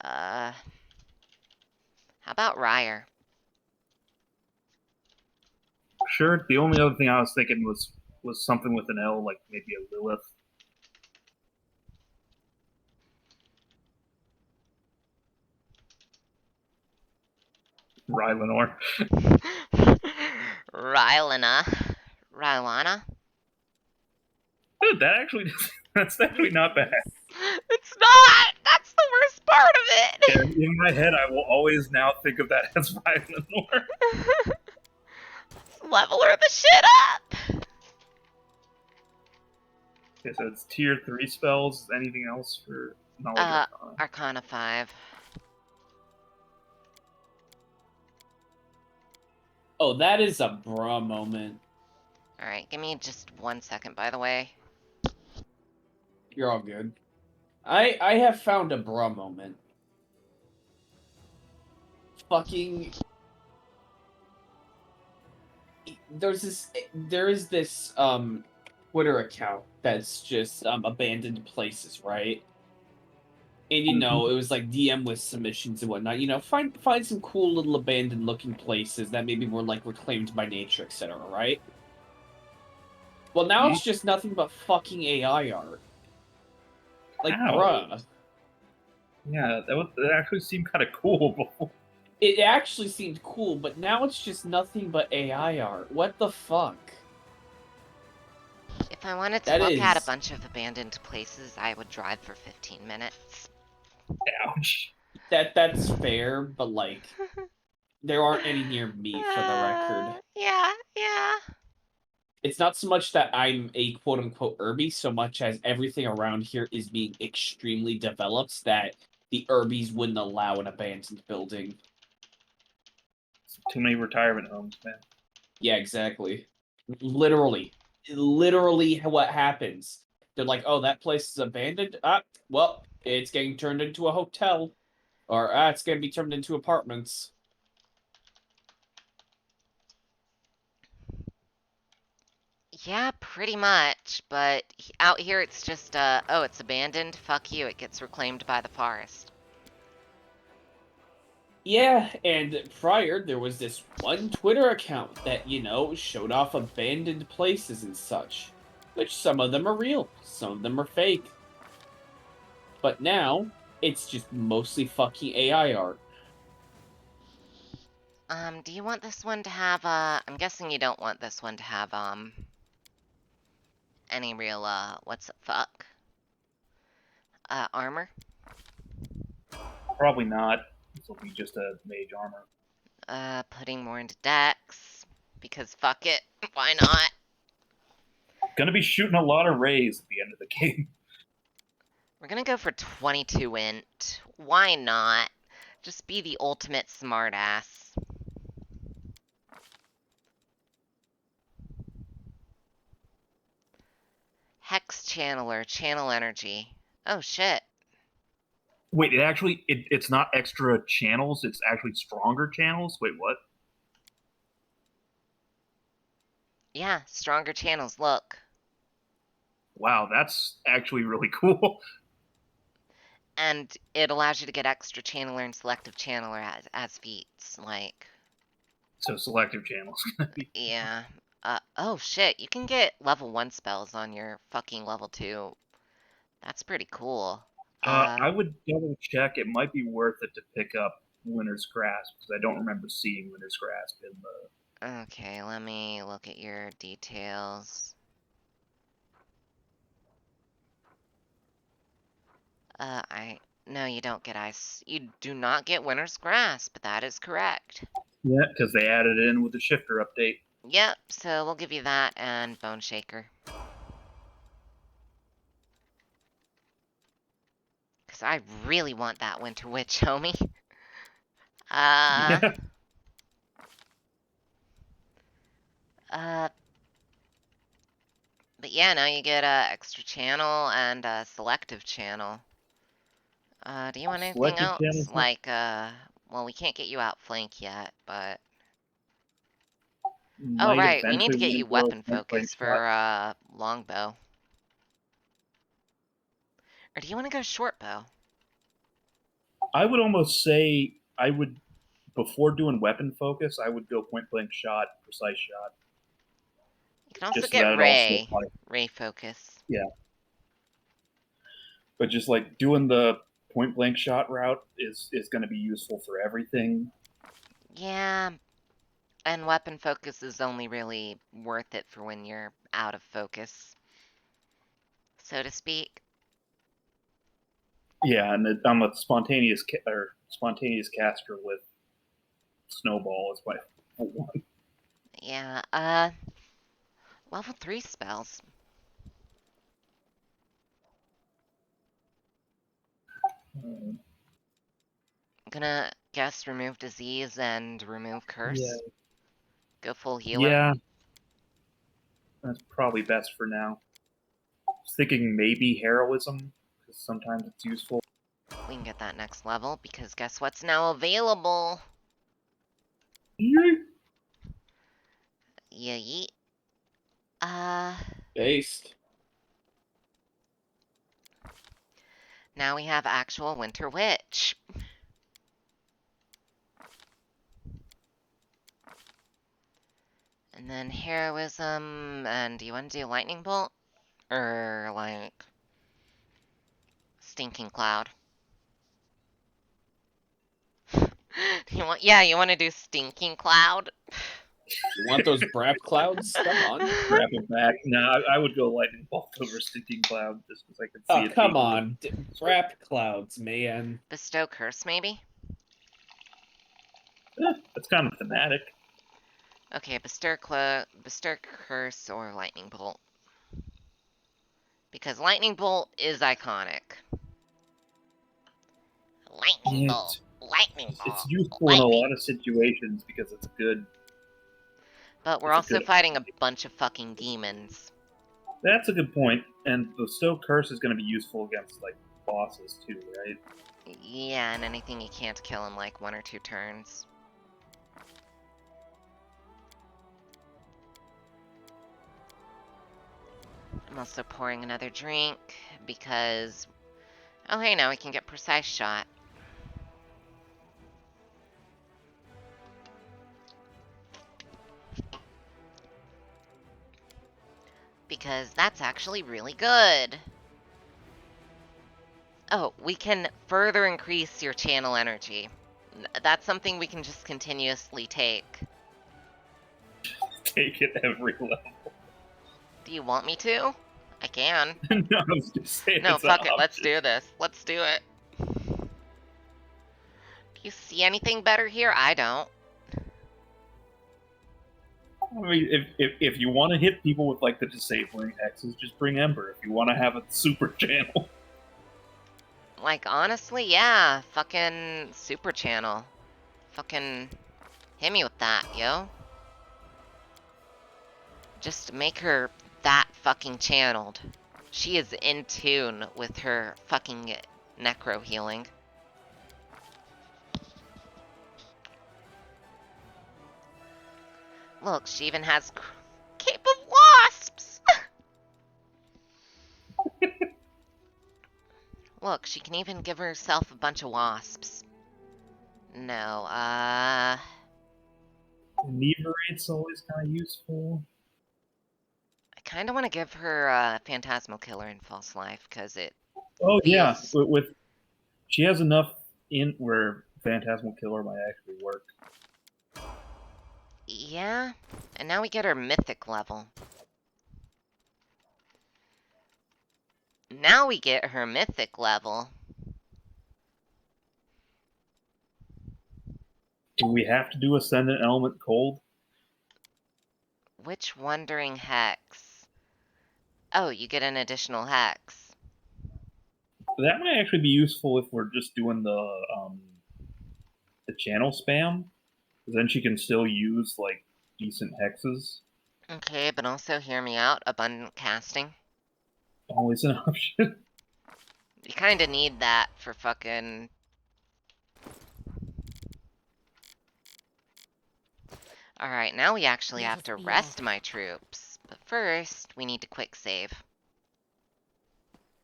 How about Ryer? Sure. The only other thing I was thinking was something with an L, like maybe a Lilith. Rylanor. Rylana? Dude, that's actually not bad. It's not! That's the worst part of it! And in my head, I will always now think of that as Rylanor. Level her the shit up! Okay, so it's tier 3 spells. Anything else for Knowledge Arcana? Arcana 5. Oh, that is a bruh moment. Alright, give me just 1 second, by the way. You're all good. I have found a bruh moment. Fucking... There is this, Twitter account that's just, abandoned places, right? And, you know, it was like DM with submissions and whatnot. You know, find some cool little abandoned looking places that maybe were, like, reclaimed by nature, etc., right? Well, now it's just nothing but fucking AI art. Like, Ow. bruh. Yeah, that actually seemed kind of cool before. It actually seemed cool, but now it's just nothing but AI art. What the fuck? If I wanted to That look at a is- bunch of abandoned places, I would drive for 15 minutes. Ouch. That's fair, but like, there aren't any near me for the record. Yeah. It's not so much that I'm a quote-unquote Urbie, so much as everything around here is being extremely developed that the Urbies wouldn't allow an abandoned building. Too many retirement homes, man. Yeah, exactly. Literally what happens. They're like, oh, that place is abandoned? Well, it's getting turned into a hotel. Or, it's going to be turned into apartments. Yeah, pretty much, but out here it's just, oh, it's abandoned, fuck you, it gets reclaimed by the forest. Yeah, and prior, there was this one Twitter account that, you know, showed off abandoned places and such. Which some of them are real, some of them are fake. But now, it's just mostly fucking AI art. Do you want this one to have, I'm guessing you don't want this one to have, any real, what's the fuck? Armor? Probably not. This will be just a mage armor. Putting more into dex, because fuck it, why not? Gonna be shooting a lot of rays at the end of the game. We're gonna go for 22 int. Why not? Just be the ultimate smartass. Hex channeler, channel energy. Oh shit. Wait, it's not extra channels, it's actually stronger channels? Wait, what? Yeah, stronger channels, look. Wow, that's actually really cool. And it allows you to get extra channeler and selective channeler as feats, like. So selective channels. Yeah. Oh shit, you can get level 1 spells on your fucking level 2. That's pretty cool. I would double check. It might be worth it to pick up Winter's Grasp, because I don't remember seeing Winter's Grasp in the... Okay, let me look at your details. No, you don't get ice. You do not get Winter's Grasp. That is correct. Yeah, because they added it in with the shifter update. Yep, so we'll give you that and Bone Shaker. Because I really want that Winter Witch, homie. Yeah. But yeah, now you get a extra channel and a selective channel. Do you want anything Selective else? channels? Like, well, we can't get you outflank yet, but... Oh, Might right, we need to eventually get want you to go weapon point blank focus shot. for, longbow. Or do you want to go short bow? I would almost say before doing weapon focus, I would go point blank shot, precise shot. You can also Just so get that it also Ray focus. Yeah. But just like doing the point blank shot route is going to be useful for everything. Yeah, and weapon focus is only really worth it for when you're out of focus, so to speak. Yeah, and I'm a spontaneous caster with snowball is my one. Yeah, level 3 spells. Um, I'm gonna guess remove disease and remove curse. Yeah. Go full healer. Yeah, that's probably best for now. I was thinking maybe heroism, because sometimes it's useful. We can get that next level, because guess what's now available? Yeet. Yeah, yeet. Based. Now we have actual Winter Witch. And then heroism, and do you want to do lightning bolt? Or, like, stinking cloud? You want to do stinking cloud? You want those brap clouds? Come on. Wrap it back. No, I would go lightning bolt over stinking cloud just because I could see Oh, it. come on. Brap clouds, man. Bestow curse, maybe? That's kind of thematic. Okay, bestow curse or lightning bolt. Because lightning bolt is iconic. Lightning bolt. Lightning bolt. It's useful in a lot of situations because it's good. But we're It's a also good fighting a bunch of fucking demons. That's a good point. And bestow curse is going to be useful against like bosses too, right? Yeah, and anything you can't kill in like 1 or 2 turns. I'm also pouring another drink because... Oh hey, now we can get precise shot. Because that's actually really good. Oh, we can further increase your channel energy. That's something we can just continuously take. Take it every level. Do you want me to? I can. No, I was just saying No, it's an fuck it. Let's option. do this. Let's do it. Do you see anything better here? I don't. I mean, if you want to hit people with like the disabling hexes, just bring Ember. If you want to have a super channel, Like, honestly, yeah. Fucking super channel. Fucking hit me with that, yo. Just make her that fucking channeled. She is in tune with her fucking necro healing. Look, she even has cape of wasps! Look, she can even give herself a bunch of wasps. No, Inebriate's always kind of useful. I kind of want to give her Phantasmal Killer in False Life, because it Oh yeah, feels... with she has enough in where Phantasmal Killer might actually work. Yeah, and now we get her Mythic level. Now we get her Mythic level. Do we have to do Ascendant Element Cold? Which Wandering Hex? Oh, you get an additional hex. That might actually be useful if we're just doing the channel spam. Then she can still use like decent hexes. Okay, but also hear me out. Abundant casting. Always an option. You kinda need that for fucking... Alright, now we actually Let have us to be rest off. my troops. But first, we need to quick save.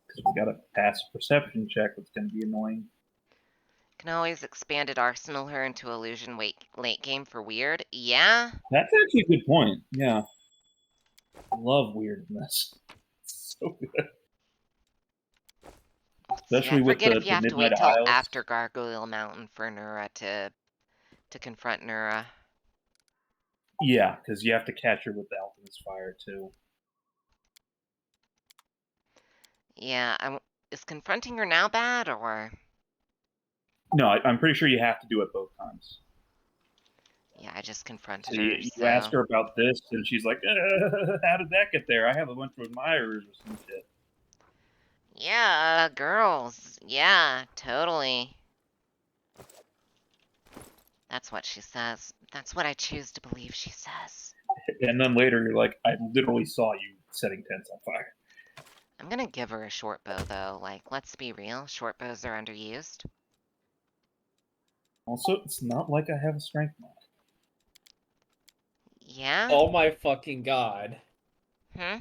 Because we got a pass perception check that's going to be annoying. Can always expanded arsenal her into illusion late game for weird. Yeah? That's actually a good point. Yeah. I love weirdness. It's so good. See, I Especially with forget if you the have to Midnight wait till Isles. after Gargoyle Mountain for Nura to confront Nura. Yeah, because you have to catch her with the Alchemist Fire too. Yeah, is confronting her now bad, or...? No, I'm pretty sure you have to do it both times. Yeah, I just confronted So her, you ask her about this, and she's like, how did that get there? I have a bunch of admirers or some shit. Yeah, girls. Yeah, totally. That's what she says. That's what I choose to believe she says. And then later you're like, I literally saw you setting tents on fire. I'm gonna give her a short bow, though. Like, let's be real. Short bows are underused. Also, it's not like I have a strength mod. Yeah? Oh my fucking god. Hmm?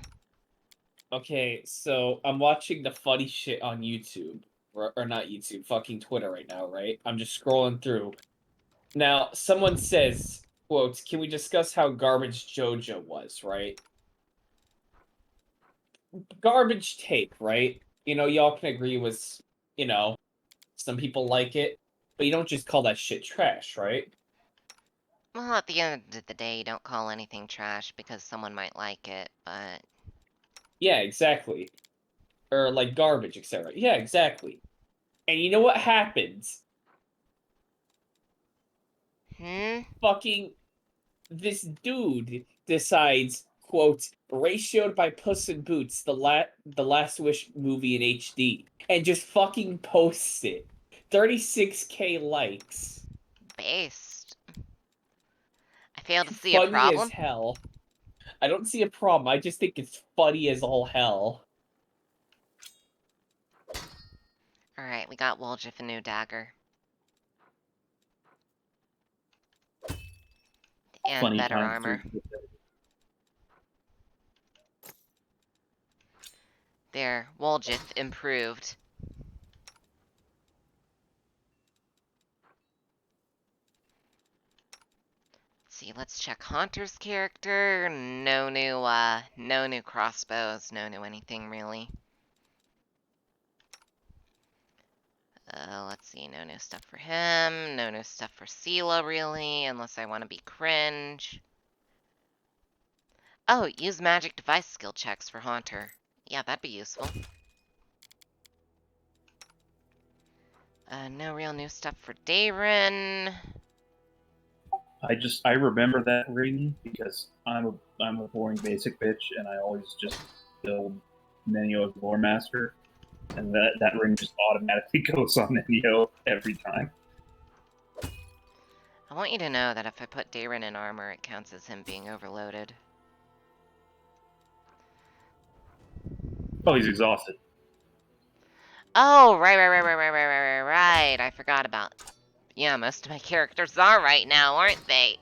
Okay, so I'm watching the funny shit on YouTube. Or not YouTube, fucking Twitter right now, right? I'm just scrolling through. Now, someone says, quote, can we discuss how garbage JoJo was, right? Garbage take, right? You know, y'all can agree was, you know, some people like it, but you don't just call that shit trash, right? Well, at the end of the day, you don't call anything trash because someone might like it, but... Yeah, exactly. Or like garbage, etc. Yeah, exactly. And you know what happens? Hmm? Fucking this dude decides, quote, ratioed by Puss in Boots, the Last Wish movie in HD, and just fucking posts it. 36k likes. Based. I fail to see a Funny as problem. hell. I don't see a problem. I just think it's funny as all hell. Alright, we got Woljif a new dagger. And Funny better times armor. too. There, Woljif improved. Let's see, let's check Haunter's character. No new crossbows, no new anything really. Let's see, no new stuff for him, no new stuff for Sela, really, unless I want to be cringe. Oh, use magic device skill checks for Haunter. Yeah, that'd be useful. No real new stuff for Darren. I remember that ring because I'm a boring basic bitch, and I always just build Nenio as Lore Master, and that ring just automatically goes on Nenio every time. I want you to know that if I put Darren in armor, it counts as him being overloaded. Oh, he's exhausted. Oh, right. I forgot about. Yeah, most of my characters are right now, aren't they?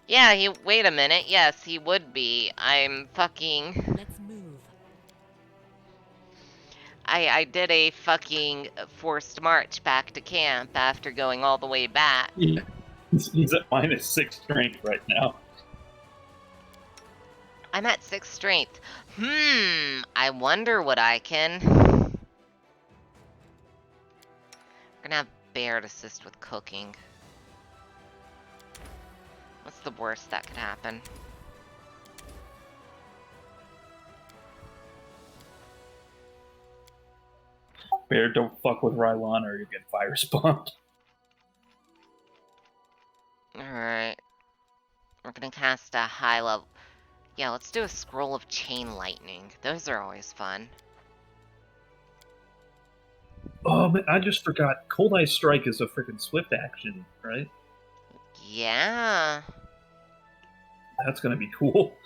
Yeah, wait a minute. Yes, he would be. I'm fucking. Let's move. I did a fucking forced march back to camp after going all the way back. Yeah. He's at -6 strength right now. I'm at 6 strength. I wonder what I can. We're gonna have Baird assist with cooking. What's the worst that could happen? Bear, don't fuck with Rylon or you get fire spawned. Alright. We're gonna cast a high level. Yeah, let's do a scroll of chain lightning. Those are always fun. Oh man, I just forgot. Cold Ice Strike is a freaking swift action, right? Yeah. That's gonna be cool.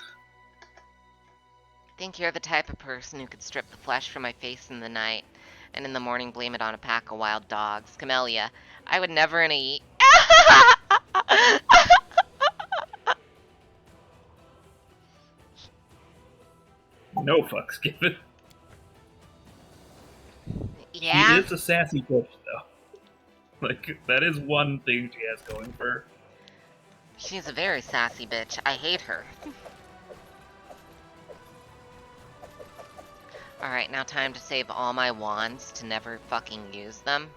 Think you're the type of person who could strip the flesh from my face in the night, and in the morning blame it on a pack of wild dogs. Camellia, I would never in a No fucks given. Yeah? She is a sassy bitch, though. Like, that is one thing she has going for her. She's a very sassy bitch. I hate her. Alright, now time to save all my wands to never fucking use them.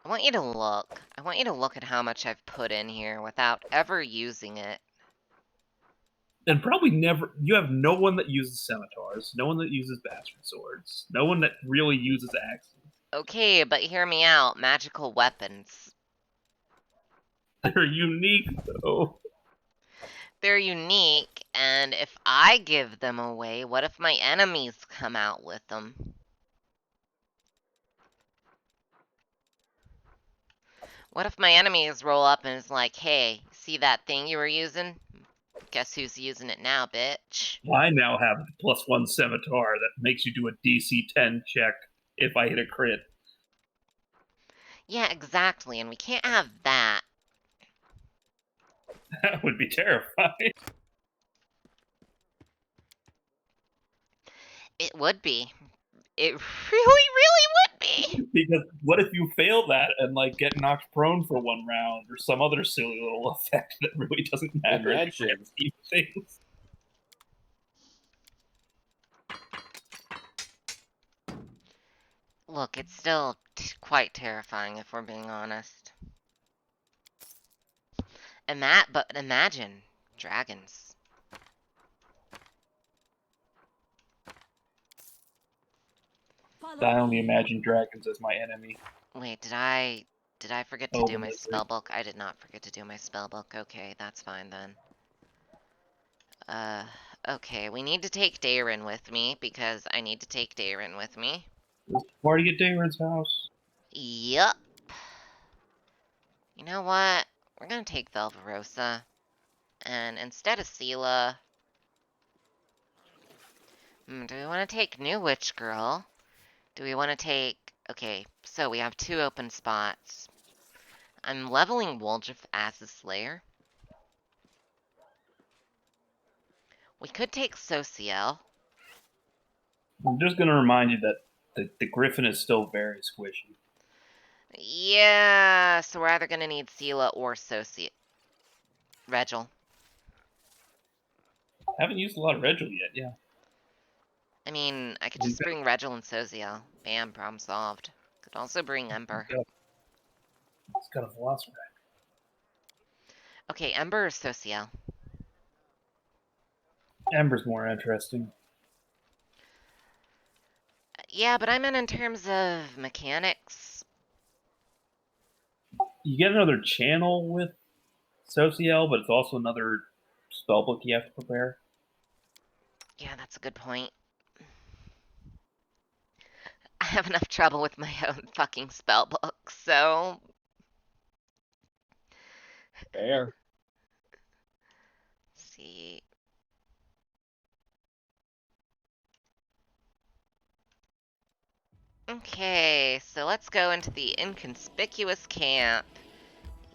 I want you to look. I want you to look at how much I've put in here without ever using it. And probably never. You have no one that uses scimitars, no one that uses bastard swords, no one that really uses axes. Okay, but hear me out. Magical weapons. They're unique, though. They're unique, and if I give them away, what if my enemies come out with them? What if my enemies roll up and is like, hey, see that thing you were using? Guess who's using it now, bitch? I now have a +1 scimitar that makes you do a DC 10 check if I hit a crit. Yeah, exactly, and we can't have that. That would be terrifying. It would be. It really would be. Because what if you fail that and like get knocked prone for one round or some other silly little effect that really doesn't matter in the grand scheme of things? Look, it's still quite terrifying if we're being honest. But imagine dragons. I only imagine dragons as my enemy. Wait, did I forget to do my spellbook? I did not forget to do my spellbook. Okay, that's fine then. Okay, we need to take Darren with me because I need to take Darren with me. Party at Darren's house. Yup. You know what? We're gonna take Velverosa. And instead of Sela... do we want to take New Witch Girl? Do we want to take... Okay, so we have 2 open spots. I'm leveling Woljif as a Slayer. We could take Sociel. I'm just going to remind you that the Griffin is still very squishy. Yeah, so we're either going to need Sela or Regil. Haven't used a lot of Regil yet, yeah. I mean, I could just bring Regil and Soziel. Bam, problem solved. Could also bring Ember. It's got a Velociraptor. Okay, Ember or Soziel? Ember's more interesting. Yeah, but I meant in terms of mechanics. You get another channel with Sociel, but it's also another spellbook you have to prepare. Yeah, that's a good point. I have enough trouble with my own fucking spellbook, so... Fair. Let's see. Okay, so let's go into the inconspicuous camp.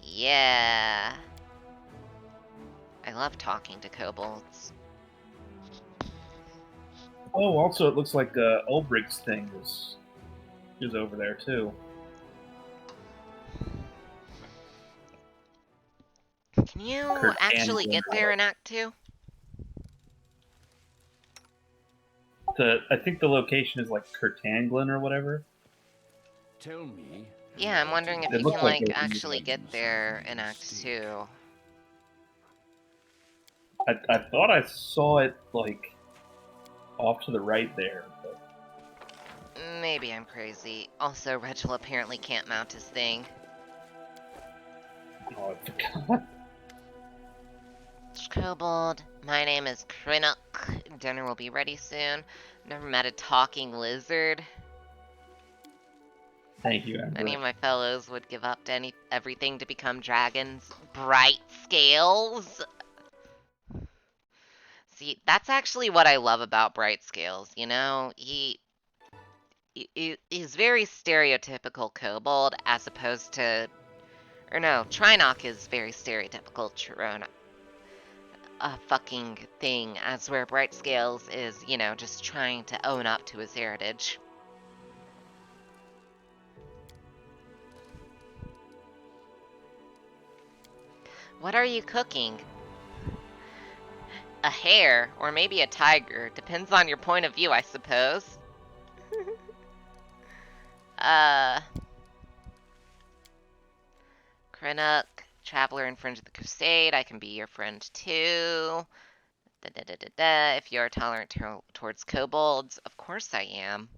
Yeah. I love talking to kobolds. Oh, also it looks like Ulbricht's thing is over there too. Can you actually get there in Act 2? I think the location is like Kurtanglin or whatever. Tell me. Yeah, I'm wondering if It you looks can, like like, it- actually get there in Act 2. I thought I saw it like off to the right there. But... Maybe I'm crazy. Also, Regil apparently can't mount his thing. Oh, I forgot. Kobold, my name is Krinuk. Dinner will be ready soon. Never met a talking lizard. Thank you, Amber. Many of my fellows would give up to everything to become dragons. Bright scales. See, that's actually what I love about Bright Scales, you know? He's very stereotypical kobold as opposed to... Or no, Trinok is very stereotypical Chirona. A fucking thing, as where Bright Scales is, you know, just trying to own up to his heritage. What are you cooking? A hare, or maybe a tiger. Depends on your point of view, I suppose. Krenuk, traveler and friend of the crusade. I can be your friend too. If you're tolerant towards kobolds, of course I am.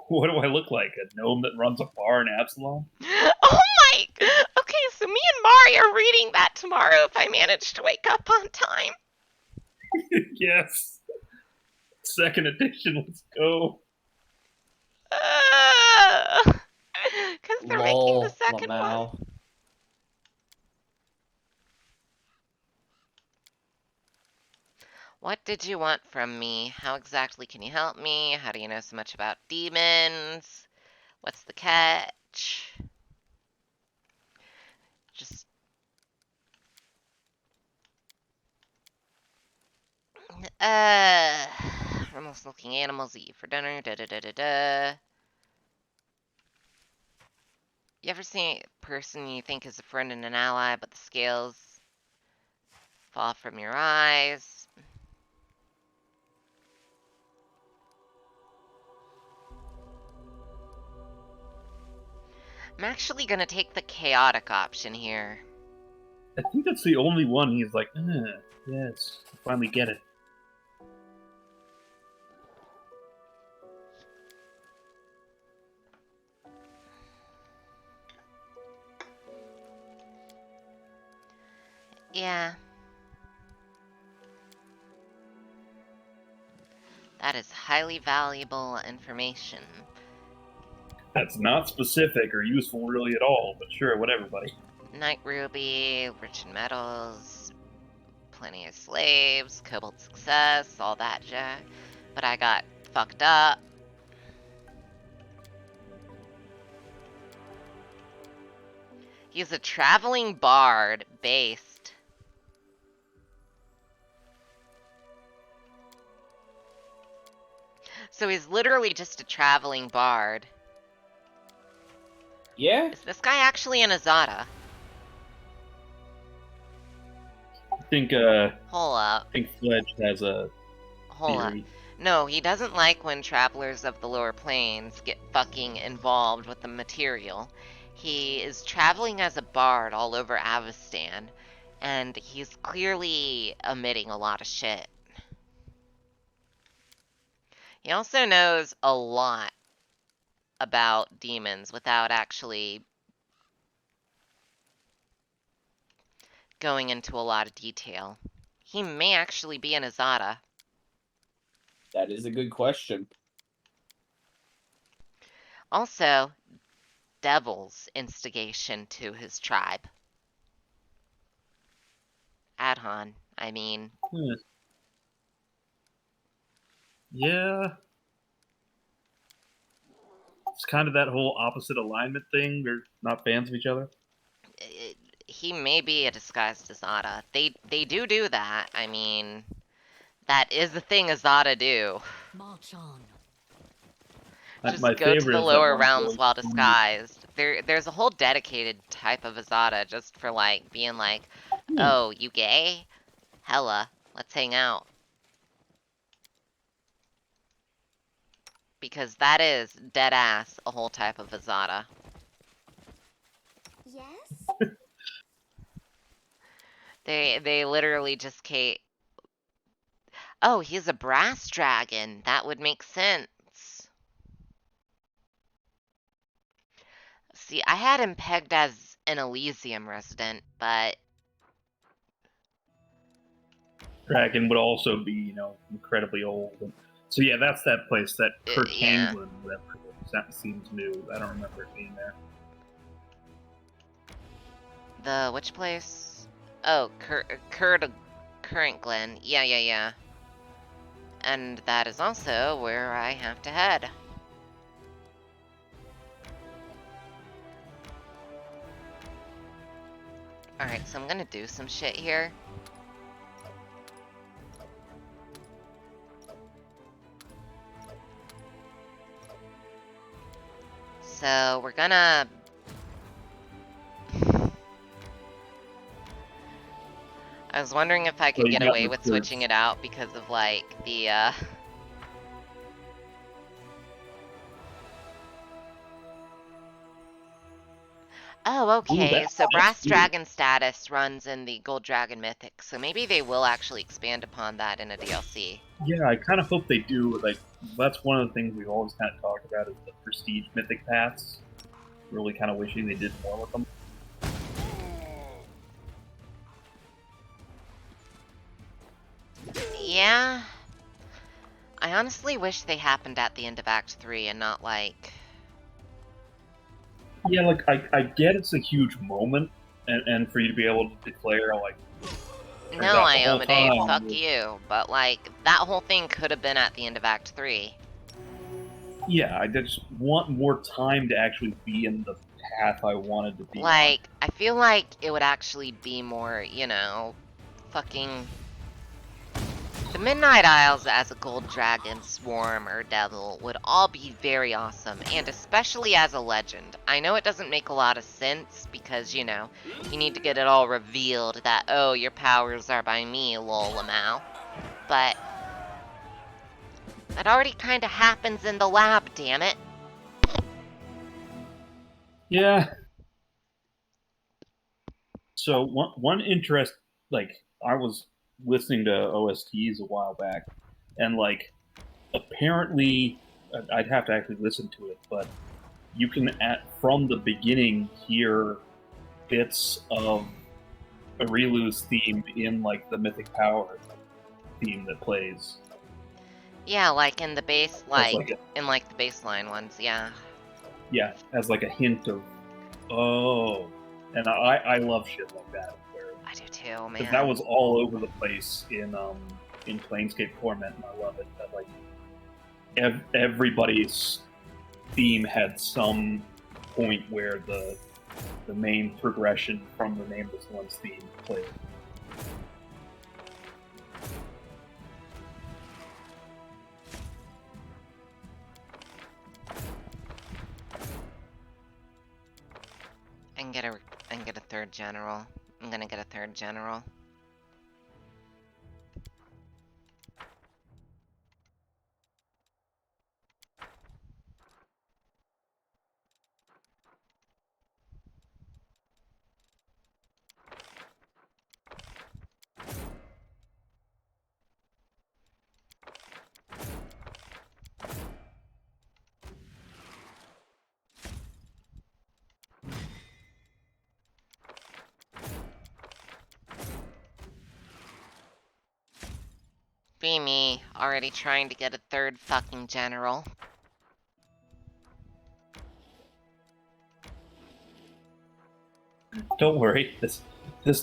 What do I look like? A gnome that runs a bar in Absalom? Oh my! Okay, so me and Mari are reading that tomorrow if I manage to wake up on time. Yes. Second edition, let's go. Because they're making the second Lamau. one. What did you want from me? How exactly can you help me? How do you know so much about demons? What's the catch? Just... Almost looking animals eat for dinner. You ever see a person you think is a friend and an ally, but the scales fall from your eyes? I'm actually gonna take the chaotic option here. I think that's the only one he's like, yes, I finally get it. Yeah. That is highly valuable information. That's not specific or useful really at all, but sure, whatever, buddy. Night ruby, rich in metals, plenty of slaves, cobalt success, all that jazz. But I got fucked up. He's a traveling bard based. So he's literally just a traveling bard. Yeah? Is this guy actually an Azada? think Hold up. Fledge has a Hold up. theory. No, he doesn't like when travelers of the lower planes get fucking involved with the material. He is traveling as a bard all over Avestan, and he's clearly omitting a lot of shit. He also knows a lot about demons without actually going into a lot of detail. He may actually be an Azada. That is a good question. Also, Devil's instigation to his tribe. Adhan, I mean. Yeah. It's kind of that whole opposite alignment thing. They're not fans of each other. He may be a disguised Azada. They do that. I mean, that is the thing Azada do. March on. Just My go to favorite the is that lower one realms boy while from- disguised. There's a whole dedicated type of Azada just for like being like, oh, you gay? Hella, let's hang out. Because that is dead ass a whole type of Azada. Yes? They literally just can't. Oh, he's a brass dragon. That would make sense. See, I had him pegged as an Elysium resident, but Dragon would also be, incredibly old. So yeah, that's that place, that yeah. Kirkanglen, whatever. That seems new. I don't remember it being there. The which place? Oh, Current Glen. Yeah. And that is also where I have to head. Alright, so I'm gonna do some shit here. So we're gonna... I was wondering if I could Well, you get got away the with first. switching it out because of like the Oh, okay. that's So Brass new. Dragon status runs in the Gold Dragon Mythic, so maybe they will actually expand upon that in a DLC. Yeah, I kind of hope they do. Like, that's one of the things we've always kind of talked about is the prestige mythic paths. Really kind of wishing they did more with them. Yeah. I honestly wish they happened at the end of Act 3 and not like... Yeah, like, I get it's a huge moment, and for you to be able to declare, like... No, that the whole Iomade, time. fuck you. But like, that whole thing could have been at the end of Act 3. Yeah, I just want more time to actually be in the path I wanted to be Like, I feel like it would actually be more, fucking... The Midnight Isles as a Gold Dragon, Swarm, or Devil would all be very awesome, and especially as a legend. I know it doesn't make a lot of sense, because, you need to get it all revealed that, oh, your powers are by me, lol, Lamau. But... that already kinda happens in the lab, damn it. Yeah. So one interest, like, I was listening to OSTs a while back, and like, apparently, I'd have to actually listen to it, but you can from the beginning hear bits of Arilu's theme in like the Mythic Power theme that plays. Yeah, like in the base, in like the baseline ones, yeah. Yeah, as like a hint of, oh, and I love shit like that. I do too, man. Because that was all over the place in Planescape Torment, and I love it. That like everybody's theme had some point where the main progression from the Nameless One's theme played. And get a third general. I'm gonna get a third general. be me, already trying to get a third fucking general. Don't worry, this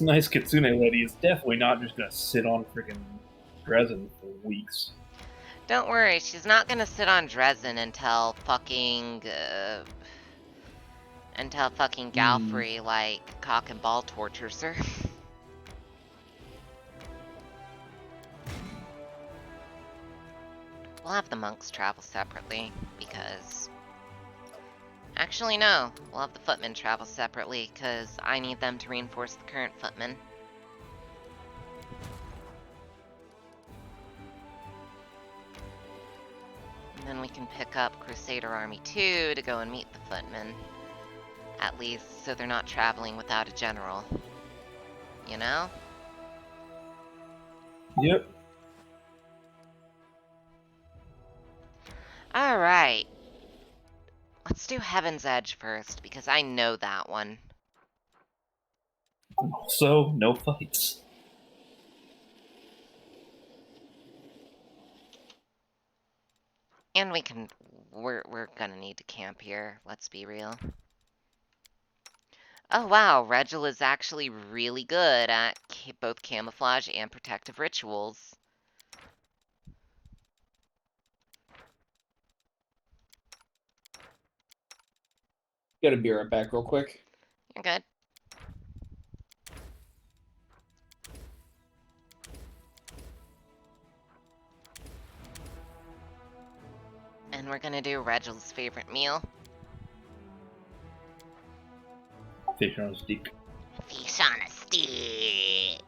nice Kitsune lady is definitely not just gonna sit on freaking Dresden for weeks. Don't worry, she's not gonna sit on Dresden until fucking Galfrey, like, cock and ball tortures her. We'll have the monks travel separately, because... Actually, no. We'll have the footmen travel separately, because I need them to reinforce the current footmen. And then we can pick up Crusader Army 2 to go and meet the footmen. At least, so they're not traveling without a general. You know? Yep. Alright. Let's do Heaven's Edge first, because I know that one. Also, no fights. And we can... We're gonna need to camp here, let's be real. Oh wow, Regil is actually really good at both camouflage and protective rituals. Gotta be right back real quick. You're good. And we're gonna do Regil's favorite meal. Fish on a stick. Fish on a stick.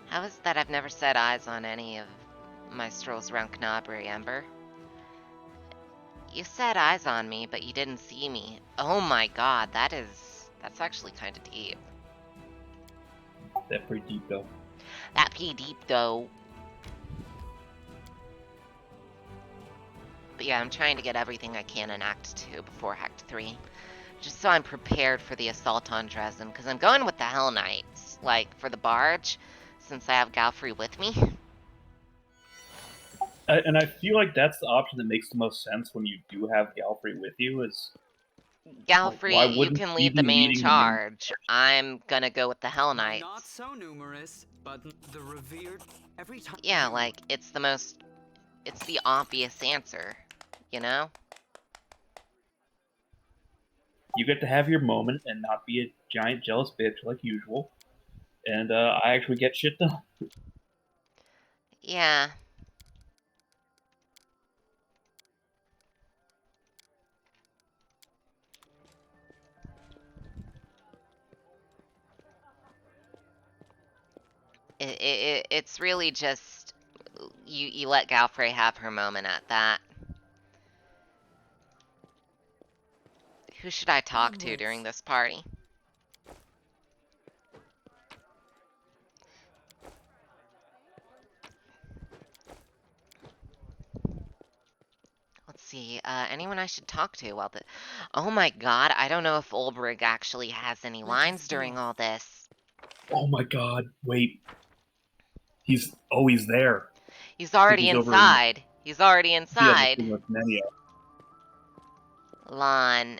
How is that I've never set eyes on any of my strolls around Knobbery, Ember? You set eyes on me, but you didn't see me. Oh my god, that's actually kind of deep. That's pretty deep, though. That pretty deep, though. But yeah, I'm trying to get everything I can in Act 2 before Act 3. Just so I'm prepared for the assault on Dresden, because I'm going with the Hell Knights, like, for the barge, since I have Galfrey with me. And I feel like that's the option that makes the most sense when you do have Galfrey with you, is... Galfrey, you wouldn't can he lead the be main leading the main charge. I'm gonna go with the Hell Knights. Not so numerous, but the revered every time. Yeah, like, it's the obvious answer, you know? You get to have your moment and not be a giant jealous bitch like usual. And I actually get shit done. Yeah. It's really just you let Galfrey have her moment at that. Who should I talk to during this party? Let's see, anyone I should talk to while the... Oh my god, I don't know if Olbrig actually has any lines during all this. Oh my god, wait. He's there. He's already inside. He's already inside. Lon.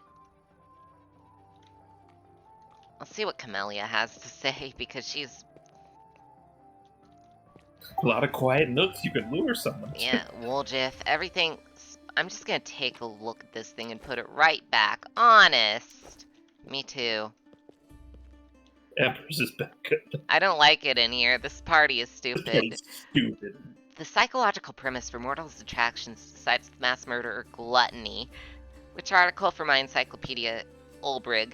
Let's see what Camellia has to say, because she's... A lot of quiet nooks you could lure someone to. Yeah, Woljif, everything... I'm just gonna take a look at this thing and put it right back. Honest. Me too. Empress is back good. I don't like it in here. This party is This stupid. party's stupid. The psychological premise for mortals' attractions decides mass murder or gluttony. Which article for my encyclopedia, Olbrig?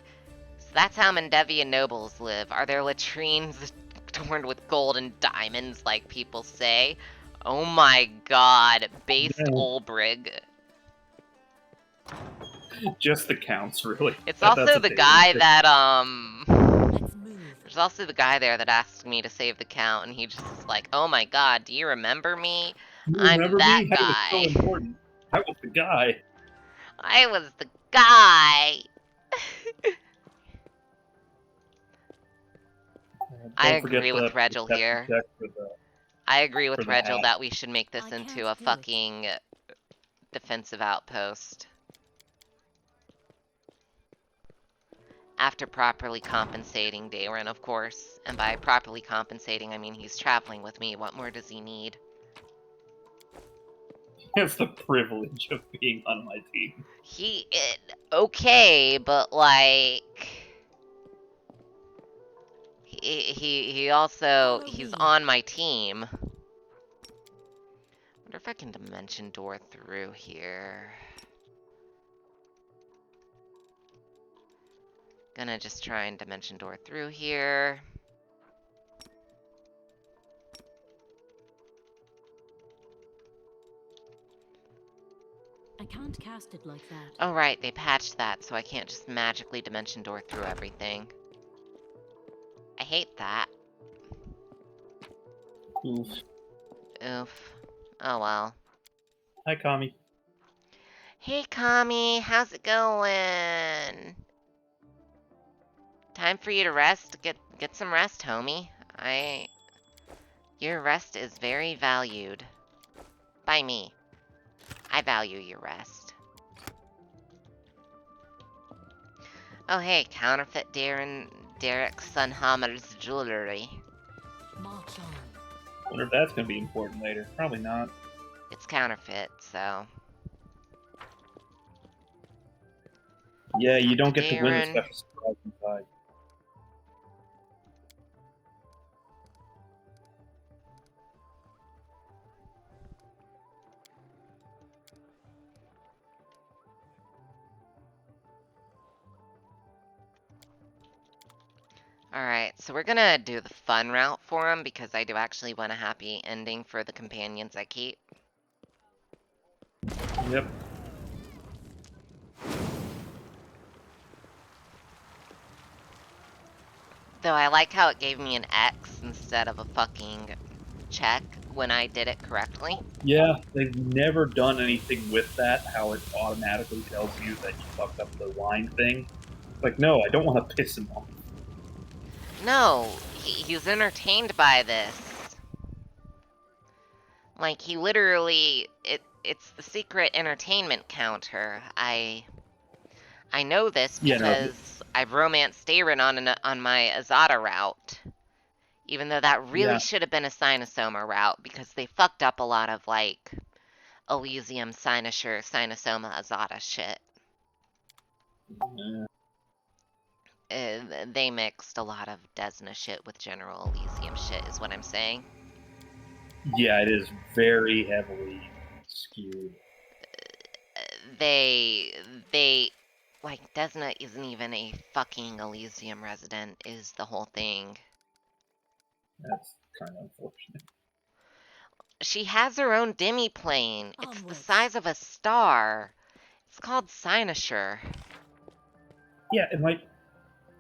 So that's how Mendevian nobles live. Are their latrines adorned with gold and diamonds, like people say? Oh my god, based Olbrig. Just the counts, really. It's also the guy that, there's also the guy there that asked me to save the count, and he just is like, oh my god, do you remember me? I'm that guy. That was so important. I was the guy. I was the guy. I agree with Regil here. I agree with For the Regil hat. that we should make this I into can't a do it. fucking defensive outpost. After properly compensating Darren, of course. And by properly compensating, I mean he's traveling with me. What more does he need? It's the privilege of being on my team. Okay, but like... He also... Follow He's me. on my team. Wonder if I can dimension door through here. Gonna just try and dimension door through here. I can't cast it like that. Oh right, they patched that, so I can't just magically dimension door through everything. I hate that. Oof. Oof. Oh well. Hi, Kami. Hey Kami, how's it going? Time for you to rest. Get some rest, homie. Your rest is very valued. By me. I value your rest. Oh hey, counterfeit Derek Sunhammer's jewelry. March on. Wonder if that's going to be important later. Probably not. It's counterfeit, so... Yeah, you don't get to win the Darren. special surprise inside. Alright, so we're gonna do the fun route for him because I do actually want a happy ending for the companions I keep. Yep. Though I like how it gave me an X instead of a fucking check when I did it correctly. Yeah, they've never done anything with that, how it automatically tells you that you fucked up the wine thing. Like, no, I don't want to piss him off. No, he's entertained by this. Like, he literally... It's the secret entertainment counter. I know this Yeah, no. because I've romanced Darren on my Azada route. Even though that really Yeah. should have been a Sinosoma route because they fucked up a lot of, like, Elysium, Sinosure, Sinosoma, Azada shit. They mixed a lot of Desna shit with General Elysium shit is what I'm saying. Yeah, it is very heavily skewed. They... Like, Desna isn't even a fucking Elysium resident, is the whole thing. That's kind of unfortunate. She has her own demi-plane. It's the Onwards. size of a star. It's called Sinosure. Yeah, and like,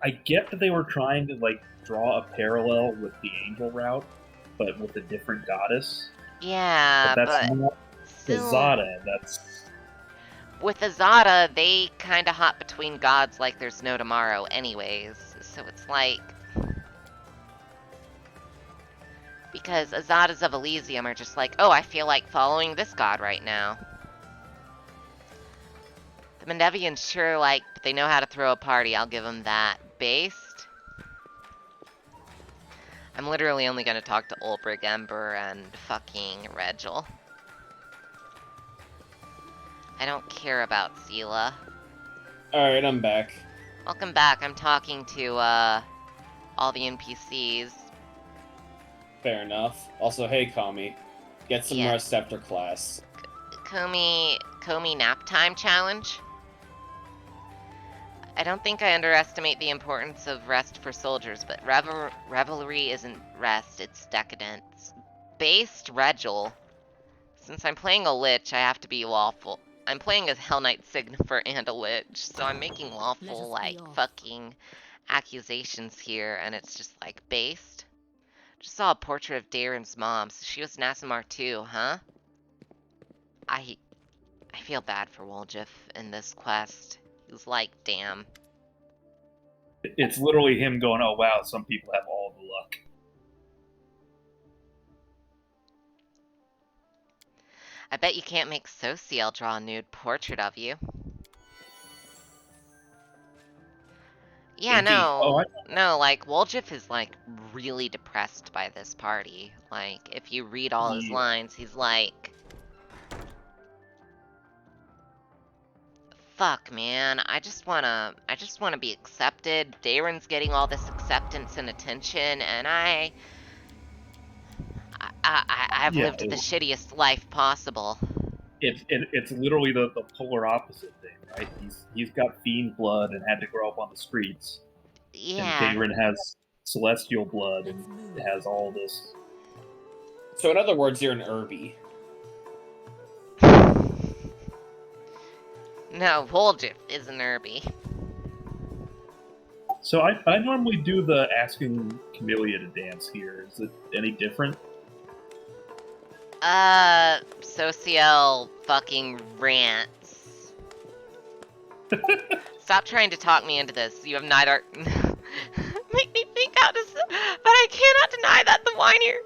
I get that they were trying to like draw a parallel with the angel route, but with a different goddess. Yeah, But that's but not still... Azada. That's With Azada, they kinda hop between gods like there's no tomorrow anyways. So it's like... Because Azadas of Elysium are just like, oh, I feel like following this god right now. The Mendevians sure like, they know how to throw a party, I'll give them that. Based? I'm literally only gonna talk to Ulbrich, Ember, and fucking Regil. I don't care about Sela. Alright, I'm back. Welcome back, I'm talking to, all the NPCs. Fair enough. Also, hey, Kami. Get some Yeah. rest after class. Comey nap time challenge? I don't think I underestimate the importance of rest for soldiers, but revelry isn't rest, it's decadence. Based Regil. Since I'm playing a Lich, I have to be lawful. I'm playing as Hell Knight Signifer and a Lich, so I'm making lawful, like, fucking accusations here, and it's just, like, based. Just saw a portrait of Darren's mom, so she was Nasamar too, huh? I feel bad for Woljif in this quest. He was like, damn. it's literally him going, "Oh wow, some people have all the luck." I bet you can't make Sociel draw a nude portrait of you. Yeah, Indeed. no. Oh, No, like, Woljif is, like, really depressed by this party. Like, if you read all his Yeah. lines, he's like... Fuck, man. I just wanna be accepted. Darren's getting all this acceptance and attention, and I've Yeah, lived the shittiest life possible. it's literally the polar opposite thing, right? He's got fiend blood and had to grow up on the streets, and Yeah. Daeron has celestial blood and has all this. So in other words, you're an Irby. No, Woljif is an Irby. So I normally do the asking Camellia to dance here. Is it any different? Sociel fucking rants. Stop trying to talk me into this. You have neither... Make me think how to... But I cannot deny that the whinier...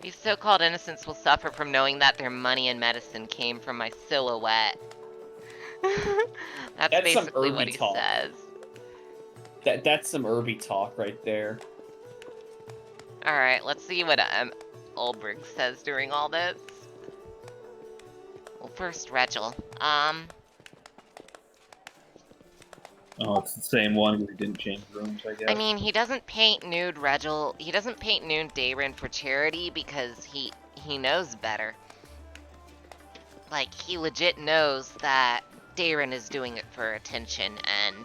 These so-called innocents will suffer from knowing that their money and medicine came from my silhouette. That's basically some what Irby he talk. says. That's some Irby talk right there. Alright, let's see what Ulbrich says during all this. Well, first, Regil. Oh, it's the same one. We didn't change rooms, I guess. I mean, he doesn't paint nude Regil. He doesn't paint nude Daeron for charity because he knows better. Like, he legit knows that Daeron is doing it for attention and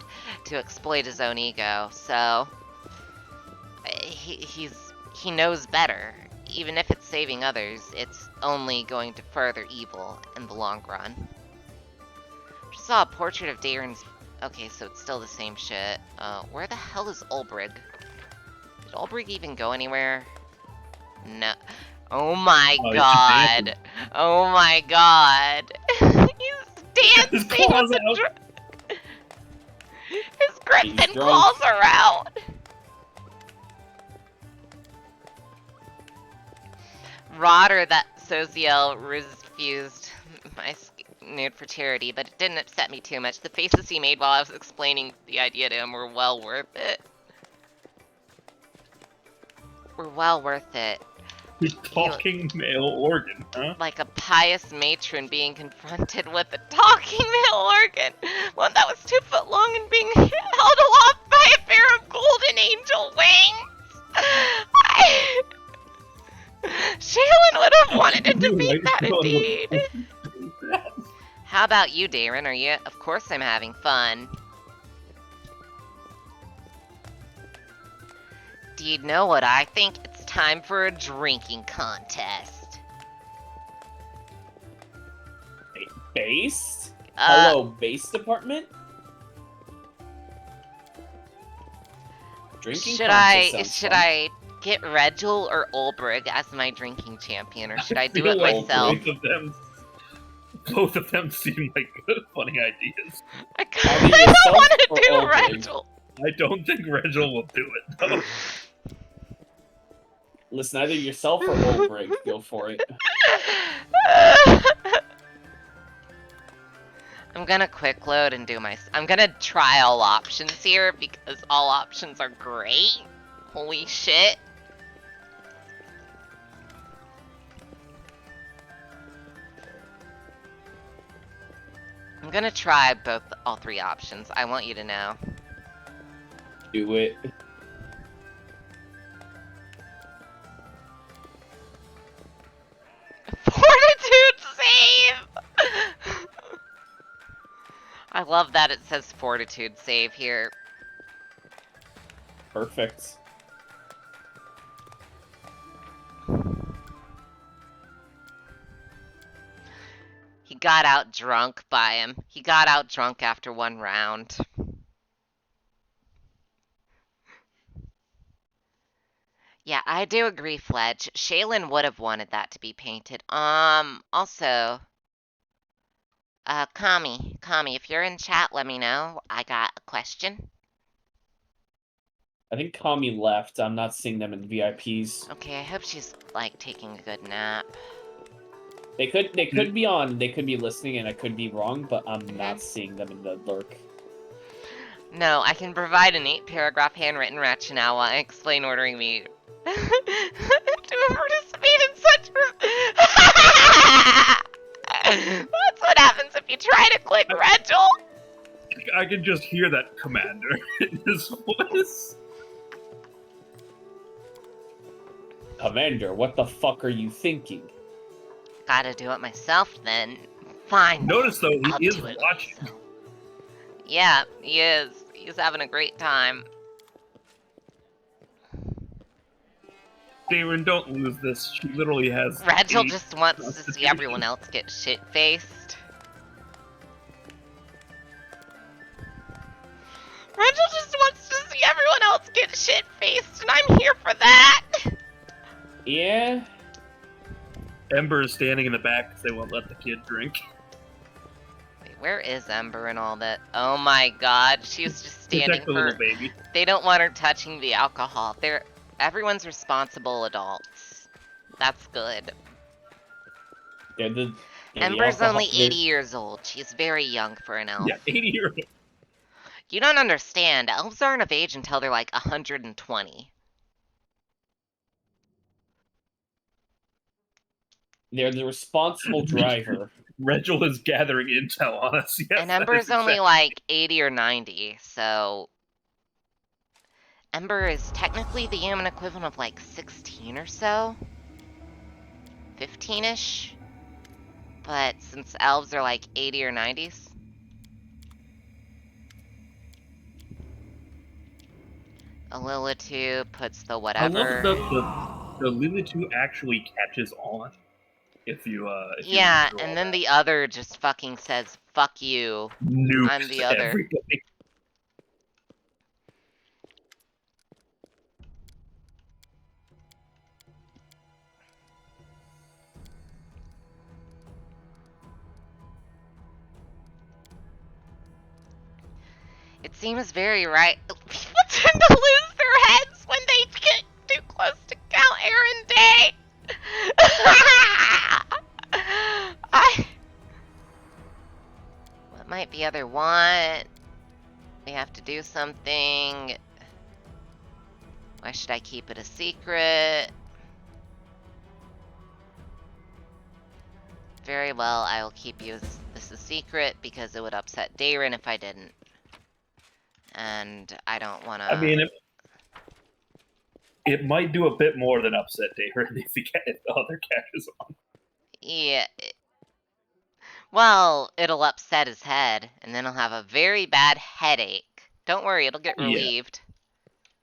to exploit his own ego. So he knows better. Even if it's saving others, it's only going to further evil in the long run. Just saw a portrait of Daeron's... Okay, so it's still the same shit. Where the hell is Ulbrich? Did Ulbrich even go anywhere? No. Oh my god. Oh my god. He's dancing with the his grits and claws are out. Rodder that Sociel refused my nude for charity, but it didn't upset me too much. The faces he made while I was explaining the idea to him were well worth it. Talking male organ, huh? Like a pious matron being confronted with a talking male organ. One that was 2 foot long and being held aloft by a pair of golden angel wings. Shaylin would have wanted it to be that indeed. How about you, Daeron? Are you? Of course I'm having fun. Do you know what I think? It's time for a drinking contest. Base? Hello, base department? Drinking should I get Regil or Ulbrich as my drinking champion, or should I do it myself? Both of them seem like good, funny ideas. I don't want to do Regil. I don't think Regil will do it, though. Listen, either yourself or Ulbrich, go for it. I'm gonna quick load and do my... I'm gonna try all options here, because all options are great. Holy shit. I'm gonna try all 3 options. I want you to know. Do it. Fortitude save! I love that it says fortitude save here. Perfect. He got out drunk by him. He got out drunk after 1 round. Yeah, I do agree, Fledge. Shaylin would have wanted that to be painted. Also, Kami, if you're in chat, let me know. I got a question. I think Kami left. I'm not seeing them in VIPs. Okay, I hope she's, like, taking a good nap. They could be on. They could be listening, and I could be wrong, but I'm not seeing them in the lurk. No, I can provide an 8-paragraph handwritten rationale while I explain ordering me to participate in such. That's what happens if you try to click Rachel. I can just hear that commander in his voice. Commander, what the fuck are you thinking? Gotta do it myself then. Fine. Notice though, I'll he is do it watching. myself. Yeah, he is. He's having a great time. Darren, don't lose this. She literally has. Rachel 8 just wants to see constitution. everyone else get shit-faced. Rachel just wants to see everyone else get shit-faced, and I'm here for that! Yeah. Ember is standing in the back because they won't let the kid drink. Wait, where is Ember and all that? Oh my god, she was just standing Protect the for... little baby. They don't want her touching the alcohol. Everyone's responsible adults. That's good. Ember's only 80 years old. She's very young for an elf. Yeah, 80 years old. You don't understand. Elves aren't of age until they're like 120. They're the responsible driver. Rachel is gathering intel on us. Yes, And Ember's only like 80 or 90, so... Ember is technically the human equivalent of like 16 or so. 15-ish. But since elves are like 80 or 90s. A Lilitu puts the whatever. I love the Lilitu actually catches on. If you yeah, and then the other just fucking says, fuck you. Nukes I'm the other. Everybody. It seems very right. People tend to lose their heads when they get too close to Count Aaron Day. What might the other want? We have to do something. Why should I keep it a secret? Very well, I will keep this a secret because it would upset Darren if I didn't. And I don't want to... I mean, it might do a bit more than upset Darren if the other catches on. Yeah. Well, it'll upset his head, and then he'll have a very bad headache. Don't worry, it'll get relieved.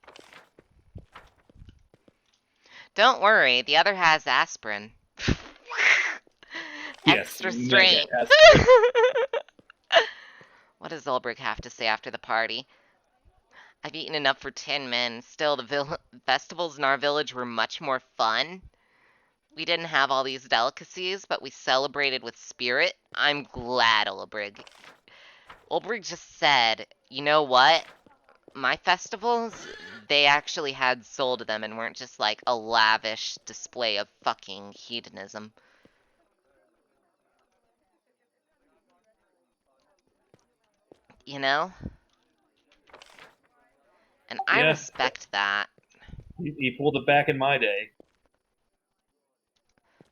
Yeah. Don't worry, the other has aspirin. Extra strength. What does Ulbrich have to say after the party? I've eaten enough for 10 men. Still, the festivals in our village were much more fun. We didn't have all these delicacies, but we celebrated with spirit. I'm glad, Ulbrich. Ulbrich just said, you know what? My festivals, they actually had soul to them and weren't just like a lavish display of fucking hedonism. You know? And I respect that. He pulled it back in my day.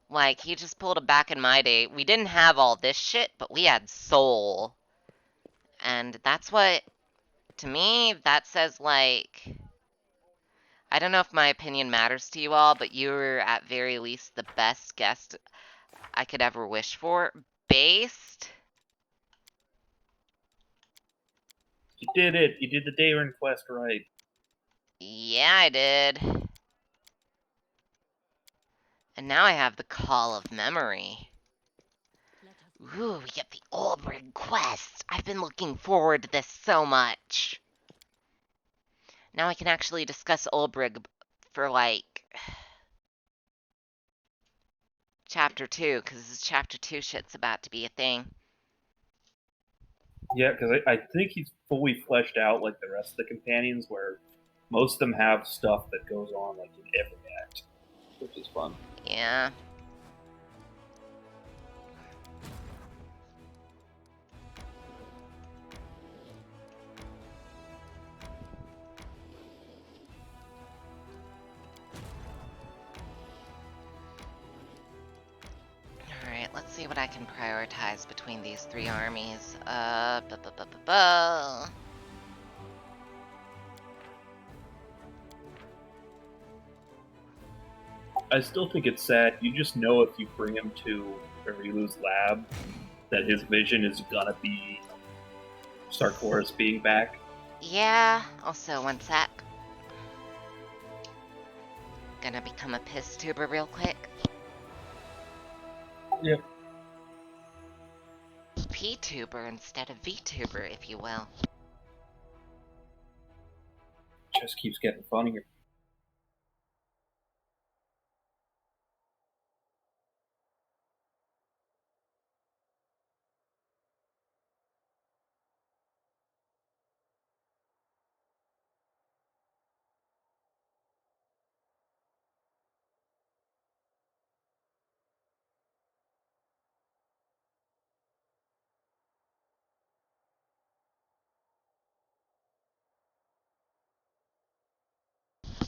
Like, he just pulled it back in my day. We didn't have all this shit, but we had soul. And that's what, to me, that says, like... I don't know if my opinion matters to you all, but you were, at very least, the best guest I could ever wish for. Based... You did it. You did the Darren quest right. Yeah, I did. And now I have the Call of Memory. Ooh, we get the Ulbrich quest. I've been looking forward to this so much. Now I can actually discuss Ulbrich for, like... Chapter 2, because this Chapter 2 shit's about to be a thing. Yeah, because I think he's fully fleshed out like the rest of the companions, where most of them have stuff that goes on like in every act, which is fun. Yeah. what I can prioritize between these 3 armies. I still think it's sad. You just know if you bring him to Arilu's lab that his vision is gonna be Sarkoris being back. Yeah, also, one sec. Gonna become a piss tuber real quick. Yep. P-tuber instead of V-tuber, if you will. Just keeps getting funnier.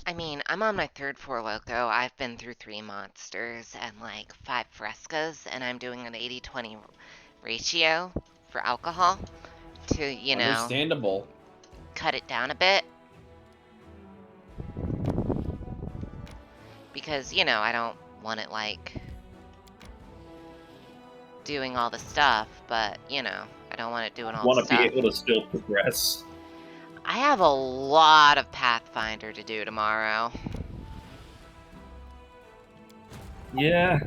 I mean, I'm on my 3rd Four Loko. I've been through 3 monsters and like 5 frescas, and I'm doing an 80-20 ratio for alcohol to, you know, Understandable. cut it down a bit. Because, you know, I don't want it like doing all the stuff, but, you know, I don't want it doing all the Want to be stuff. able to still progress. I have a lot of Pathfinder to do tomorrow. Yeah.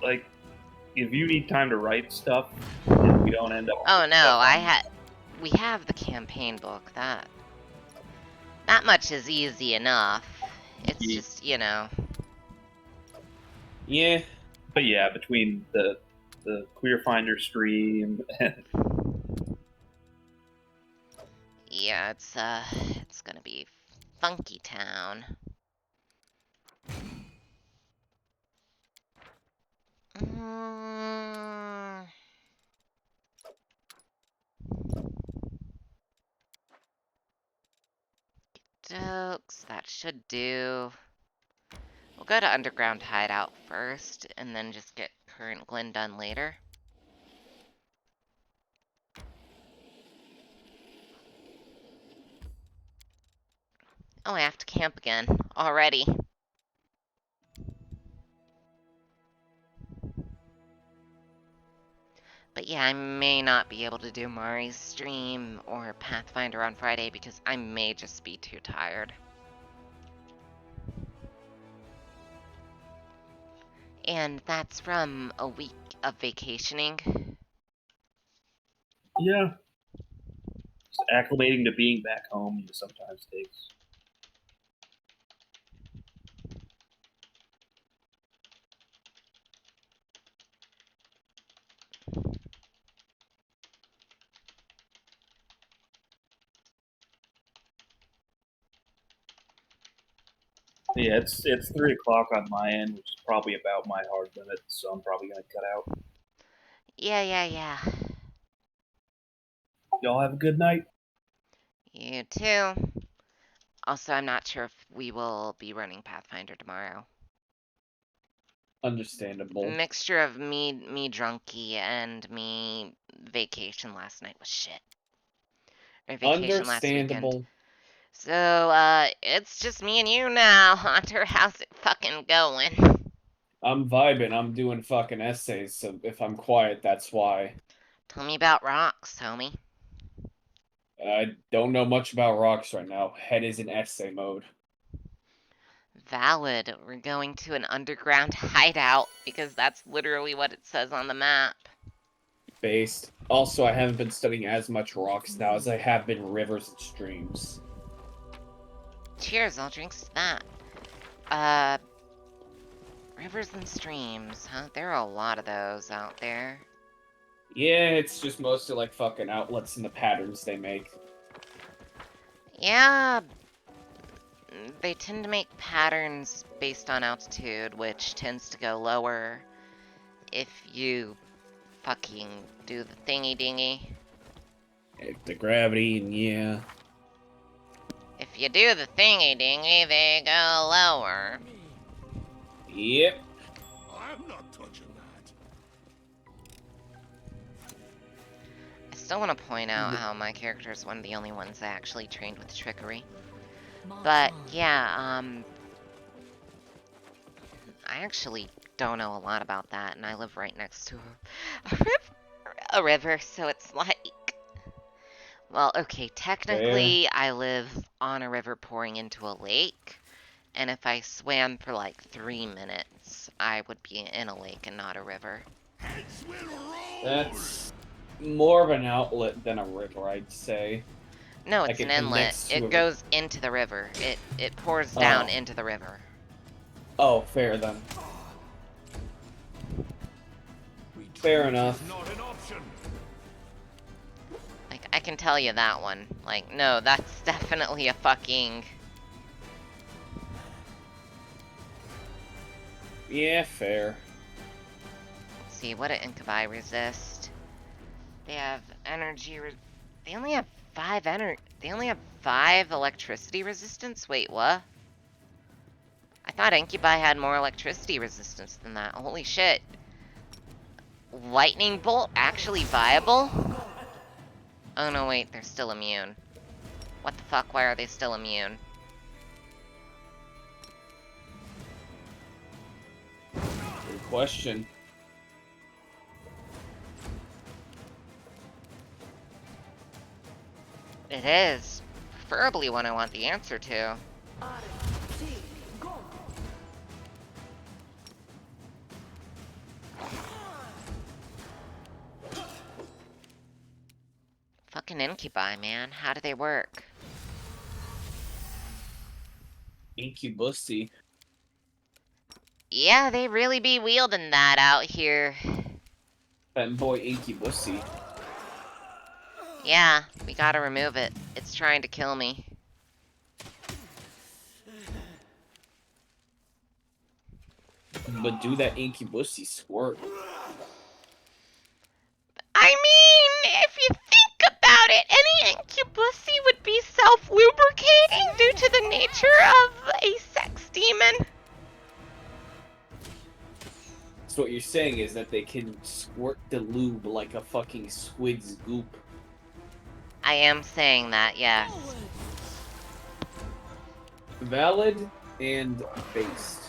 Like, if you need time to write stuff, and we don't end up. Oh no, we have the campaign book. That much is easy enough. It's just, you know. Yeah. But yeah, between the Queer Finder stream and Yeah, it's gonna be Funky Town. Jokes, that should do. We'll go to Underground Hideout first, and then just get Current Glen done later. Oh, I have to camp again. Already. But yeah, I may not be able to do Mari's stream or Pathfinder on Friday because I may just be too tired. And that's from a week of vacationing. yeah, just acclimating to being back home sometimes takes. Yeah, it's 3 o'clock on my end, which is probably about my hard limit, so I'm probably gonna cut out. Yeah. Y'all have a good night. You too. Also, I'm not sure if we will be running Pathfinder tomorrow. Understandable. Mixture of me drunky and me vacation last night was shit. Or vacation last weekend. Understandable. So, it's just me and you now. Hunter, how's it fucking going? I'm vibing. I'm doing fucking essays, so if I'm quiet, that's why. Tell me about rocks, homie. I don't know much about rocks right now. Head is in essay mode. Valid. We're going to an underground hideout because that's literally what it says on the map. Based. Also, I haven't been studying as much rocks now as I have been rivers and streams. Cheers, I'll drink to that. Rivers and streams, huh? There are a lot of those out there. Yeah, it's just mostly like fucking outlets and the patterns they make. Yeah, they tend to make patterns based on altitude, which tends to go lower if you fucking do the thingy-dingy. The gravity, and yeah. If you do the thingy-dingy, they go lower. Yep. I'm not touching that. I still want to point out how my character is one of the only ones that actually trained with trickery. But yeah, I actually don't know a lot about that, and I live right next to a river, so it's like, well, okay, technically I live on a river pouring into a lake, and if I swam for like 3 minutes, I would be in a lake and not a river. Heads will roll. That's more of an outlet than a river, I'd say. No, Like it's an it inlet. connects to It a- goes into the river. It pours down Oh. into the river. Oh, fair then. Fair enough. Not an option. Like, I can tell you that one. Like, no, that's definitely a fucking... Yeah, fair. Let's see, what do Incubi resist? They have energy... They only have 5 They only have 5 electricity resistance? Wait, what? I thought Incubi had more electricity resistance than that. Holy shit. Lightning Bolt actually viable? Oh no, wait, they're still immune. What the fuck, why are they still immune? Good question. It is. Preferably one I want the answer to. Fucking Incubi, man. How do they work? Incubusy. Yeah, they really be wielding that out here. That boy Incubusy. Yeah, we gotta remove it. It's trying to kill me. But do that Incubusy squirt. I mean, if you think about it, any Incubusy would be self-lubricating due to the nature of a sex demon. So what you're saying is that they can squirt the lube like a fucking squid's goop. I am saying that, yes. Valid and based.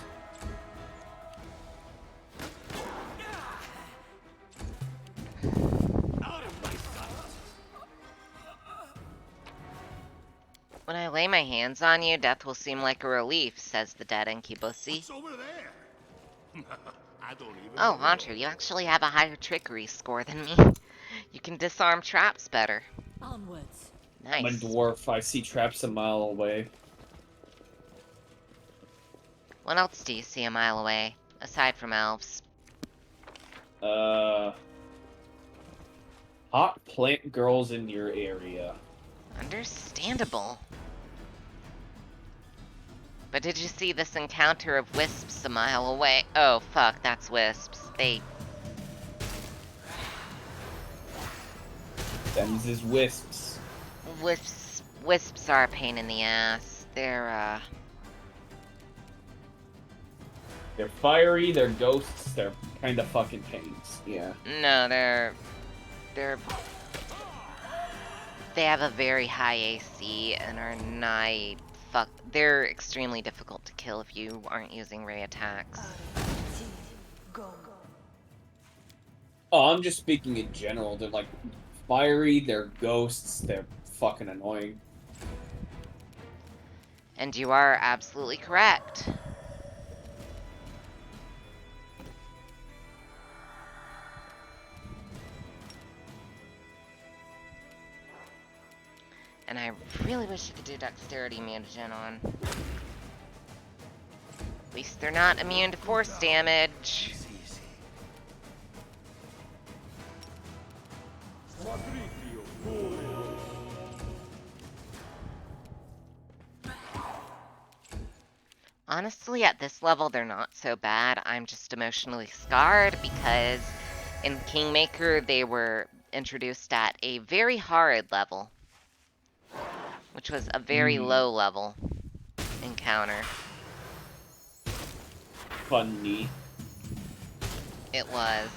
Out of my sight. When I lay my hands on you, death will seem like a relief, says the dead Incubusy. What's over there? I don't even Oh, know. Hunter, you actually have a higher trickery score than me. You can disarm traps better. Onwards. I'm a Nice. dwarf. I see traps a mile away. What else do you see a mile away, aside from elves? Hot plant girls in your area. Understandable. But did you see this encounter of wisps a mile away? Oh, fuck, that's wisps. Them's is wisps. Wisps are a pain in the ass. They're fiery, they're ghosts, they're kinda fucking pains. Yeah. no, they have a very high AC and are they're extremely difficult to kill if you aren't using ray attacks. Oh, I'm just speaking in general. They're like fiery, they're ghosts, they're fucking annoying. And you are absolutely correct. And I really wish you could do dexterity mutagen on. At least they're not immune to force damage. Honestly, at this level, they're not so bad. I'm just emotionally scarred because in Kingmaker, they were introduced at a very hard level, which was a very low level encounter. funny. It was.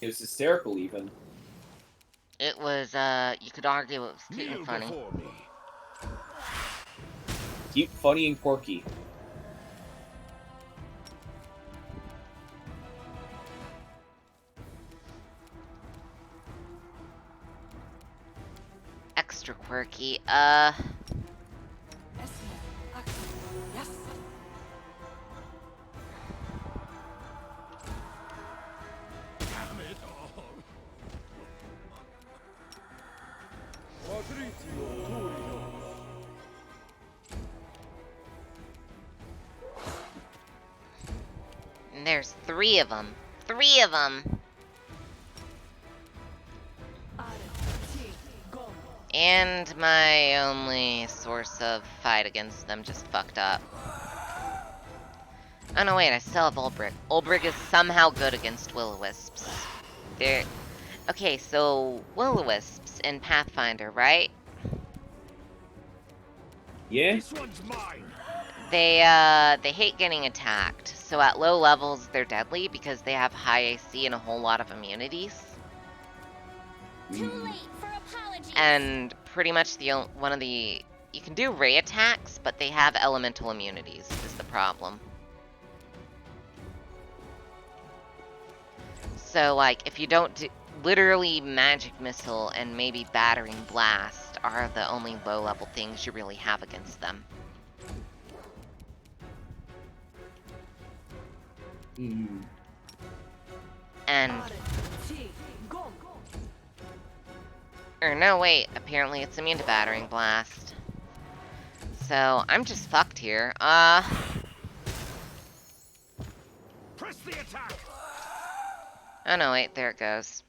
It was hysterical, even. It was, you could argue it was cute and funny. Cute, funny, and quirky. Extra quirky, there's 3 of them. 3 of them! And my only source of fight against them just fucked up. Oh no, wait, I still have Ulbrich. Ulbrich is somehow good against Will-O-Wisps. They're... Okay, so Will-O-Wisps in Pathfinder, right? Yeah? This one's mine. They hate getting attacked. So at low levels, they're deadly because they have high AC and a whole lot of immunities. Too late for apologies. And pretty much one of the... You can do ray attacks, but they have elemental immunities, is the problem. So, like, if you don't do... Literally, Magic Missile and maybe Battering Blast are the only low-level things you really have against them. And... Or no, wait, apparently it's immune to Battering Blast. So, I'm just fucked here. Press the attack. Oh no, wait, there it goes.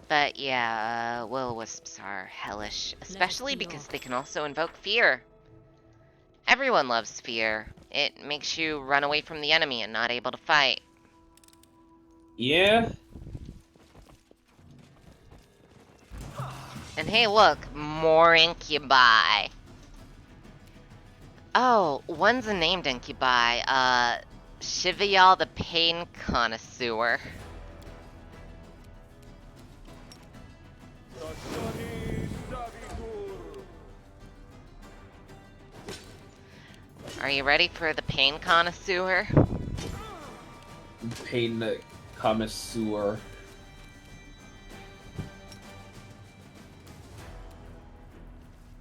But yeah, Will-O-Wisps are hellish, especially because they can also invoke fear. Everyone loves fear. It makes you run away from the enemy and not able to fight. Yeah? And hey, look, more incubi. Oh, one's a named incubi. Shivial the Pain Connoisseur. Are you ready for the Pain Connoisseur? Pain the connoisseur.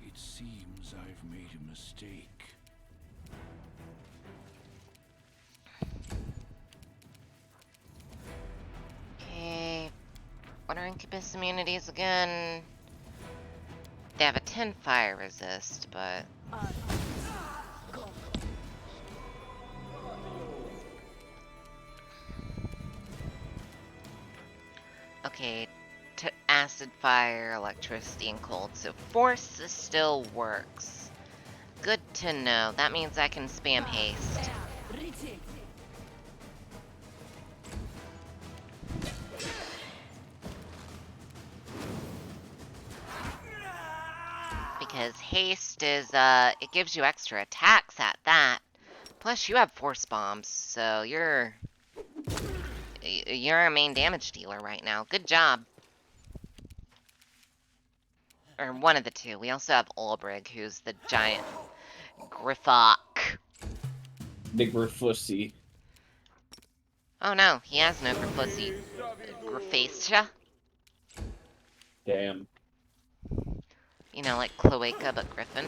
It seems I've made a mistake. Okay. What are Incubus immunities again? They have a 10 fire resist, but... Okay, to acid, fire, electricity, and cold. So force still works. Good to know. That means I can spam haste. Because haste is, it gives you extra attacks at that. Plus you have force bombs, so you're a main damage dealer right now. Good job. Or one of the two. We also have Ulbrich, who's the giant Griffok. The Griffussy. Oh no, he has no Griffussy. Griffacia? Damn. You know, like Cloaca, but Griffin.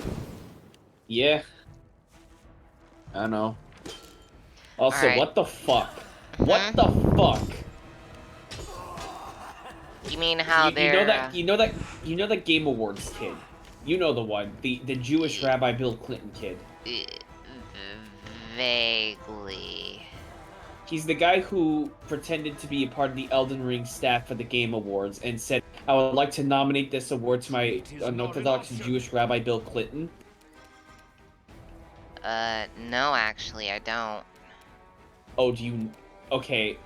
Yeah. I know. Also, Alright. what the fuck? What the fuck? You mean how you they're... know that Game Awards kid. You know the one, the Jewish Rabbi Bill Clinton kid. Vaguely. He's the guy who pretended to be a part of the Elden Ring staff for the Game Awards and said, I would like to nominate this award to my unorthodox Jewish Rabbi Bill Clinton. No, actually, I don't. Oh, do you... Okay.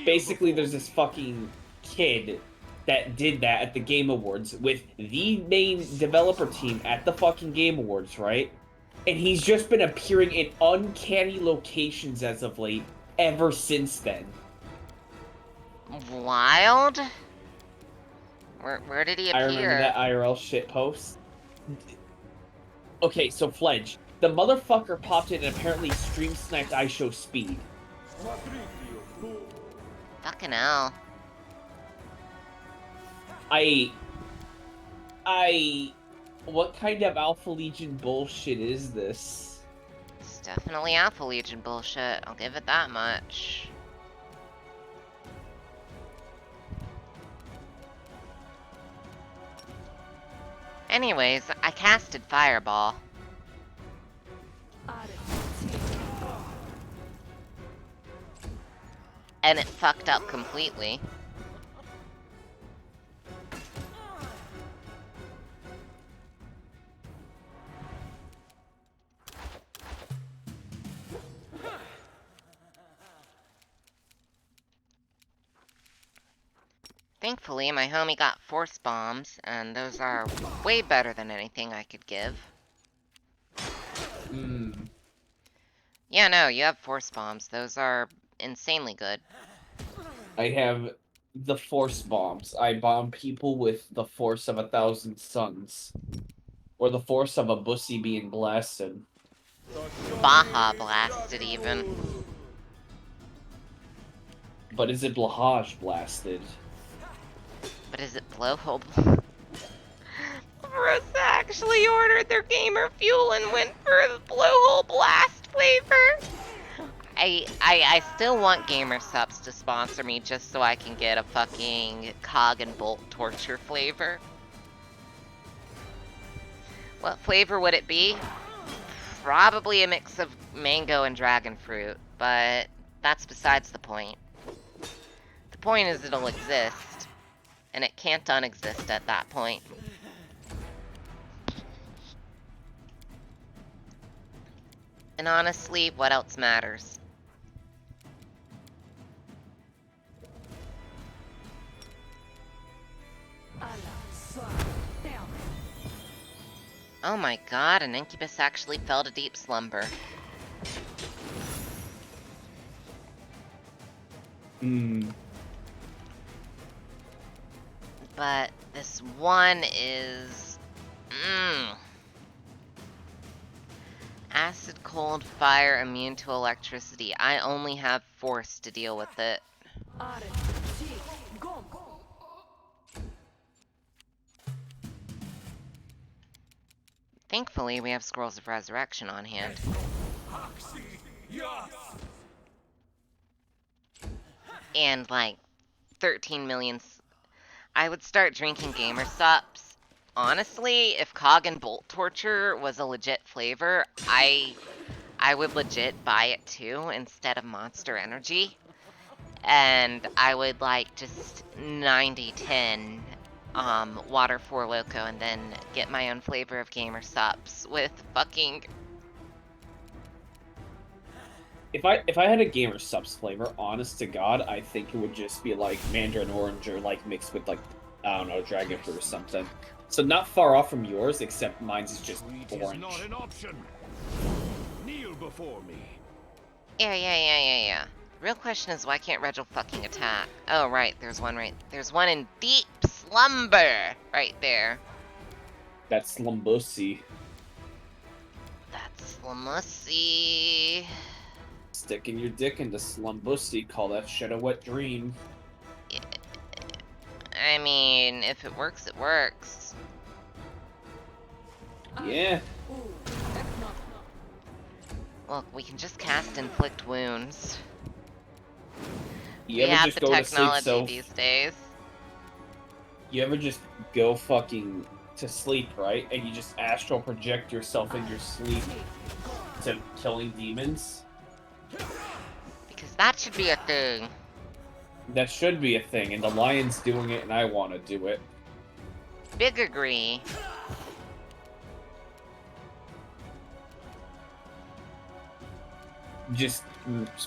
Basically, there's this fucking kid that did that at the Game Awards with the main developer team at the fucking Game Awards, right? And he's just been appearing in uncanny locations as of late, ever since then. Wild? Where did he appear? I remember that IRL shitpost. Okay, so Fledge. The motherfucker popped in and apparently stream sniped iShow Speed. Fucking hell. What kind of Alpha Legion bullshit is this? It's definitely Alpha Legion bullshit, I'll give it that much. Anyways, I casted Fireball. And it fucked up completely. Thankfully, my homie got force bombs, and those are way better than anything I could give. Yeah, no, you have force bombs. Those are insanely good. I have the force bombs. I bomb people with the force of 1,000 suns. Or the force of a bussy being blasted. Baja blasted, even. But is it Blahaj blasted? But is it blowhole? Russ actually ordered their gamer fuel and went for the blowhole blast flavor. I still want Gamer Subs to sponsor me just so I can get a fucking cog and bolt torture flavor. What flavor would it be? Probably a mix of mango and dragon fruit, but that's besides the point. The point is it'll exist, and it can't unexist at that point. And honestly, what else matters? Oh my god, an incubus actually fell to deep slumber. But this one is... Acid, cold, fire, immune to electricity. I only have force to deal with it. Thankfully, we have Scrolls of Resurrection on hand. And like 13 million... I would start drinking Gamer Sups. Honestly, if Cog and Bolt Torture was a legit flavor, I would legit buy it too instead of Monster Energy. And I would like just 90-10 Water 4 Loco and then get my own flavor of Gamer Sups with fucking... If I had a Gamer Subs flavor, honest to God, I think it would just be like Mandarin Orange or like mixed with like, I don't know, Dragon Fruit or something. So not far off from yours, except mine's is just orange. Not an option. Kneel before me. Yeah. Real question is, why can't Regil fucking attack? Oh, right, there's one in deep slumber right there. That's Slumbussy. That's Slumbussy. Sticking your dick into Slumbussy, call that shit a wet dream. Yeah. I mean, if it works, it works. Yeah. Look, we can just cast Inflict Wounds. You We ever have just the go to sleep technology so... these days. You ever just go fucking to sleep, right? And you just astral project yourself in your sleep to killing demons? Because that should be a thing. That should be a thing, and the lion's doing it, and I want to do it. Big agree. Just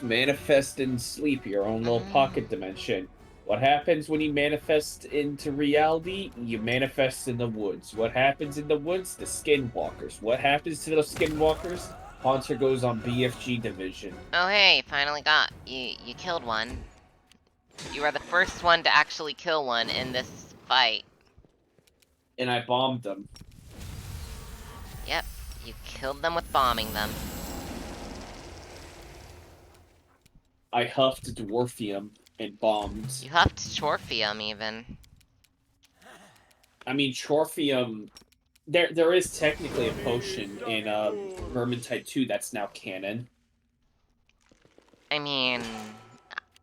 manifest and sleep, your own little pocket dimension. What happens when you manifest into reality? You manifest in the woods. What happens in the woods? The skinwalkers. What happens to those skinwalkers? Haunter goes on BFG division. Oh hey, finally got you killed one. You are the first one to actually kill one in this fight. And I bombed them. Yep, you killed them with bombing them. I huffed Dwarfium and bombed. You huffed Chorphium even. I mean, Chorphium... There is technically a potion in Vermintide 2 that's now canon. I mean,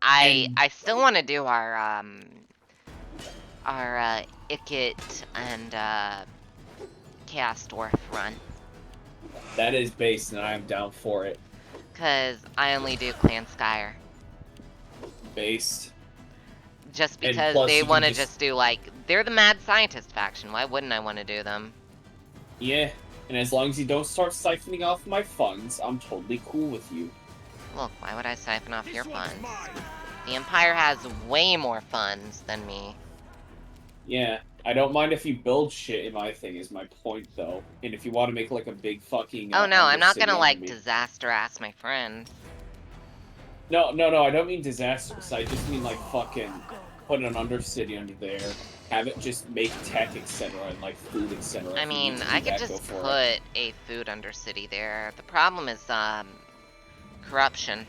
I still want to do our Ikit and Chaos Dwarf run. That is based, and I am down for it. Cause I only do Clan Skyer. Based. Just because they want to just do like, they're the mad scientist faction. Why wouldn't I want to do them? Yeah, and as long as you don't start siphoning off my funds, I'm totally cool with you. Look, why would I siphon off your funds? The Empire has way more funds than me. Yeah, I don't mind if you build shit in my thing, is my point, though. And if you want to make, like, a big fucking... oh no, I'm not gonna, Undercity like, enemy. disaster-ass my friends. No, I don't mean disastrous. I just mean, like, fucking put an Undercity under there, have it just make tech, etc., and, like, food, etc. I mean, I could just put a food Undercity there. The problem is, corruption.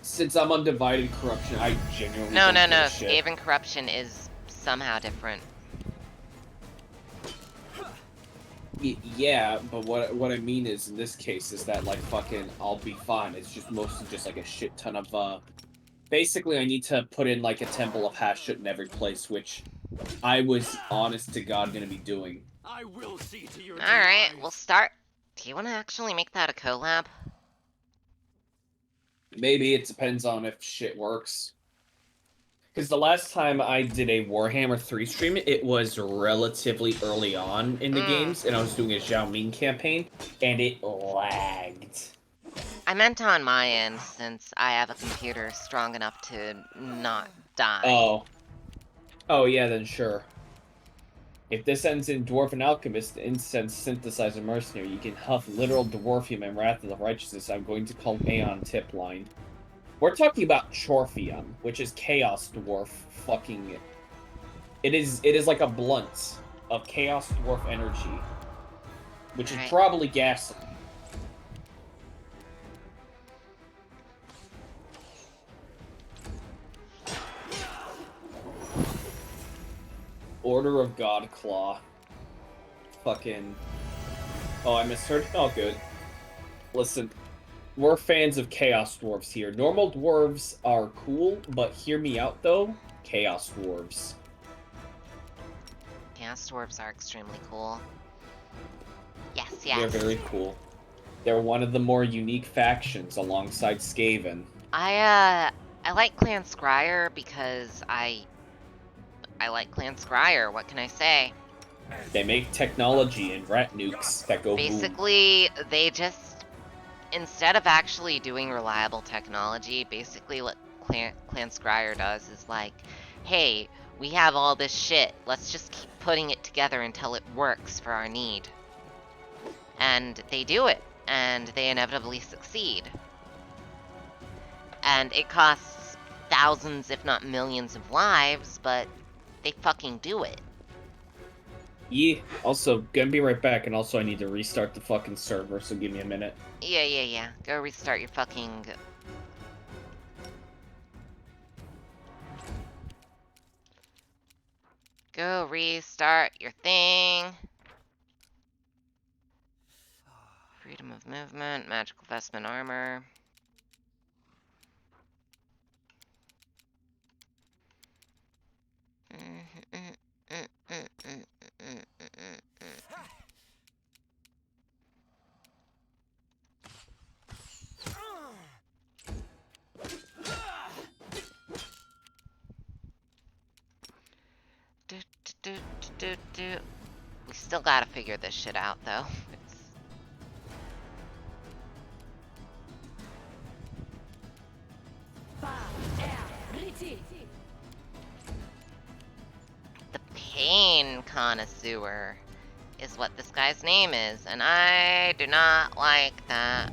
Since I'm undivided corruption, I genuinely No, don't give a shit. Skaven corruption is somehow different. Yeah, but what I mean is, in this case, is that, like, fucking, I'll be fine. It's just mostly just, like, a shit ton of, basically, I need to put in, like, a Temple of Hashut in every place, which I was, honest to God, gonna be doing. I will see to your Alright, demise. we'll start. Do you want to actually make that a collab? Maybe, it depends on if shit works. Because the last time I did a Warhammer 3 stream, it was relatively early on in the games, and I was doing a Zhao Ming campaign, and it lagged. I meant on my end, since I have a computer strong enough to not die. Oh. Oh, yeah, then sure. If this ends in Dwarven Alchemist, Incense Synthesizer Mercenary, you can huff literal Dwarfium and Wrath of the Righteousness. I'm going to call Aeon Tip Line. We're talking about Chorphium, which is Chaos Dwarf fucking... It is like a blunt of Chaos Dwarf energy. Which is probably gasoline. Order of Godclaw. Fucking... Oh, I misheard? Oh, good. Listen, we're fans of Chaos Dwarves here. Normal Dwarves are cool, but hear me out, though. Chaos Dwarves. Chaos Dwarves are extremely cool. Yes. They're very cool. They're one of the more unique factions alongside Skaven. I like Clan Scryer because I like Clan Scryer, what can I say? They make technology and rat nukes that go boom. Basically, they just, instead of actually doing reliable technology, basically what Clan Scryer does is like, hey, we have all this shit, let's just keep putting it together until it works for our need. And they do it, and they inevitably succeed. And it costs thousands, if not millions of lives, but they fucking do it. Yeah, also, gonna be right back, and also I need to restart the fucking server, so give me a minute. Yeah. Go restart your fucking... Go restart your thing. Freedom of movement, magical vestment armor. We still gotta figure this shit out, though. The pain connoisseur is what this guy's name is, and I do not like that.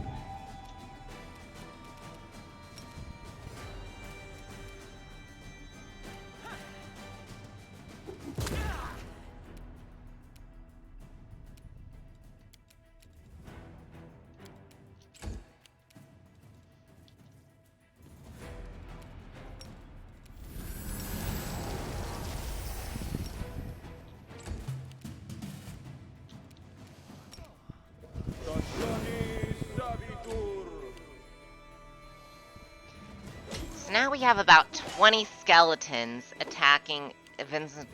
So now we have about 20 skeletons attacking instant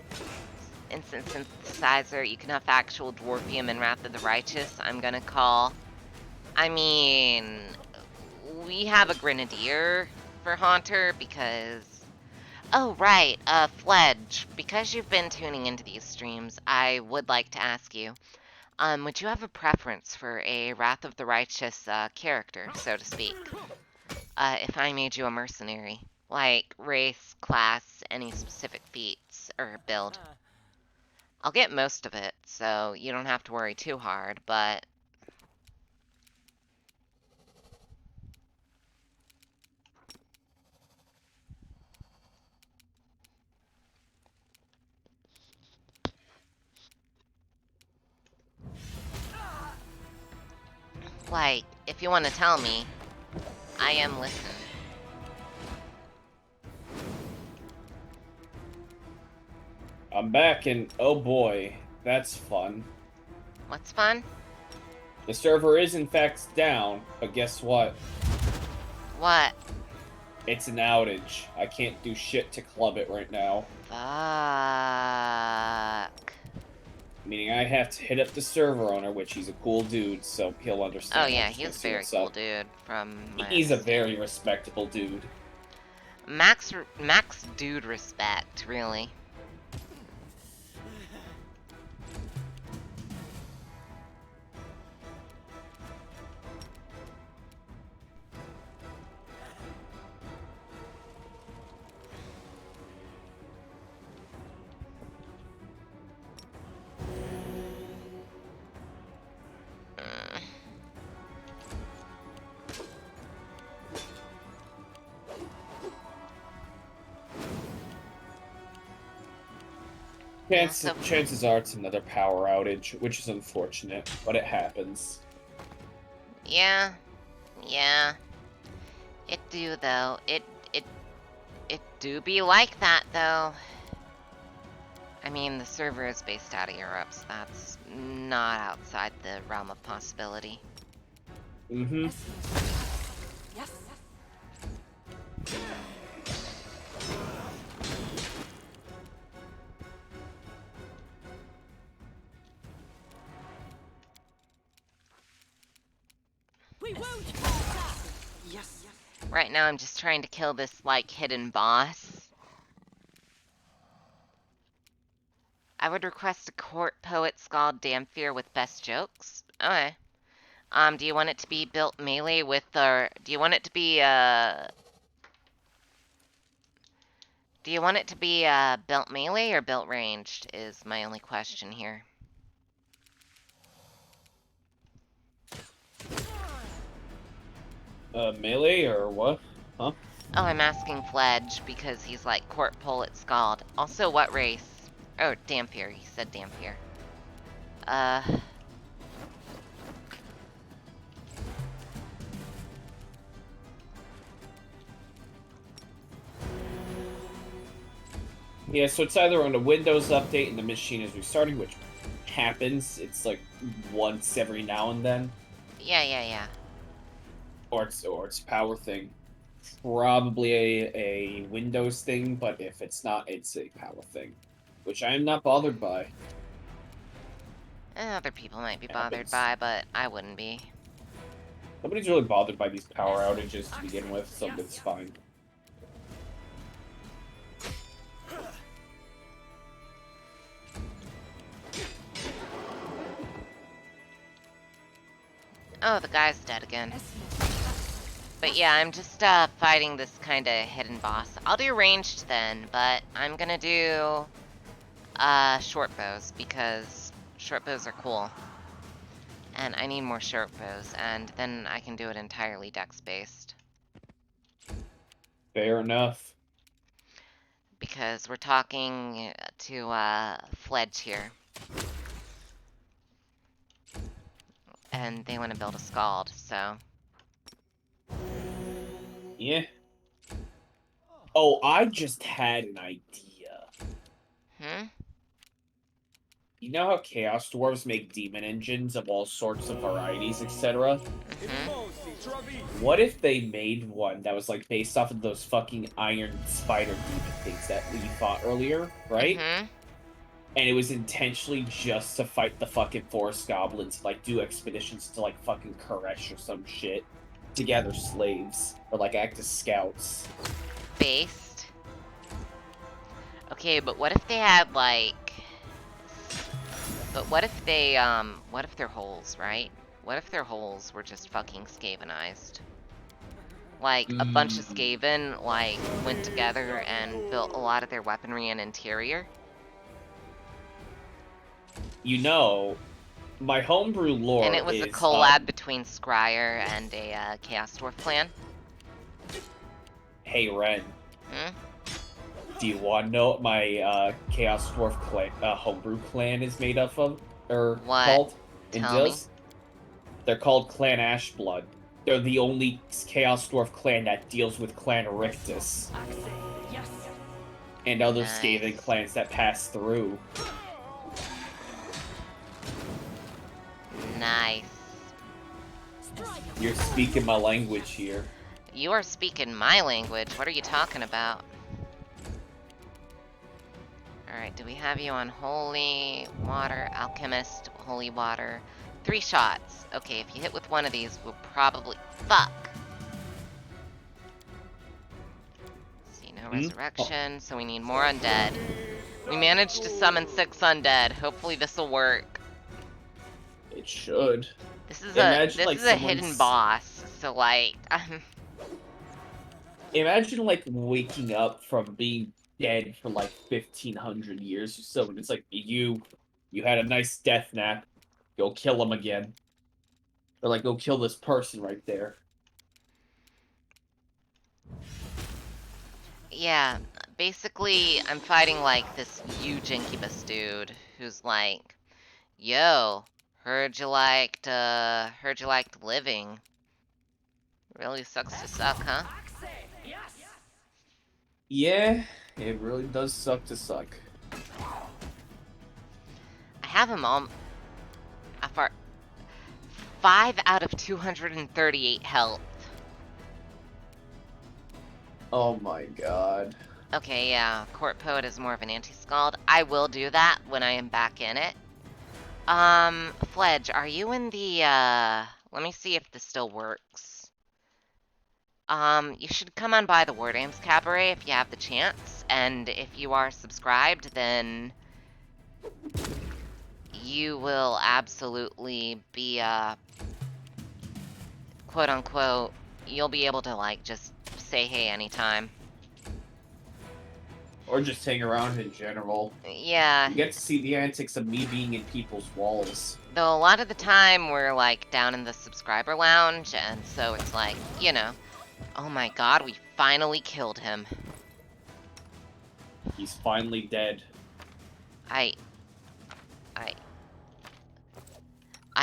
synthesizer. You can have actual dwarfium and Wrath of the Righteous. I'm gonna call. I mean, we have a grenadier for Haunter because. Oh right, Fledge. Because you've been tuning into these streams, I would like to ask you. Would you have a preference for a Wrath of the Righteous character, so to speak? If I made you a mercenary, like race, class, any specific feats, or build. I'll get most of it, so you don't have to worry too hard, but... Like, if you want to tell me, I am listening. I'm back, and oh boy, that's fun. What's fun? The server is in fact down, but guess what? What? It's an outage. I can't do shit to club it right now. Fuck. Meaning I have to hit up the server owner, which he's a cool dude, so he'll understand. Oh yeah, he's a very cool dude from my He's a very respectable dude. Max dude respect, really. Chances are it's another power outage, which is unfortunate, but it happens. Yeah. It do though. It do be like that though. I mean, the server is based out of Europe, so that's not outside the realm of possibility. Mm-hmm. Yes. We won't falter. Yes. Right now I'm just trying to kill this, like, hidden boss. I would request a court poet scald Damphir with best jokes. Okay. Do you want it to be built melee with, or do you want it to be, built melee or built ranged is my only question here. Melee or what? Huh? Oh, I'm asking Fledge because he's like court poet scald. Also, what race? Oh, Damphir. He said Damphir. Yeah, so it's either on a Windows update and the machine is restarting, which happens. It's like once every now and then. Yeah. Or it's a power thing. Probably a Windows thing, but if it's not, it's a power thing. Which I am not bothered by. Other people might be bothered by, but I wouldn't be. Nobody's really bothered by these power outages to begin with, so it's fine. Oh, the guy's dead again. But yeah, I'm just fighting this kind of hidden boss. I'll do ranged then, but I'm gonna do short bows because short bows are cool. And I need more short bows, and then I can do it entirely dex-based. Fair enough. Because we're talking to Fledge here. And they want to build a Scald, so... Yeah. Oh, I just had an idea. Hmm? You know how Chaos Dwarves make demon engines of all sorts of varieties, etc.? Mm-hmm. What if they made one that was like based off of those fucking iron spider demon things that we fought earlier, right? Mm-hmm. And it was intentionally just to fight the fucking forest goblins, like do expeditions to like fucking Koresh or some shit to gather slaves or like act as scouts. Based? Okay, but what if they had like... But what if they, what if they're holes, right? What if their holes were just fucking Skavenized? Like, a bunch of Skaven, like, went together and built a lot of their weaponry and interior? You know, my homebrew lore And it was a is collab between Scryer and a Chaos Dwarf clan? Hey Ren, Hmm? do you want to know what my Chaos Dwarf clan, homebrew clan is made up of? Or What? called? Tell me. They're called Clan Ashblood. They're the only Chaos Dwarf clan that deals with Clan Rictus. And other Nice. Skaven clans that pass through. Nice. You're speaking my language here. You are speaking my language. What are you talking about? Alright, do we have you on Holy Water, Alchemist, Holy Water? 3 shots. Okay, if you hit with one of these, we'll probably... Fuck! See, no resurrection, so we need more undead. We managed to summon 6 undead. Hopefully this'll work. It should. This is Imagine, a like, hidden boss, so like... Imagine, like, waking up from being dead for, like, 1,500 years or so, and it's like, you had a nice death nap. Go kill him again. Or, like, go kill this person right there. Yeah, basically, I'm fighting, like, this huge incubus dude who's like, yo, heard you liked living. Really sucks to suck, huh? Yeah, it really does suck to suck. I have him all... for 5 out of 238 health. Oh my god. Okay, yeah, Court Poet is more of an anti-scald. I will do that when I am back in it. Fledge, are you in the, let me see if this still works. You should come on by the War Dames Cabaret if you have the chance, and if you are subscribed, then you will absolutely be, quote-unquote, you'll be able to, like, just say hey anytime. Or just hang around in general. Yeah. You get to see the antics of me being in people's walls. Though a lot of the time we're, like, down in the subscriber lounge, and so it's like, you know. Oh my god, we finally killed him. He's finally dead. I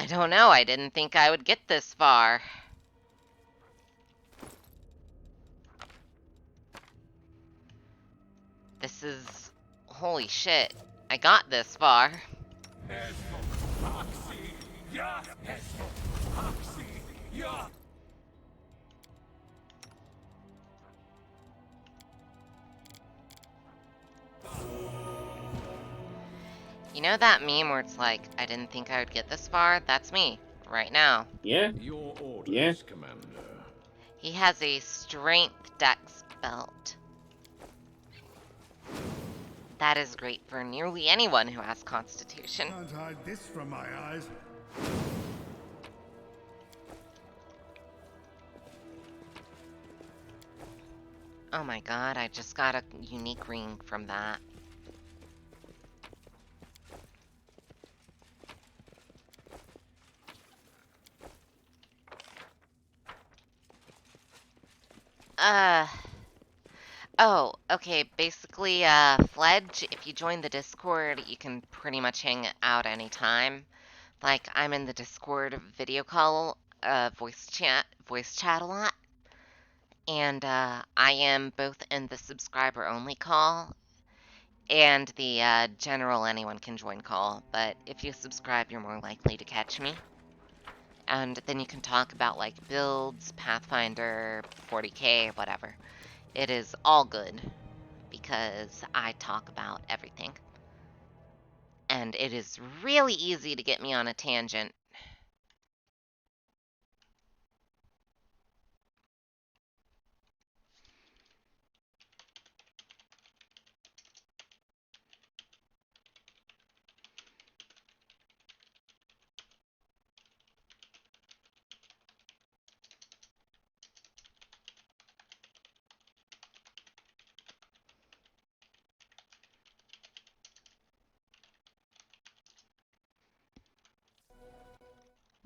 don't know, I didn't think I would get this far. This is... holy shit. I got this far. You know that meme where it's like, I didn't think I would get this far? That's me, right now. Yeah? Your orders, Yeah. Commander. He has a strength dex belt. That is great for nearly anyone who has constitution. Can't hide this from my eyes. Oh my god, I just got a unique ring from that. Uh... Oh, okay, basically, Fledge, if you join the Discord, you can pretty much hang out anytime. Like, I'm in the Discord video call, voice chat a lot. And, I am both in the subscriber-only call and the, general anyone can join call. But if you subscribe, you're more likely to catch me. And then you can talk about, like, builds, Pathfinder, 40k, whatever. It is all good, because I talk about everything. And it is really easy to get me on a tangent.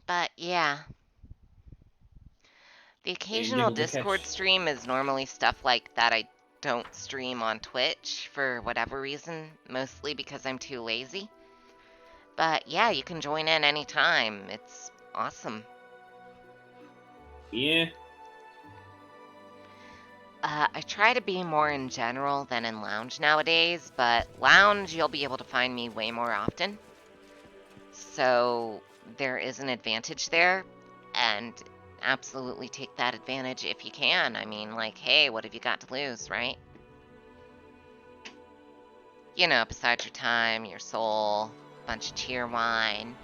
But yeah. The You occasional able to Discord catch? stream is normally stuff like that I don't stream on Twitch for whatever reason, mostly because I'm too lazy. But yeah, you can join in anytime. It's awesome. Yeah. I try to be more in general than in lounge nowadays, but lounge you'll be able to find me way more often. So there is an advantage there, and absolutely take that advantage if you can. I mean, like, hey, what have you got to lose, right? You know, besides your time, your soul, a bunch of cheer wine,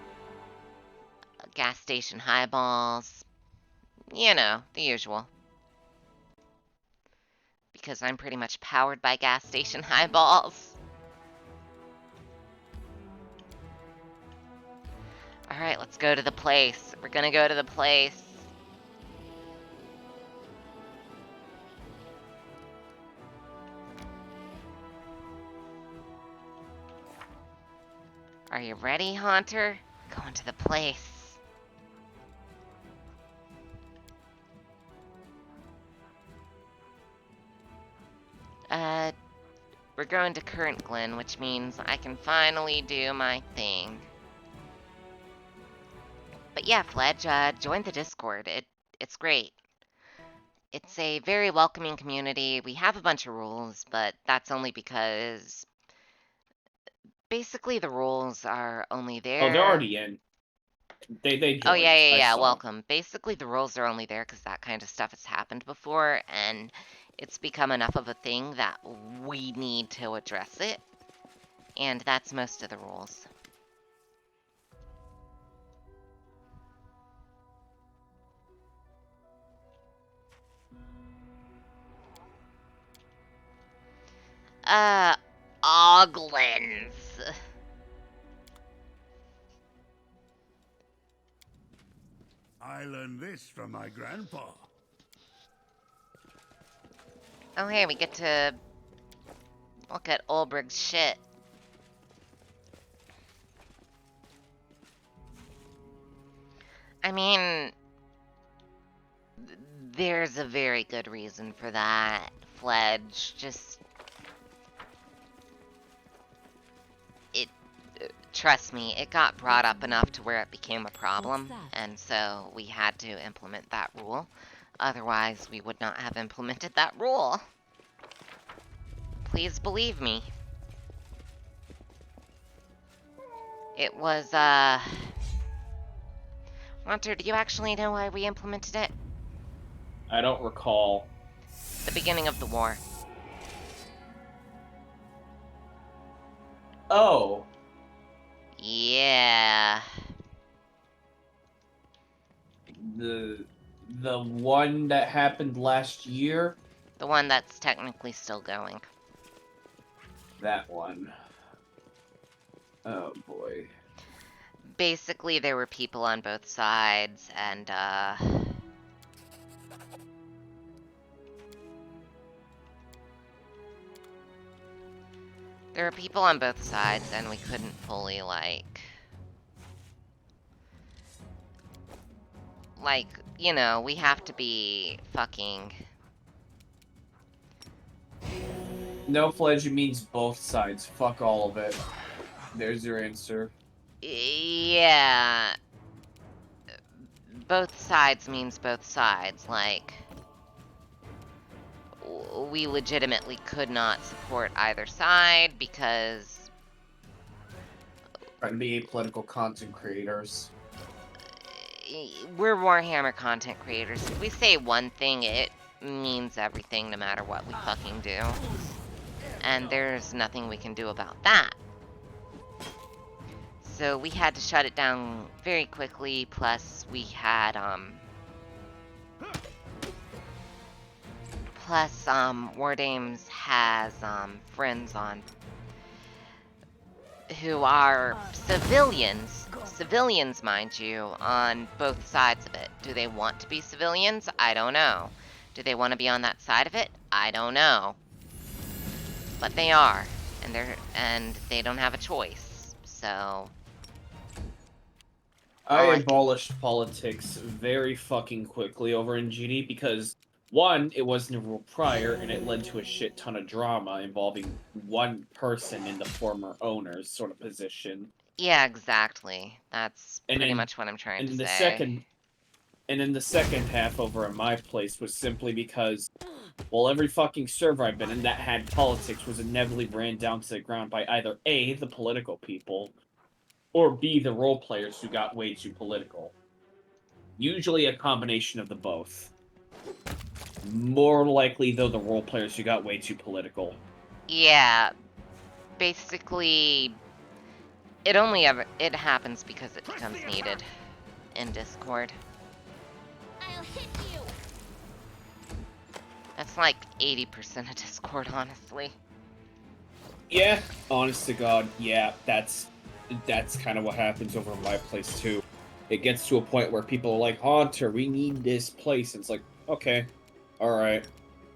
gas station highballs, you know, the usual. Because I'm pretty much powered by gas station highballs. Alright, let's go to the place. We're gonna go to the place. Are you ready, Haunter? Going to the place. We're going to Current Glen, which means I can finally do my thing. But yeah, Fledge, join the Discord. It's great. It's a very welcoming community. We have a bunch of rules, but that's only because basically the rules are only there. Oh, they're already in. They joined. Oh yeah, I saw. welcome. Basically the rules are only there because that kind of stuff has happened before, and it's become enough of a thing that we need to address it. And that's most of the rules. Oglins. I learned this from my grandpa. Oh hey, we get to look at Ulbrig's shit. I mean, there's a very good reason for that, Fledge. Just... trust me, it got brought up enough to where it became a problem, and so we had to implement that rule. Otherwise, we would not have implemented that rule. Please believe me. It was, Hunter, do you actually know why we implemented it? I don't recall. The beginning of the war. Oh. Yeah. The one that happened last year? The one that's technically still going. That one. Oh boy. Basically, there were people on both sides, and, There are people on both sides, and we couldn't fully, you know, we have to be fucking... No pledge means both sides. Fuck all of it. There's your answer. Yeah. Both sides means both sides. Like, we legitimately could not support either side because... Trying to be political content creators. We're Warhammer content creators. If we say one thing, it means everything no matter what we fucking do. And there's nothing we can do about that. So we had to shut it down very quickly, plus we had, Wardames has, friends on who are civilians, mind you, on both sides of it. Do they want to be civilians? I don't know. Do they want to be on that side of it? I don't know. But they are, and they don't have a choice. So I abolished politics very fucking quickly over in GD because, one, it wasn't a rule prior, and it led to a shit ton of drama involving one person in the former owner's sort of position. yeah, exactly. That's pretty much what I'm trying to say. And then the second half over at my place was simply because, well, every fucking server I've been in that had politics was inevitably ran down to the ground by either A, the political people, or B, the role players who got way too political. Usually a combination of the both. More likely, though, the role players who got way too political. Yeah, basically, it happens because it becomes needed in Discord. I'll hit you. That's like 80% of Discord, honestly. Yeah, honest to God, yeah, that's kind of what happens over my place too. It gets to a point where people are like, Haunter, we need this place. And it's like, okay, alright,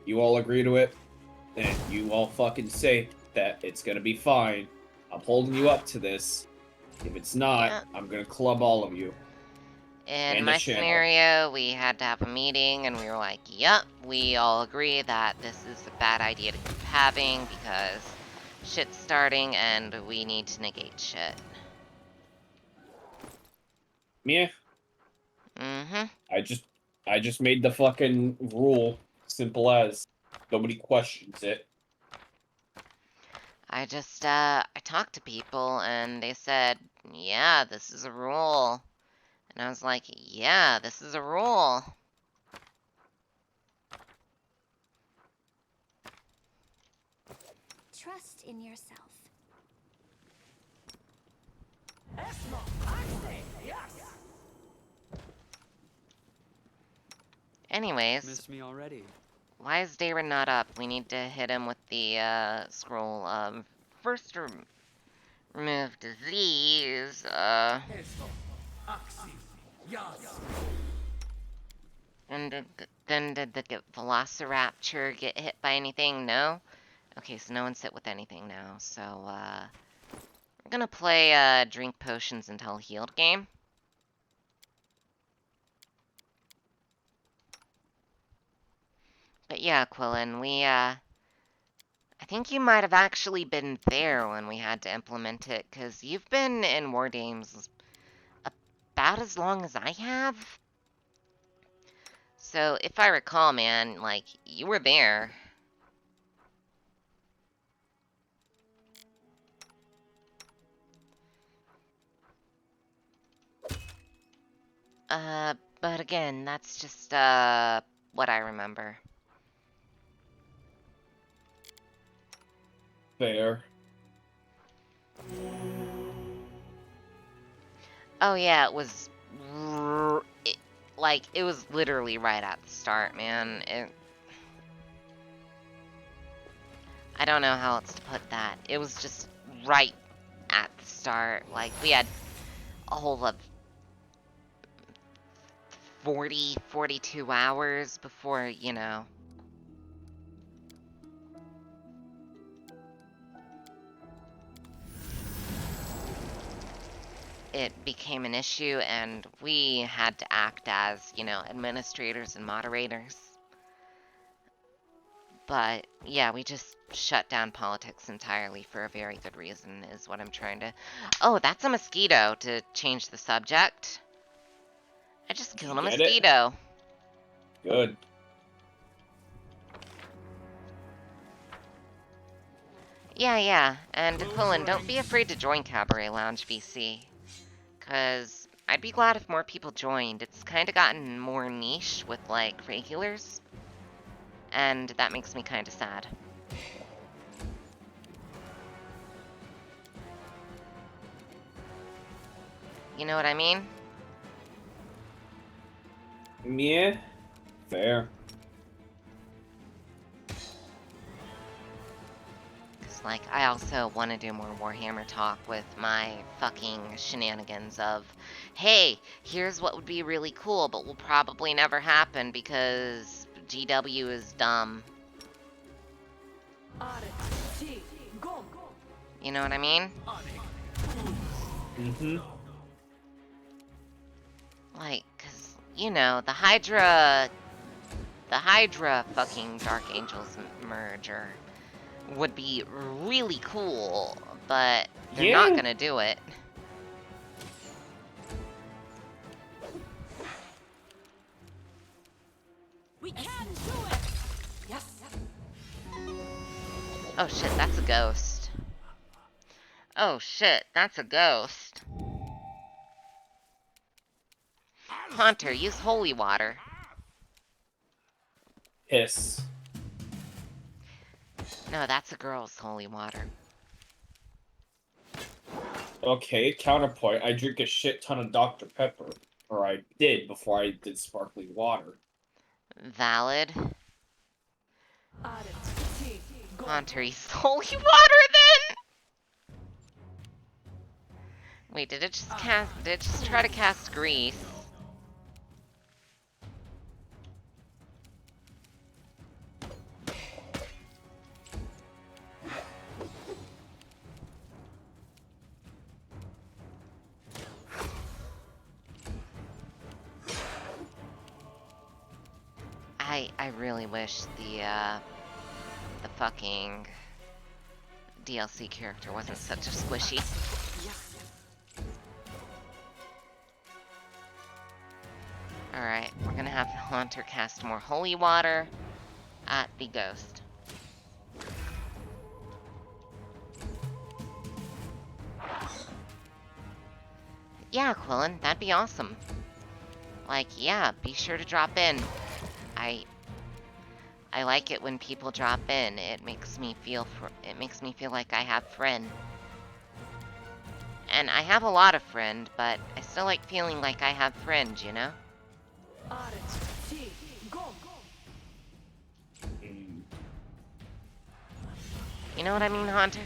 you all agree to it, and you all fucking say that it's gonna be fine. I'm holding you up to this. If it's not, Yeah. I'm gonna club all of you. In my scenario, we had to have a meeting, and we were like, yep, we all agree that this is a bad idea to keep having because shit's starting and we need to negate shit. Yeah. Mm-hmm. I just made the fucking rule simple as nobody questions it. I talked to people and they said, yeah, this is a rule. And I was like, yeah, this is a rule. Trust in yourself. Anyways, Missed me already. why is Darren not up? We need to hit him with the scroll of first remove disease. And then did the Velociraptor get hit by anything? No? Okay, so no one's hit with anything now. So, we're gonna play drink potions until healed game. But yeah, Quillen, I think you might have actually been there when we had to implement it, because you've been in War Games about as long as I have. So, if I recall, man, like, you were there. But again, that's just, what I remember. Fair. Oh yeah, it was, it was literally right at the start, man. I don't know how else to put that. It was just right at the start. Like, we had a whole of 42 hours before, you know. it became an issue, and we had to act as, you know, administrators and moderators. But yeah, we just shut down politics entirely for a very good reason, is what I'm trying to. Oh, that's a mosquito, to change the subject. I just killed a Get it? mosquito. Good. Yeah. And Quillen, don't be afraid to join Cabaret Lounge VC. Because I'd be glad if more people joined. It's kind of gotten more niche with, like, regulars. And that makes me kind of sad. You know what I mean? Yeah. Fair. Because, like, I also want to do more Warhammer talk with my fucking shenanigans of, hey, here's what would be really cool, but will probably never happen because GW is dumb. You know what I mean? Mm-hmm. Like, because, you know, the Hydra fucking Dark Angels merger would be really cool, but they're not gonna do it. We can do it! Yes! Oh shit, that's a ghost. Oh shit, that's a ghost. Haunter, use holy water. Piss. No, that's a girl's holy water. Okay, counterpoint. I drink a shit ton of Dr. Pepper. Or I did before I did sparkling water. Valid. Haunter, use holy water then! Wait, did it just try to cast grease? I really wish the fucking DLC character wasn't such a squishy. Alright, we're gonna have Haunter cast more holy water at the ghost. Yeah, Quillen, that'd be awesome. Like, yeah, be sure to drop in. I like it when people drop in. It makes me feel like I have friend. And I have a lot of friend, but I still like feeling like I have friends, you know? You know what I mean, Haunter?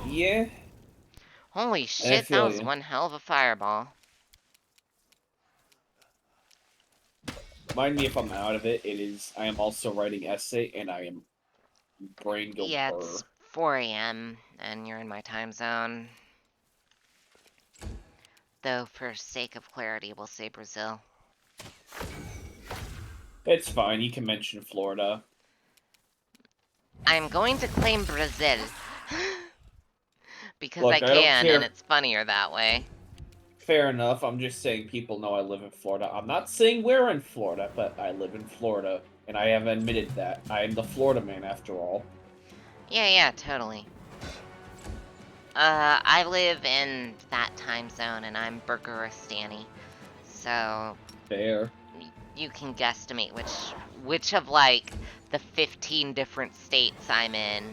Yeah. Holy shit, that was one hell of a fireball. Remind me if I'm out of it. I am also writing essay, and I am brain go Yeah, burr. it's 4 a.m. and you're in my time zone. Though, for sake of clarity, we'll say Brazil. It's fine. You can mention Florida. I'm going to claim Brazil. Because Look, I I don't can, care. and it's funnier that way. Fair enough. I'm just saying people know I live in Florida. I'm not saying we're in Florida, but I live in Florida, and I have admitted that. I am the Florida man, after all. Yeah, totally. I live in that time zone, and I'm Burgeristani. So... Fair. You can guesstimate which of, like, the 15 different states I'm in.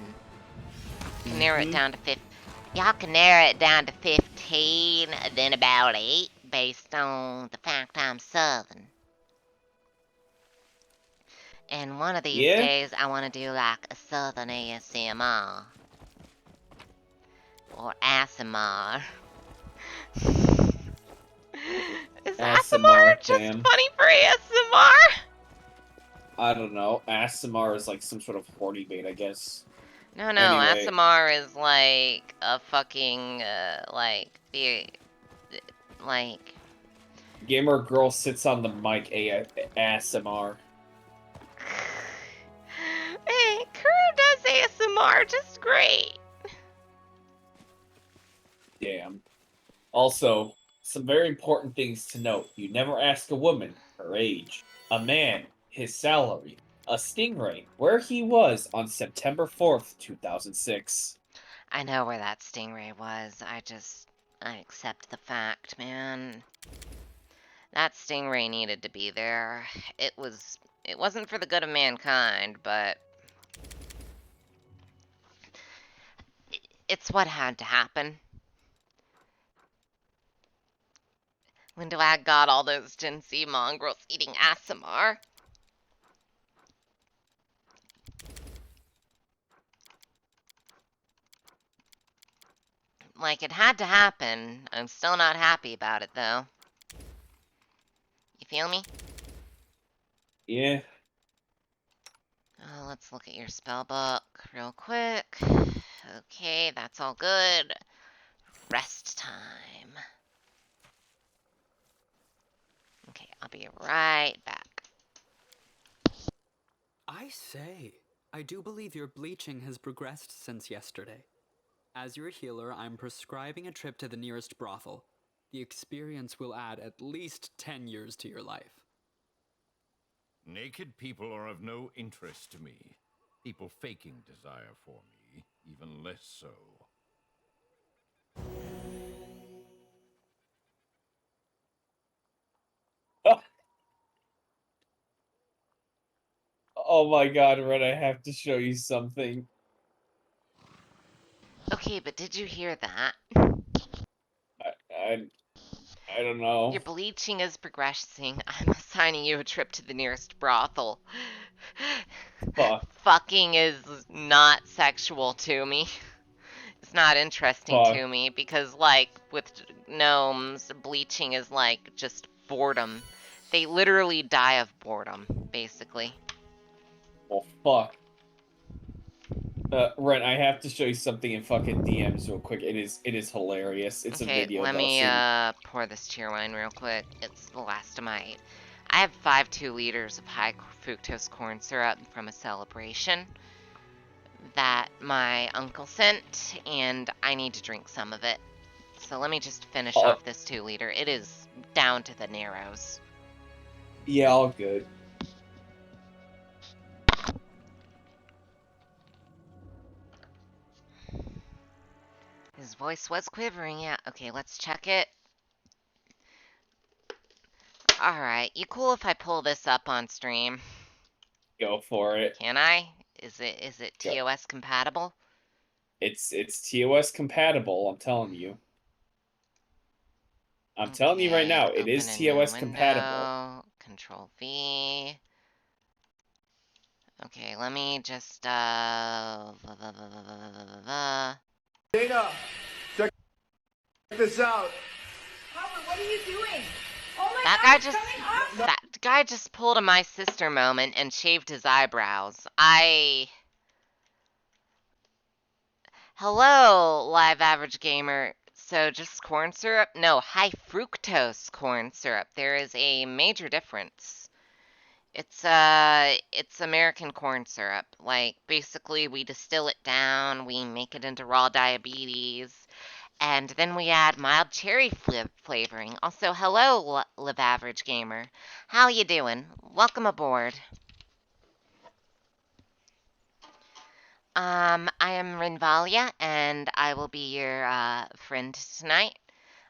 You can narrow it down to 15. Y'all can narrow it down to 15, then about 8, based on the fact I'm Southern. And one of these days, I want to do, like, a Southern ASMR. Or ASMR. Is ASMR just funny for ASMR? I don't know. ASMR is like some sort of horny bait, I guess. No, Anyway, ASMR is like a fucking, like... gamer girl sits on the mic ASMR. Hey, Kuro does ASMR just great. Damn. Also, some very important things to note. You never ask a woman her age, a man his salary, a stingray where he was on September 4th, 2006. I know where that stingray was. I accept the fact, man. That stingray needed to be there. It wasn't for the good of mankind, but it's what had to happen. When do I got all those Gen Z mongrels eating ASMR? Like, it had to happen. I'm still not happy about it, though. You feel me? Yeah. Let's look at your spell book real quick. Okay, that's all good. Rest time. Okay, I'll be right back. I say, I do believe your bleaching has progressed since yesterday. As your healer, I'm prescribing a trip to the nearest brothel. The experience will add at least 10 years to your life. Naked people are of no interest to me. People faking desire for me, even less so. Oh my god, Red, I have to show you something. Okay, but did you hear that? I don't know. Your bleaching is progressing. I'm assigning you a trip to the nearest brothel. Fuck. Fucking is not sexual to me. It's not interesting to me because, like, with gnomes, bleaching is like just boredom. They literally die of boredom, basically. Oh, fuck. Ren, I have to show you something in fucking DMs real quick. It is hilarious. It's a video. Let me pour this cheer wine real quick. It's the last of my... I have 2 liters of high fructose corn syrup from a celebration that my uncle sent, and I need to drink some of it. So let me just finish off this 2 liter. It is down to the narrows. Yeah, all good. His voice was quivering, yeah. Okay, let's check it. Alright, you cool if I pull this up on stream? Go for it. Can I? Is it TOS compatible? It's TOS compatible, I'm telling you. I'm telling you right now, it is TOS compatible. Control V. Okay, let me just Dana, check this out. Papa, what are you doing? Oh my that guy just pulled a my sister moment and shaved his eyebrows. Hello, live average gamer. So just corn syrup? No, high fructose corn syrup. There is a major difference. It's American corn syrup. Like, basically we distill it down, we make it into raw diabetes, and then we add mild cherry flavoring. Also, hello, live average gamer. How you doing? Welcome aboard. I am Rinvalia, and I will be your friend tonight.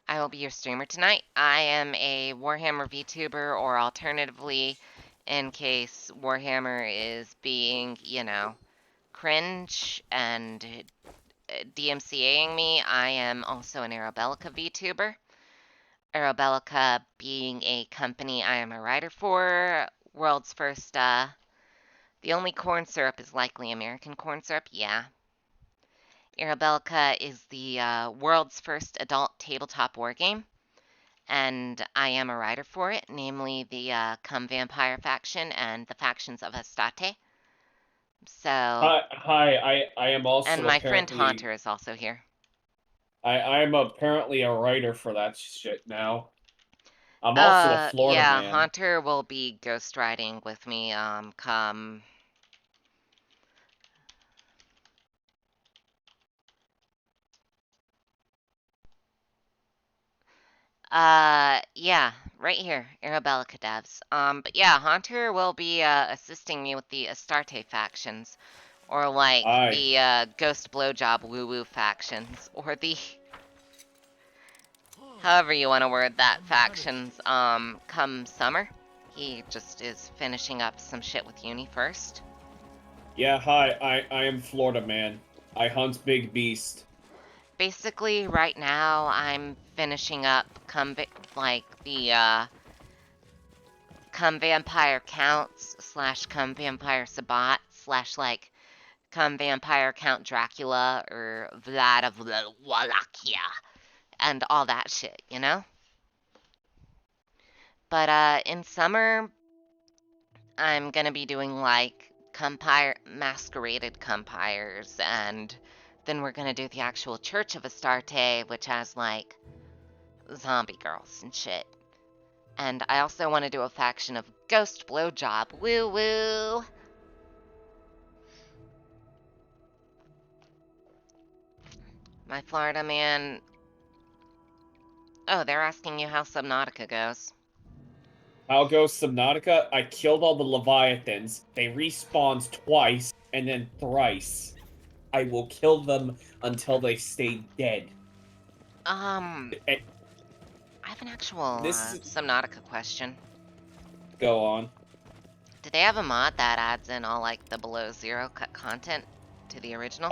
I will be your streamer tonight. I am a Warhammer VTuber, or alternatively, in case Warhammer is being, you know, cringe and DMCAing me, I am also an Arabelica VTuber. Arabelica being a company I am a writer for, world's first, the only corn syrup is likely American corn syrup, yeah. Arabelica is the world's first adult tabletop wargame, and I am a writer for it, namely the Come Vampire faction and the factions of Hastati. So, I am also and my friend apparently Haunter is also here. I'm apparently a writer for that shit now. I'm also a Florida Yeah, man. Haunter will be ghostwriting with me, come... Yeah, right here, Arabelica devs. But yeah, Haunter will be, assisting me with the Astarte factions, or like, Aye. the, Ghost Blowjob Woo-Woo factions, or the... however you want to word that, factions, come summer. He just is finishing up some shit with uni first. Yeah, hi, I am Florida man. I hunt big beast. Basically, right now, I'm finishing up come Vampire Counts / come Vampire Sabat / like come Vampire Count Dracula or Vlad of Wallachia and all that shit, you know? But in summer, I'm gonna be doing like masqueraded compires, and then we're gonna do the actual Church of Astarte, which has like zombie girls and shit. And I also want to do a faction of Ghost Blowjob. Woo woo! My Florida man. Oh, they're asking you how Subnautica goes. How goes Subnautica? I killed all the Leviathans. They respawned twice and then thrice. I will kill them until they stay dead. I have an actual Subnautica question. Go on. Do they have a mod that adds in all like the below zero cut content to the original?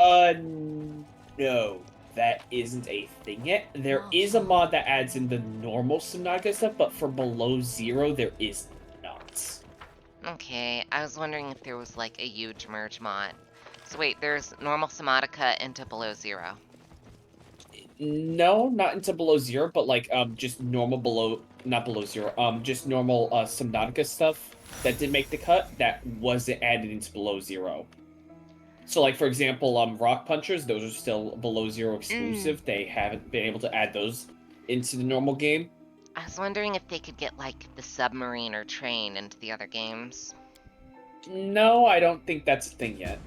No. That isn't a thing yet. There is a mod that adds in the normal Subnautica stuff, but for below zero, there is not. Okay, I was wondering if there was like a huge merge mod. So wait, there's normal Subnautica into below zero. No, not into below zero, but like just normal not below zero, just normal Subnautica stuff that did make the cut that wasn't added into below zero. So like for example, rock punchers, those are still below zero exclusive. They haven't been able to add those into the normal game. I was wondering if they could get like the submarine or train into the other games. No, I don't think that's a thing yet.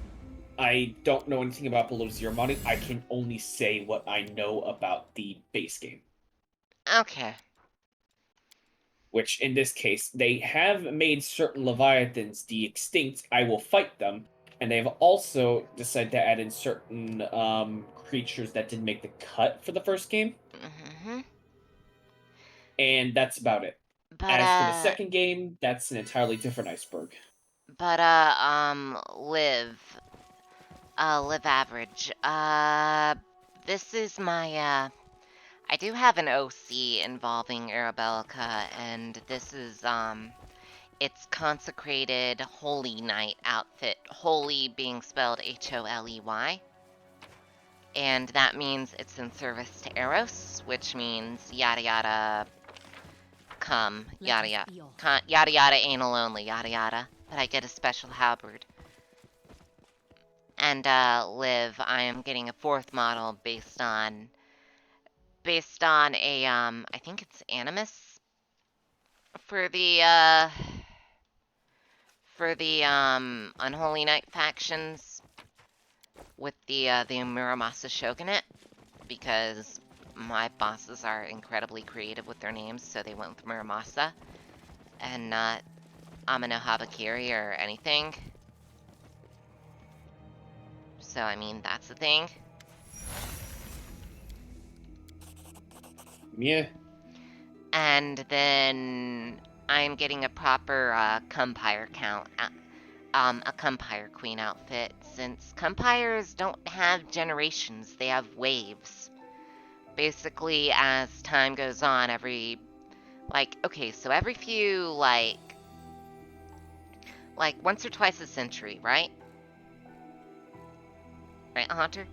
I don't know anything about below zero modding. I can only say what I know about the base game. Okay. Which in this case, they have made certain Leviathans de-extinct. I will fight them. And they've also decided to add in certain creatures that didn't make the cut for the first game. Mm-hmm. And that's about it. But, as for the second game, that's an entirely different iceberg. But, Live Average. This is my, I do have an OC involving Arabelica, and this is, its consecrated Holy Knight outfit. Holy being spelled Holey. And that means it's in service to Eros, which means yada yada come, yada yada. Yada yada anal only, yada yada. But I get a special halberd. And, Liv, I am getting a fourth model based on a, I think it's Animus for the Unholy Knight factions with the Muramasa Shogunate, because my bosses are incredibly creative with their names, so they went with Muramasa and not Amano Habakiri or anything. So, I mean, that's the thing. Yeah. And then I'm getting a proper Cumpire count, a Cumpire Queen outfit, since Cumpires don't have generations, they have waves. Basically, as time goes on, every few, like once or twice a century, right? Right, Haunter?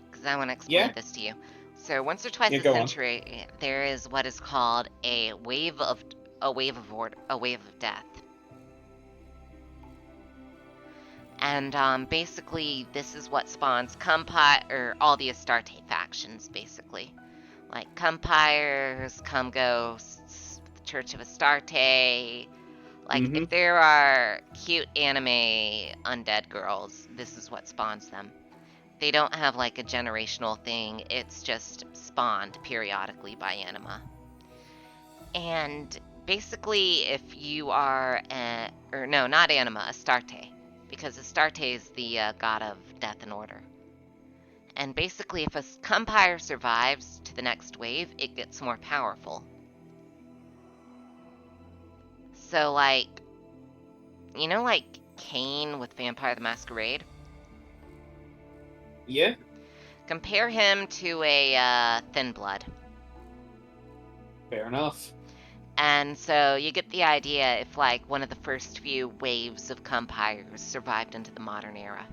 Because I want to explain this to you. So once or twice a century, there is what is called a wave of death. And basically, this is what spawns or all the Astarte factions, basically. Like Cumpires, Cum Ghosts, the Church of Astarte. Like, if there are cute anime undead girls, this is what spawns them. They don't have, like, a generational thing. It's just spawned periodically by anima. And basically, if you are, or no, not anima, Astarte. Because Astarte is the god of death and order. And basically, if a Cumpire survives to the next wave, it gets more powerful. So, like, you know, like Cain with Vampire the Masquerade? Yeah. Compare him to a Thin Blood. Fair enough. And so you get the idea if, like, one of the first few waves of Cumpires survived into the modern era.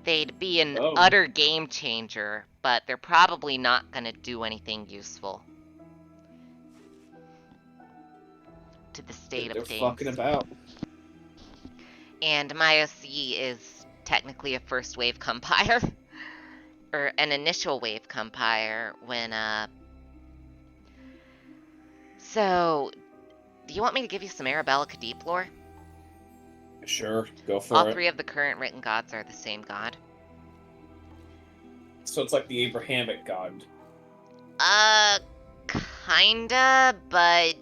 They'd be an utter game changer, but they're probably not going to do anything useful to the state of things. They're fucking about. And my OC is technically a first wave Cumpire. Or an initial wave Cumpire when, So, do you want me to give you some Arabelica Deep lore? Sure, go for All it. 3 of the current written gods are the same god. So it's like the Abrahamic god. Kinda, but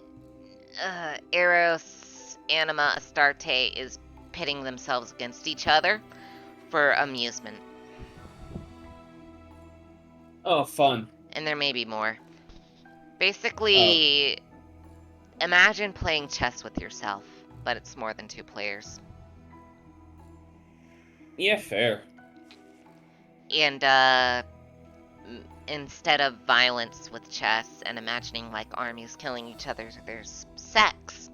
Eros, Anima, Astarte is pitting themselves against each other for amusement. Oh, fun. And there may be more. Basically, imagine playing chess with yourself, but it's more than 2 players. Yeah, fair. And, instead of violence with chess and imagining, like, armies killing each other, there's sex.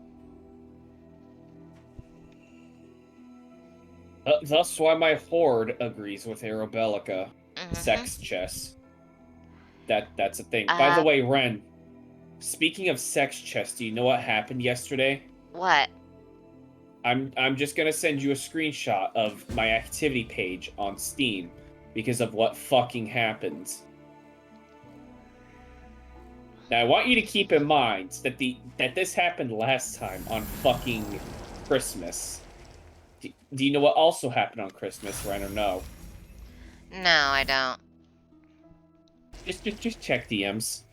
Thus why my horde agrees with Arabelica. Sex chess. That's a thing. By the way, Ren, speaking of sex chess, do you know what happened yesterday? What? I'm just gonna send you a screenshot of my activity page on Steam because of what fucking happened. Now I want you to keep in mind that this happened last time on fucking Christmas. Do you know what also happened on Christmas, Ren, or no? No, I don't. Just check DMs.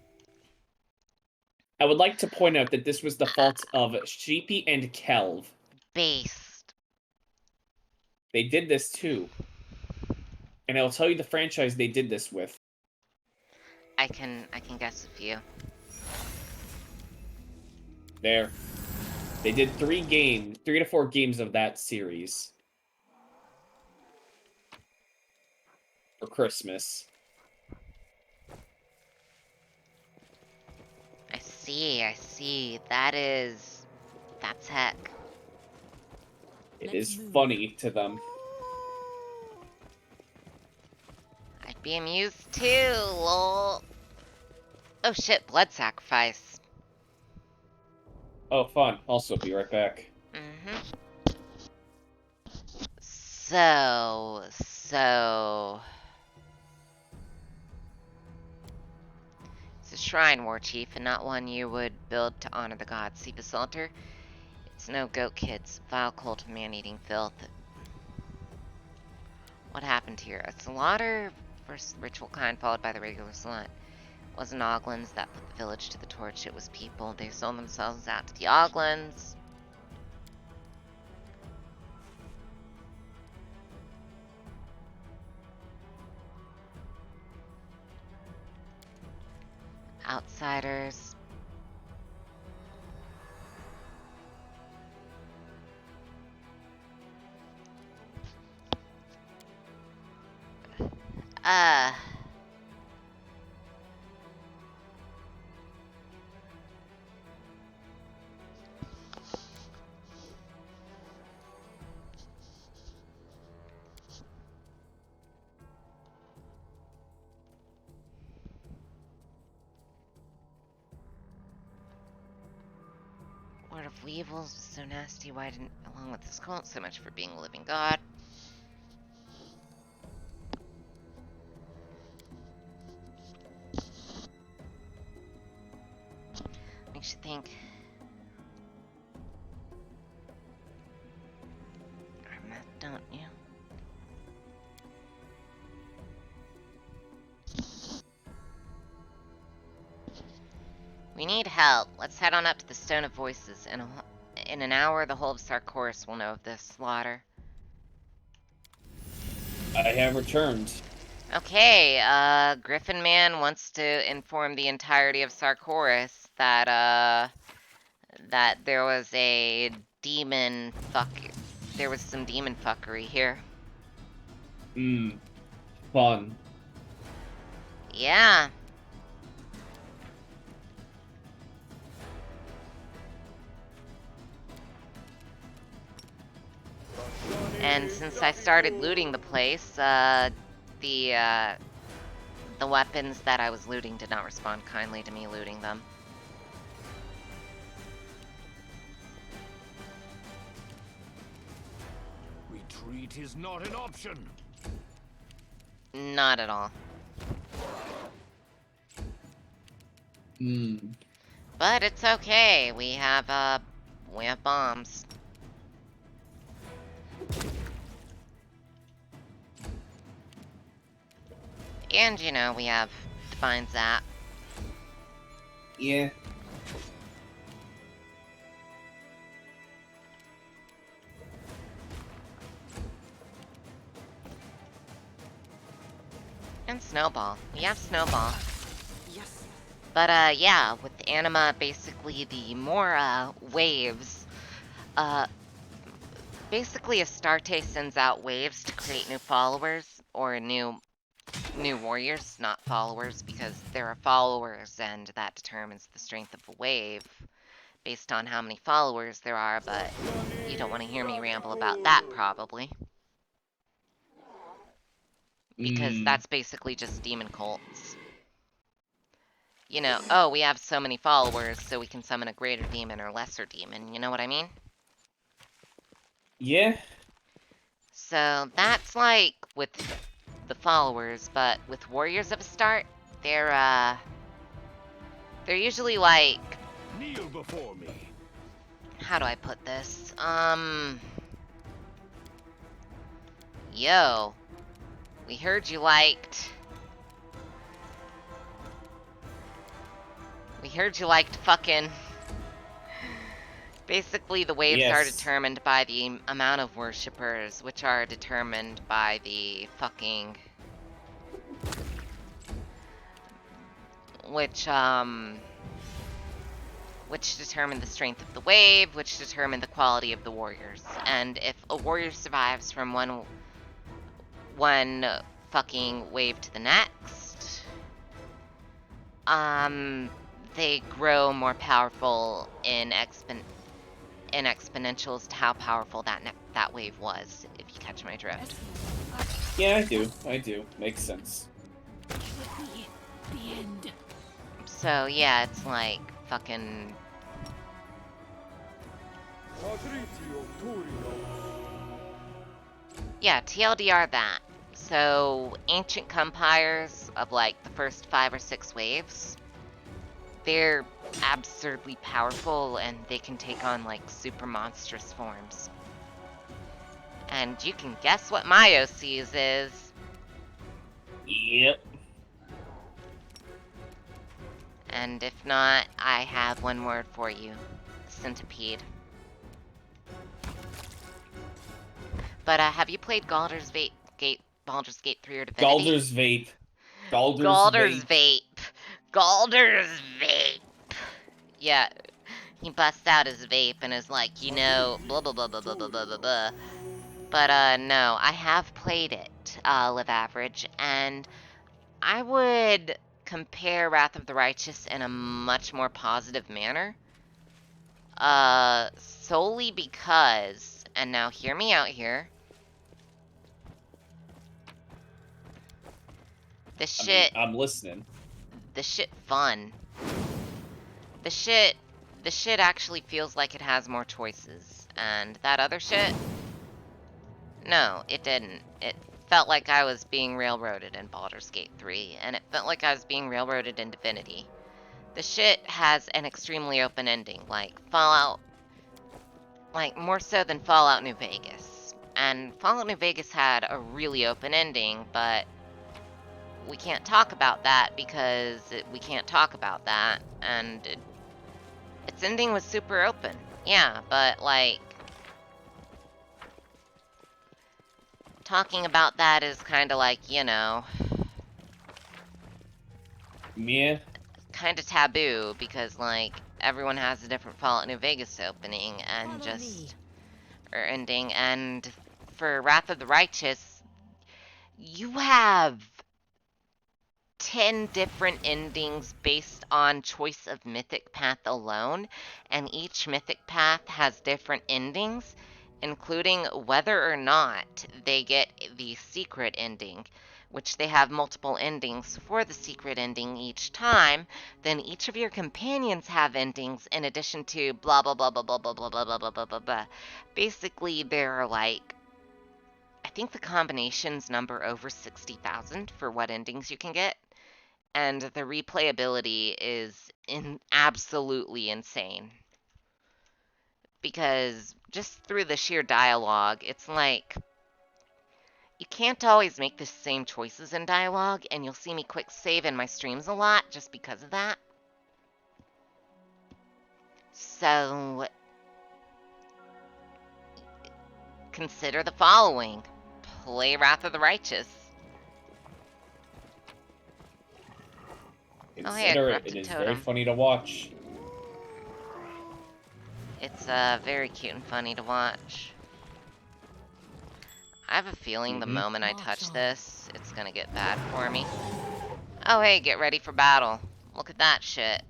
I would like to point out that this was the fault of Sheepy and Kelv. Based. They did this too. And I'll tell you the franchise they did this with. I can guess a few. There. They did 3 to 4 games of that series. For Christmas. I see. That's heck. It is funny to them. I'd be amused too, lol. Oh shit, blood sacrifice. Oh, fun. Also, be right back. So... It's a shrine, war chief, and not one you would build to honor the gods. See this altar? It's no goat kids. Vile cult of man-eating filth. What happened here? A slaughter? First ritual kind, followed by the regular slaughter. It wasn't Oglins that put the village to the torch, it was people. They sold themselves out to the Oglins. Outsiders. What Lord of Weevils was so nasty. Why didn't, along with his cult, so much for being a living god. Makes you think. Don't you? We need help. Let's head on up to the Stone of Voices. In an hour, the whole of Sarkoris will know of this slaughter. I have returned. Okay, Griffin Man wants to inform the entirety of Sarkoris that, that there was a demon there was some demon fuckery here. Fun. Yeah. And since I started looting the place, the weapons that I was looting did not respond kindly to me looting them. Retreat is not an option. Not at all. But it's okay. We have bombs. And, you know, we have Divine Zap. Yeah. And Snowball. We have Snowball. Yes. But, yeah, with Anima, basically the more, waves, basically Astarte sends out waves to create new followers, or new warriors, not followers, because there are followers, and that determines the strength of a wave, based on how many followers there are, but you don't want to hear me ramble about that, probably. Because that's basically just demon cults. You know, oh, we have so many followers, so we can summon a greater demon or lesser demon, you know what I mean? Yeah. So that's like with the followers, but with warriors of Astarte, they're usually like... Kneel before me. How do I put this? Yo. We heard you liked... We heard you liked fucking... Basically, the waves are determined by the amount of worshippers, which are determined by the fucking... Which determine the strength of the wave, which determine the quality of the warriors. And if a warrior survives from one fucking wave to the next, they grow more powerful in exponentials to how powerful that wave was, if you catch my drift. Yeah, I do. Makes sense. The end. So yeah, it's like fucking... Yeah, TLDR that. So, ancient compires of like the first 5 or 6 waves, they're absurdly powerful and they can take on like super monstrous forms. And you can guess what my OC's is. Yep. And if not, I have one word for you. Centipede. But have you played Baldur's Gate 3 or Divinity? Galder's Vape. Galder's Vape. Galder's Vape. Yeah, he busts out his vape and is like, you know, blah blah blah blah blah blah blah blah blah. But no, I have played it, Live Average, and I would compare Wrath of the Righteous in a much more positive manner. Solely because, and now hear me out here, this shit... I'm listening. This shit fun. The shit the shit actually feels like it has more choices. And that other shit, no, it didn't. It felt like I was being railroaded in Baldur's Gate 3, and it felt like I was being railroaded in Divinity. The shit has an extremely open ending, like Fallout, like more so than Fallout New Vegas. And Fallout New Vegas had a really open ending, but we can't talk about that because we can't talk about that, and its ending was super open. Yeah, but like, talking about that is kind of like, you know, Yeah. kind of taboo because like everyone has a different Fallout New Vegas opening and just or ending, and for Wrath of the Righteous, you have 10 different endings based on choice of mythic path alone, and each mythic path has different endings, including whether or not they get the secret ending, which they have multiple endings for the secret ending each time. Then each of your companions have endings in addition to blah blah blah blah blah blah blah blah blah blah blah blah blah. Basically, there are like, I think the combinations number over 60,000 for what endings you can get, and the replayability is absolutely insane. Because just through the sheer dialogue, it's like, you can't always make the same choices in dialogue, and you'll see me quick save in my streams a lot just because of that. So, consider the following. Play Wrath of the Righteous. Oh hey, a Consider it. corrupted It is totem. very funny to watch. It's very cute and funny to watch. I have a feeling the moment I touch this, it's gonna get bad for me. Oh hey, get ready for battle. Look at that shit.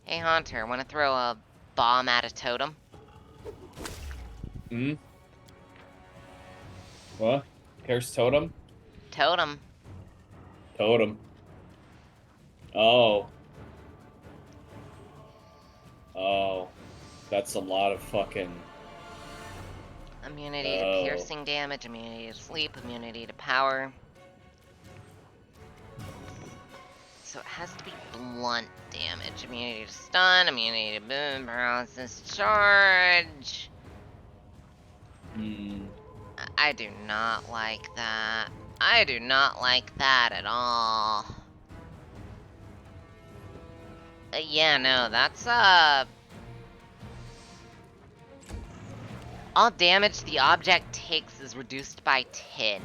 Hey Haunter, wanna throw a bomb at a totem? Hmm? What? Here's Totem? Totem. Totem. Oh. Oh. That's a lot of fucking... Immunity to piercing damage, immunity to sleep, immunity to power. So it has to be blunt damage. Immunity to stun, immunity to boom, paralysis, charge. I do not like that. I do not like that at all. Yeah, no, that's, all damage the object takes is reduced by 10.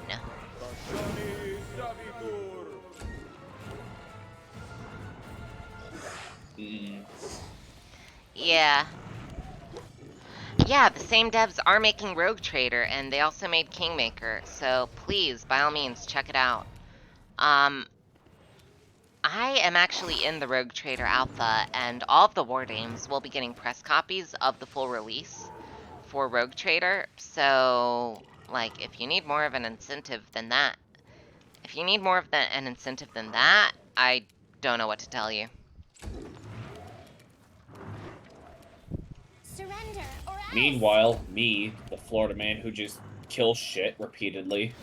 Yeah. Yeah, the same devs are making Rogue Trader, and they also made Kingmaker, so please, by all means, check it out. I am actually in the Rogue Trader Alpha, and all of the War Dames will be getting press copies of the full release for Rogue Trader, so, like, if you need more of an incentive than that, I don't know what to tell you. Surrender or else. Meanwhile, me, the Florida man who just kills shit repeatedly.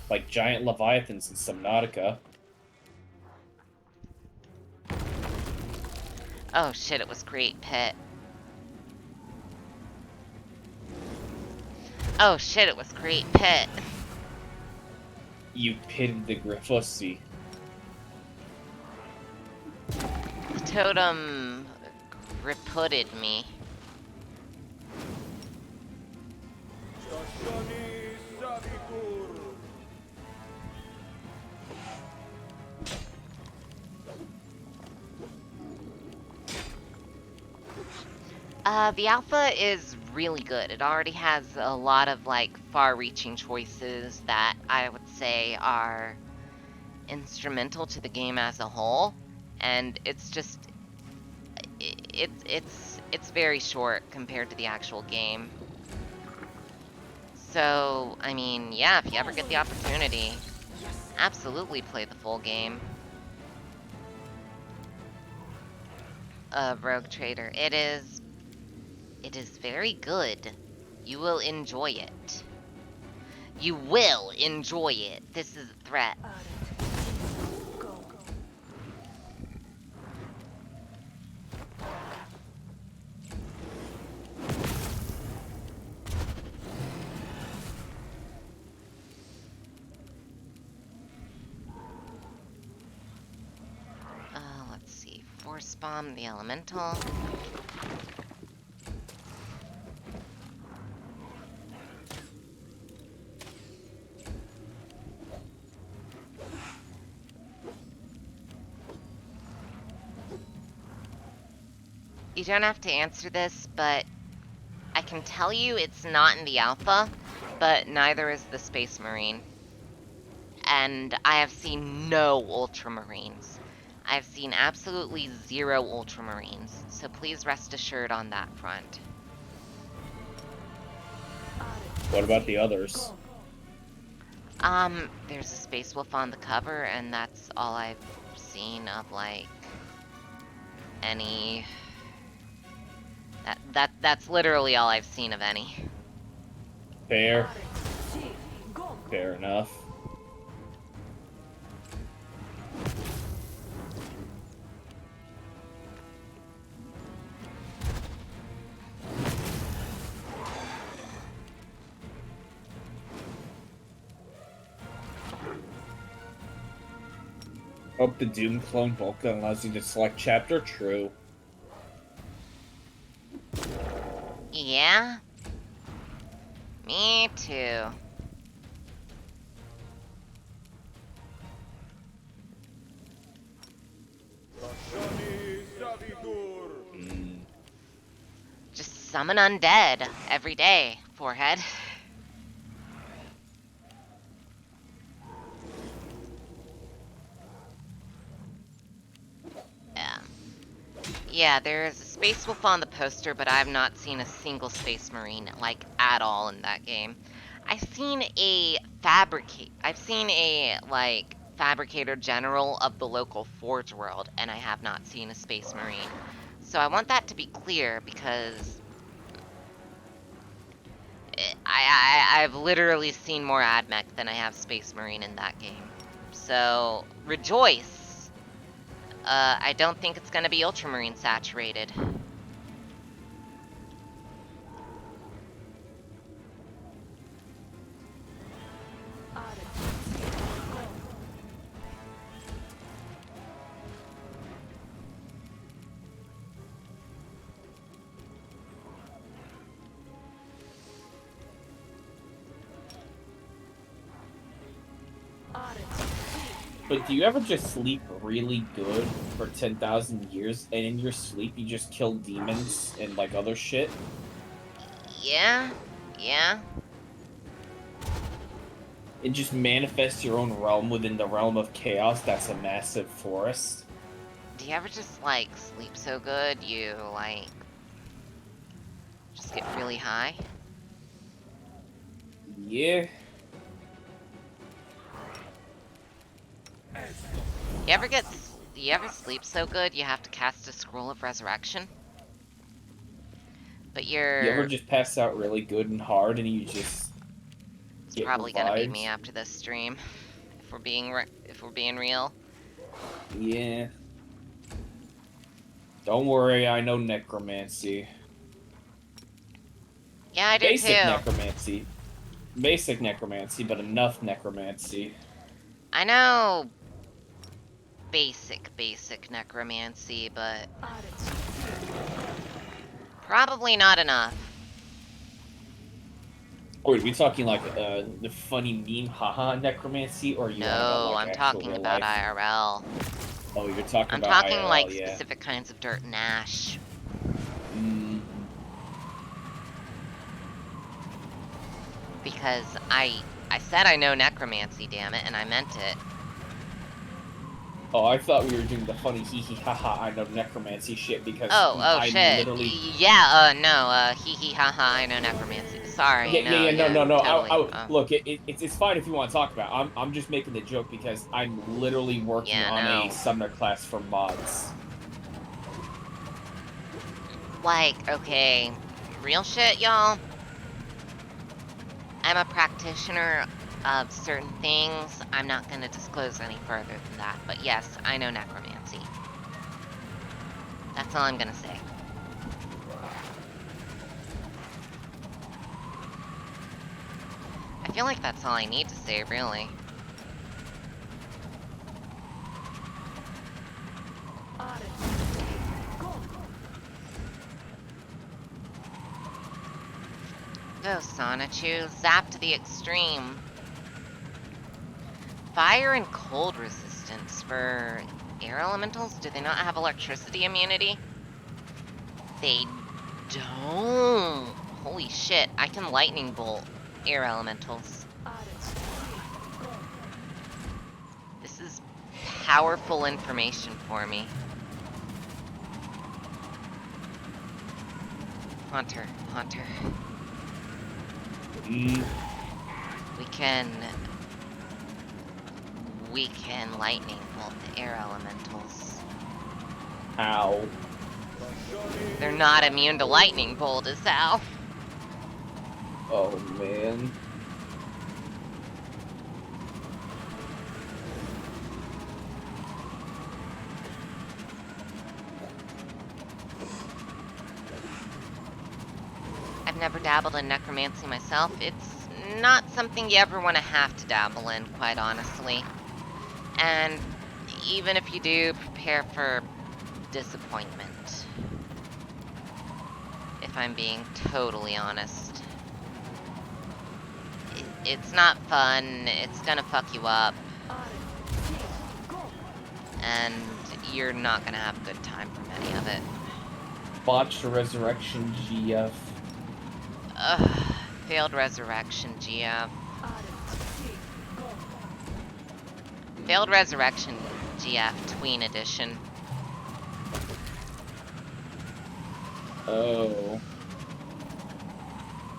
Like giant leviathans in Subnautica. Oh shit, it was great pit. Oh shit, it was great pit. You pitted the Griffossi. The totem reputted me. The alpha is really good. It already has a lot of like far-reaching choices that I would say are instrumental to the game as a whole, and it's just it's very short compared to the actual game. So, I mean, yeah, if you ever get the opportunity, absolutely play the full game. Rogue Trader. It is very good. You will enjoy it. You will enjoy it. This is a threat. Let's see. Force bomb the elemental. You don't have to answer this, but I can tell you it's not in the alpha, but neither is the Space Marine. And I have seen no Ultramarines. I've seen absolutely 0 Ultramarines, so please rest assured on that front. What about the others? There's a Space Wolf on the cover, and that's all I've seen of, like, any... That's literally all I've seen of any. Fair. Fair enough. Hope the Doom clone Vulcan allows you to select chapter. True. Yeah? Me too. Just summon undead every day, forehead. Yeah, there is a Space Wolf on the poster, but I have not seen a single Space Marine, like, at all in that game. I've seen a Fabricator General of the local Forge World, and I have not seen a Space Marine. So I want that to be clear, because I've literally seen more AdMech than I have Space Marine in that game. So, rejoice! I don't think it's gonna be Ultramarine saturated. But do you ever just sleep really good for 10,000 years, and in your sleep you just kill demons and, like, other shit? Yeah, yeah. And just manifest your own realm within the realm of chaos that's a massive forest? Do you ever just, like, sleep so good you, like, just get really high? Yeah. You ever sleep so good you have to cast a Scroll of Resurrection? But you're... You ever just pass out really good and hard and you just It's get probably gonna be revived? me after this stream, if we're being real. Yeah. Don't worry, I know necromancy. Yeah, I do Basic too. necromancy. Basic necromancy, but enough necromancy. I know basic necromancy, but probably not enough. Or are we talking like the funny meme haha necromancy, or you want about, No, like, I'm actual talking real about life? IRL. Oh, you're talking I'm about talking IRL, like yeah. specific kinds of dirt and ash. Because I said I know necromancy, damn it, and I meant it. Oh, I thought we were doing the funny hee hee haha I know necromancy shit because Oh I shit. literally... Yeah, no, hee hee haha, I know necromancy. Sorry, No, totally. Look, it's fine if you want to talk about it. I'm just making the joke because I'm literally working on a summoner class for mods. Like, okay, real shit, y'all. I'm a practitioner of certain things. I'm not going to disclose any further than that. But yes, I know necromancy. That's all I'm going to say. I feel like that's all I need to say, really. Go, Sonichu. Zap to the extreme. Fire and cold resistance for air elementals? Do they not have electricity immunity? They don't. Holy shit, I can lightning bolt air elementals. This is powerful information for me. Haunter. We can lightning bolt the air elementals. Ow. They're not immune to lightning bolt, is how. Oh, man. I've never dabbled in necromancy myself. It's not something you ever want to have to dabble in, quite honestly. And even if you do, prepare for disappointment. If I'm being totally honest. It's not fun, it's gonna fuck you up. And you're not gonna have a good time from any of it. Botched resurrection GF. Ugh, failed resurrection GF. Failed resurrection GF tween edition. Oh.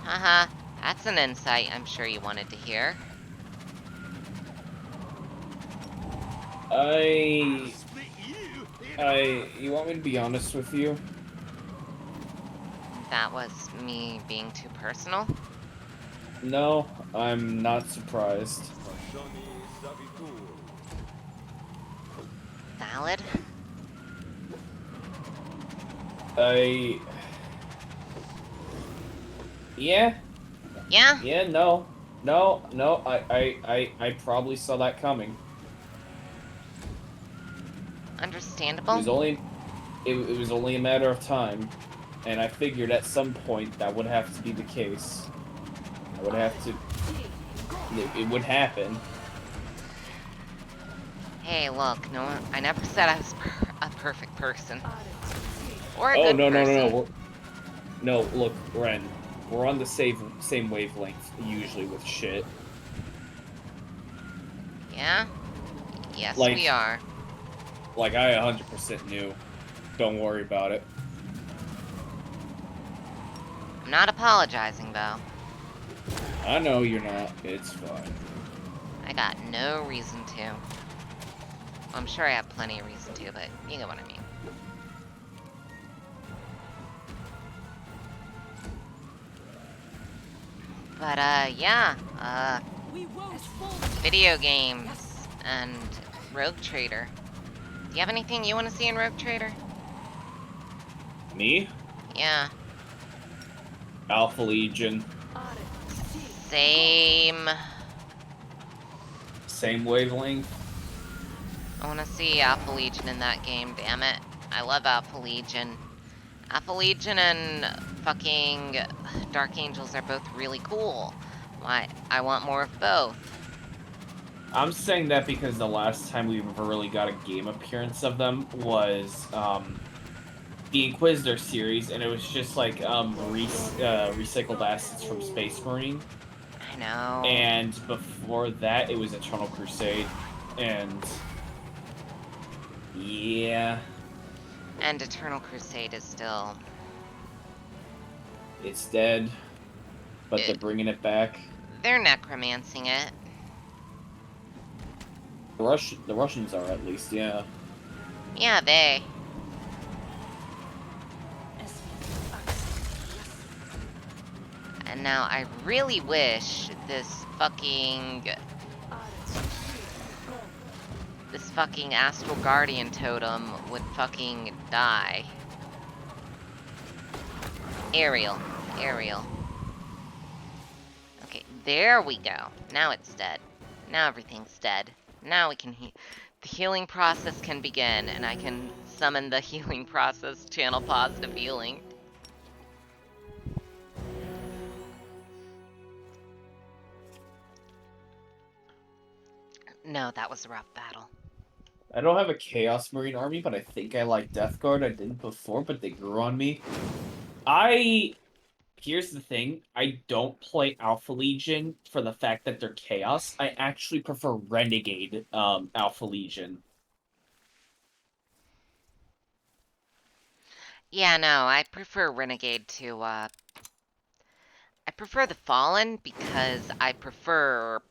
Haha, that's an insight I'm sure you wanted to hear. You want me to be honest with you? That was me being too personal? No, I'm not surprised. Valid? Yeah? Yeah? Yeah, no. No, I probably saw that coming. Understandable. It was only a matter of time, and I figured at some point that would have to be the case. I would have to. It would happen. Hey, look, no, I never said I was a perfect person. Or a good person. No, look, Ren, we're on the same wavelength usually with shit. Yeah? Yes, Like- we are. Like, I 100% knew. Don't worry about it. I'm not apologizing, though. I know you're not. It's fine. I got no reason to. I'm sure I have plenty of reason to, but you know what I mean. But, yeah, video games and Rogue Trader. Do you have anything you want to see in Rogue Trader? Me? Yeah. Alpha Legion. Same. Same wavelength. I want to see Alpha Legion in that game, damn it. I love Alpha Legion. Alpha Legion and fucking Dark Angels are both really cool. Why? I want more of both. I'm saying that because the last time we ever really got a game appearance of them was the Inquisitor series, and it was just like recycled assets from Space Marine. I know. And before that, it was Eternal Crusade, and yeah. And Eternal Crusade is still... It's dead, but they're bringing it back. They're necromancing it. The Russians are, at least, yeah. Yeah, they. And now I really wish this fucking Astral Guardian totem would fucking die. Aerial. Okay, there we go. Now it's dead. Now everything's dead. Now we can the healing process can begin, and I can summon the healing process, channel positive healing. No, that was a rough battle. I don't have a Chaos Marine army, but I think I like Death Guard. I didn't before, but they grew on me. Here's the thing. I don't play Alpha Legion for the fact that they're Chaos. I actually prefer Renegade Alpha Legion. Yeah, no, I prefer Renegade to, I prefer the Fallen because I prefer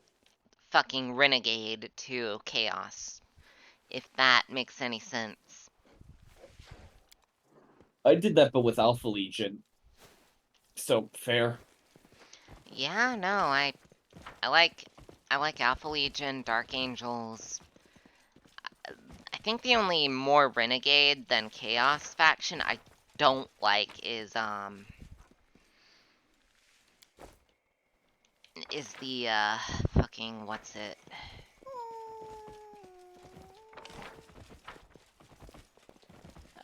fucking Renegade to Chaos. If that makes any sense. I did that, but with Alpha Legion. So, fair. Yeah, no, I like Alpha Legion, Dark Angels. I think the only more Renegade than Chaos faction I don't like is the fucking what's it?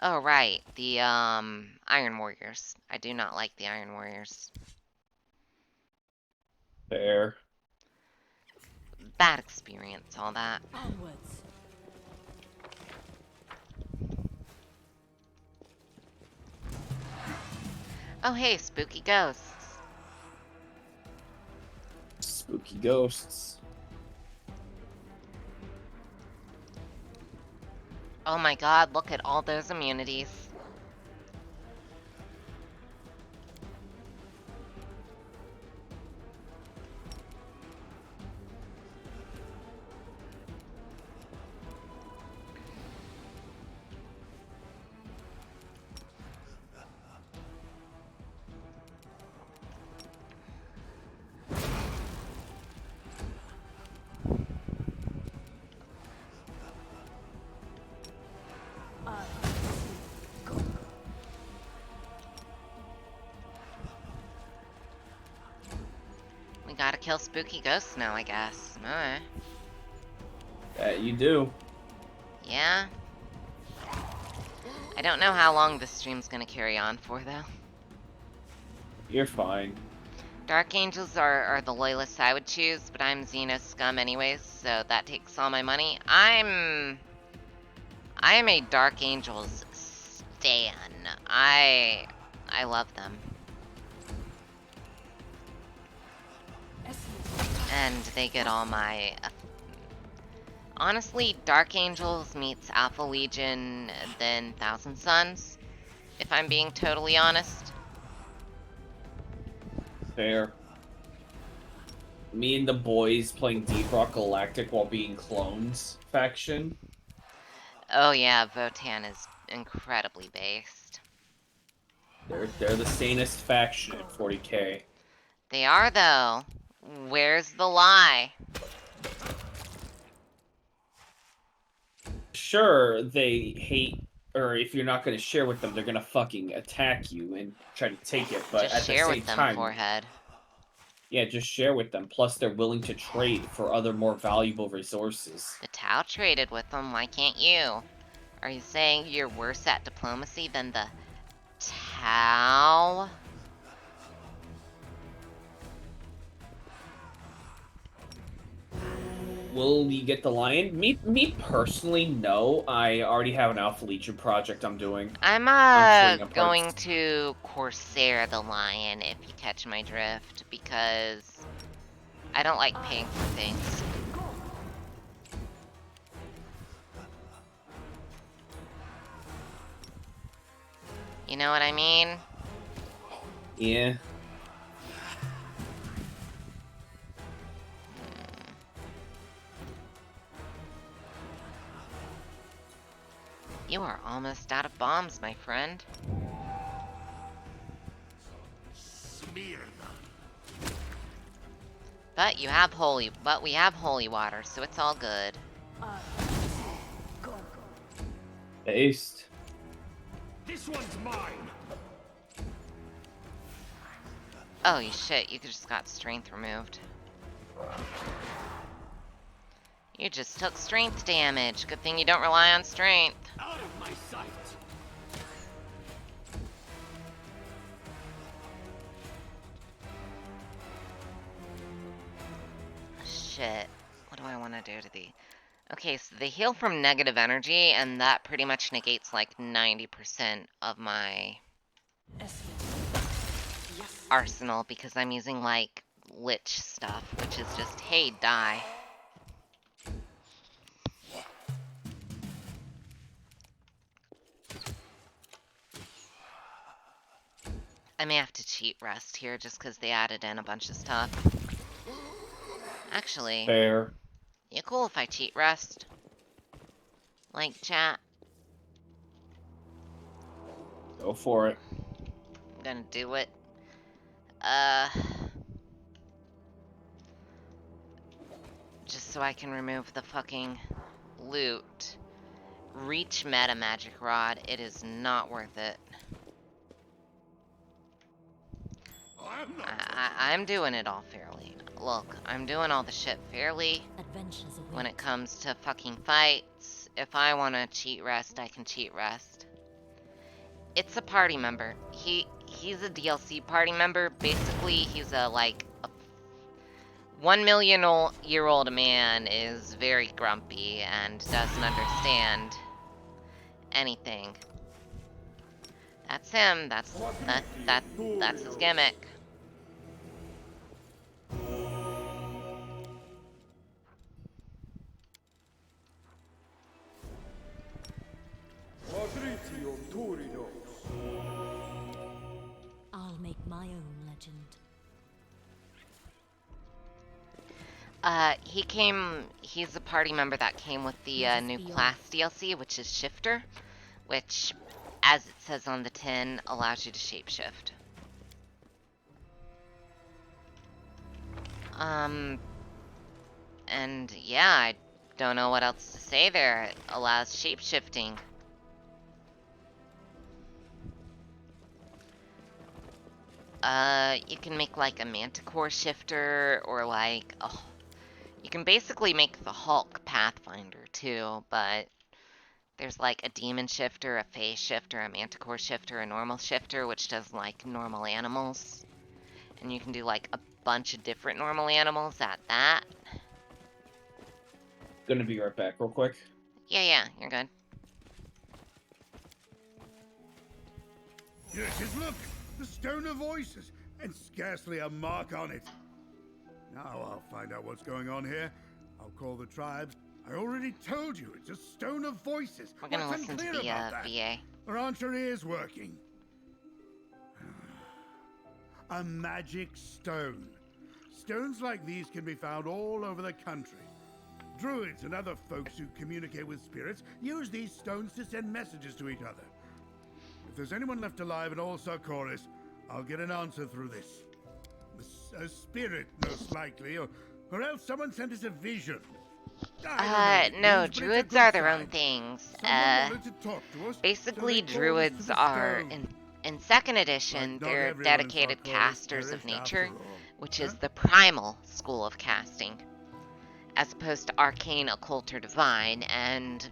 Oh right, the Iron Warriors. I do not like the Iron Warriors. Fair. Bad experience, all that. Onwards. Oh hey, spooky ghosts. Spooky ghosts. Oh my god, look at all those immunities. We gotta kill spooky ghosts now, I guess. Alright. You do. Yeah. I don't know how long this stream's gonna carry on for, though. You're fine. Dark Angels are the loyalists I would choose, but I'm Xenos scum anyways, so that takes all my money. I am a Dark Angels stan. I love them. And they get all my... Honestly, Dark Angels meets Alpha Legion, then Thousand Suns, if I'm being totally honest. Fair. Me and the boys playing Deep Rock Galactic while being clones faction. Oh yeah, Votan is incredibly based. They're the sanest faction at 40k. They are, though. Where's the lie? Sure, they hate, or if you're not going to share with them, they're going to fucking attack you and try to take it, but Just at the share same with them, time... forehead. Yeah, just share with them. Plus, they're willing to trade for other more valuable resources. The Tau traded with them, why can't you? Are you saying you're worse at diplomacy than the Tau? Will you get the lion? Me personally, no. I already have an Alpha Legion project I'm doing. I'm I'm going to Corsair the Lion, if you catch my drift, because I don't like paying for things. You know what I mean? Yeah. You are almost out of bombs, my friend. Smear them. But we have holy water, so it's all good. Based. This one's mine. Oh, you shit, you just got strength removed. You just took strength damage. Good thing you don't rely on strength. Out of my sight. Shit. What do I want to do to thee? Okay, so they heal from negative energy, and that pretty much negates like 90% of my arsenal because I'm using like lich stuff, which is just, hey, die. I may have to cheat rest here just because they added in a bunch of stuff. Actually, Fair. you cool if I cheat rest? Like, chat? Go for it. I'm gonna do it. Just so I can remove the fucking loot. Reach meta magic rod. It is not worth it. I'm doing it all fairly. Look, I'm doing all the shit fairly. When it comes to fucking fights, if I want to cheat rest, I can cheat rest. It's a party member. He's a DLC party member. Basically, he's a 1 million year old man is very grumpy and doesn't understand anything. That's him. That's his gimmick. I'll make my own legend. He's a party member that came with the new class DLC, which is Shifter, which, as it says on the tin, allows you to shapeshift. And yeah, I don't know what else to say there. It allows shapeshifting. You can make like a manticore shifter, or like, you can basically make the Hulk Pathfinder too, but there's like a demon shifter, a phase shifter, a manticore shifter, a normal shifter, which does like normal animals. And you can do like a bunch of different normal animals at that. Gonna be right back real quick. Yeah, you're good. Here it is, look! The Stone of Voices, and scarcely a mark on it. Now I'll find out what's going on here. I'll call the tribes. I already told you, it's a Stone of Voices. We're gonna What's listen to unclear the about that? VA. Or aren't your ears working? A magic stone. Stones like these can be found all over the country. Druids and other folks who communicate with spirits use these stones to send messages to each other. If there's anyone left alive in all Sarkoris, I'll get an answer through this. A spirit, most likely, or else someone sent us a vision. No, druids are their own things. Basically, druids are, in second edition, they're dedicated casters of nature, which is the primal school of casting, as opposed to arcane, occult, or divine, and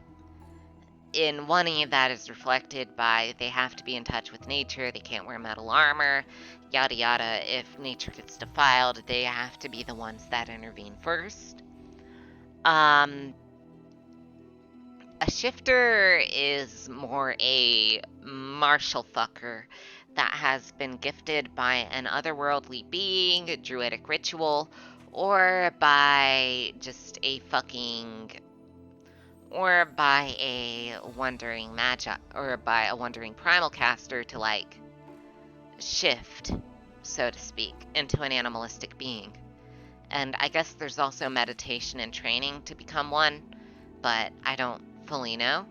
in wanting that is reflected by they have to be in touch with nature, they can't wear metal armor, yada yada. If nature gets defiled, they have to be the ones that intervene first. A shifter is more a martial fucker that has been gifted by an otherworldly being, a druidic ritual, or by just a fucking... or by a wandering magi, or by a wandering primal caster to, like, shift, so to speak, into an animalistic being. And I guess there's also meditation and training to become one, but I don't fully know.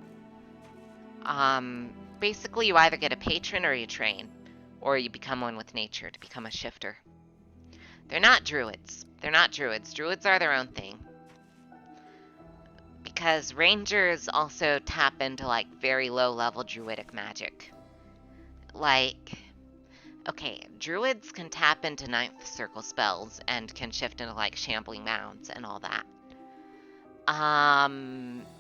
Basically, you either get a patron or you train, or you become one with nature to become a shifter. They're not druids. They're not druids. Druids are their own thing. Because rangers also tap into, like, very low-level druidic magic. Like, okay, druids can tap into 9th circle spells and can shift into, like, shambling mounds and all that.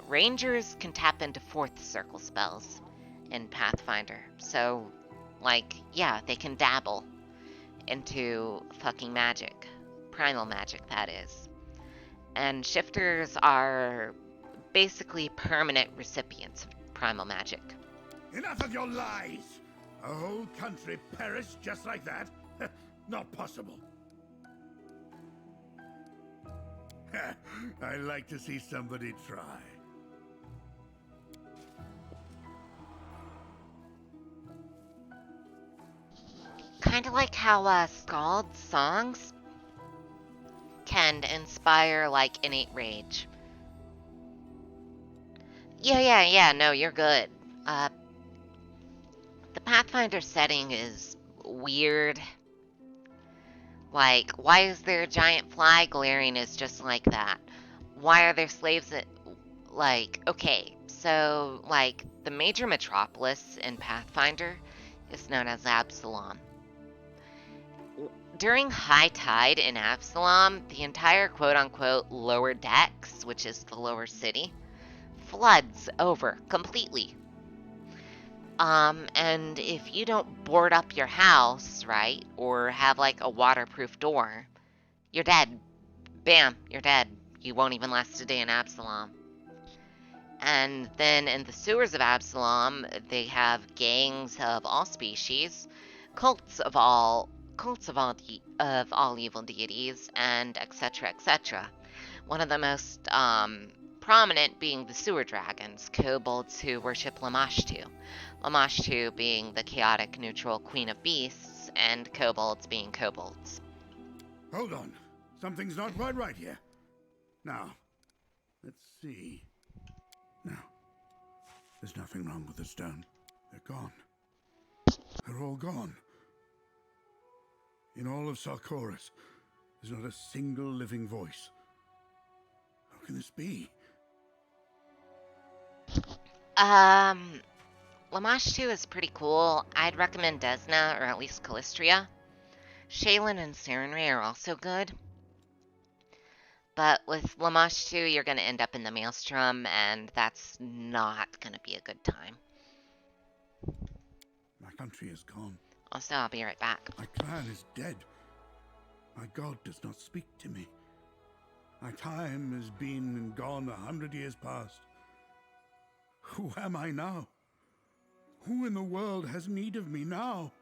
Rangers can tap into 4th circle spells in Pathfinder. So, like, yeah, they can dabble into fucking magic. Primal magic, that is. And shifters are basically permanent recipients of primal magic. Enough of your lies! A whole country perished just like that? Not possible. I like to see somebody try. Kind of like how Scald songs can inspire, like, innate rage. Yeah, no, you're good. The Pathfinder setting is weird. Like, why is there a giant fly? Galarian is just like that. Why are there slaves that... Like, okay, so, like, the major metropolis in Pathfinder is known as Absalom. During high tide in Absalom, the entire quote-unquote lower decks, which is the lower city, floods over completely. And if you don't board up your house, right, or have, like, a waterproof door, you're dead. Bam, you're dead. You won't even last a day in Absalom. And then in the sewers of Absalom, they have gangs of all species, cults of all evil deities, and etc., etc. One of the most prominent being the sewer dragons, kobolds who worship Lamashtu. Lamashtu being the chaotic neutral queen of beasts, and kobolds being kobolds. Hold on. Something's not quite right here. Now, let's see. No. There's nothing wrong with the stone. They're gone. They're all gone. In all of Sarkoris, there's not a single living voice. How can this be? Lamashtu is pretty cool. I'd recommend Desna, or at least Callistria. Shaylin and Sarenrae are also good. But with Lamashtu, you're going to end up in the Maelstrom, and that's not going to be a good time. My country is gone. Also, I'll be right back. My clan is dead. My god does not speak to me. My time has been and gone 100 years past. Who am I now? Who in the world has need of me now?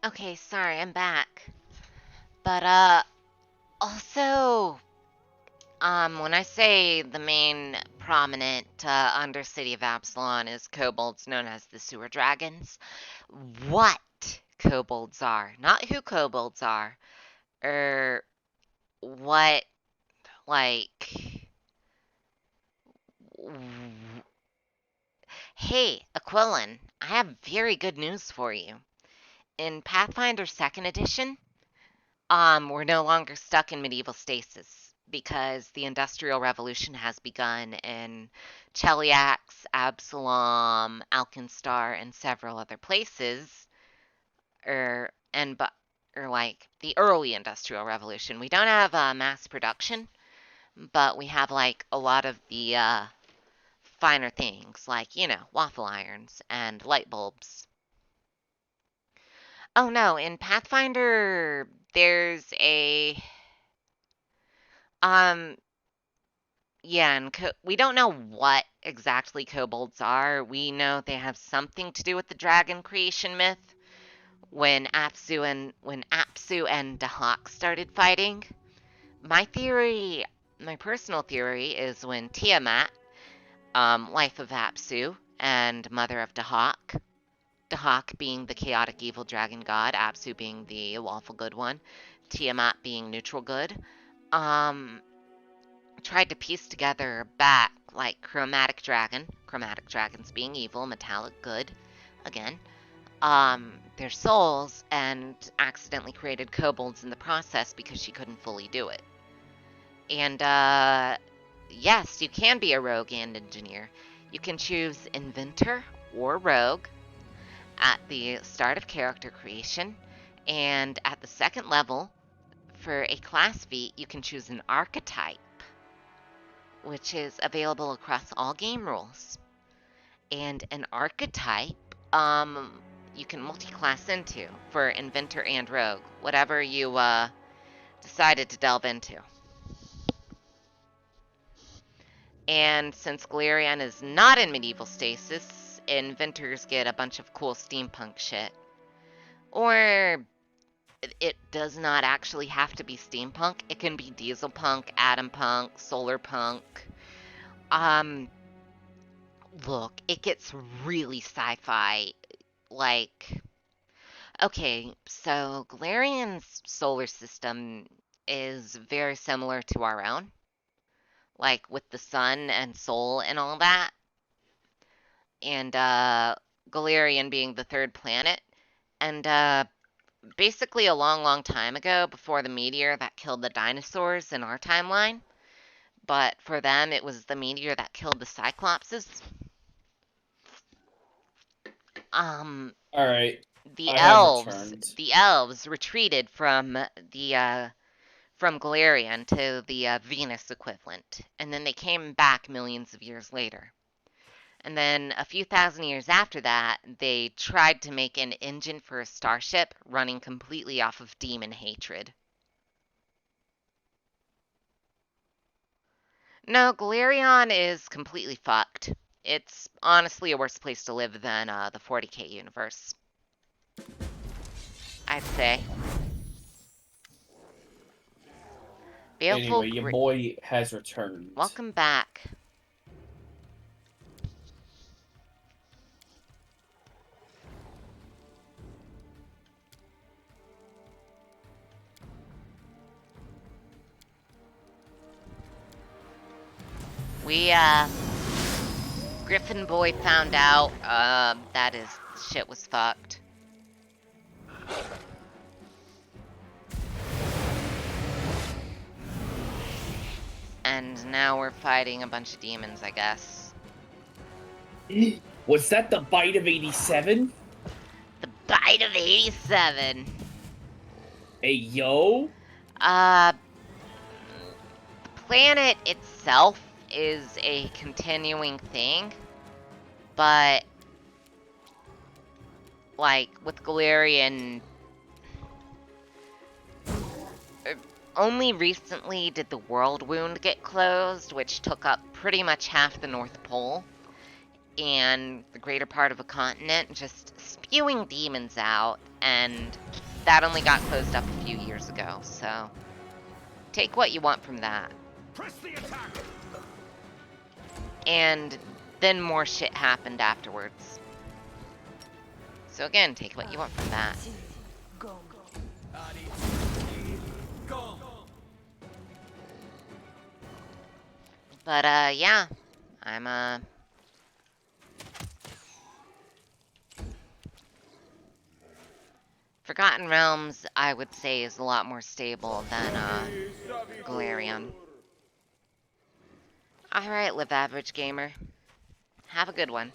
Okay, sorry, I'm back. But, also, when I say the main prominent, undercity of Absalom is kobolds known as the sewer dragons, what kobolds are, not who kobolds are, or what, like... Hey, Aquilin, I have very good news for you. In Pathfinder 2nd Edition, we're no longer stuck in medieval stasis because the Industrial Revolution has begun in Cheliax, Absalom, Alkenstar, and several other places, or like the early Industrial Revolution. We don't have mass production, but we have like a lot of the finer things, like, you know, waffle irons and light bulbs. Oh no, in Pathfinder, there's a... Yeah, and we don't know what exactly kobolds are. We know they have something to do with the dragon creation myth. when Apsu and Dahak started fighting. My personal theory is when Tiamat, wife of Apsu and mother of Dahak, Dahak being the chaotic evil dragon god, Apsu being the lawful good one, Tiamat being neutral good, tried to piece together back like chromatic dragons being evil, metallic good, again, their souls, and accidentally created kobolds in the process because she couldn't fully do it. And yes, you can be a rogue and engineer. You can choose inventor or rogue at the start of character creation, and at the second level, for a class feat, you can choose an archetype, which is available across all game rules. And an archetype, you can multi-class into for inventor and rogue, whatever you decided to delve into. And since Galarian is not in medieval stasis, inventors get a bunch of cool steampunk shit. Or it does not actually have to be steampunk. It can be diesel punk, atom punk, solar punk. Look, it gets really sci-fi. Like, okay, so Galarian's solar system is very similar to our own. Like, with the sun and sol and all that. And, Galarian being the third planet. And, basically a long, long time ago, before the meteor that killed the dinosaurs in our timeline. But for them, it was the meteor that killed the Cyclopses. Alright. The I have elves, returned. the elves retreated from Galarian to the Venus equivalent, and then they came back millions of years later. And then a few thousand years after that, they tried to make an engine for a starship running completely off of demon hatred. No, Galarian is completely fucked. It's honestly a worse place to live than the 40k universe, I'd say. Baleful Anyway, your boy has returned. Welcome back. We, Griffin Boy found out, that his shit was fucked. And now we're fighting a bunch of demons, I guess. Was that the bite of 87? The bite of 87! Hey, yo? The planet itself is a continuing thing, but like with Galarian, only recently did the World Wound get closed, which took up pretty much half the North Pole and the greater part of a continent, just spewing demons out, and that only got closed up a few years ago, so take what you want from that. Press the attack. And then more shit happened afterwards. So again, take what you want from that. But yeah, I'm Forgotten Realms, I would say, is a lot more stable than Galarian. Alright, Live Average Gamer. Have a good one.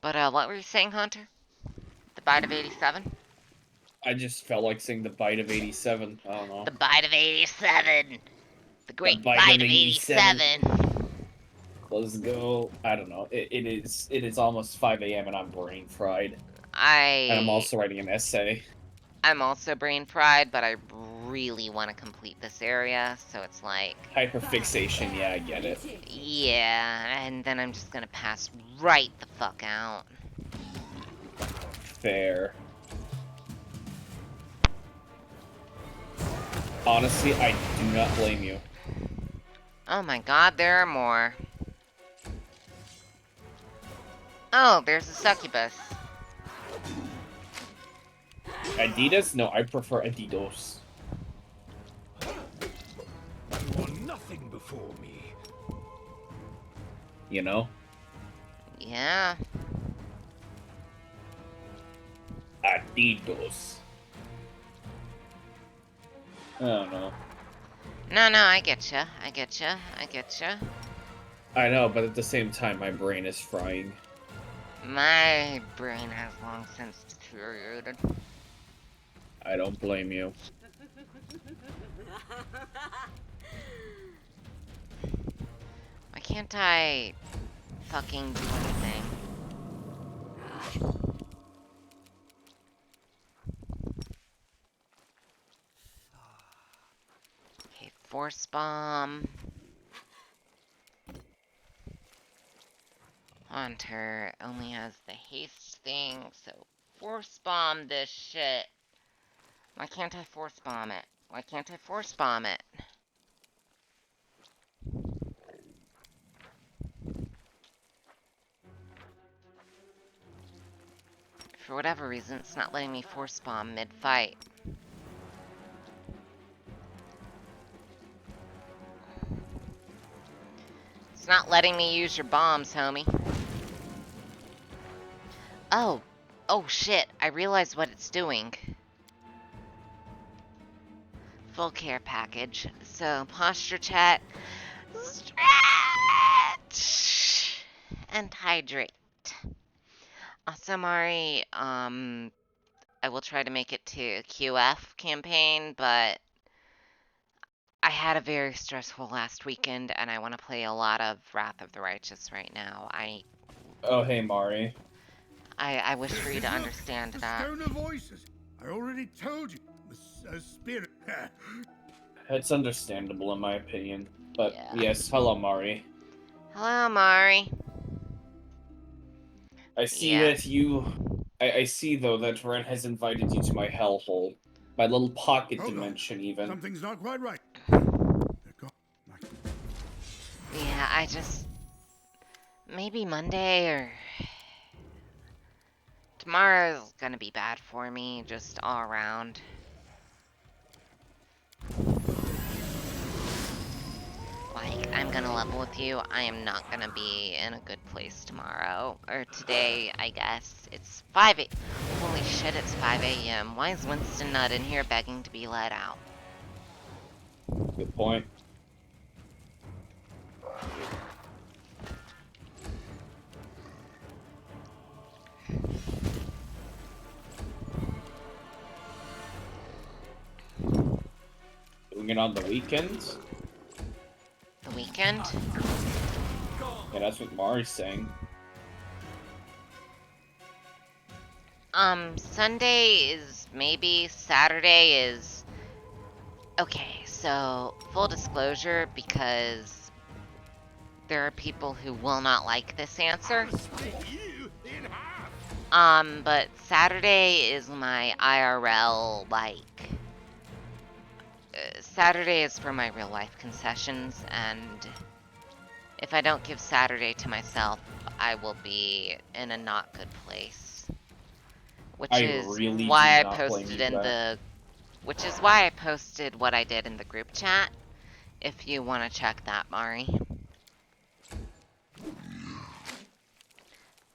But what were you saying, Hunter? The bite of 87? I just felt like saying the bite of 87. I don't know. The bite of 87! The great The bite of 87! Let's go. I don't know. It is almost 5 a.m. and I'm brain fried. And I'm also writing an essay. I'm also brain fried, but I really want to complete this area, so it's like... Hyperfixation, yeah, I get it. Yeah, and then I'm just gonna pass right the fuck out. Fair. Honestly, I do not blame you. Oh my god, there are more. Oh, there's a succubus. Adidas? No, I prefer Adidas. You are nothing before me. You know? Yeah. Adidas. I don't know. No, I getcha. I getcha. I getcha. I know, but at the same time, my brain is frying. My brain has long since deteriorated. I don't blame you. Why can't I fucking do anything? Okay, force bomb. Haunter only has the haste thing, so force bomb this shit. Why can't I force bomb it? Why can't I force bomb it? For whatever reason, it's not letting me force bomb mid-fight. It's not letting me use your bombs, homie. Oh. Oh shit, I realized what it's doing. Full care package. So, posture check. Stretch! And hydrate. Also, Mari, I will try to make it to QF campaign, but I had a very stressful last weekend, and I want to play a lot of Wrath of the Righteous right now. Oh, hey, Mari. I wish for you to understand that. Stone of voices. I already told you. The spirit. It's understandable in my opinion. But Yeah. yes, hello, Mari. Hello, Mari. I see that you... I see, though, that Ren has invited you to my hellhole. My little pocket dimension, even. Something's not quite right. Yeah, I just... Maybe Monday or... Tomorrow's gonna be bad for me, just all around. Like, I'm gonna level with you. I am not gonna be in a good place tomorrow. Or today, I guess. It's 5 a... Holy shit, it's 5 a.m. Why is Winston not in here begging to be let out? Good point. Doing it on the weekends? The weekend? Yeah, that's what Mari's saying. Sunday is maybe, Saturday is... Okay, so, full disclosure, because there are people who will not like this answer. But Saturday is my IRL, like... Saturday is for my real life concessions, and if I don't give Saturday to myself, I will be in a not good place. Which is why I posted in the... Which is why I posted what I did in the group chat, if you want to check that, Mari.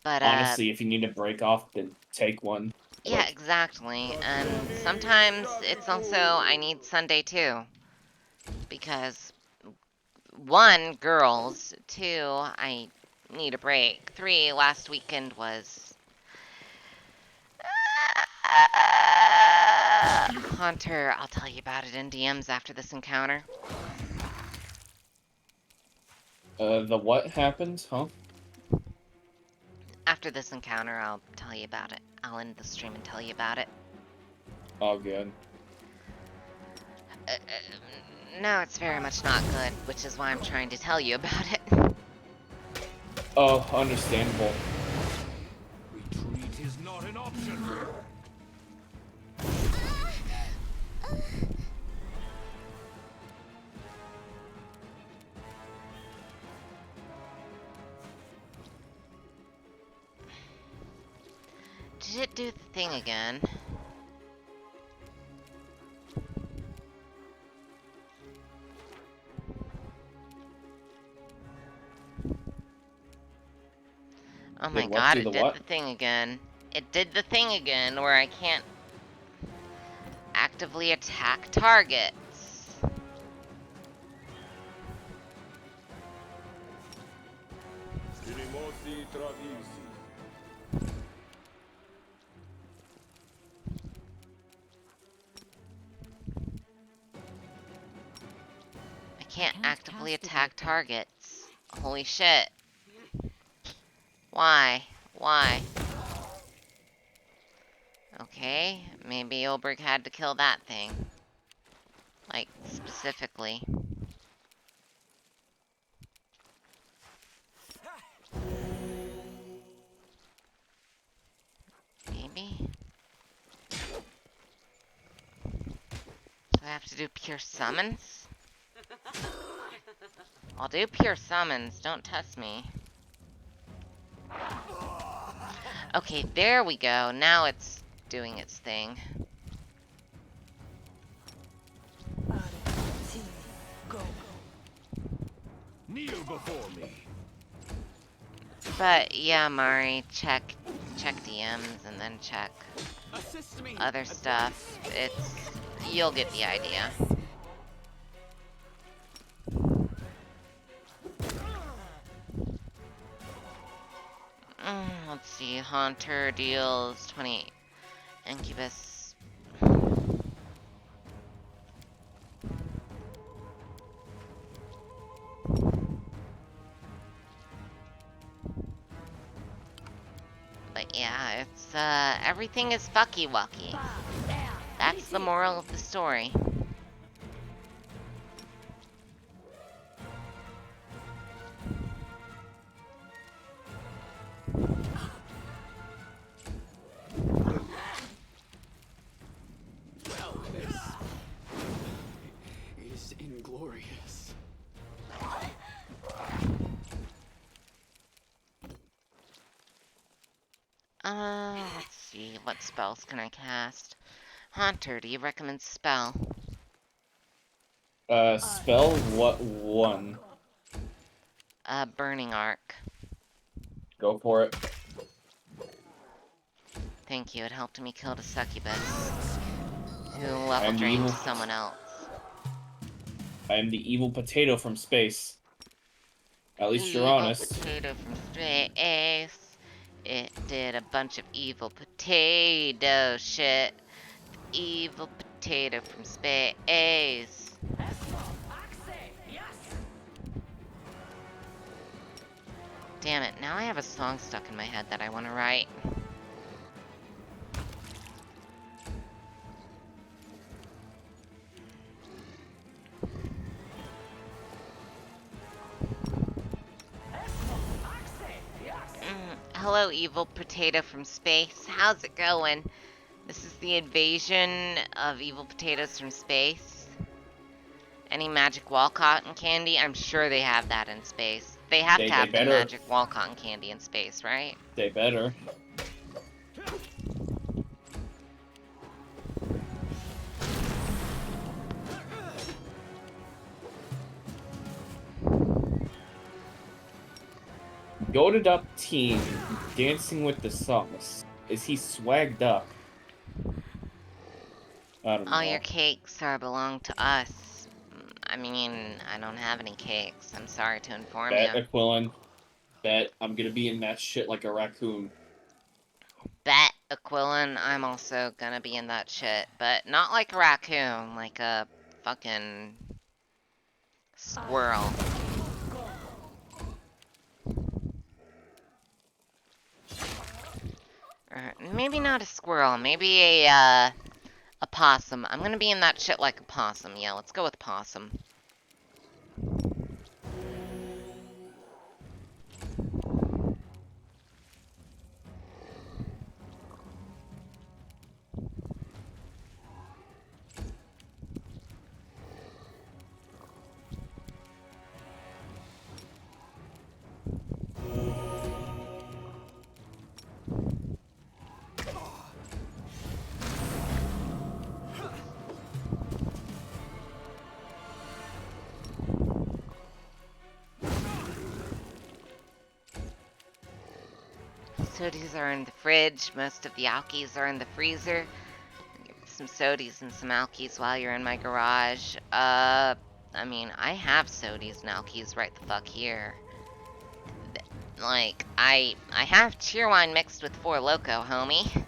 But, honestly, if you need a break off, then take one. Yeah, exactly. And sometimes it's also, I need Sunday too. Because, 1, girls, 2, I need a break. 3, last weekend was... Hunter, I'll tell you about it in DMs after this encounter. The what happened, huh? After this encounter, I'll tell you about it. I'll end the stream and tell you about it. Oh, good. No, it's very much not good, which is why I'm trying to tell you about it. Oh, understandable. Retreat is not an option. it do the thing again? Oh my Did what? god, Do it the did what? the thing again. It did the thing again where I can't actively attack targets. I can't actively attack targets. Holy shit. Why? Why? Okay, maybe Olberg had to kill that thing. Like, specifically. Maybe? Do I have to do pure summons? I'll do pure summons, don't test me. Okay, there we go. Now it's doing its thing. Kneel before me. But yeah, Mari, check DMs and then check other stuff. You'll get the idea. Let's see, Haunter deals 20, Incubus. But yeah, it's, everything is fucky-wucky. That's the moral of the story. Well, this is inglorious. Let's see, what spells can I cast? Haunter, do you recommend spell? Spell what one? Burning Arc. Go for it. Thank you, it helped me kill the succubus, who level I'm drained evil. someone else. I am the evil potato from space. At least you're Evil honest. potato from space. It did a bunch of evil potato shit. Evil potato from space. Damn it, now I have a song stuck in my head that I want to write. Hello, evil potato from space. How's it going? This is the invasion of evil potatoes from space. Any magic wall cotton candy? I'm sure they have that in space. They have to have the magic wall cotton candy in space, right? They better. Goated up teen, dancing with the songs. Is he swagged up? I don't know. All your cakes belong to us. I mean, I don't have any cakes. I'm sorry to inform Bet, you. Aquilin. Bet I'm gonna be in that shit like a raccoon. Bet, Aquilin, I'm also gonna be in that shit. But not like a raccoon, like a fucking squirrel. Maybe not a squirrel, maybe a possum. I'm gonna be in that shit like a possum. Yeah, let's go with possum. Sodies are in the fridge. Most of the alkies are in the freezer. Some sodies and some alkies while you're in my garage. I mean, I have sodies and alkies right the fuck here. Like, I have cheer wine mixed with Four Loko, homie.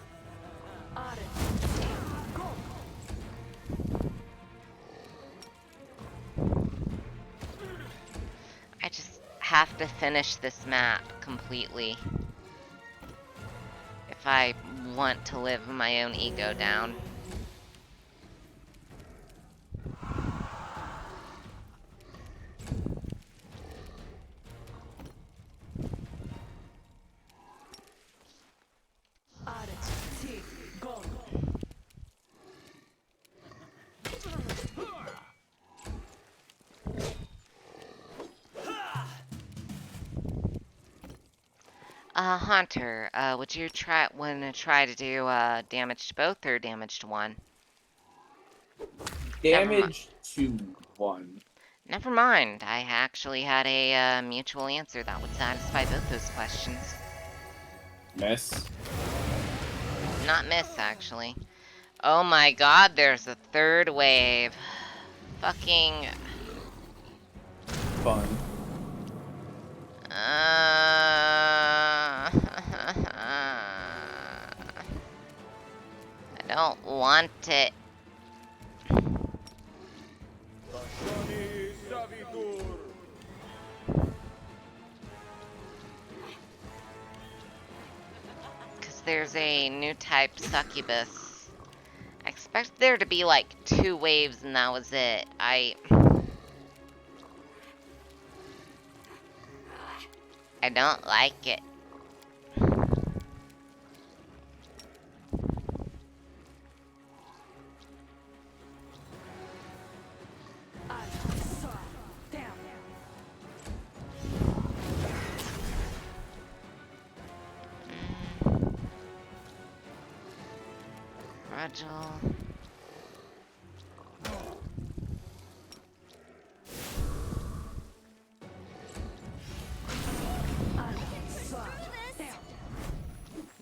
I just have to finish this map completely if I want to live my own ego down. Haunter, would you wanna try to do damage to both or damage to one? Damage to one. Never mind. I actually had a mutual answer that would satisfy both those questions. Miss. Not miss, actually. Oh my god, there's a third wave. Fucking. Fun. I don't want it. Because there's a new type succubus. I expected there to be like 2 waves and that was it. I don't like it. Fragile.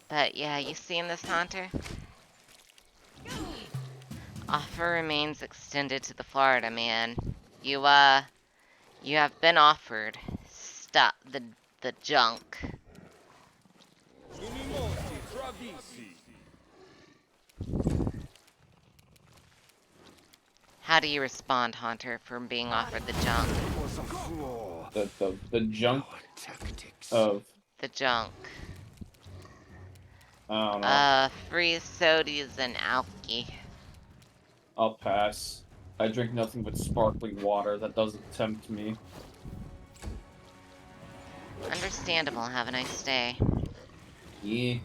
But yeah, you seen this, Haunter? Offer remains extended to the Florida man. You have been offered. Stop the junk. How do you respond, Haunter, for being offered the junk? The junk of the junk. I don't know. Free sodies and alky. I'll pass. I drink nothing but sparkling water. That doesn't tempt me. Understandable. Have a nice day. Yeah.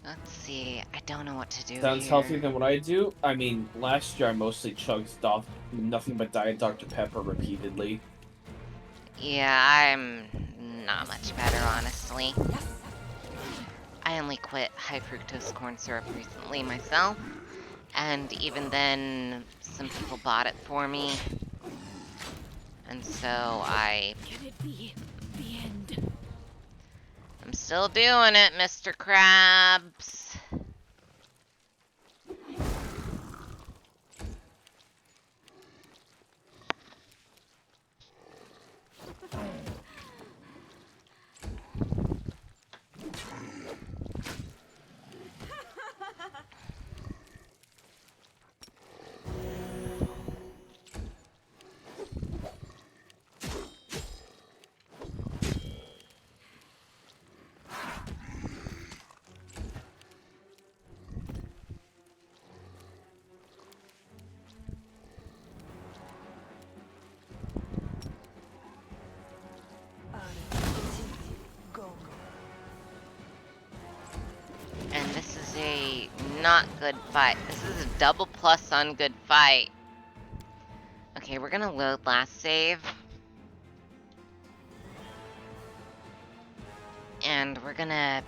Let's see. I don't know what to do Sounds here. healthier than what I do. I mean, last year I mostly chugged stuff, nothing but Diet Dr. Pepper repeatedly. Yeah, I'm not much better, honestly. I only quit high fructose corn syrup recently myself, and even then, some people bought it for me, and so Can it be the end? I'm still doing it, Mr. Krabs. not good fight. This is a double plus on good fight. Okay, we're gonna load last save. And we're gonna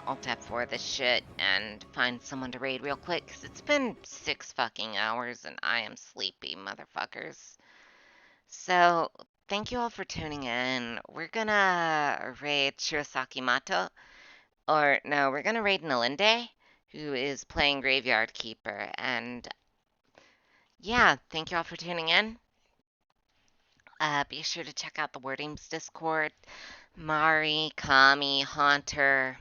Alt F4 this shit and find someone to raid real quick, because it's been 6 fucking hours and I am sleepy, motherfuckers. So, thank you all for tuning in. We're gonna raid Shirosaki Mato. Or, no, we're gonna raid Nalinde, who is playing Graveyard Keeper. And, yeah, thank you all for tuning in. Be sure to check out the Wordings Discord. Mari, Kami, Haunter,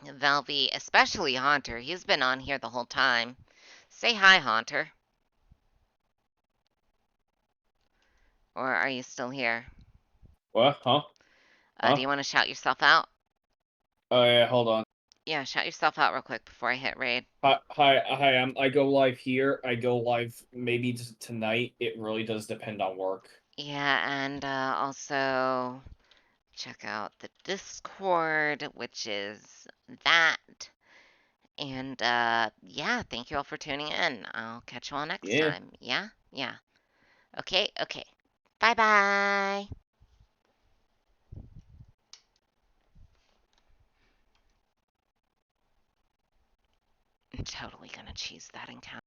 Velvy, especially Haunter. He's been on here the whole time. Say hi, Haunter. Or are you still here? What? Huh? Do you want to shout yourself out? Oh yeah, hold on. Yeah, shout yourself out real quick before I hit raid. Hi. I go live here. I go live maybe tonight. It really does depend on work. Yeah, and also check out the Discord, which is that. And yeah, thank you all for tuning in. I'll catch you all next time. Yeah? Yeah. Okay. Bye-bye. I'm totally gonna choose that encounter.